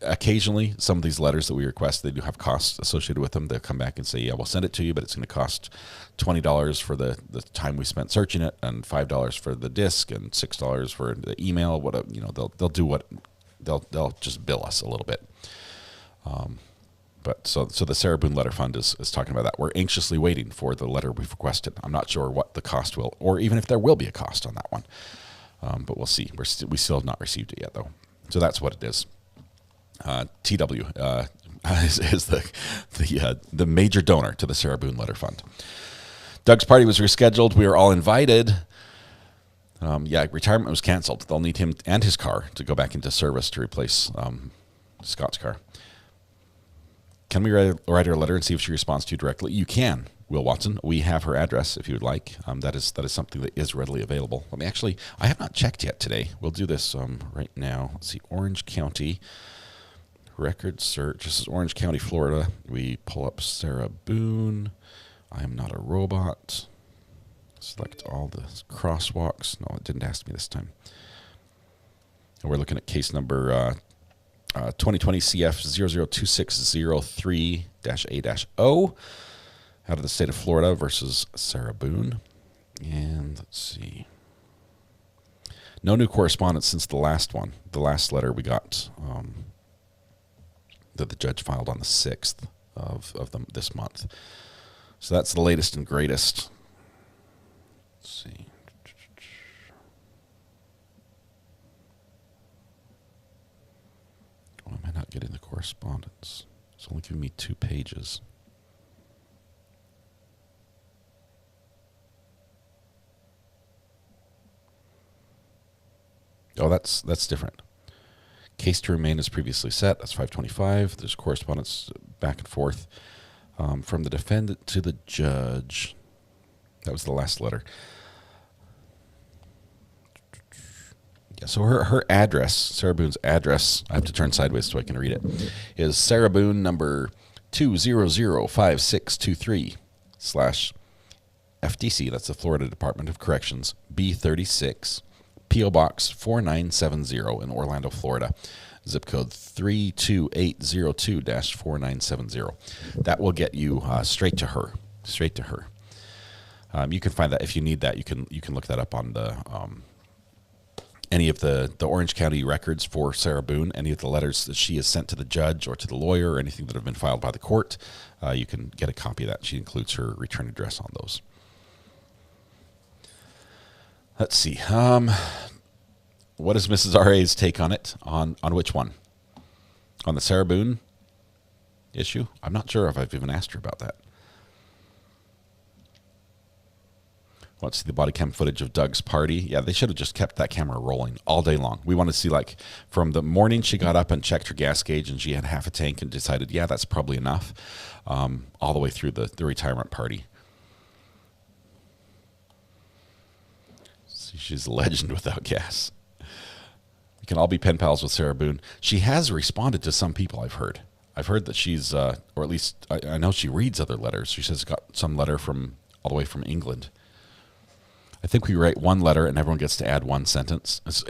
occasionally some of these letters that we request, they do have costs associated with them. They'll come back and say, yeah, we'll send it to you, but it's going to cost $20 for the time we spent searching it, and $5 for the disc, and $6 for the email. They'll just bill us a little bit. But so the Sarah Boone Letter Fund is talking about that. We're anxiously waiting for the letter we've requested. I'm not sure what the cost will, or even if there will be a cost on that one. But we'll see. We still have not received it yet, though. So that's what it is. TW is the major donor to the Sarah Boone Letter Fund. Doug's party was rescheduled. We were all invited. Retirement was canceled. They'll need him and his car to go back into service to replace Scott's car. Can we write her a letter and see if she responds to you directly? You can, Will Watson. We have her address if you would like. That is something that is readily available. I have not checked yet today. We'll do this right now. Let's see, Orange County. Record search. This is Orange County, Florida. We pull up Sarah Boone. I am not a robot. Select all the crosswalks. No, it didn't ask me this time. And we're looking at case number 2020 CF 002603-A-O out of the state of Florida versus Sarah Boone. And let's see. No new correspondence since the last one. The last letter we got that the judge filed on the 6th of this month. So that's the latest and greatest. Let's see. Why am I not getting the correspondence? It's only giving me 2 pages. Oh, that's different. Case to remain as previously set. That's 525. There's correspondence back and forth from the defendant to the judge. That was the last letter. Yeah, so her address, Sarah Boone's address, I have to turn sideways so I can read it, is Sarah Boone, number 2005623/FDC, that's the Florida Department of Corrections, B36, P.O. Box 4970 in Orlando, Florida, zip code 32802-4970. That will get you straight to her. You can find that if you need that. You can look that up on the any of the Orange County records for Sarah Boone, any of the letters that she has sent to the judge or to the lawyer, or anything that have been filed by the court. You can get a copy of that. She includes her return address on those. Let's see. What is Mrs. R.A.'s take on it? On which one? On the Sarah Boone issue? I'm not sure if I've even asked her about that. Want to see the body cam footage of Doug's party? Yeah, they should have just kept that camera rolling all day long. We want to see, like, from the morning she got up and checked her gas gauge and she had half a tank and decided, yeah, that's probably enough, all the way through the retirement party. See, she's a legend without gas. We can all be pen pals with Sarah Boone. She has responded to some people, I've heard. I've heard that she's, or at least I know she reads other letters. She says got some letter from all the way from England. I think we write one letter and everyone gets to add one sentence. It's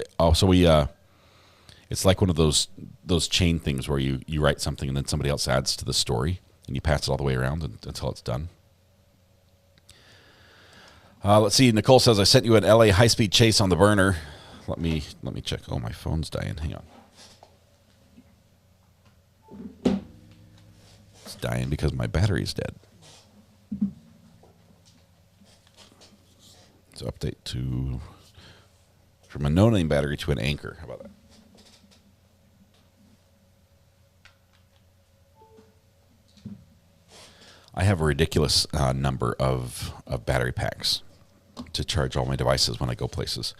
like one of those chain things where you write something and then somebody else adds to the story and you pass it all the way around until it's done. Let's see. Nicole says, I sent you an LA high-speed chase on the burner. Let me check. Oh, my phone's dying. Hang on. It's dying because my battery's dead. So update from a no-name battery to an Anchor. How about that? I have a ridiculous number of battery packs to charge all my devices when I go places.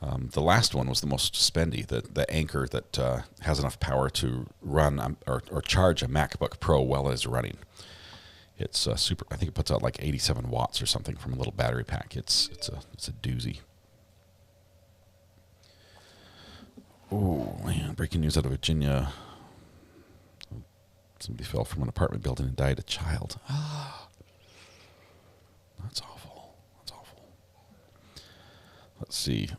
The last one was the most spendy, the Anchor that has enough power to run or charge a MacBook Pro while it's running. It's super. I think it puts out like 87 watts or something from a little battery pack. It's a doozy. Oh man! Breaking news out of Virginia. Somebody fell from an apartment building and died a child. Ah, that's awful. That's awful. Let's see.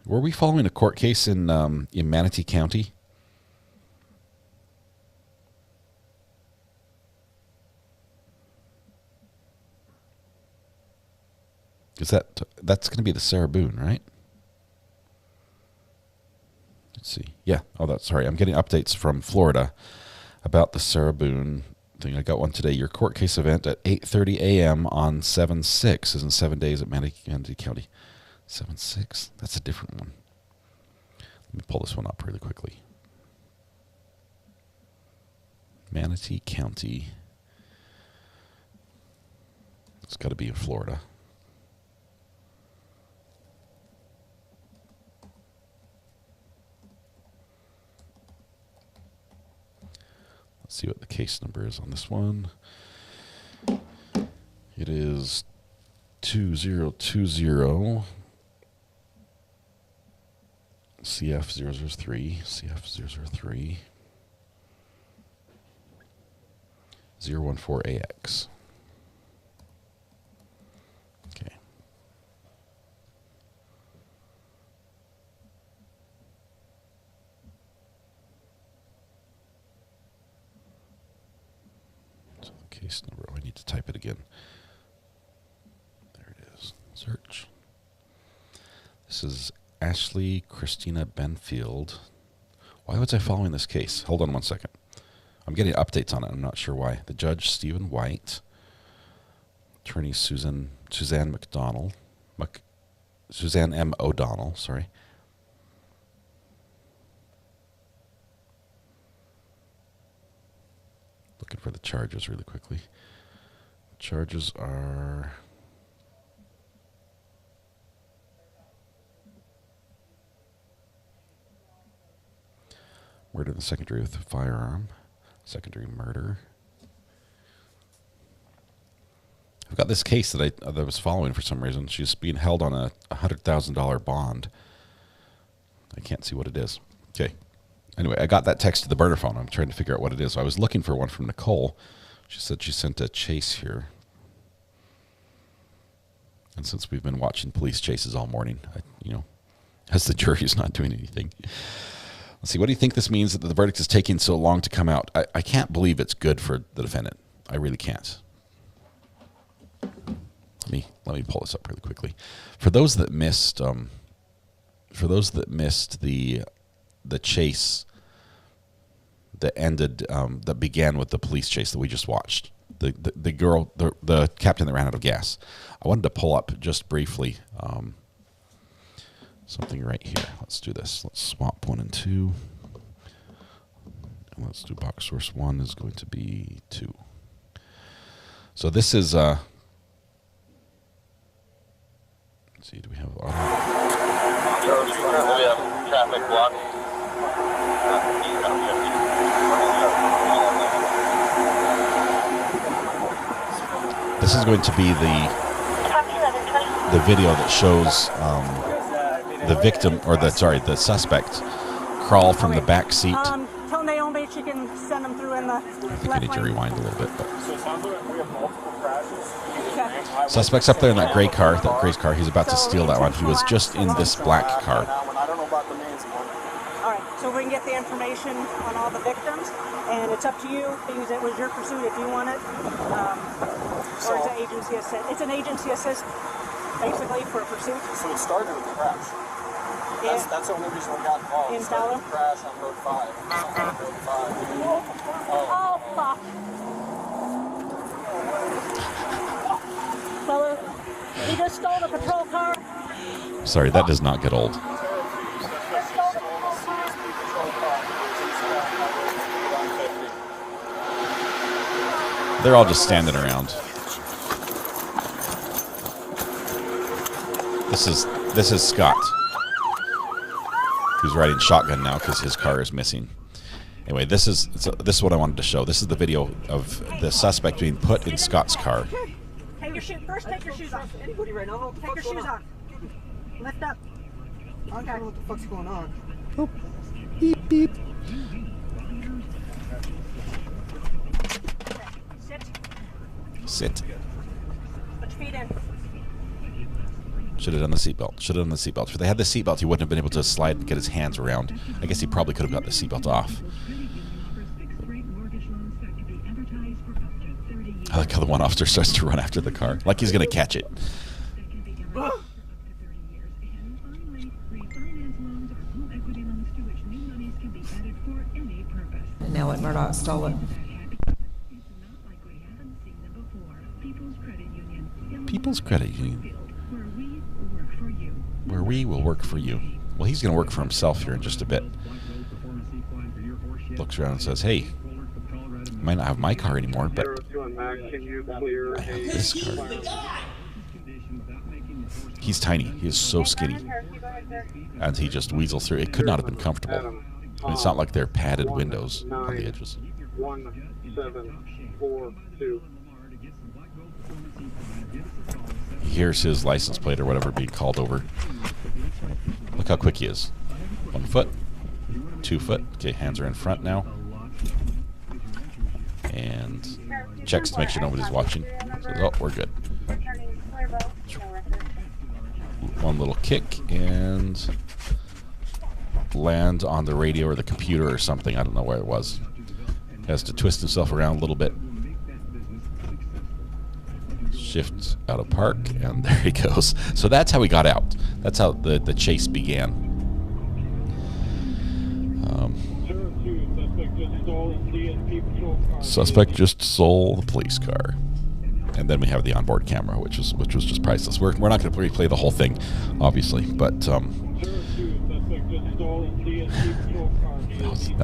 Were we following a court case in Manatee County? Is that's going to be the Sarah Boone, right? Let's see. Yeah. Oh, sorry. I'm getting updates from Florida about the Sarah Boone thing. I got one today. Your court case event at 8:30 a.m. on 7/6 is in 7 days at Manatee County. 7/6? That's a different one. Let me pull this one up really quickly. Manatee County. It's got to be in Florida. Let's see what the case number is on this one. It is 2020 CF003 014AX. Okay. So the case number, I need to type it again. There it is. Search. This is Ashley Christina Benfield. Why was I following this case? Hold on one second. I'm getting updates on it. I'm not sure why. The judge, Stephen White. Attorney Suzanne McDonald. Suzanne M. O'Donnell, sorry. Looking for the charges really quickly. Charges are... murder in the secondary with a firearm, secondary murder, I've got this case that I was following for some reason. She's being held on a $100,000 bond. I can't see what it is. Okay. Anyway, I got that text to the burner phone. I'm trying to figure out what it is. So I was looking for one from Nicole. She said she sent a chase here. And since we've been watching police chases all morning, as the jury's not doing anything. Let's see. What do you think this means that the verdict is taking so long to come out? I can't believe it's good for the defendant. I really can't. Let me pull this up really quickly. For those that missed, the chase that ended, that began with the police chase that we just watched. The captain that ran out of gas. I wanted to pull up just briefly something right here. Let's do this. Let's swap 1 and 2. And let's do box source 1 is going to be 2. So this is let's see, do we have audio? We have traffic block. This is going to be the video that shows the victim, or the suspect, crawl from the back seat. Tell Naomi she can send them through in the I think I need to rewind a little bit. But. So it sounds like we have multiple crashes. Suspect's up there in that gray car. He's about to steal that one. He was just in this black car. I don't know about the man's one. All right, so we can get the information on all the victims, and it's up to you because it was your pursuit if you want it, or it's an agency assist. It's an agency assist, basically, for a pursuit. So it started with the crash. That's the only reason we got involved. In Fowler? Crash on Road 5. Oh, fuck. Fella, he just stole the patrol car. Sorry, that does not get old. They're all just standing around. This is Scott, who's riding shotgun now because his car is missing. Anyway, this is what I wanted to show. This is the video of the suspect being put in Scott's car. First, take your shoes off. Anybody right now? Take your shoes off. Lift up. I don't know what the fuck's going on. Oh. Beep, beep. Sit. Put your feet in. Should have done the seatbelt. If they had the seatbelt, he wouldn't have been able to slide and get his hands around. I guess he probably could have got the seatbelt off. I like how the one officer starts to run after the car, like he's going to catch it. Now what? Murdoch stole it. People's Credit Union. Where we will work for you. Well, he's going to work for himself here in just a bit. Looks around and says, hey, I might not have my car anymore, but I have this car. He's tiny. He is so skinny. And he just weasels through. It could not have been comfortable. I mean, it's not like they're padded windows on the edges. 1742. Here's his license plate or whatever being called over. Look how quick he is. 1 foot, 2 foot. Okay, hands are in front now. And checks to make sure nobody's watching. Says, oh, we're good. One little kick and land on the radio or the computer or something. I don't know where it was. Has to twist himself around a little bit. Shift out of park, and there he goes. So that's how he got out. That's how the chase began. Suspect just stole the police car. And then we have the onboard camera, which was just priceless. We're not going to replay the whole thing, obviously, but that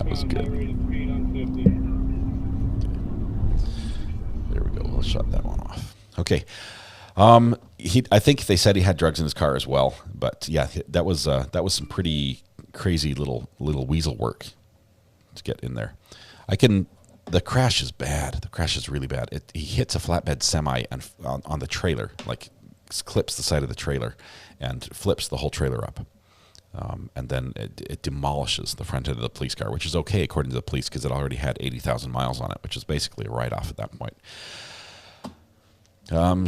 was good. There we go. We'll shut that one off. Okay. I think they said he had drugs in his car as well, but yeah, that was some pretty crazy little weasel work to get in there. I can The crash is bad. The crash is really bad. He hits a flatbed semi on the trailer, like clips the side of the trailer and flips the whole trailer up. And then it demolishes the front end of the police car, which is okay according to the police because it already had 80,000 miles on it, which is basically a write-off at that point.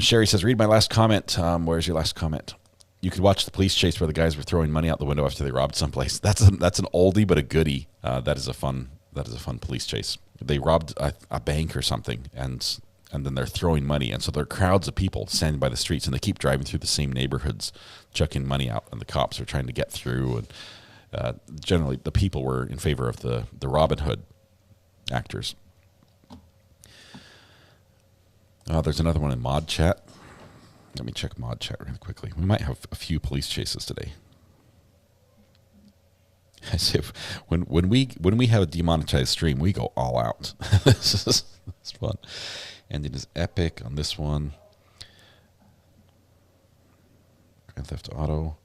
Sherry says, read my last comment. Where's your last comment? You could watch the police chase where the guys were throwing money out the window after they robbed someplace. That's an oldie but a goodie. That is a fun police chase. They robbed a bank or something, and then they're throwing money, and so there are crowds of people standing by the streets, and they keep driving through the same neighborhoods, chucking money out, and the cops are trying to get through. And generally, the people were in favor of the Robin Hood actors. There's another one in Mod Chat. Let me check Mod Chat really quickly. We might have a few police chases today. As if when we have a demonetized stream, we go all out. This is fun. And it is epic on this one. Grand Theft Auto.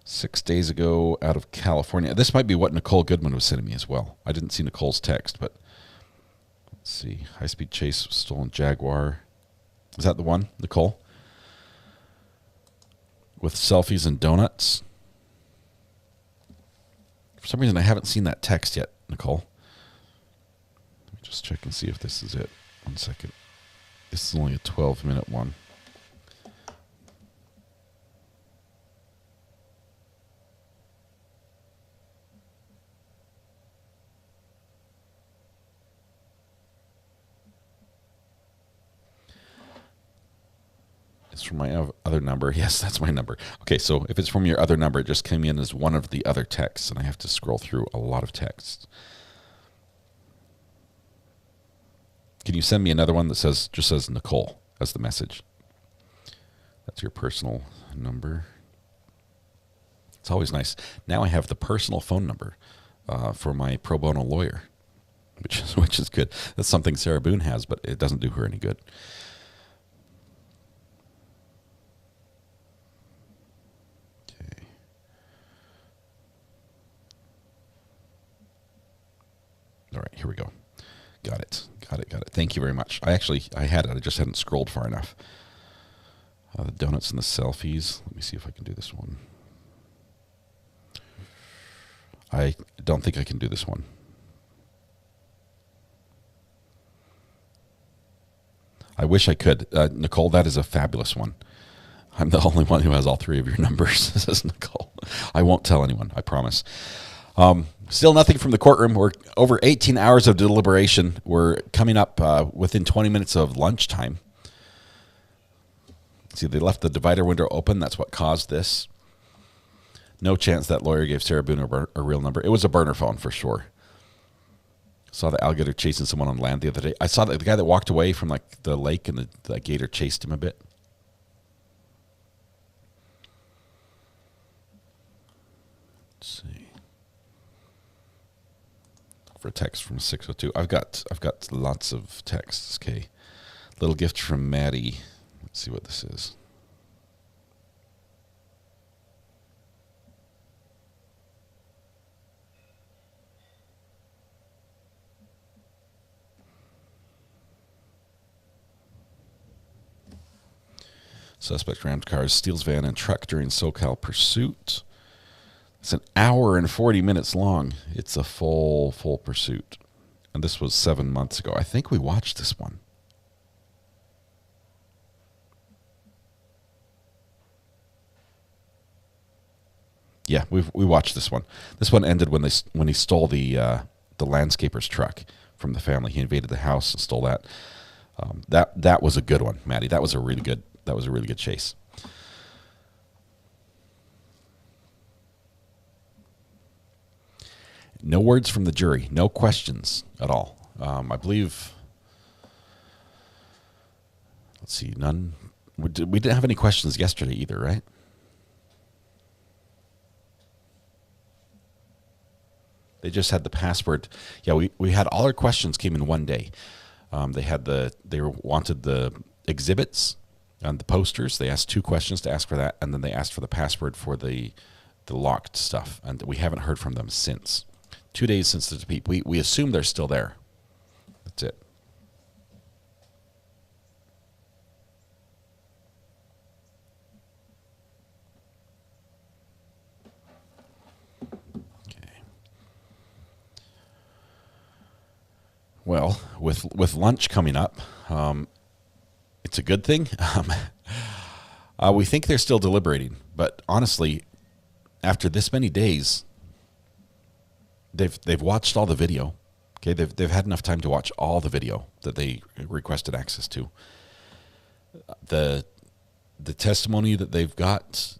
6 days ago out of California. This might be what Nicole Goodman was sending me as well. I didn't see Nicole's text, but let's see. High-speed chase, stolen Jaguar. Is that the one, Nicole? With selfies and donuts. For some reason, I haven't seen that text yet, Nicole. Let me just check and see if this is it. 1 second. This is only a 12-minute one. It's from my other number. Yes, that's my number. Okay, so if it's from your other number, it just came in as one of the other texts, and I have to scroll through a lot of texts. Can you send me another one that just says Nicole as the message? That's your personal number. It's always nice. Now I have the personal phone number for my pro bono lawyer, which is good. That's something Sarah Boone has, but it doesn't do her any good. All right, here we go. Got it. Thank you very much. I had it. I just hadn't scrolled far enough. The donuts and the selfies. Let me see if I can do this one. I don't think I can do this one. I wish I could. Nicole, that is a fabulous one. I'm the only one who has all three of your numbers, says Nicole. I won't tell anyone, I promise. Still nothing from the courtroom. We're over 18 hours of deliberation. We're coming up within 20 minutes of lunchtime. See, they left the divider window open. That's what caused this. No chance that lawyer gave Sarah Boone a real number. It was a burner phone for sure. Saw the alligator chasing someone on land the other day. I saw the guy that walked away from like the lake and the gator chased him a bit. Let's see. For a text from 602. I've got lots of texts. Okay. Little gift from Maddie. Let's see what this is. Suspect rammed cars, steals van and truck during SoCal pursuit. It's an hour and 40 minutes long. It's a full pursuit. And this was 7 months ago. I think we watched this one. Yeah, we watched this one. This one ended when he stole the landscaper's truck from the family. He invaded the house and stole that. That was a good one, Maddie. That was a really good chase. No words from the jury. No questions at all. I believe. Let's see. None. We didn't have any questions yesterday either, right? They just had the password. Yeah, we had all our questions came in one day. They wanted the exhibits and the posters. They asked 2 questions to ask for that, and then they asked for the password for the locked stuff, and we haven't heard from them since. 2 days since the defeat. We assume they're still there. That's it. Well, with lunch coming up, it's a good thing. We think they're still deliberating, but honestly, after this many days, they've watched all the video. Okay, they've had enough time to watch all the video that they requested access to. The testimony that they've got,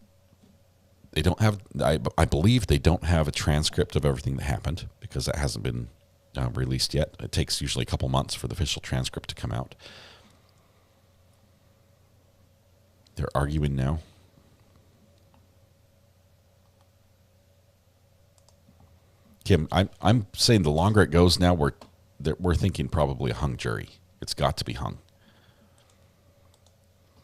they don't have. I believe they don't have a transcript of everything that happened because that hasn't been released yet. It takes usually a couple months for the official transcript to come out. They're arguing now. Kim, I'm saying the longer it goes now, we're thinking probably a hung jury. It's got to be hung.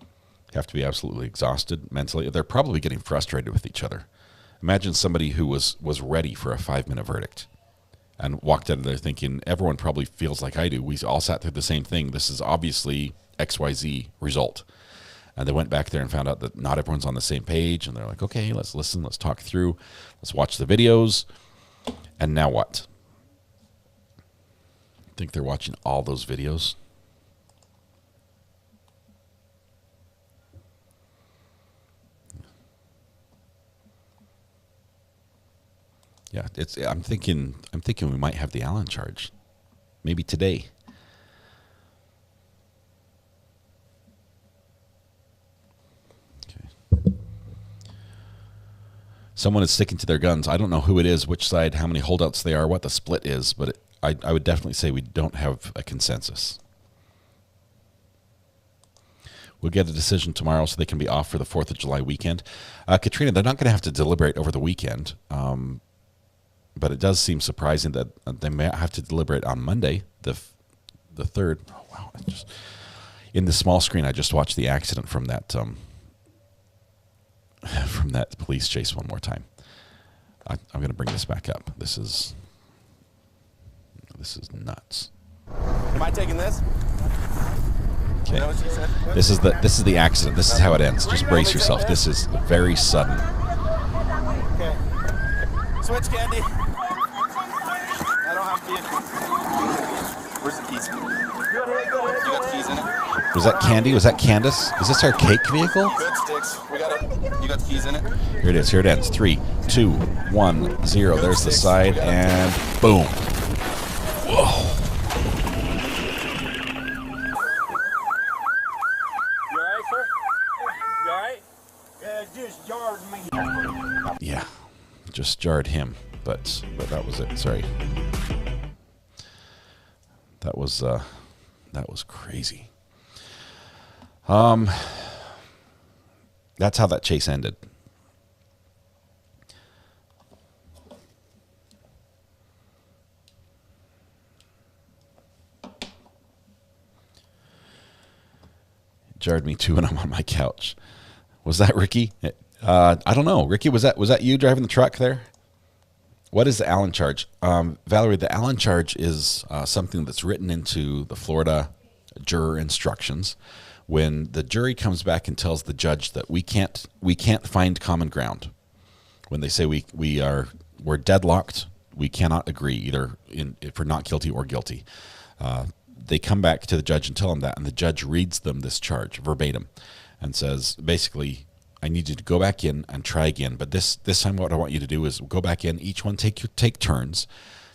You have to be absolutely exhausted mentally. They're probably getting frustrated with each other. Imagine somebody who was ready for a 5-minute verdict and walked out of there thinking, everyone probably feels like I do. We all sat through the same thing. This is obviously XYZ result. And they went back there and found out that not everyone's on the same page. And they're like, okay, let's listen. Let's talk through. Let's watch the videos. And now what? I think they're watching all those videos. Yeah, I'm thinking we might have the Allen charge. Maybe today. Okay. Someone is sticking to their guns. I don't know who it is, which side, how many holdouts they are, what the split is, but I would definitely say we don't have a consensus. We'll get a decision tomorrow so they can be off for the 4th of July weekend. Katrina, they're not going to have to deliberate over the weekend. But it does seem surprising that they may have to deliberate on Monday, the 3rd. Oh, wow. In the small screen, I just watched the accident from that police chase one more time. I'm going to bring this back up. This is nuts. Am I taking this? Okay. This is the accident. This is how it ends. Just brace yourself. This is very sudden. Okay. Switch, Candy. I don't have vehicles. Where's the keys? You got the keys in it? Was that Candy? Was that Candace? Is this our cake vehicle? Good sticks. We got it. You got the keys in it? Here it is. Here it ends. 3, 2, 1, 0. There's the side, and boom. Whoa. You all right, sir? You all right? Just jarred me. Yeah, just jarred him, but that was it. Sorry. That was crazy. That's how that chase ended. Jarred me too when I'm on my couch. Was that Ricky? I don't know. Ricky, was that you driving the truck there? What is the Allen charge? Valerie, the Allen charge is something that's written into the Florida juror instructions. When the jury comes back and tells the judge that we can't find common ground, when they say we're deadlocked, we cannot agree either if we're not guilty or guilty. They come back to the judge and tell them that, and the judge reads them this charge verbatim and says, basically, I need you to go back in and try again. But this time what I want you to do is go back in, each one take turns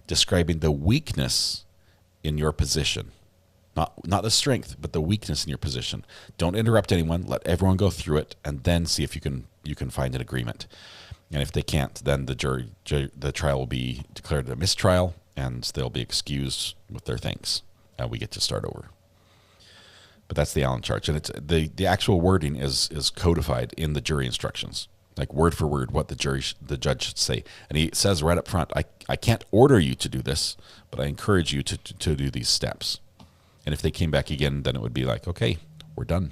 describing the weakness in your position. Not the strength, but the weakness in your position. Don't interrupt anyone. Let everyone go through it, and then see if you can find an agreement. And if they can't, then the trial will be declared a mistrial, and they'll be excused with their thanks. And we get to start over. But that's the Allen charge, and it's the actual wording is codified in the jury instructions, like word for word what the judge should say. And he says right up front, I can't order you to do this, but I encourage you to do these steps. And if they came back again, then it would be like, okay, we're done.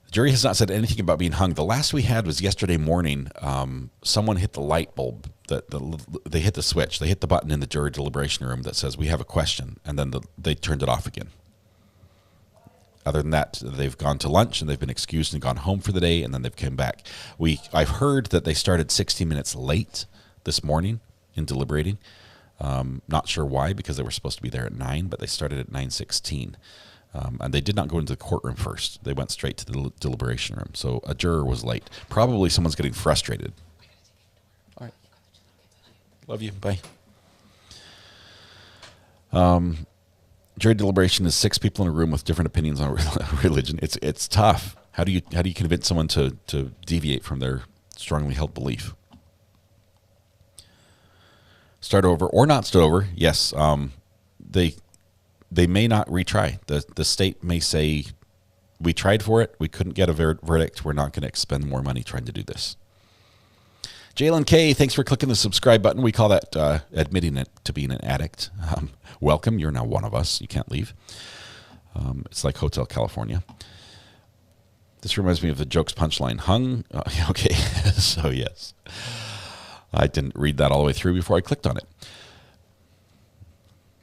The jury has not said anything about being hung. The last we had was yesterday morning. Someone hit the light bulb. They hit the switch. They hit the button in the jury deliberation room that says, we have a question. And then they turned it off again. Other than that, they've gone to lunch and they've been excused and gone home for the day, and then they've come back. I've heard that they started 60 minutes late this morning in deliberating. Not sure why, because they were supposed to be there at 9, but they started at 9:16. And they did not go into the courtroom first. They went straight to the deliberation room. So a juror was late. Probably someone's getting frustrated. All right. Love you. Bye. Jury deliberation is 6 people in a room with different opinions on religion. It's tough. How do you convince someone to deviate from their strongly held belief? Start over or not start over? Yes. They may not retry. The state may say, we tried for it. We couldn't get a verdict. We're not going to expend more money trying to do this. Jalen K, thanks for clicking the subscribe button. We call that admitting it to being an addict. Welcome. You're now one of us. You can't leave. It's like Hotel California. This reminds me of the jokes punchline. Hung? Okay. So, yes. I didn't read that all the way through before I clicked on it.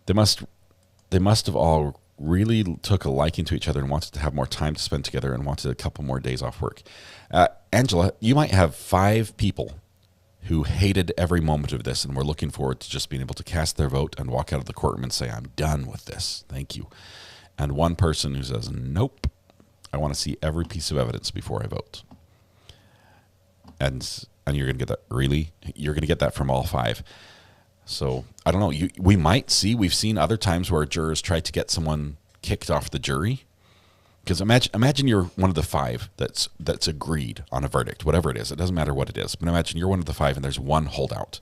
They must have all really took a liking to each other and wanted to have more time to spend together and wanted a couple more days off work. Angela, you might have 5 people who hated every moment of this and were looking forward to just being able to cast their vote and walk out of the courtroom and say, I'm done with this. Thank you. And one person who says, nope, I want to see every piece of evidence before I vote. And you're going to get that. Really? You're going to get that from all 5. So I don't know. We've seen other times where jurors try to get someone kicked off the jury. Because imagine you're one of the 5 that's agreed on a verdict, whatever it is. It doesn't matter what it is. But imagine you're one of the 5 and there's one holdout.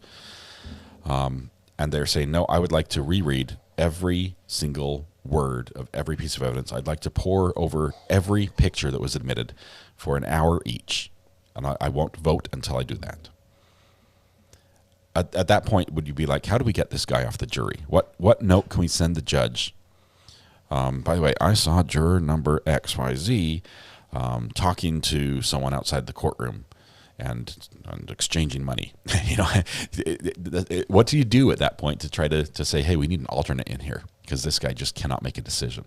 And they're saying, no, I would like to reread every single word of every piece of evidence. I'd like to pore over every picture that was admitted for an hour each. And I won't vote until I do that. At that point, would you be like, how do we get this guy off the jury? What note can we send the judge? By the way, I saw juror number XYZ talking to someone outside the courtroom and exchanging money. What do you do at that point to try to say, hey, we need an alternate in here because this guy just cannot make a decision?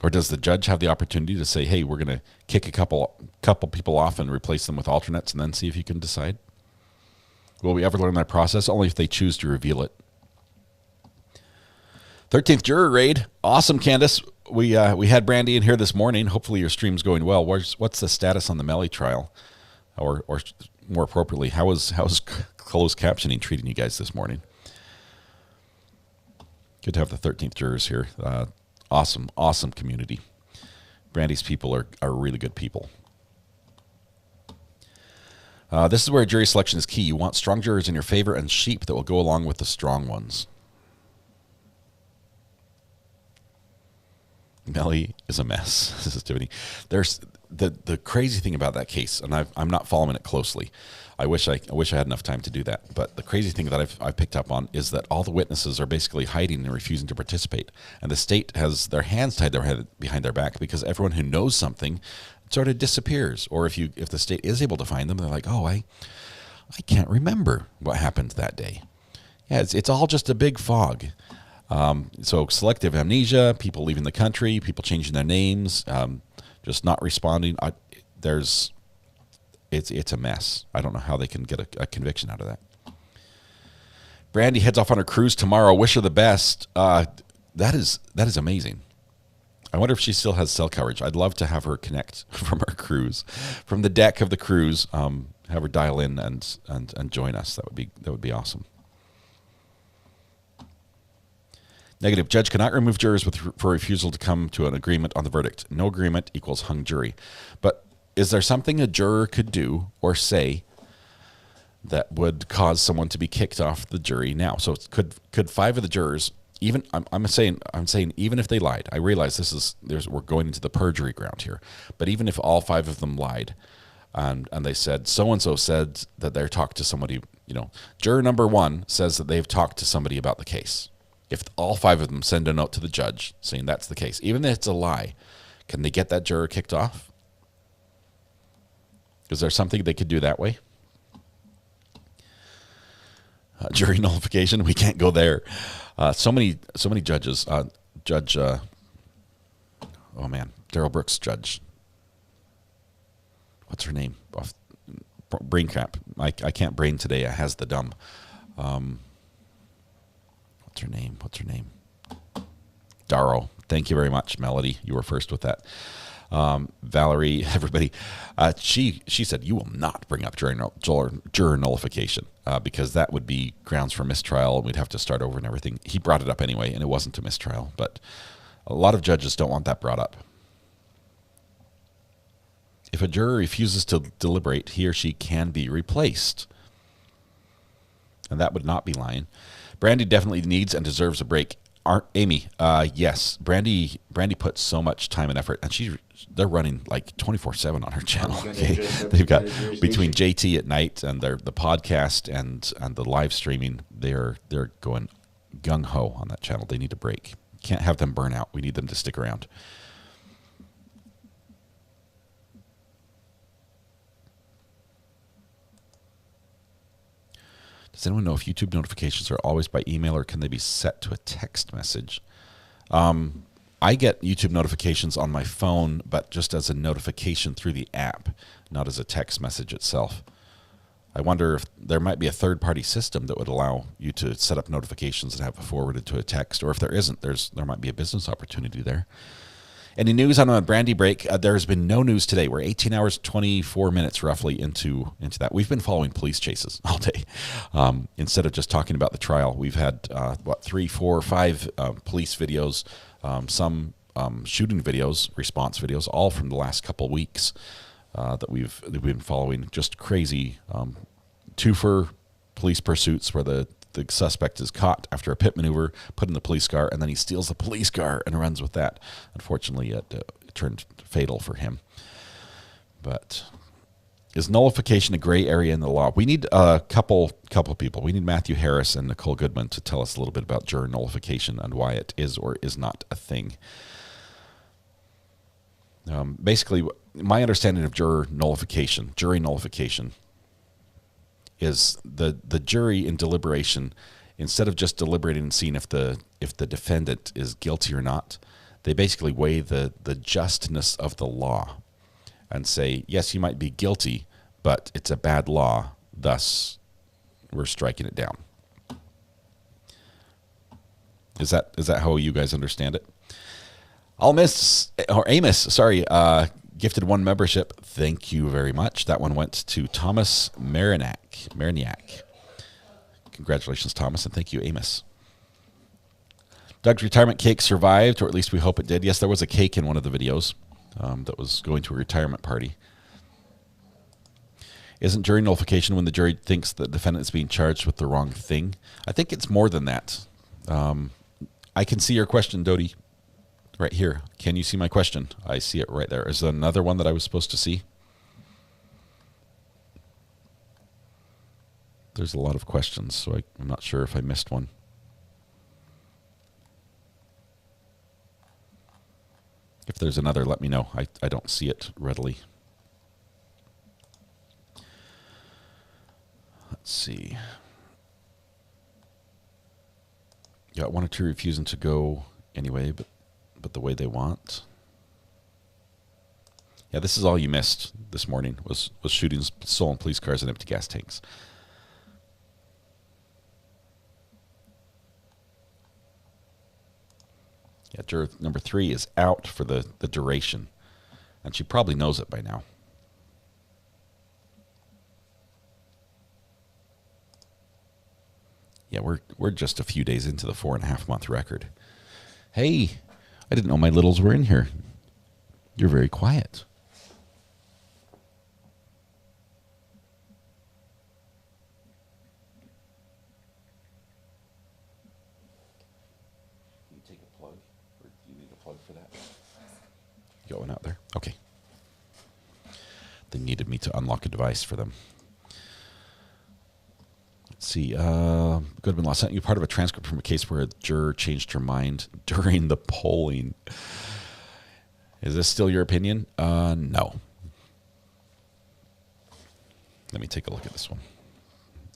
Or does the judge have the opportunity to say, hey, we're going to kick a couple people off and replace them with alternates and then see if you can decide? Will we ever learn that process? Only if they choose to reveal it. 13th juror raid. Awesome, Candace. We had Brandy in here this morning. Hopefully your stream's going well. What's the status on the Melly trial? Or more appropriately, how is closed captioning treating you guys this morning? Good to have the 13th jurors here. Awesome community. Brandy's people are really good people. This is where jury selection is key. You want strong jurors in your favor and sheep that will go along with the strong ones. Melly is a mess. This is Tiffany. There's the crazy thing about that case, and I'm not following it closely. I wish I had enough time to do that. But the crazy thing that I've picked up on is that all the witnesses are basically hiding and refusing to participate, and the state has their hands tied behind their back because everyone who knows something sort of disappears. Or if the state is able to find them, they're like, oh, I can't remember what happened that day. Yeah, it's all just a big fog. So selective amnesia, people leaving the country, people changing their names, just not responding. It's a mess. I don't know how they can get a conviction out of that. Brandy heads off on her cruise tomorrow. Wish her the best. That is amazing. I wonder if she still has cell coverage. I'd love to have her connect from her cruise, from the deck of the cruise. Have her dial in and join us. That would be awesome. Negative. Judge cannot remove jurors for refusal to come to an agreement on the verdict. No agreement equals hung jury. But is there something a juror could do or say that would cause someone to be kicked off the jury now? So could 5 of the jurors, even I'm saying even if they lied, I realize we're going into the perjury ground here, but even if all 5 of them lied, and they said so and so said that they're talked to somebody, juror number 1 says that they've talked to somebody about the case. If all 5 of them send a note to the judge saying that's the case, even if it's a lie, can they get that juror kicked off? Is there something they could do that way? Jury nullification, we can't go there. So many judges. Judge, oh man, Daryl Brooks' judge. What's her name? Brain crap. I can't brain today. It has the dumb. What's her name? Darrow. Thank you very much, Melody. You were first with that. Valerie, everybody. She said you will not bring up juror nullification because that would be grounds for mistrial and we'd have to start over and everything. He brought it up anyway, and it wasn't a mistrial, but a lot of judges don't want that brought up. If a juror refuses to deliberate, he or she can be replaced. And that would not be lying. Brandy definitely needs and deserves a break. Amy, yes. Brandy puts so much time and effort, and they're running like 24/7 on her channel. Okay, they've got between JT at night and the podcast and the live streaming. They're going gung ho on that channel. They need a break. Can't have them burn out. We need them to stick around. Does anyone know if YouTube notifications are always by email or can they be set to a text message? I get YouTube notifications on my phone, but just as a notification through the app, not as a text message itself. I wonder if there might be a third-party system that would allow you to set up notifications and have it forwarded to a text, or if there isn't, there might be a business opportunity there. Any news on a Brandy break? There's been no news today. We're 18 hours, 24 minutes roughly into that. We've been following police chases all day. Instead of just talking about the trial, we've had, 3, 4, 5 police videos, some shooting videos, response videos, all from the last couple weeks that we've been following. Just crazy twofer police pursuits where the suspect is caught after a pit maneuver, put in the police car, and then he steals the police car and runs with that. Unfortunately, it turned fatal for him. But is nullification a gray area in the law? We need a couple people. We need Matthew Harris and Nicole Goodman to tell us a little bit about juror nullification and why it is or is not a thing. Basically, my understanding of jury nullification is the jury in deliberation, instead of just deliberating and seeing if the defendant is guilty or not, they basically weigh the justness of the law and say, yes, you might be guilty, but it's a bad law, thus we're striking it down. Is that how you guys understand it? Amos, gifted 1 membership. Thank you very much. That one went to Thomas Mariniak. Congratulations, Thomas, and thank you, Amos. Doug's retirement cake survived, or at least we hope it did. Yes, there was a cake in one of the videos that was going to a retirement party. Isn't jury nullification when the jury thinks the defendant is being charged with the wrong thing? I think it's more than that. I can see your question, Dodie. Right here. Can you see my question? I see it right there. Is there another one that I was supposed to see? There's a lot of questions, so I'm not sure if I missed one. If there's another, let me know. I don't see it readily. Let's see. Got 1 or 2 refusing to go anyway, but the way they want. Yeah, this is all you missed this morning was shootings, stolen police cars, and empty gas tanks. Yeah, juror number 3 is out for the duration, and she probably knows it by now. Yeah, we're just a few days into the 4.5-month record. Hey, I didn't know my littles were in here. You're very quiet. Can you take a plug? Or do you need a plug for that? You got one out there? Okay. They needed me to unlock a device for them. Let's Let's see. Goodman Law sent you part of a transcript from a case where a juror changed her mind during the polling. Is this still your opinion? No. Let me take a look at this one.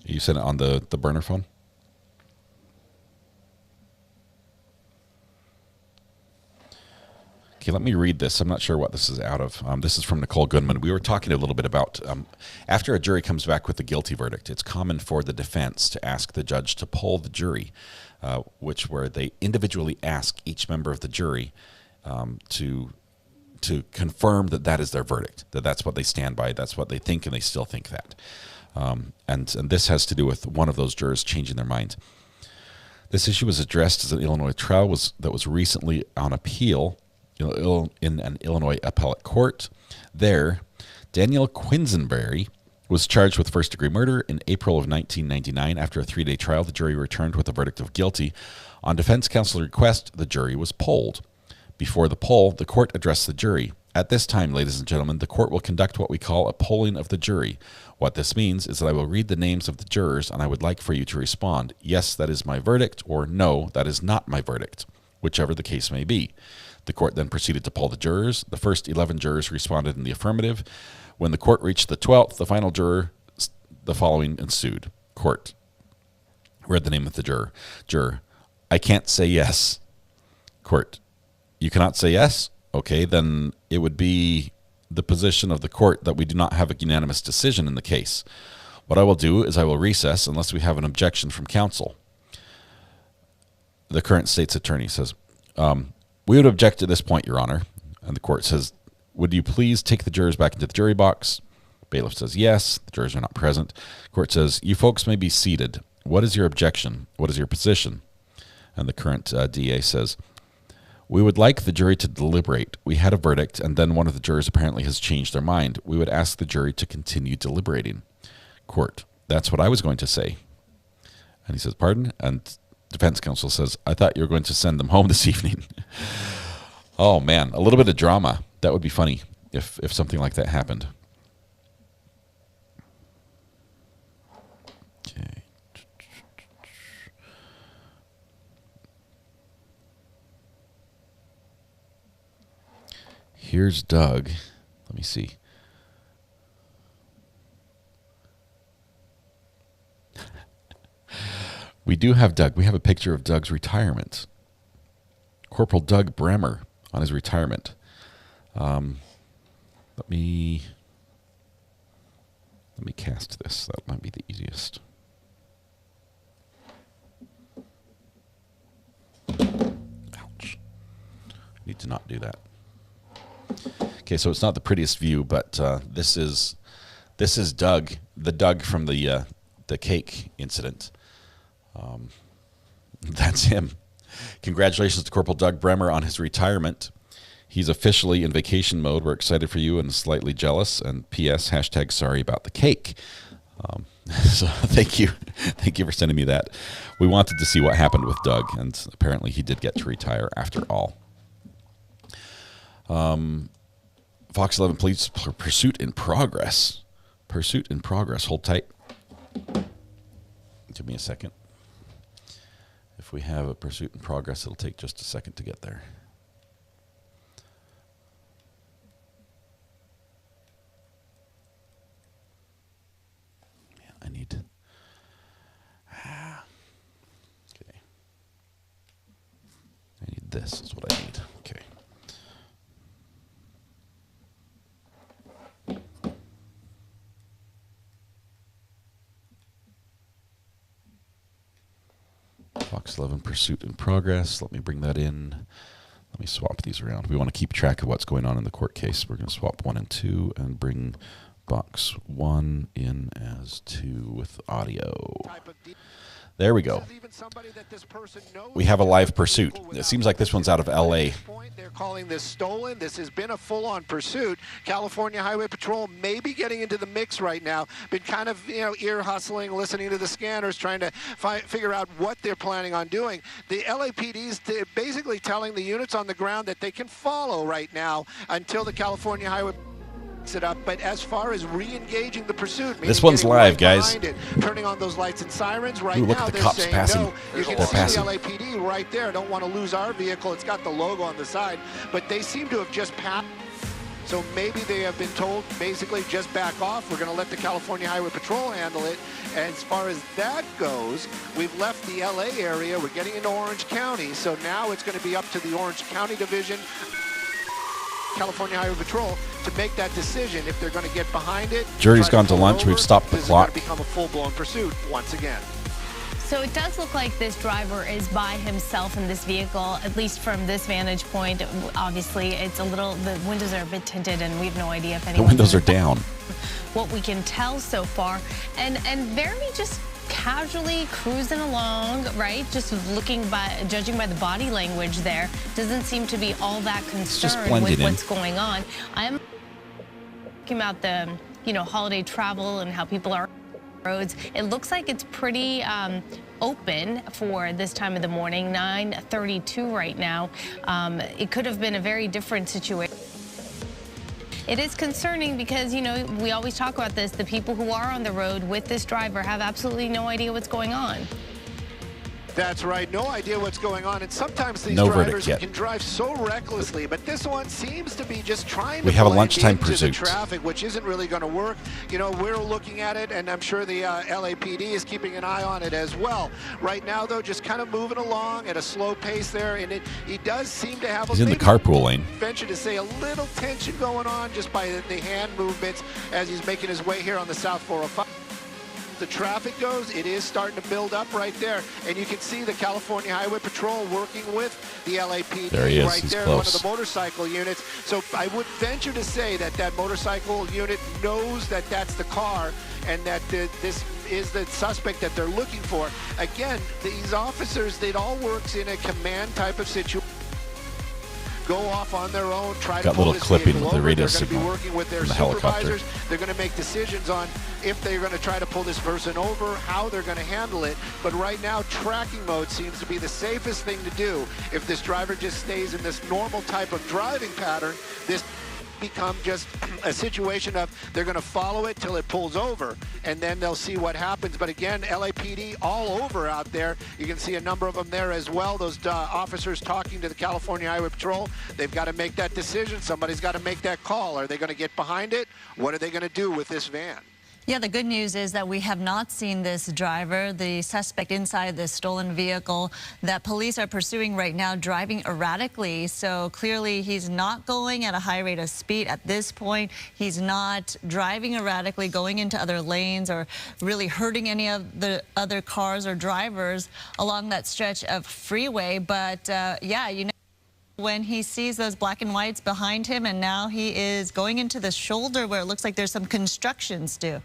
You sent it on the burner phone? Okay, let me read this. I'm not sure what this is out of. This is from Nicole Goodman. We were talking a little bit about after a jury comes back with a guilty verdict, it's common for the defense to ask the judge to poll the jury, where they individually ask each member of the jury to confirm that that is their verdict, that that's what they stand by, that's what they think, and they still think that. And this has to do with one of those jurors changing their mind. This issue was addressed as an Illinois trial that was recently on appeal in an Illinois appellate court. There, Daniel Quinsonberry was charged with first-degree murder in April of 1999. After a 3-day trial, the jury returned with a verdict of guilty. On defense counsel request, the jury was polled. Before the poll, the court addressed the jury. At this time, ladies and gentlemen, the court will conduct what we call a polling of the jury. What this means is that I will read the names of the jurors, and I would like for you to respond, yes, that is my verdict, or no, that is not my verdict, whichever the case may be. The court then proceeded to poll the jurors. The first 11 jurors responded in the affirmative. When the court reached the 12th, the final juror, the following ensued. Court read the name of the juror. Juror, I can't say yes. Court, you cannot say yes? Okay, then it would be the position of the court that we do not have a unanimous decision in the case. What I will do is I will recess unless we have an objection from counsel. The current state's attorney says, we would object at this point, Your Honor. And the court says, would you please take the jurors back into the jury box? Bailiff says, yes. The jurors are not present. Court says, you folks may be seated. What is your objection? What is your position? And the current DA says, we would like the jury to deliberate. We had a verdict, and then one of the jurors apparently has changed their mind. We would ask the jury to continue deliberating. Court, that's what I was going to say. And he says, pardon? And defense counsel says, I thought you were going to send them home this evening. Oh, man, a little bit of drama. That would be funny if something like that happened. Okay. Here's Doug. Let me see. We do have Doug. We have a picture of Doug's retirement. Corporal Doug Bremer on his retirement. Let me cast this. That might be the easiest. Ouch. Need to not do that. Okay, so it's not the prettiest view, but this is Doug, the Doug from the cake incident. That's him. Congratulations to Corporal Doug Bremer on his retirement. He's officially in vacation mode. We're excited for you and slightly jealous. And P.S. # sorry about the cake. So thank you. Thank you for sending me that. We wanted to see what happened with Doug, and apparently he did get to retire after all. Fox 11 Police pursuit in progress. Pursuit in progress. Hold tight. Give me a second. If we have a pursuit in progress, it'll take just a second to get there. Man, I need... Okay. I need this is what I need. Okay. Fox 11 pursuit in progress. Let me bring that in. Let me swap these around. We want to keep track of what's going on in the court case. We're going to swap 1 and 2 and bring box 1 in as 2 with audio. There we go. We have a live pursuit. It seems like this one's out of L.A. They're calling this stolen. This has been a full-on pursuit. California Highway Patrol may be getting into the mix right now. Been kind of, ear hustling, listening to the scanners, trying to figure out what they're planning on doing. The LAPD's basically telling the units on the ground that they can follow right now until the California Highway it up. But as far as re-engaging the pursuit, this one's live, guys. Turning on those lights and sirens right Ooh, look now, at the they're cops saying passing. no. You can They're see passing. the LAPD right there. Don't want to lose our vehicle. It's got the logo on the side, but they seem to have just passed. So maybe they have been told, basically, just back off. We're going to let the California Highway Patrol handle it. And as far as that goes, we've left the LA area. We're getting into Orange County. So now it's going to be up to the Orange County Division, California Highway Patrol, to make that decision if they're going to get behind it. Jury's gone to lunch. We've stopped the clock. This is going to become a full-blown pursuit once again. So it does look like this driver is by himself in this vehicle, at least from this vantage point. Obviously, it's a little, the windows are a bit tinted and we have no idea if anyone. The windows are down. What we can tell so far, and very just casually cruising along, right? Just judging by the body language there, doesn't seem to be all that concerned with what's going on. I'm talking about the, holiday travel and how people are roads. It looks like it's pretty open for this time of the morning, 9:32 right now. It could have been a very different situation. It is concerning because, we always talk about this. The people who are on the road with this driver have absolutely no idea what's going on. That's right. No idea what's going on. And sometimes these drivers can drive so recklessly, but this one seems to be just trying to have a blend lunchtime into pursuit. the traffic, which isn't really going to work. We're looking at it, and I'm sure the LAPD is keeping an eye on it as well. Right now, though, just kind of moving along at a slow pace there, and he does seem to have He's in the carpool lane. Venture to say a little tension going on just by the hand movements as he's making his way here on the South 405. The traffic goes, it is starting to build up right there, and you can see the California Highway Patrol working with the LAPD there he is. right He's there, close. one of the motorcycle units. So I would venture to say that motorcycle unit knows that that's the car and that this is the suspect that they're looking for. Again, these officers, it all works in a command type of situation. Go off on their own, try to pull little this clipping vehicle with the over. radio They're going to signal be working with their from the helicopter. supervisors. They're going to make decisions on if they're going to try to pull this person over, how they're going to handle it. But right now, tracking mode seems to be the safest thing to do. If this driver just stays in this normal type of driving pattern, this become just a situation of they're going to follow it till it pulls over, and then they'll see what happens. But again, LAPD all over out there. You can see a number of them there as well. Those officers talking to the California Highway Patrol. They've got to make that decision. Somebody's got to make that call. Are they going to get behind it? What are they going to do with this van? Yeah, the good news is that we have not seen this driver, the suspect inside this stolen vehicle that police are pursuing right now, driving erratically. So clearly he's not going at a high rate of speed at this point. He's not driving erratically, going into other lanes or really hurting any of the other cars or drivers along that stretch of freeway. But yeah, when he sees those black and whites behind him, and now he is going into the shoulder where it looks like there's some construction still.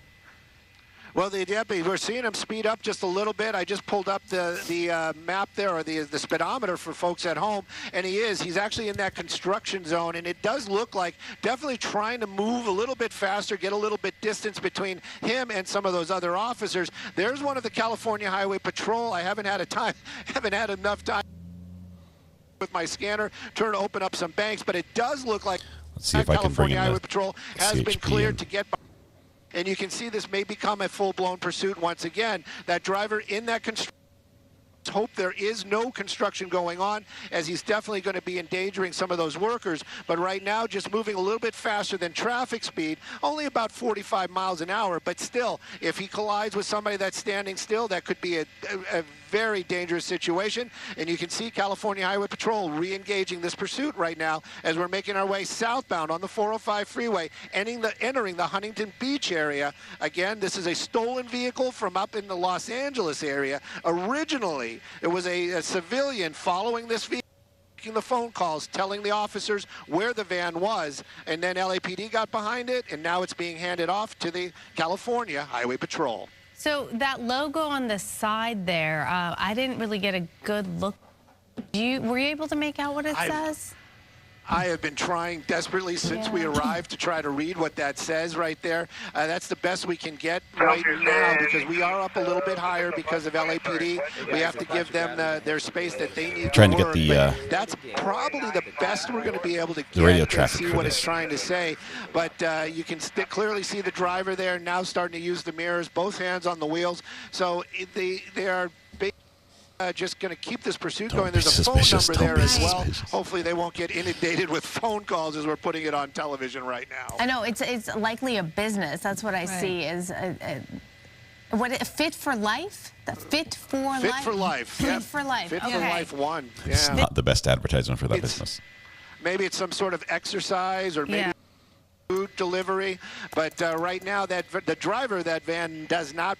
Well, we're seeing him speed up just a little bit. I just pulled up the map there, or the speedometer for folks at home, and he's actually in that construction zone, and it does look like definitely trying to move a little bit faster, get a little bit distance between him and some of those other officers. There's one of the California Highway Patrol. I haven't had enough time with my scanner to open up some banks, but it does look like California Highway Patrol has been cleared to get by. And you can see this may become a full-blown pursuit once again. That driver in that construction, hope there is no construction going on, as he's definitely going to be endangering some of those workers. But right now, just moving a little bit faster than traffic speed, only about 45 miles an hour. But still, if he collides with somebody that's standing still, that could be a very dangerous situation. And you can see California Highway Patrol re-engaging this pursuit right now as we're making our way southbound on the 405 freeway, entering the Huntington Beach area. Again, this is a stolen vehicle from up in the Los Angeles area. Originally, it was a civilian following this vehicle, making the phone calls, telling the officers where the van was, and then LAPD got behind it, and now it's being handed off to the California Highway Patrol. So that logo on the side there, I didn't really get a good look. Were you able to make out what it says? I have been trying desperately since we arrived to try to read what that says right there. That's the best we can get right now because we are up a little bit higher because of LAPD. We have to give them their space that they need. Trying to get the that's probably the best we're going to be able to get radio and traffic see for what this. it's trying to say. But you can clearly see the driver there now starting to use the mirrors, both hands on the wheels. So they are just going to keep this pursuit going. There's a phone number there as well. Hopefully they won't get inundated with phone calls as we're putting it on television right now. I know, it's likely a business. That's what I see is Fit for Life? Fit for Life? Fit for Life. Fit for Life. Fit for Life 1. Yeah. It's not the best advertisement for that business. Maybe it's some sort of exercise or maybe food delivery, but right now the driver of that van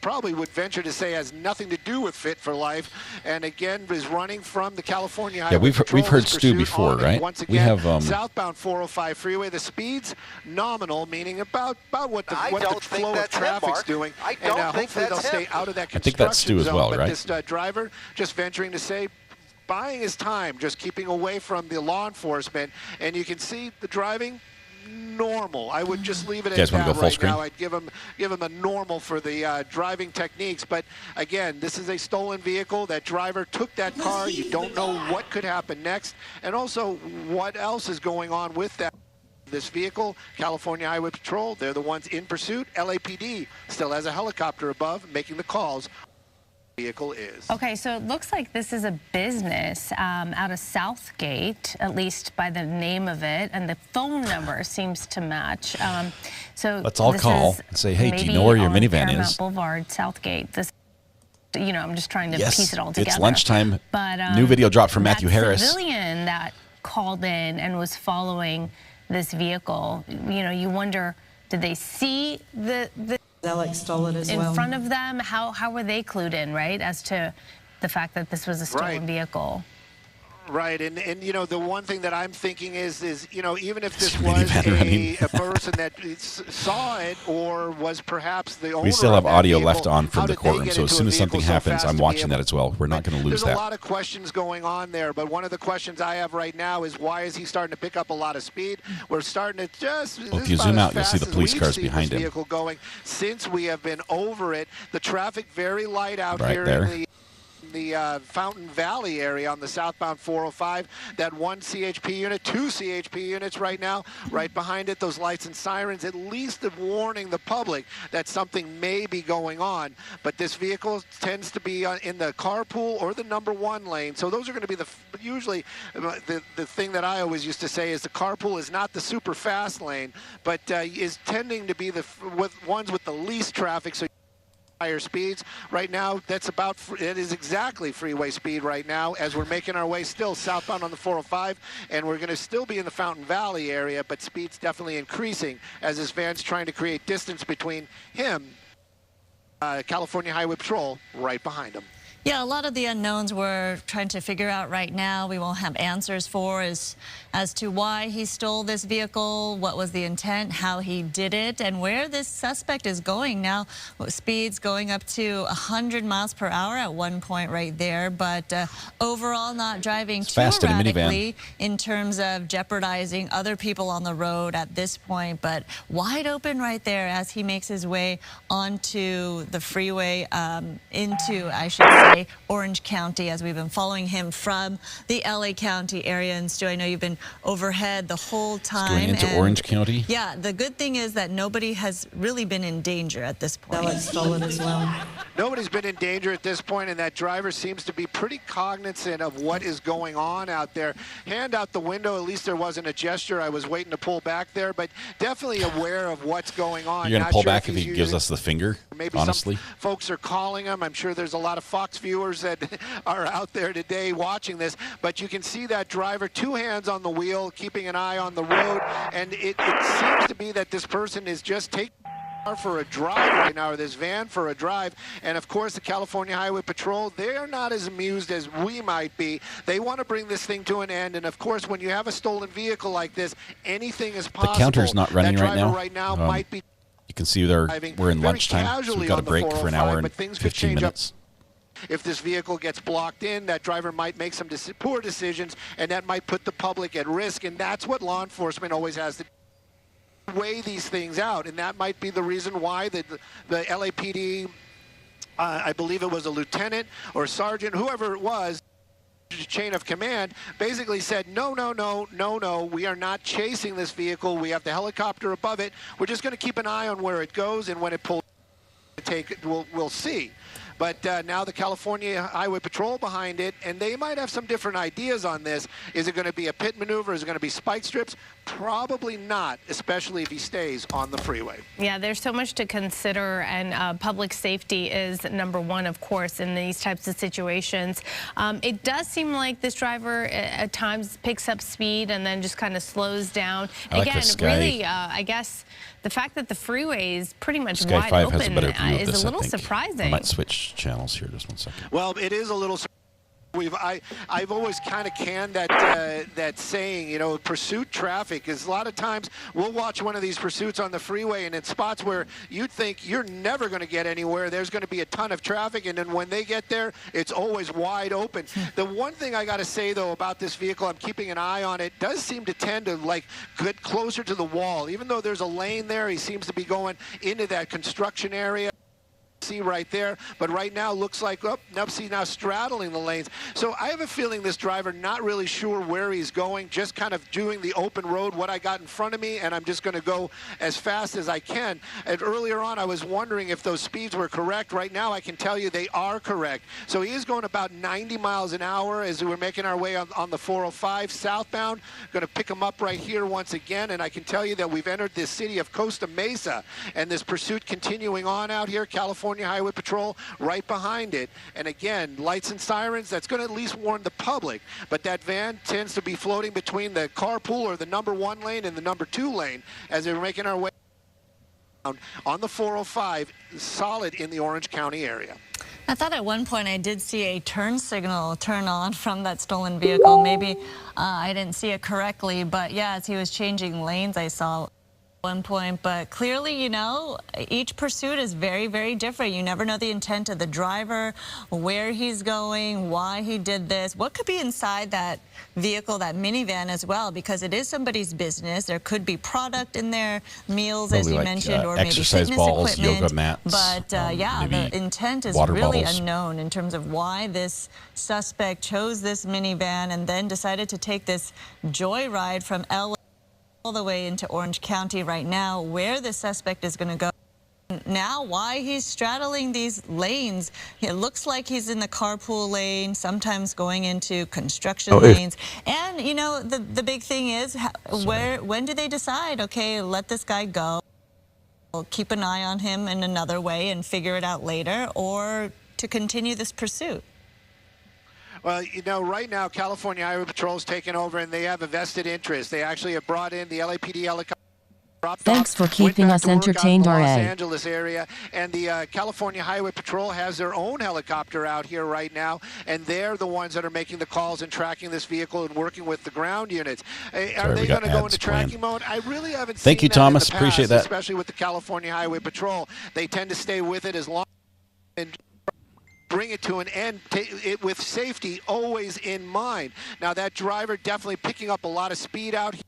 probably would venture to say has nothing to do with Fit for Life, and again is running from the California Highway Patrol. we've heard Stu before, right? Once again, we have southbound 405 freeway. The speed's nominal, meaning about what the flow of traffic's doing, and hopefully they'll stay out of that construction I think that's Stu as well, zone. right? But this driver just venturing to say, buying his time, just keeping away from the law enforcement, and you can see the driving normal. I would just leave it at that right now. I'd give him a normal for the driving techniques. But again, this is a stolen vehicle. That driver took that car. You don't know what could happen next, and also what else is going on with this vehicle. California Highway Patrol, they're the ones in pursuit. LAPD still has a helicopter above making the calls. Vehicle is. Okay, so it looks like this is a business out of Southgate, at least by the name of it, and the phone number seems to match. So let's all call and say, hey, do you know where your minivan Paramount is? Boulevard, Southgate. This, I'm just trying to piece it all together. It's lunchtime. But new video dropped from Matthew Harris. Civilian that called in and was following this vehicle. You wonder, did they see the Alex stole it as well. In front of them? How were they clued in, right, as to the fact that this was a stolen vehicle? Right, and the one thing that I'm thinking is even if this was a person that saw it or was perhaps the owner, we still have of that audio vehicle, left on from the courtroom, so as soon as something happens, I'm watching that as well. We're not going to lose that. There's a lot of questions going on there, but one of the questions I have right now is why is he starting to pick up a lot of speed? We're starting to if you zoom out, you'll see the police cars behind him. Vehicle going since we have been over it. The traffic very light out here there. in the Fountain Valley area on the southbound 405. That one CHP unit, 2 CHP units right now, right behind it, those lights and sirens, at least warning the public that something may be going on. But this vehicle tends to be in the carpool or the #1 lane. So those are going to be usually the thing that I always used to say is the carpool is not the super fast lane, but is tending to be the ones with the least traffic. So higher speeds. Right now, it is exactly freeway speed right now as we're making our way still southbound on the 405, and we're going to still be in the Fountain Valley area, but speed's definitely increasing as this van's trying to create distance between him, California Highway Patrol, right behind him. Yeah, a lot of the unknowns we're trying to figure out right now. We won't have answers for as to why he stole this vehicle, what was the intent, how he did it, and where this suspect is going now. Speeds going up to 100 miles per hour at one point right there, but overall not driving too erratically in terms of jeopardizing other people on the road at this point, but wide open right there as he makes his way onto the freeway into, I should say, Orange County, as we've been following him from the LA County area. And Stu, I know you've been overhead the whole time. Going into Orange County? Yeah, the good thing is that nobody has really been in danger at this point. Alex stole it as well. Nobody's been in danger at this point, and that driver seems to be pretty cognizant of what is going on out there. Hand out the window, at least there wasn't a gesture. I was waiting to pull back there, but definitely aware of what's going on. You're going to pull back if he gives us the finger, maybe honestly? Some folks are calling him. I'm sure there's a lot of Fox viewers that are out there today watching this, but you can see that driver, 2 hands on the wheel, keeping an eye on the road, and it seems to be that this person is just taking for a drive right now, or this van for a drive. And of course the California Highway Patrol, they're not as amused as we might be. They want to bring this thing to an end, and of course when you have a stolen vehicle like this, anything is possible. The counter's not running right now. Right now might be, you can see we're in lunchtime, so we've got a break for an hour and 15 minutes. if this vehicle gets blocked in, that driver might make some poor decisions, and that might put the public at risk. And that's what law enforcement always has to weigh these things out. And that might be the reason why the LAPD, I believe it was a lieutenant or sergeant, whoever it was, chain of command, basically said, no, we are not chasing this vehicle. We have the helicopter above it. We're just going to keep an eye on where it goes, and when it pulls, we'll see. But now the California Highway Patrol behind it, and they might have some different ideas on this. Is it going to be a pit maneuver? Is it going to be spike strips? Probably not, especially if he stays on the freeway. Yeah, there's so much to consider, and public safety is number one, of course, in these types of situations. It does seem like this driver at times picks up speed and then just kind of slows down. Again, really, I guess the fact that the freeway is pretty much wide open is a little surprising. I might switch channels here just one second. Well, it is a little surprising. I've always kind of canned that saying, you know, pursuit traffic, is a lot of times we'll watch one of these pursuits on the freeway, and in spots where you'd think you're never going to get anywhere, there's going to be a ton of traffic, and then when they get there, it's always wide open. The one thing I got to say, though, about this vehicle, I'm keeping an eye on it, does seem to tend to, like, get closer to the wall. Even though there's a lane there, he seems to be going into that construction area. See right there, but right now looks like, oh, nope, see now straddling the lanes. So I have a feeling this driver not really sure where he's going, just kind of doing the open road, what I got in front of me, and I'm just going to go as fast as I can. And earlier on, I was wondering if those speeds were correct. Right now, I can tell you they are correct. So he is going about 90 miles an hour as we're making our way on the 405 southbound. Going to pick him up right here once again, and I can tell you that we've entered this city of Costa Mesa, and this pursuit continuing on out here. California Highway Patrol right behind it. And again, lights and sirens, that's going to at least warn the public. But that van tends to be floating between the carpool or the number 1 lane and the number 2 lane as they're making our way on the 405, solid in the Orange County area. I thought at one point I did see a turn signal turn on from that stolen vehicle. Maybe I didn't see it correctly, but yeah, as he was changing lanes, I saw one point. But clearly, you know, each pursuit is very, very different. You never know the intent of the driver, where he's going, why he did this, what could be inside that vehicle, that minivan as well, because it is somebody's business. There could be product in there, meals, as you mentioned, or maybe exercise fitness balls, equipment. yoga mats, but yeah, the intent is really unknown in terms of why this suspect chose this minivan and then decided to take this joyride from LA all the way into Orange County right now, where the suspect is going to go. Now, why he's straddling these lanes, it looks like he's in the carpool lane, sometimes going into construction lanes. And, you know, the big thing is, when do they decide, okay, let this guy go, we'll keep an eye on him in another way and figure it out later, or to continue this pursuit? Well, you know, right now, California Highway Patrol is taking over, and they have a vested interest. They actually have brought in the LAPD helicopter. Thanks for keeping us entertained, RA. Los Angeles area, and the California Highway Patrol has their own helicopter out here right now, and they're the ones that are making the calls and tracking this vehicle and working with the ground units. Are they going to go into tracking mode? I really haven't seen Thank you, that Thomas. in the past, appreciate that. especially with the California Highway Patrol. They tend to stay with it as long and bring it to an end with safety always in mind. Now, that driver definitely picking up a lot of speed out here.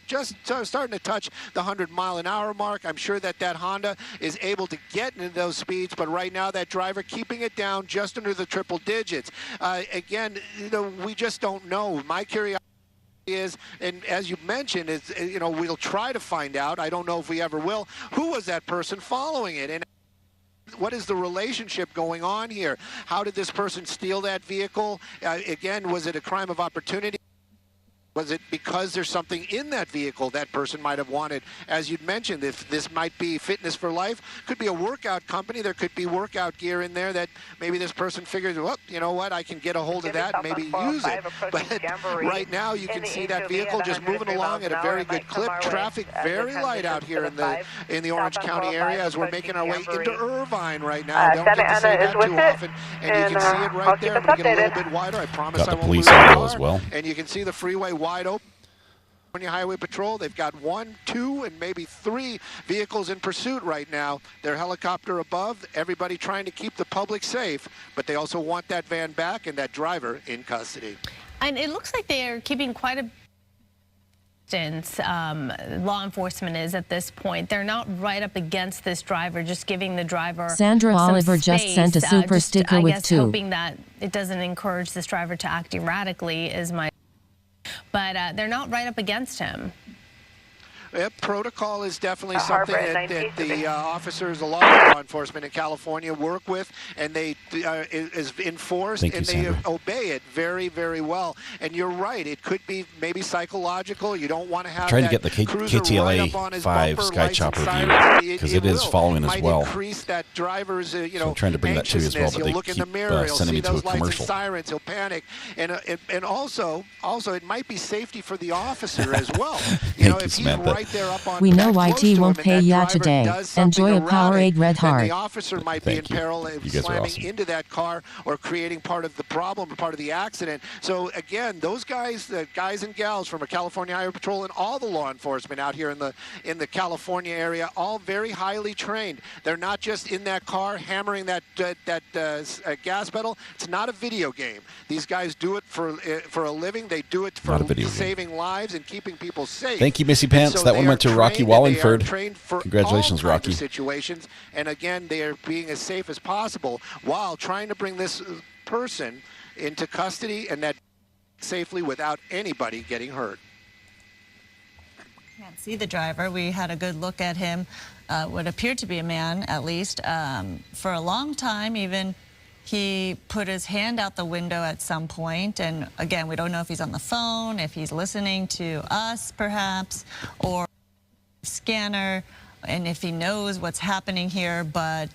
Just starting to touch the 100-mile-an-hour mark. I'm sure that Honda is able to get into those speeds, but right now that driver keeping it down just under the triple digits. Again, you know, we just don't know. My curiosity is, and as you mentioned, is, you know, we'll try to find out. I don't know if we ever will. Who was that person following it? And what is the relationship going on here? How did this person steal that vehicle? Again, was it a crime of opportunity? Was it because there's something in that vehicle that person might have wanted? As you'd mentioned, if this might be Fitness for Life, could be a workout company. There could be workout gear in there that maybe this person figures, well, you know what, I can get a hold of that and maybe use it. But right now you can see that vehicle just moving along at a very good clip. Traffic very light out here in the Orange County area as we're making our way into Irvine right now. Don't get to see that too often. And you can see it right there. I'm going to get a little bit wider. I promise I won't lose the car. as well. And you can see the freeway wide open. California Highway Patrol, they've got 1, 2, and maybe 3 vehicles in pursuit right now. Their helicopter above, everybody trying to keep the public safe, but they also want that van back and that driver in custody. And it looks like they're keeping quite a distance, law enforcement is at this point. They're not right up against this driver, just giving the driver Sandra some Oliver space, just sent a super sticker I with guess 2. hoping that it doesn't encourage this driver to act erratically is my... But they're not right up against him. Yep, protocol is definitely something that the officers, a lot of law enforcement in California work with, and they is enforced, and they obey it very, very well. And you're right, it could be maybe psychological. You don't want to have trying to get the KTLA 5 Sky Chopper view because it is following as well. Increase that driver's, so I'm trying to bring that to you as well, but they keep sending me to a commercial. Sirens, he'll panic, and also it might be safety for the officer as well. You know, if he's right there up on we know YT won't pay ya today. Enjoy a Powerade Red Heart. The officer might be in peril of slamming into that car or creating part of the problem or part of the accident. So again, those guys, the guys and gals from a California Highway Patrol and all the law enforcement out here in the California area, all very highly trained. They're not just in that car hammering that gas pedal. It's not a video game. These guys do it for a living. They do it for saving lives and keeping people safe. Thank you, Missy Pants. That one went to Rocky Wallingford. Congratulations, Rocky. Situations, and again, they are being as safe as possible while trying to bring this person into custody and that safely without anybody getting hurt. Can't see the driver. We had a good look at him. What appeared to be a man, at least, for a long time. Even he put his hand out the window at some point, and again, we don't know if he's on the phone, if he's listening to us, perhaps, or scanner, and if he knows what's happening here, but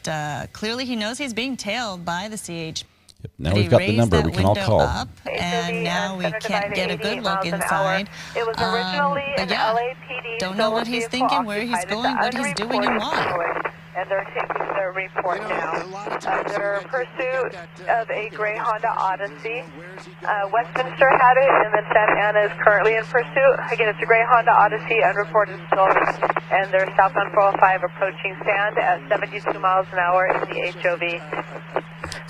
clearly he knows he's being tailed by the CH. Yep. Now we've got the number we can all call. Up, and now we can't get a good look inside. It was originally but yeah, LAPD don't know what he's thinking, where he's going, what he's doing, and why. And they're taking their report now. Their pursuit of a gray Honda Odyssey. Westminster had it, and then Santa Ana is currently in pursuit. Again, it's a gray Honda Odyssey, unreported stolen. And they're southbound 405 approaching Sand at 72 miles an hour in the HOV.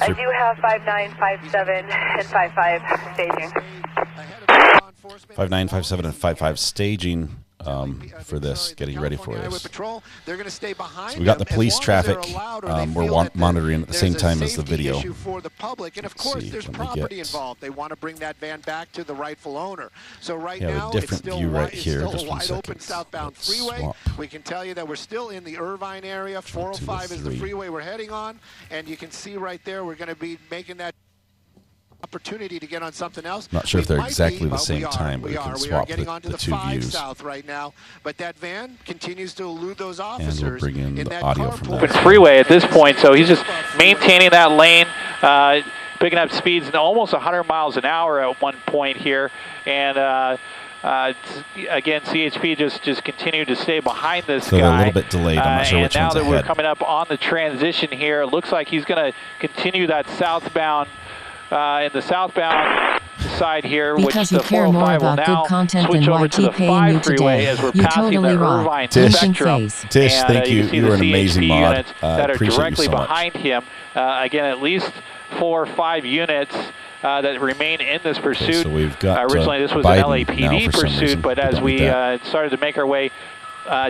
I do have 59, 57, and 55 staging. 59, 57, and 55 staging. For this, getting ready for this. They're going to stay behind. So we got the police traffic. We're monitoring at the same time as the video. For the public, and of course, there's property involved. They want to bring that van back to the rightful owner. So right now, a different view right here. It's Just still a wide open southbound freeway. We can tell you that we're still in the Irvine area. 405 is the freeway we're heading on, and you can see right there we're going to be making that opportunity to get on something else. Not sure if they're exactly the same time, but we can swap the two views. South right now, but that van continues to elude those officers. And we'll bring in the audio from that. Open freeway at this point, so he's just maintaining that lane, picking up speeds in almost 100 miles an hour at one point here, and again, CHP just continued to stay behind this guy. They're a little bit delayed. I'm not sure which one's ahead. ahead. We're coming up on the transition here. It looks like he's going to continue that southbound. In the southbound side here, because which you the care more 405 will about now good content switch than over to the YT paying you 5 freeway today. as we're You passing totally the rock. Irvine Tish, spectrum. Tish, thank you. see You were the an amazing CHP mod. units that are Appreciate directly you so much. behind him. Again, at least 4 or 5 units that remain in this pursuit. So we've got originally, this was Biden an LAPD pursuit, but as we started to make our way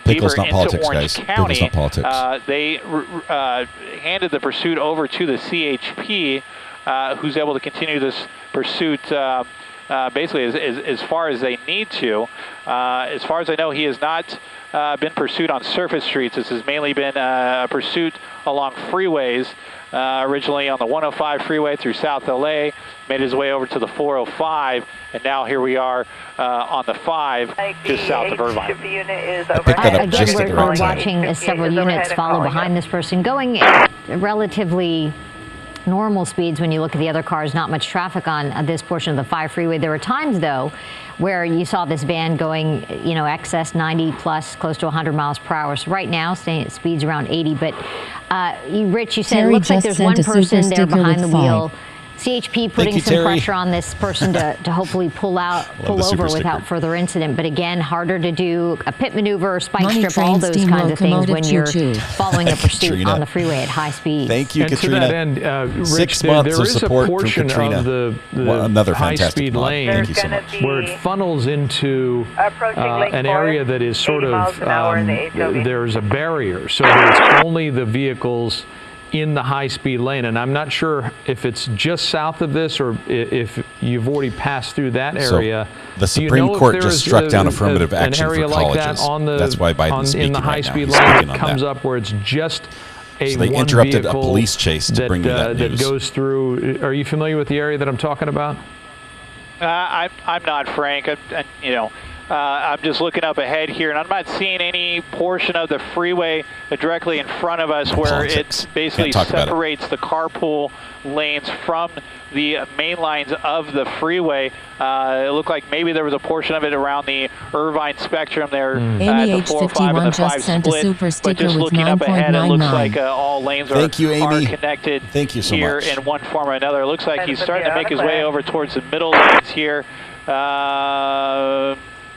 deeper into politics, Orange guys. County, not politics. they handed the pursuit over to the CHP, who's able to continue this pursuit basically as far as they need to. As far as I know, he has not been pursued on surface streets. This has mainly been a pursuit along freeways, originally on the 105 freeway through South LA, made his way over to the 405, and now here we are on the 5 just south of Irvine. Again, we're watching several units follow behind this person, going at relatively normal speeds when you look at the other cars. Not much traffic on this portion of the 5 freeway. There were times, though, where you saw this van going, excess 90 plus, close to 100 miles per hour. So right now, staying at speeds around 80. But Rich, you said it looks like there's one person there behind the wheel CHP putting some Terry. pressure on this person to hopefully pull over without further incident. But again, harder to do a pit maneuver, spike Money strip, train, all those steam kinds of things when you're locomotive, following a pursuit Katrina. on the freeway at high speed. Thank you, And Katrina. to that end, Rich, 6 there months of is a support from portion Katrina. of the Another fantastic high-speed mod. lane Thank you so much. where it funnels into an area that is sort of, there's a barrier, so that it's only the vehicles in the high-speed lane. And I'm not sure if it's just south of this or if you've already passed through that area. So the Supreme Court just struck down affirmative action an area for like colleges. that on the, That's why Biden's speaking in the right now. high-speed He's lane speaking that on comes that. up where it's just a So they one interrupted a vehicle police chase to bring me that news. goes through. Are you familiar with the area that I'm talking about? I'm not, Frank. I'm just looking up ahead here, and I'm not seeing any portion of the freeway directly in front of us where it basically separates the carpool lanes from the main lines of the freeway. It looked like maybe there was a portion of it around the Irvine Spectrum there at the 405 and the 5 sent a split. super But sticker just with looking up ahead, it looks 9.99. like all lanes are connected Thank you so here much. in one form or another. It looks like he's starting to make his way over towards the middle lanes here.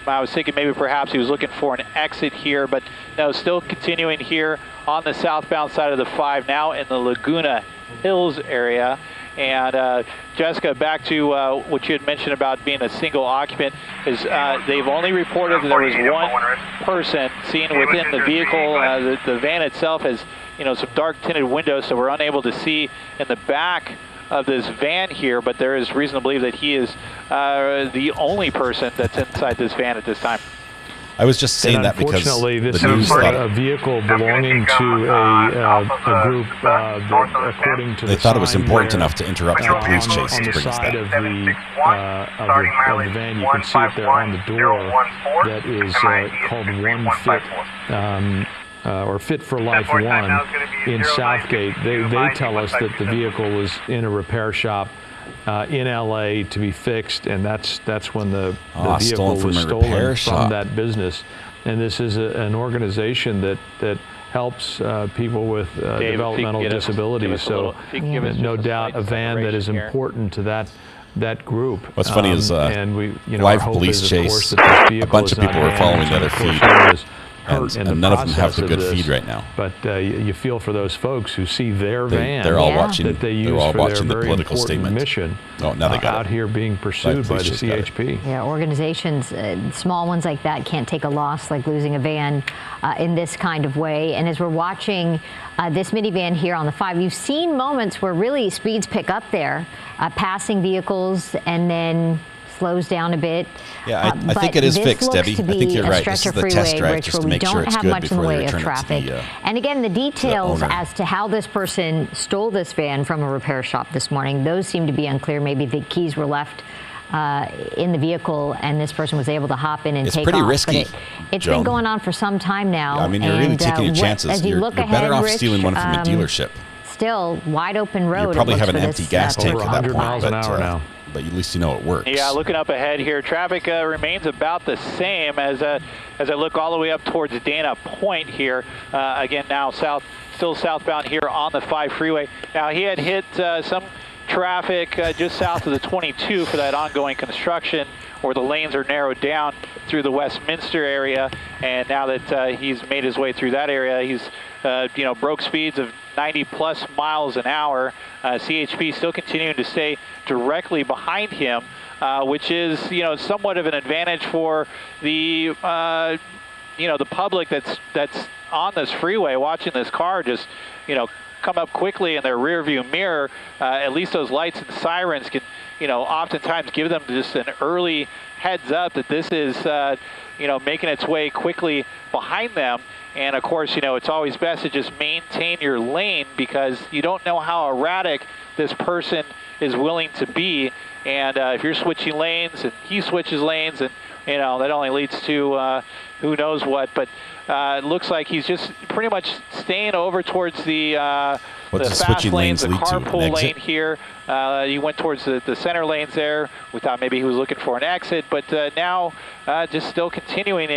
I was thinking maybe perhaps he was looking for an exit here, but no, still continuing here on the southbound side of the 5, now in the Laguna Hills area. And Jessica, back to what you had mentioned about being a single occupant, is they've only reported that there was one person seen within the vehicle. The van itself has, some dark tinted windows, so we're unable to see in the back of this van here, but there is reason to believe that he is the only person that's inside this van at this time. I was just saying that because unfortunately, this the news is thought a vehicle belonging to a group that, according to they the thought it was sign important there, enough to interrupt the police chase on to the bring us side that. of the van, you can see it there on the door that is called One Fit. Or Fit for Life 1 in Southgate. They tell us that the vehicle was in a repair shop in LA to be fixed, and that's when the vehicle was stolen from that business. And this is an organization that helps people with developmental disabilities. So no doubt a van that is important to that group. What's funny is and we, live police chase. A bunch of people were following the other feed. And none of them have the good feed right now. But you feel for those folks who see their van they're all watching, that they use they're all for watching their the very political important statement. mission Oh, now they got out it. here being pursued by the CHP. Yeah, organizations, small ones like that can't take a loss like losing a van in this kind of way. And as we're watching this minivan here on the 5, you've seen moments where really speeds pick up there, passing vehicles, and then slows down a bit. Yeah, I think it is fixed, Debbie. I think you're right. This is the test drive just to make sure it's good before they return it to the And again, the details as to how this person stole this van from a repair shop this morning, those seem to be unclear. Maybe the keys were left in the vehicle and this person was able to hop in and take off. It's pretty risky, It's been going on for some time now. I mean, you're really taking your chances. You're better off stealing one from a dealership. Still, wide open road. You probably have an empty gas tank at that point. 100 miles an hour now. But at least you know it works. Yeah, looking up ahead here, traffic remains about the same as I look all the way up towards Dana Point here. Again, now still southbound here on the 5 freeway. Now he had hit some traffic just south of the 22 for that ongoing construction, where the lanes are narrowed down through the Westminster area. And now that he's made his way through that area, he's broke speeds of 90+ miles an hour. CHP still continuing to stay directly behind him, which is somewhat of an advantage for the the public that's on this freeway watching this car just come up quickly in their rear view mirror. At least those lights and sirens can oftentimes give them just an early heads up that this is making its way quickly behind them. And of course, it's always best to just maintain your lane, because you don't know how erratic this person is willing to be. And if you're switching lanes and he switches lanes, and that only leads to who knows what. But it looks like he's just pretty much staying over towards the fast lanes, the carpool lane here. He went towards the center lanes there. We thought maybe he was looking for an exit, but now just still continuing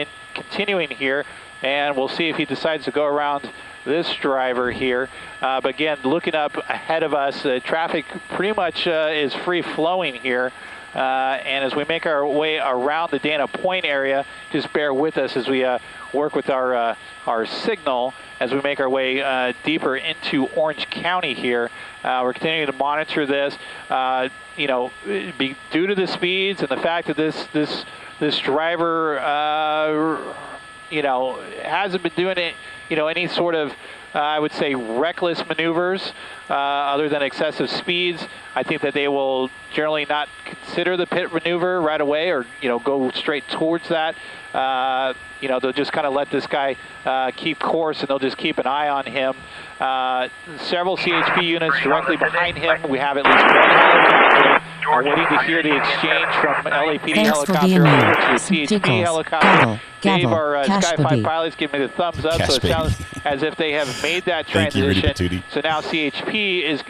here. And we'll see if he decides to go around this driver here. But again, looking up ahead of us, traffic pretty much is free flowing here. And as we make our way around the Dana Point area, just bear with us as we work with our signal as we make our way deeper into Orange County here. We're continuing to monitor this. You know, due to the speeds and the fact that this driver, you know, hasn't been doing it, you know, any sort of I would say reckless maneuvers other than excessive speeds. I think that they will generally not consider the pit maneuver right away, or go straight towards that. They'll just kind of let this guy keep course, and they'll just keep an eye on him. Several CHP units directly behind him. We have at least one helicopter. We're waiting to hear the exchange from LAPD helicopter over to the CHP helicopter. Dave, our Sky 5 pilots, give me the thumbs up, so it sounds as if they have made that transition. So now CHP is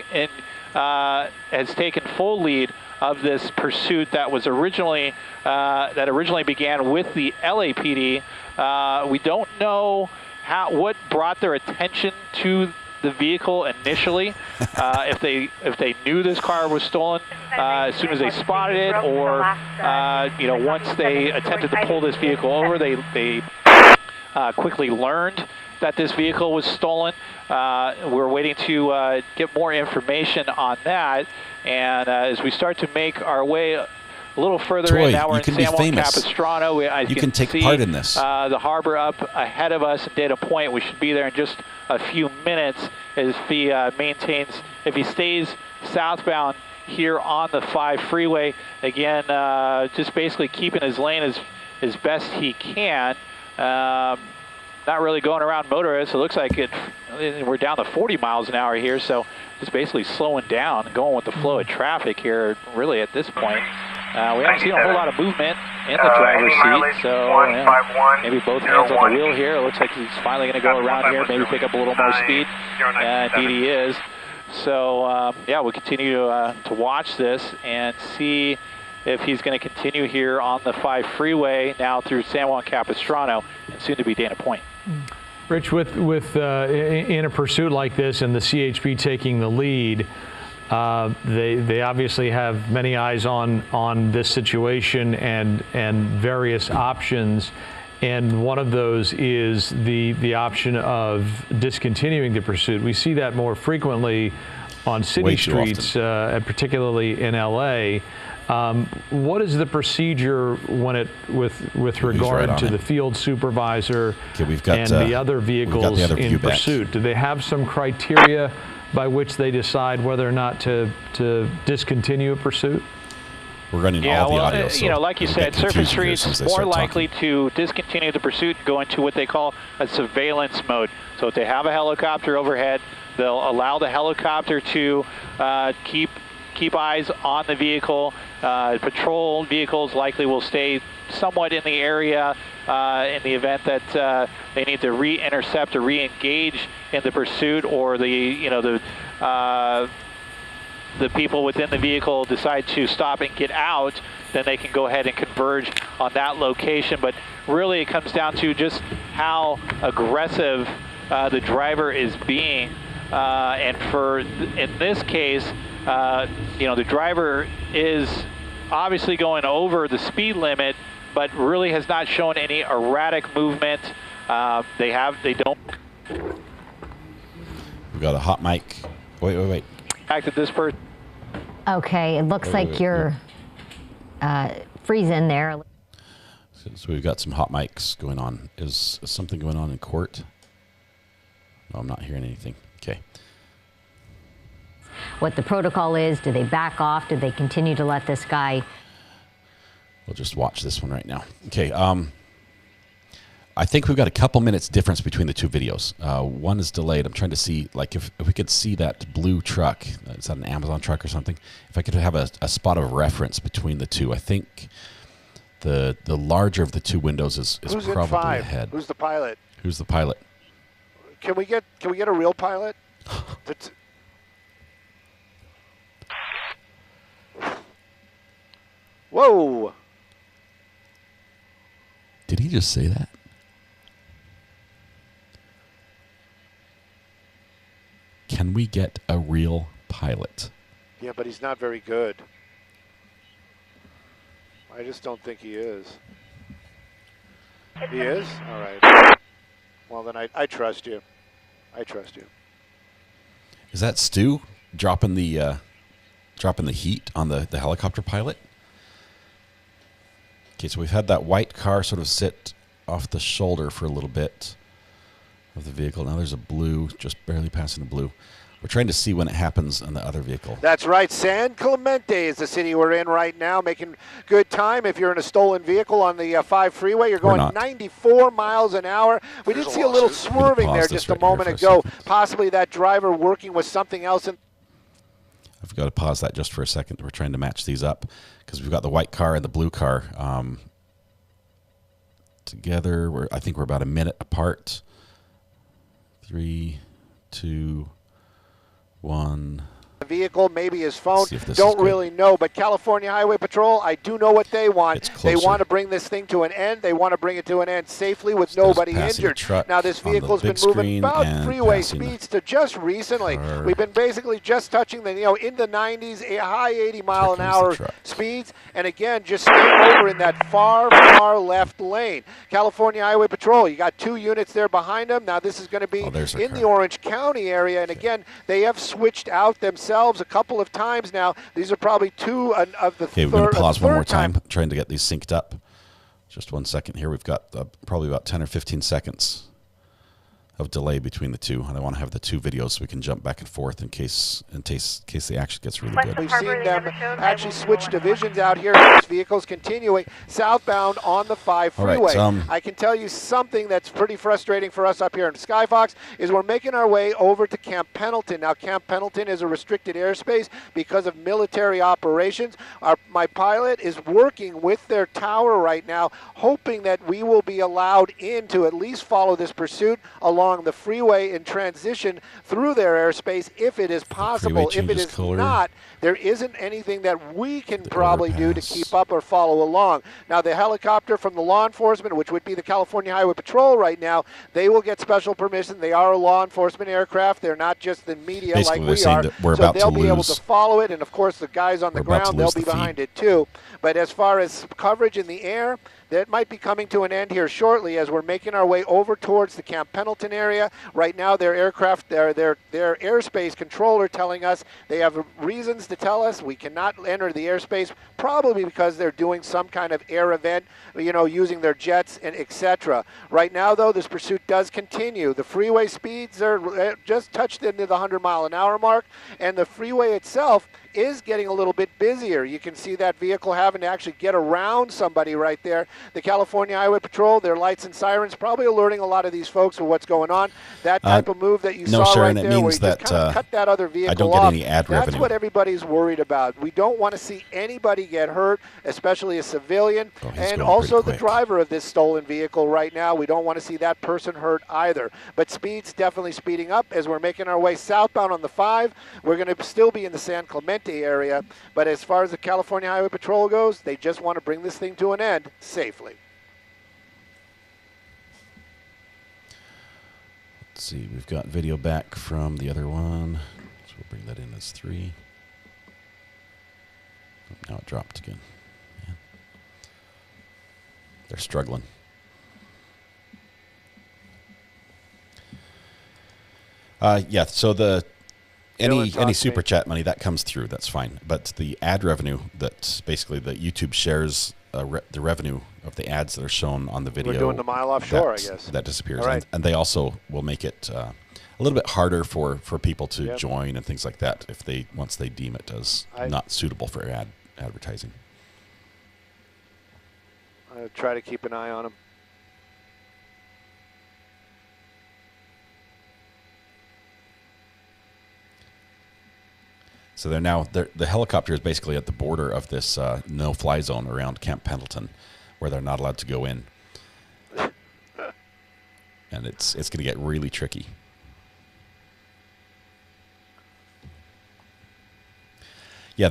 has taken full lead of this pursuit that was originally began with the LAPD. We don't know what brought their attention to the vehicle initially, if they knew this car was stolen as soon as they spotted it, or once they attempted to pull this vehicle over, they quickly learned that this vehicle was stolen. We're waiting to get more information on that, and as we start to make our way a little further in, now we're in San Juan Capistrano. You can take part in this. The harbor up ahead of us at Dana Point. We should be there in just a few minutes if he if he stays southbound here on the 5 freeway. Again, just basically keeping his lane as best he can. Not really going around motorists. It looks like we're down to 40 miles an hour here, so just basically slowing down and going with the flow of traffic here, really, at this point. We haven't seen a whole lot of movement in the driver's seat, so maybe both hands on the wheel here. It looks like he's finally going to go around here, maybe pick up a little more speed. Indeed he is. So, we'll continue to watch this and see if he's going to continue here on the 5 freeway now through San Juan Capistrano and soon to be Dana Point. Rich, with in a pursuit like this and the CHP taking the lead, they obviously have many eyes on this situation and various options, and one of those is the option of discontinuing the pursuit. We see that more frequently on city streets, particularly in LA. What is the procedure when with regard to the field supervisor and the other vehicles in pursuit? Do they have some criteria by which they decide whether or not to discontinue a pursuit? We're running all the audio. So like you said, surface streets more likely to discontinue the pursuit and go into what they call a surveillance mode. So if they have a helicopter overhead, they'll allow the helicopter to keep eyes on the vehicle. Patrol vehicles likely will stay somewhat in the area in the event that they need to re-intercept or re-engage in the pursuit, or the people within the vehicle decide to stop and get out, then they can go ahead and converge on that location. But really it comes down to just how aggressive the driver is being. And in this case, the driver is obviously going over the speed limit, but really has not shown any erratic movement. They don't. We got a hot mic. Wait. Back to this person. Okay, it looks like you're freezing there. So we've got some hot mics going on. Is something going on in court? No, I'm not hearing anything. Okay. What the protocol is? Do they back off? Do they continue to let this guy? We'll just watch this one right now. Okay. I think we've got a couple minutes difference between the two videos. One is delayed. I'm trying to see, like, if we could see that blue truck. Is that an Amazon truck or something? If I could have a spot of reference between the two. I think the larger of the two windows is probably ahead. Who's the pilot? Who's the pilot? Can we get a real pilot? Whoa! Did he just say that? can we get a real pilot? Yeah, but he's not very good. I just don't think he is. He is? All right. Well, then I trust you. I trust you. Is that Stu dropping the heat on the helicopter pilot? Okay, so we've had that white car sort of sit off the shoulder for a little bit of the vehicle. Now there's a blue, just barely passing a blue. We're trying to see when it happens on the other vehicle. That's right. San Clemente is the city we're in right now, making good time. If you're in a stolen vehicle on the 5 freeway, you're going 94 miles an hour. We did see a little swerving there just a moment ago. Possibly that driver working with something else. I've got to pause that just for a second. We're trying to match these up because we've got the white car and the blue car together. I think we're about a minute apart. 3, 2, 1. The vehicle, maybe his phone, don't really know. But California Highway Patrol, I do know what they want. They want to bring this thing to an end. They want to bring it to an end safely with nobody injured. Now, this vehicle's been moving about freeway speeds to just recently. We've been basically just touching the, in the 90s, high 80 mile an hour speeds. And again, just staying over in that far, far left lane. California Highway Patrol, you got 2 units there behind them. Now, this is going to be in the Orange County area. And again, they have switched out themselves a couple of times now. These are probably 2 of the Okay, we're going to pause one more time, trying to get these synced up. Just 1 second here. We've got probably about 10 or 15 seconds of delay between the two, and I want to have the 2 videos so we can jump back and forth in case the action gets really good. We've seen them actually switch divisions out here. This vehicle's continuing southbound on the 5 freeway. Right, I can tell you something that's pretty frustrating for us up here in Skyfox is we're making our way over to Camp Pendleton. Now, Camp Pendleton is a restricted airspace because of military operations. My pilot is working with their tower right now, hoping that we will be allowed in to at least follow this pursuit along the freeway in transition through their airspace if it is possible. If it is not, there isn't anything that we can probably do to keep up or follow along. Now, the helicopter from the law enforcement, which would be the California Highway Patrol right now, they will get special permission. They are a law enforcement aircraft. They're not just the media like we are. So they'll be able to follow it, and of course the guys on the ground, they'll be behind it too. But as far as coverage in the air, that might be coming to an end here shortly as we're making our way over towards the Camp Pendleton area. Right now, their aircraft, their airspace controller telling us they have reasons to tell us we cannot enter the airspace, probably because they're doing some kind of air event, using their jets and etc. Right now, though, this pursuit does continue. The freeway speeds are just touched into the 100-mile-an-hour mark, and the freeway itself is getting a little bit busier. You can see that vehicle having to actually get around somebody right there. The California Highway Patrol, their lights and sirens, probably alerting a lot of these folks of what's going on. That type of move that you saw right there, where you just kind of cut that other vehicle I don't get any ad revenue. That's what everybody's worried about. We don't want to see anybody get hurt, especially a civilian, and also the driver of this stolen vehicle right now. We don't want to see that person hurt either. But speed's definitely speeding up as we're making our way southbound on the 5. We're going to still be in the San Clemente area, but as far as the California Highway Patrol goes, they just want to bring this thing to an end safely. Let's see, we've got video back from the other one, so we'll bring that in as 3. Oh, now it dropped again. Yeah. They're struggling. Yeah, so any super chat money that comes through, that's fine. But the ad revenue, that's basically that YouTube shares the revenue of the ads that are shown on the video. We're doing the mile offshore, I guess. That disappears. Right. And they also will make it a little bit harder for people to join and things like that once they deem it as not suitable for advertising. I'll try to keep an eye on them. So the helicopter is basically at the border of this no-fly zone around Camp Pendleton, where they're not allowed to go in, and it's going to get really tricky. Yeah,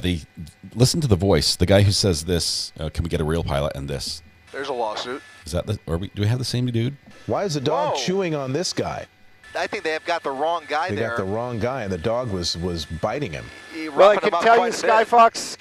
listen to the voice. The guy who says this, can we get a real pilot? And this. There's a lawsuit. Is that do we have the same dude? Why is the dog chewing on this guy? think they have got the wrong guy there. They got the wrong guy, and the dog was biting him. Well, I can tell you, Skyfox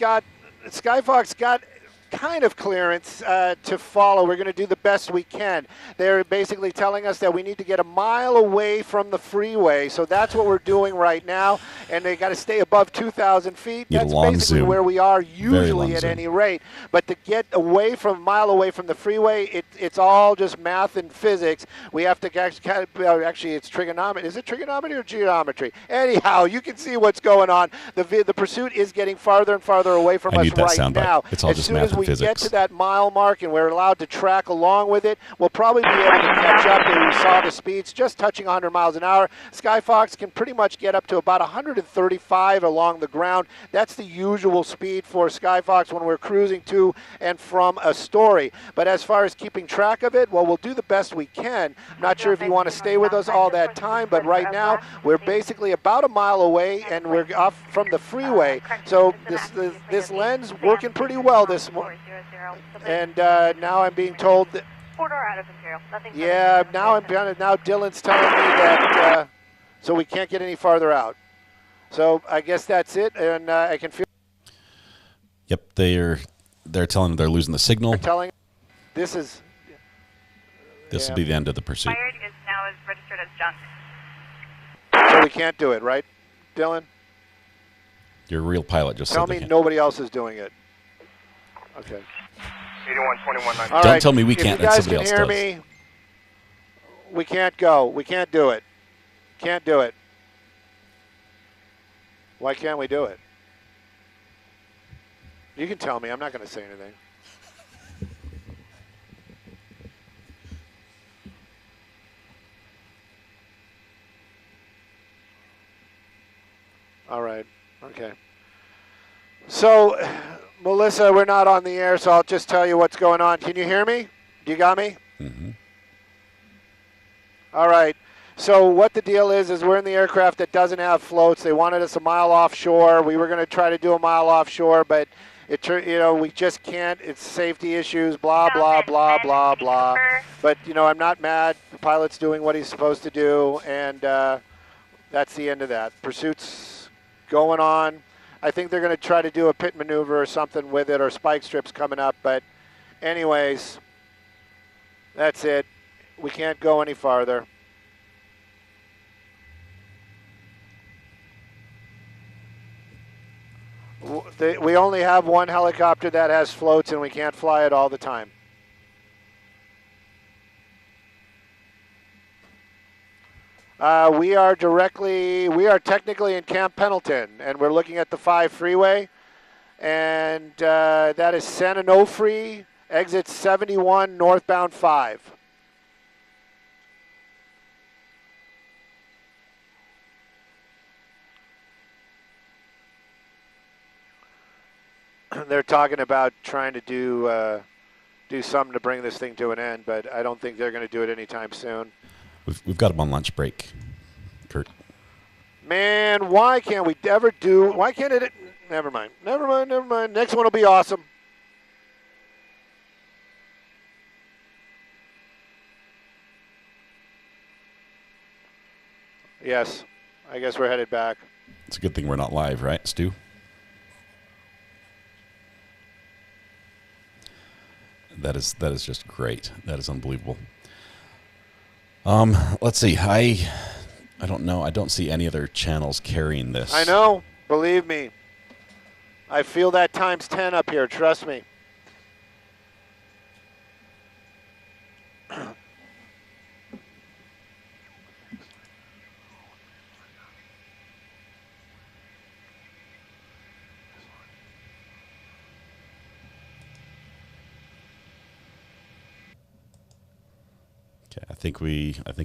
got kind of clearance to follow. We're going to do the best we can. They're basically telling us that we need to get a mile away from the freeway, so that's what we're doing right now, and they got to stay above 2,000 feet. That's basically where we are usually at any rate. But to get away from a mile away from the freeway, it's all just math and physics. We have to actually it's trigonometry. Is it trigonometry or geometry? Anyhow, you can see what's going on. The pursuit is getting farther and farther away from us right now. It's all just math and physics. As we get to that mile mark and we're allowed to track along with it, we'll probably be able to catch up. And we saw the speeds just touching 100 miles an hour. Skyfox can pretty much get up to about 135 along the ground. That's the usual speed for Skyfox when we're cruising to and from a story. But as far as keeping track of it, well, we'll do the best we can. I'm not sure if you want to stay with us all that time, but right now we're basically about a mile away and we're off from the freeway. So this lens working pretty well this morning. And now I'm being told that. Yeah, now Dylan's telling me that so we can't get any farther out. So I guess that's it, and I can feel. Yep, they're telling them they're losing the signal. They're telling this will be the end of the pursuit. Fired is now registered as junk. So we can't do it, right, Dylan? Your real pilot just tell said me nobody else is doing it. Okay. 8121. All Don't right, tell me we can't. If you guys somebody can else hear does. me, we can't go. We can't do it. Can't do it. Why can't we do it? You can tell me. I'm not going to say anything. All right. Okay. So, Melissa, we're not on the air, so I'll just tell you what's going on. Can you hear me? You got me? Mm-hmm. All right. So what the deal is we're in the aircraft that doesn't have floats. They wanted us a mile offshore. We were going to try to do a mile offshore, but we just can't. It's safety issues, blah, blah, blah, blah, blah. But, I'm not mad. The pilot's doing what he's supposed to do, and that's the end of that. Pursuit's going on. I think they're going to try to do a pit maneuver or something with it, or spike strips coming up. But anyways, that's it. We can't go any farther. We only have one helicopter that has floats, and we can't fly it all the time. We are technically in Camp Pendleton, and we're looking at the 5 freeway, and that is San Onofre, exit 71, northbound 5. They're talking about trying to do something to bring this thing to an end, but I don't think they're going to do it anytime soon. We've got them on lunch break, Kurt. Man, why can't we ever do? Why can't it? Never mind. Next one will be awesome. Yes, I guess we're headed back. It's a good thing we're not live, right, Stu? That is just great. That is unbelievable. Let's see. I don't know. I don't see any other channels carrying this. I know. Believe me. I feel that times 10 up here. Trust me. I think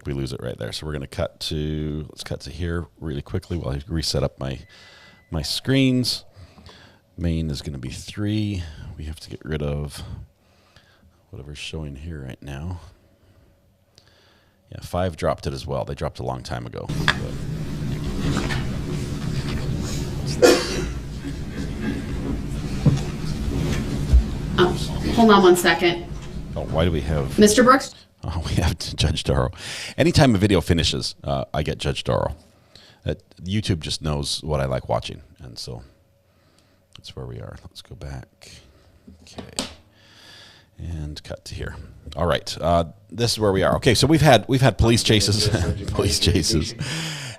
we lose it right there. So we're going to cut to here really quickly while I reset up my screens. Main is going to be 3. We have to get rid of whatever's showing here right now. Yeah, 5 dropped it as well. They dropped a long time ago. Hold on one second. Oh, why do we have Mr. Brooks? Oh, we have Judge Doro. Anytime a video finishes, I get Judge Doro. YouTube just knows what I like watching, and so that's where we are. Let's go back. Okay, and cut to here. All right, this is where we are. Okay, so we've had police chases,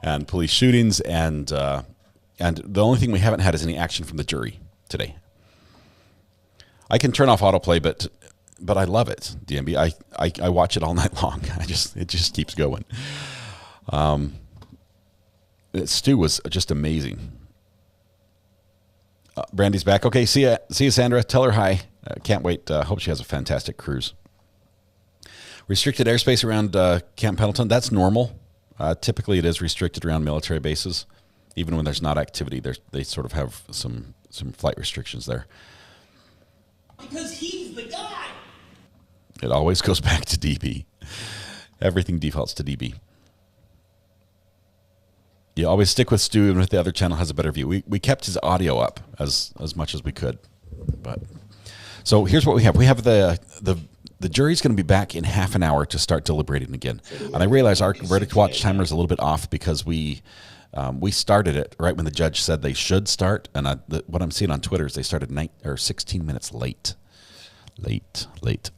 and police shootings, and the only thing we haven't had is any action from the jury today. I can turn off autoplay, but I love it, DMB. I watch it all night long. It just keeps going. Stu was just amazing. Brandy's back. Okay, see ya, Sandra. Tell her hi. Can't wait. Hope she has a fantastic cruise. Restricted airspace around Camp Pendleton. That's normal. Typically, it is restricted around military bases. Even when there's not activity, they sort of have some flight restrictions there. Because he's the guy. It always goes back to DB. Everything defaults to DB. You always stick with Stu, even if the other channel has a better view. We kept his audio up as much as we could. But so here's what we have. We have the jury's going to be back in half an hour to start deliberating again. And I realize our verdict watch timer is a little bit off because we started it right when the judge said they should start. And what I'm seeing on Twitter is they started 16 minutes late. Late.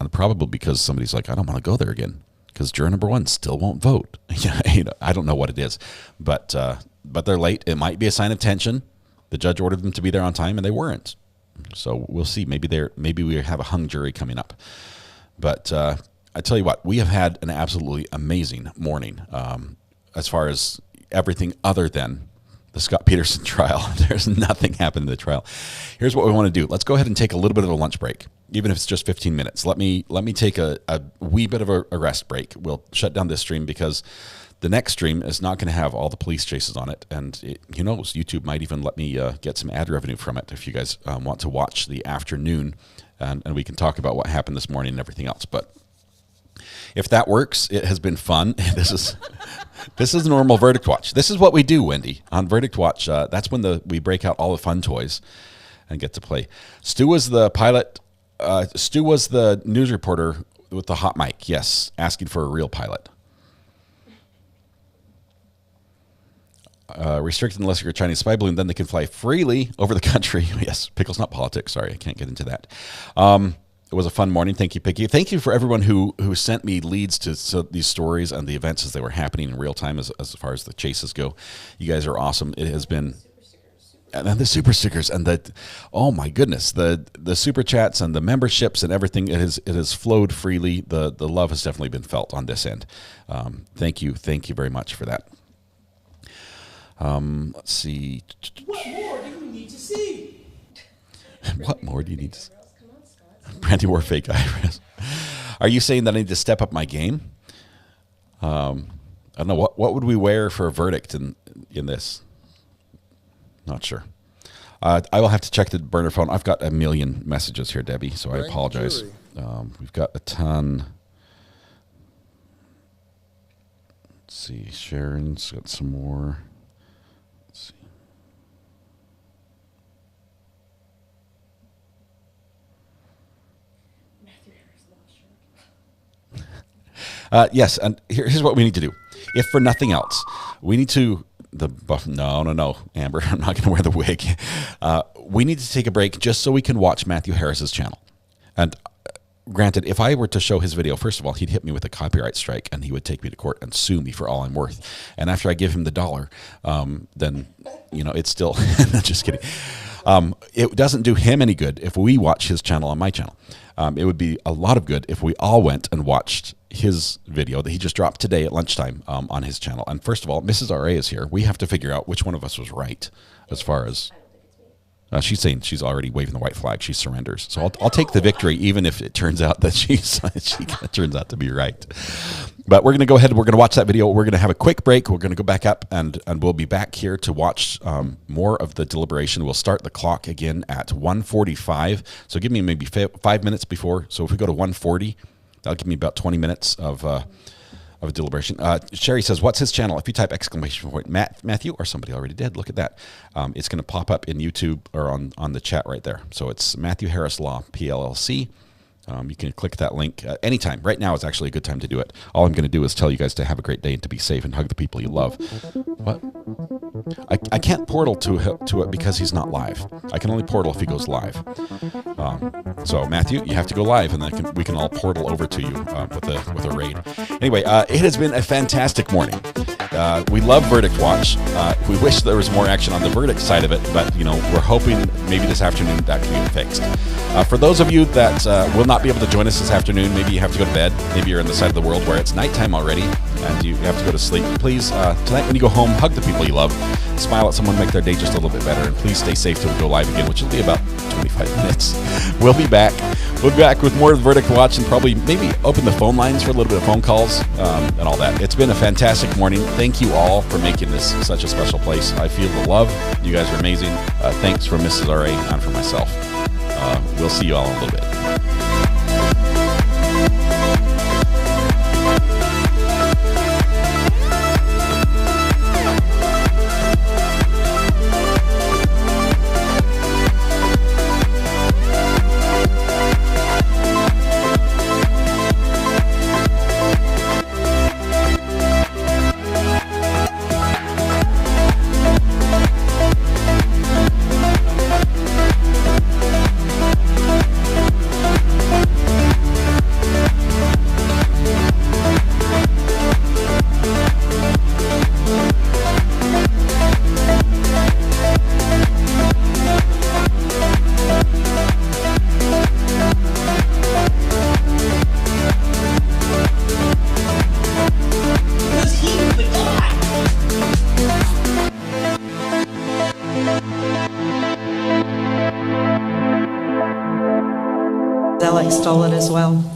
And probably because somebody's like, I don't want to go there again. Because juror number 1 still won't vote. I don't know what it is, but they're late. It might be a sign of tension. The judge ordered them to be there on time, and they weren't. So we'll see. Maybe we have a hung jury coming up. But I tell you what, we have had an absolutely amazing morning as far as everything other than the Scot Peterson trial. There's nothing happened in the trial. Here's what we want to do. Let's go ahead and take a little bit of a lunch break, even if it's just 15 minutes. Let me take a wee bit of a rest break. We'll shut down this stream because the next stream is not going to have all the police chases on it. And who knows, YouTube might even let me get some ad revenue from it if you guys want to watch the afternoon, and we can talk about what happened this morning and everything else. But if that works, it has been fun. This is normal Verdict Watch. This is what we do, Wendy, on Verdict Watch. That's when we break out all the fun toys and get to play. Stu was the pilot. Stu was the news reporter with the hot mic. Yes, asking for a real pilot. Restricted unless you're a Chinese spy balloon, then they can fly freely over the country. Yes, pickles, not politics. Sorry, I can't get into that. It was a fun morning. Thank you, Picky. Thank you for everyone who sent me leads to these stories and the events as they were happening in real time as far as the chases go. You guys are awesome. It has been... And then the super stickers and oh my goodness, the super chats and the memberships and everything, it has flowed freely. The love has definitely been felt on this end. Thank you very much for that. Let's see. What more do you need to see? What more do you need to see? Brandy wore fake eyebrows. Are you saying that I need to step up my game? I don't know. What would we wear for a verdict in this? Not sure. I will have to check the burner phone. I've got a million messages here, Debbie, so I apologize. We've got a ton. Let's see. Sharon's got some more. Let's see. Yes, and here's what we need to do. If for nothing else, we need to... No, Amber, I'm not going to wear the wig. We need to take a break just so we can watch Matthew Harris's channel. And granted, if I were to show his video, first of all, he'd hit me with a copyright strike and he would take me to court and sue me for all I'm worth. And after I give him the $1, then, it's still, just kidding. It doesn't do him any good if we watch his channel on my channel. It would be a lot of good if we all went and watched his video that he just dropped today at lunchtime on his channel. And first of all, Mrs. RA is here. We have to figure out which one of us was right as far as... she's saying she's already waving the white flag. She surrenders. So I'll take the victory even if it turns out that she turns out to be right. But we're going to go ahead and we're going to watch that video. We're going to have a quick break. We're going to go back up and we'll be back here to watch more of the deliberation. We'll start the clock again at 1:45. So give me maybe 5 minutes before. So if we go to 1:40, that'll give me about 20 minutes of deliberation. Sherry says, what's his channel? If you type exclamation point Matthew, or somebody already did, look at that. It's going to pop up in YouTube or on the chat right there. So it's Matthew Harris Law, PLLC. You can click that link anytime. Right now is actually a good time to do it. All I'm going to do is tell you guys to have a great day and to be safe and hug the people you love. What? I can't portal to it because he's not live. I can only portal if he goes live. So Matthew, you have to go live, and then we can all portal over to you with a raid. Anyway, it has been a fantastic morning. We love Verdict Watch. We wish there was more action on the verdict side of it, but we're hoping maybe this afternoon that can be fixed. For those of you that will not be able to join us this afternoon, maybe you have to go to bed. Maybe you're in the side of the world where it's nighttime already and you have to go to sleep. Please, tonight when you go home, hug the people you love. Smile at someone, make their day just a little bit better, and please stay safe till we go live again, which will be about 25 minutes. We'll be back. We'll be back with more of the Verdict Watch and probably maybe open the phone lines for a little bit of phone calls and all that. It's been a fantastic morning. Thank you all for making this such a special place. I feel the love. You guys are amazing. Thanks from Mrs. R.A. and for myself. We'll see you all in a little bit. Alex stole it as well.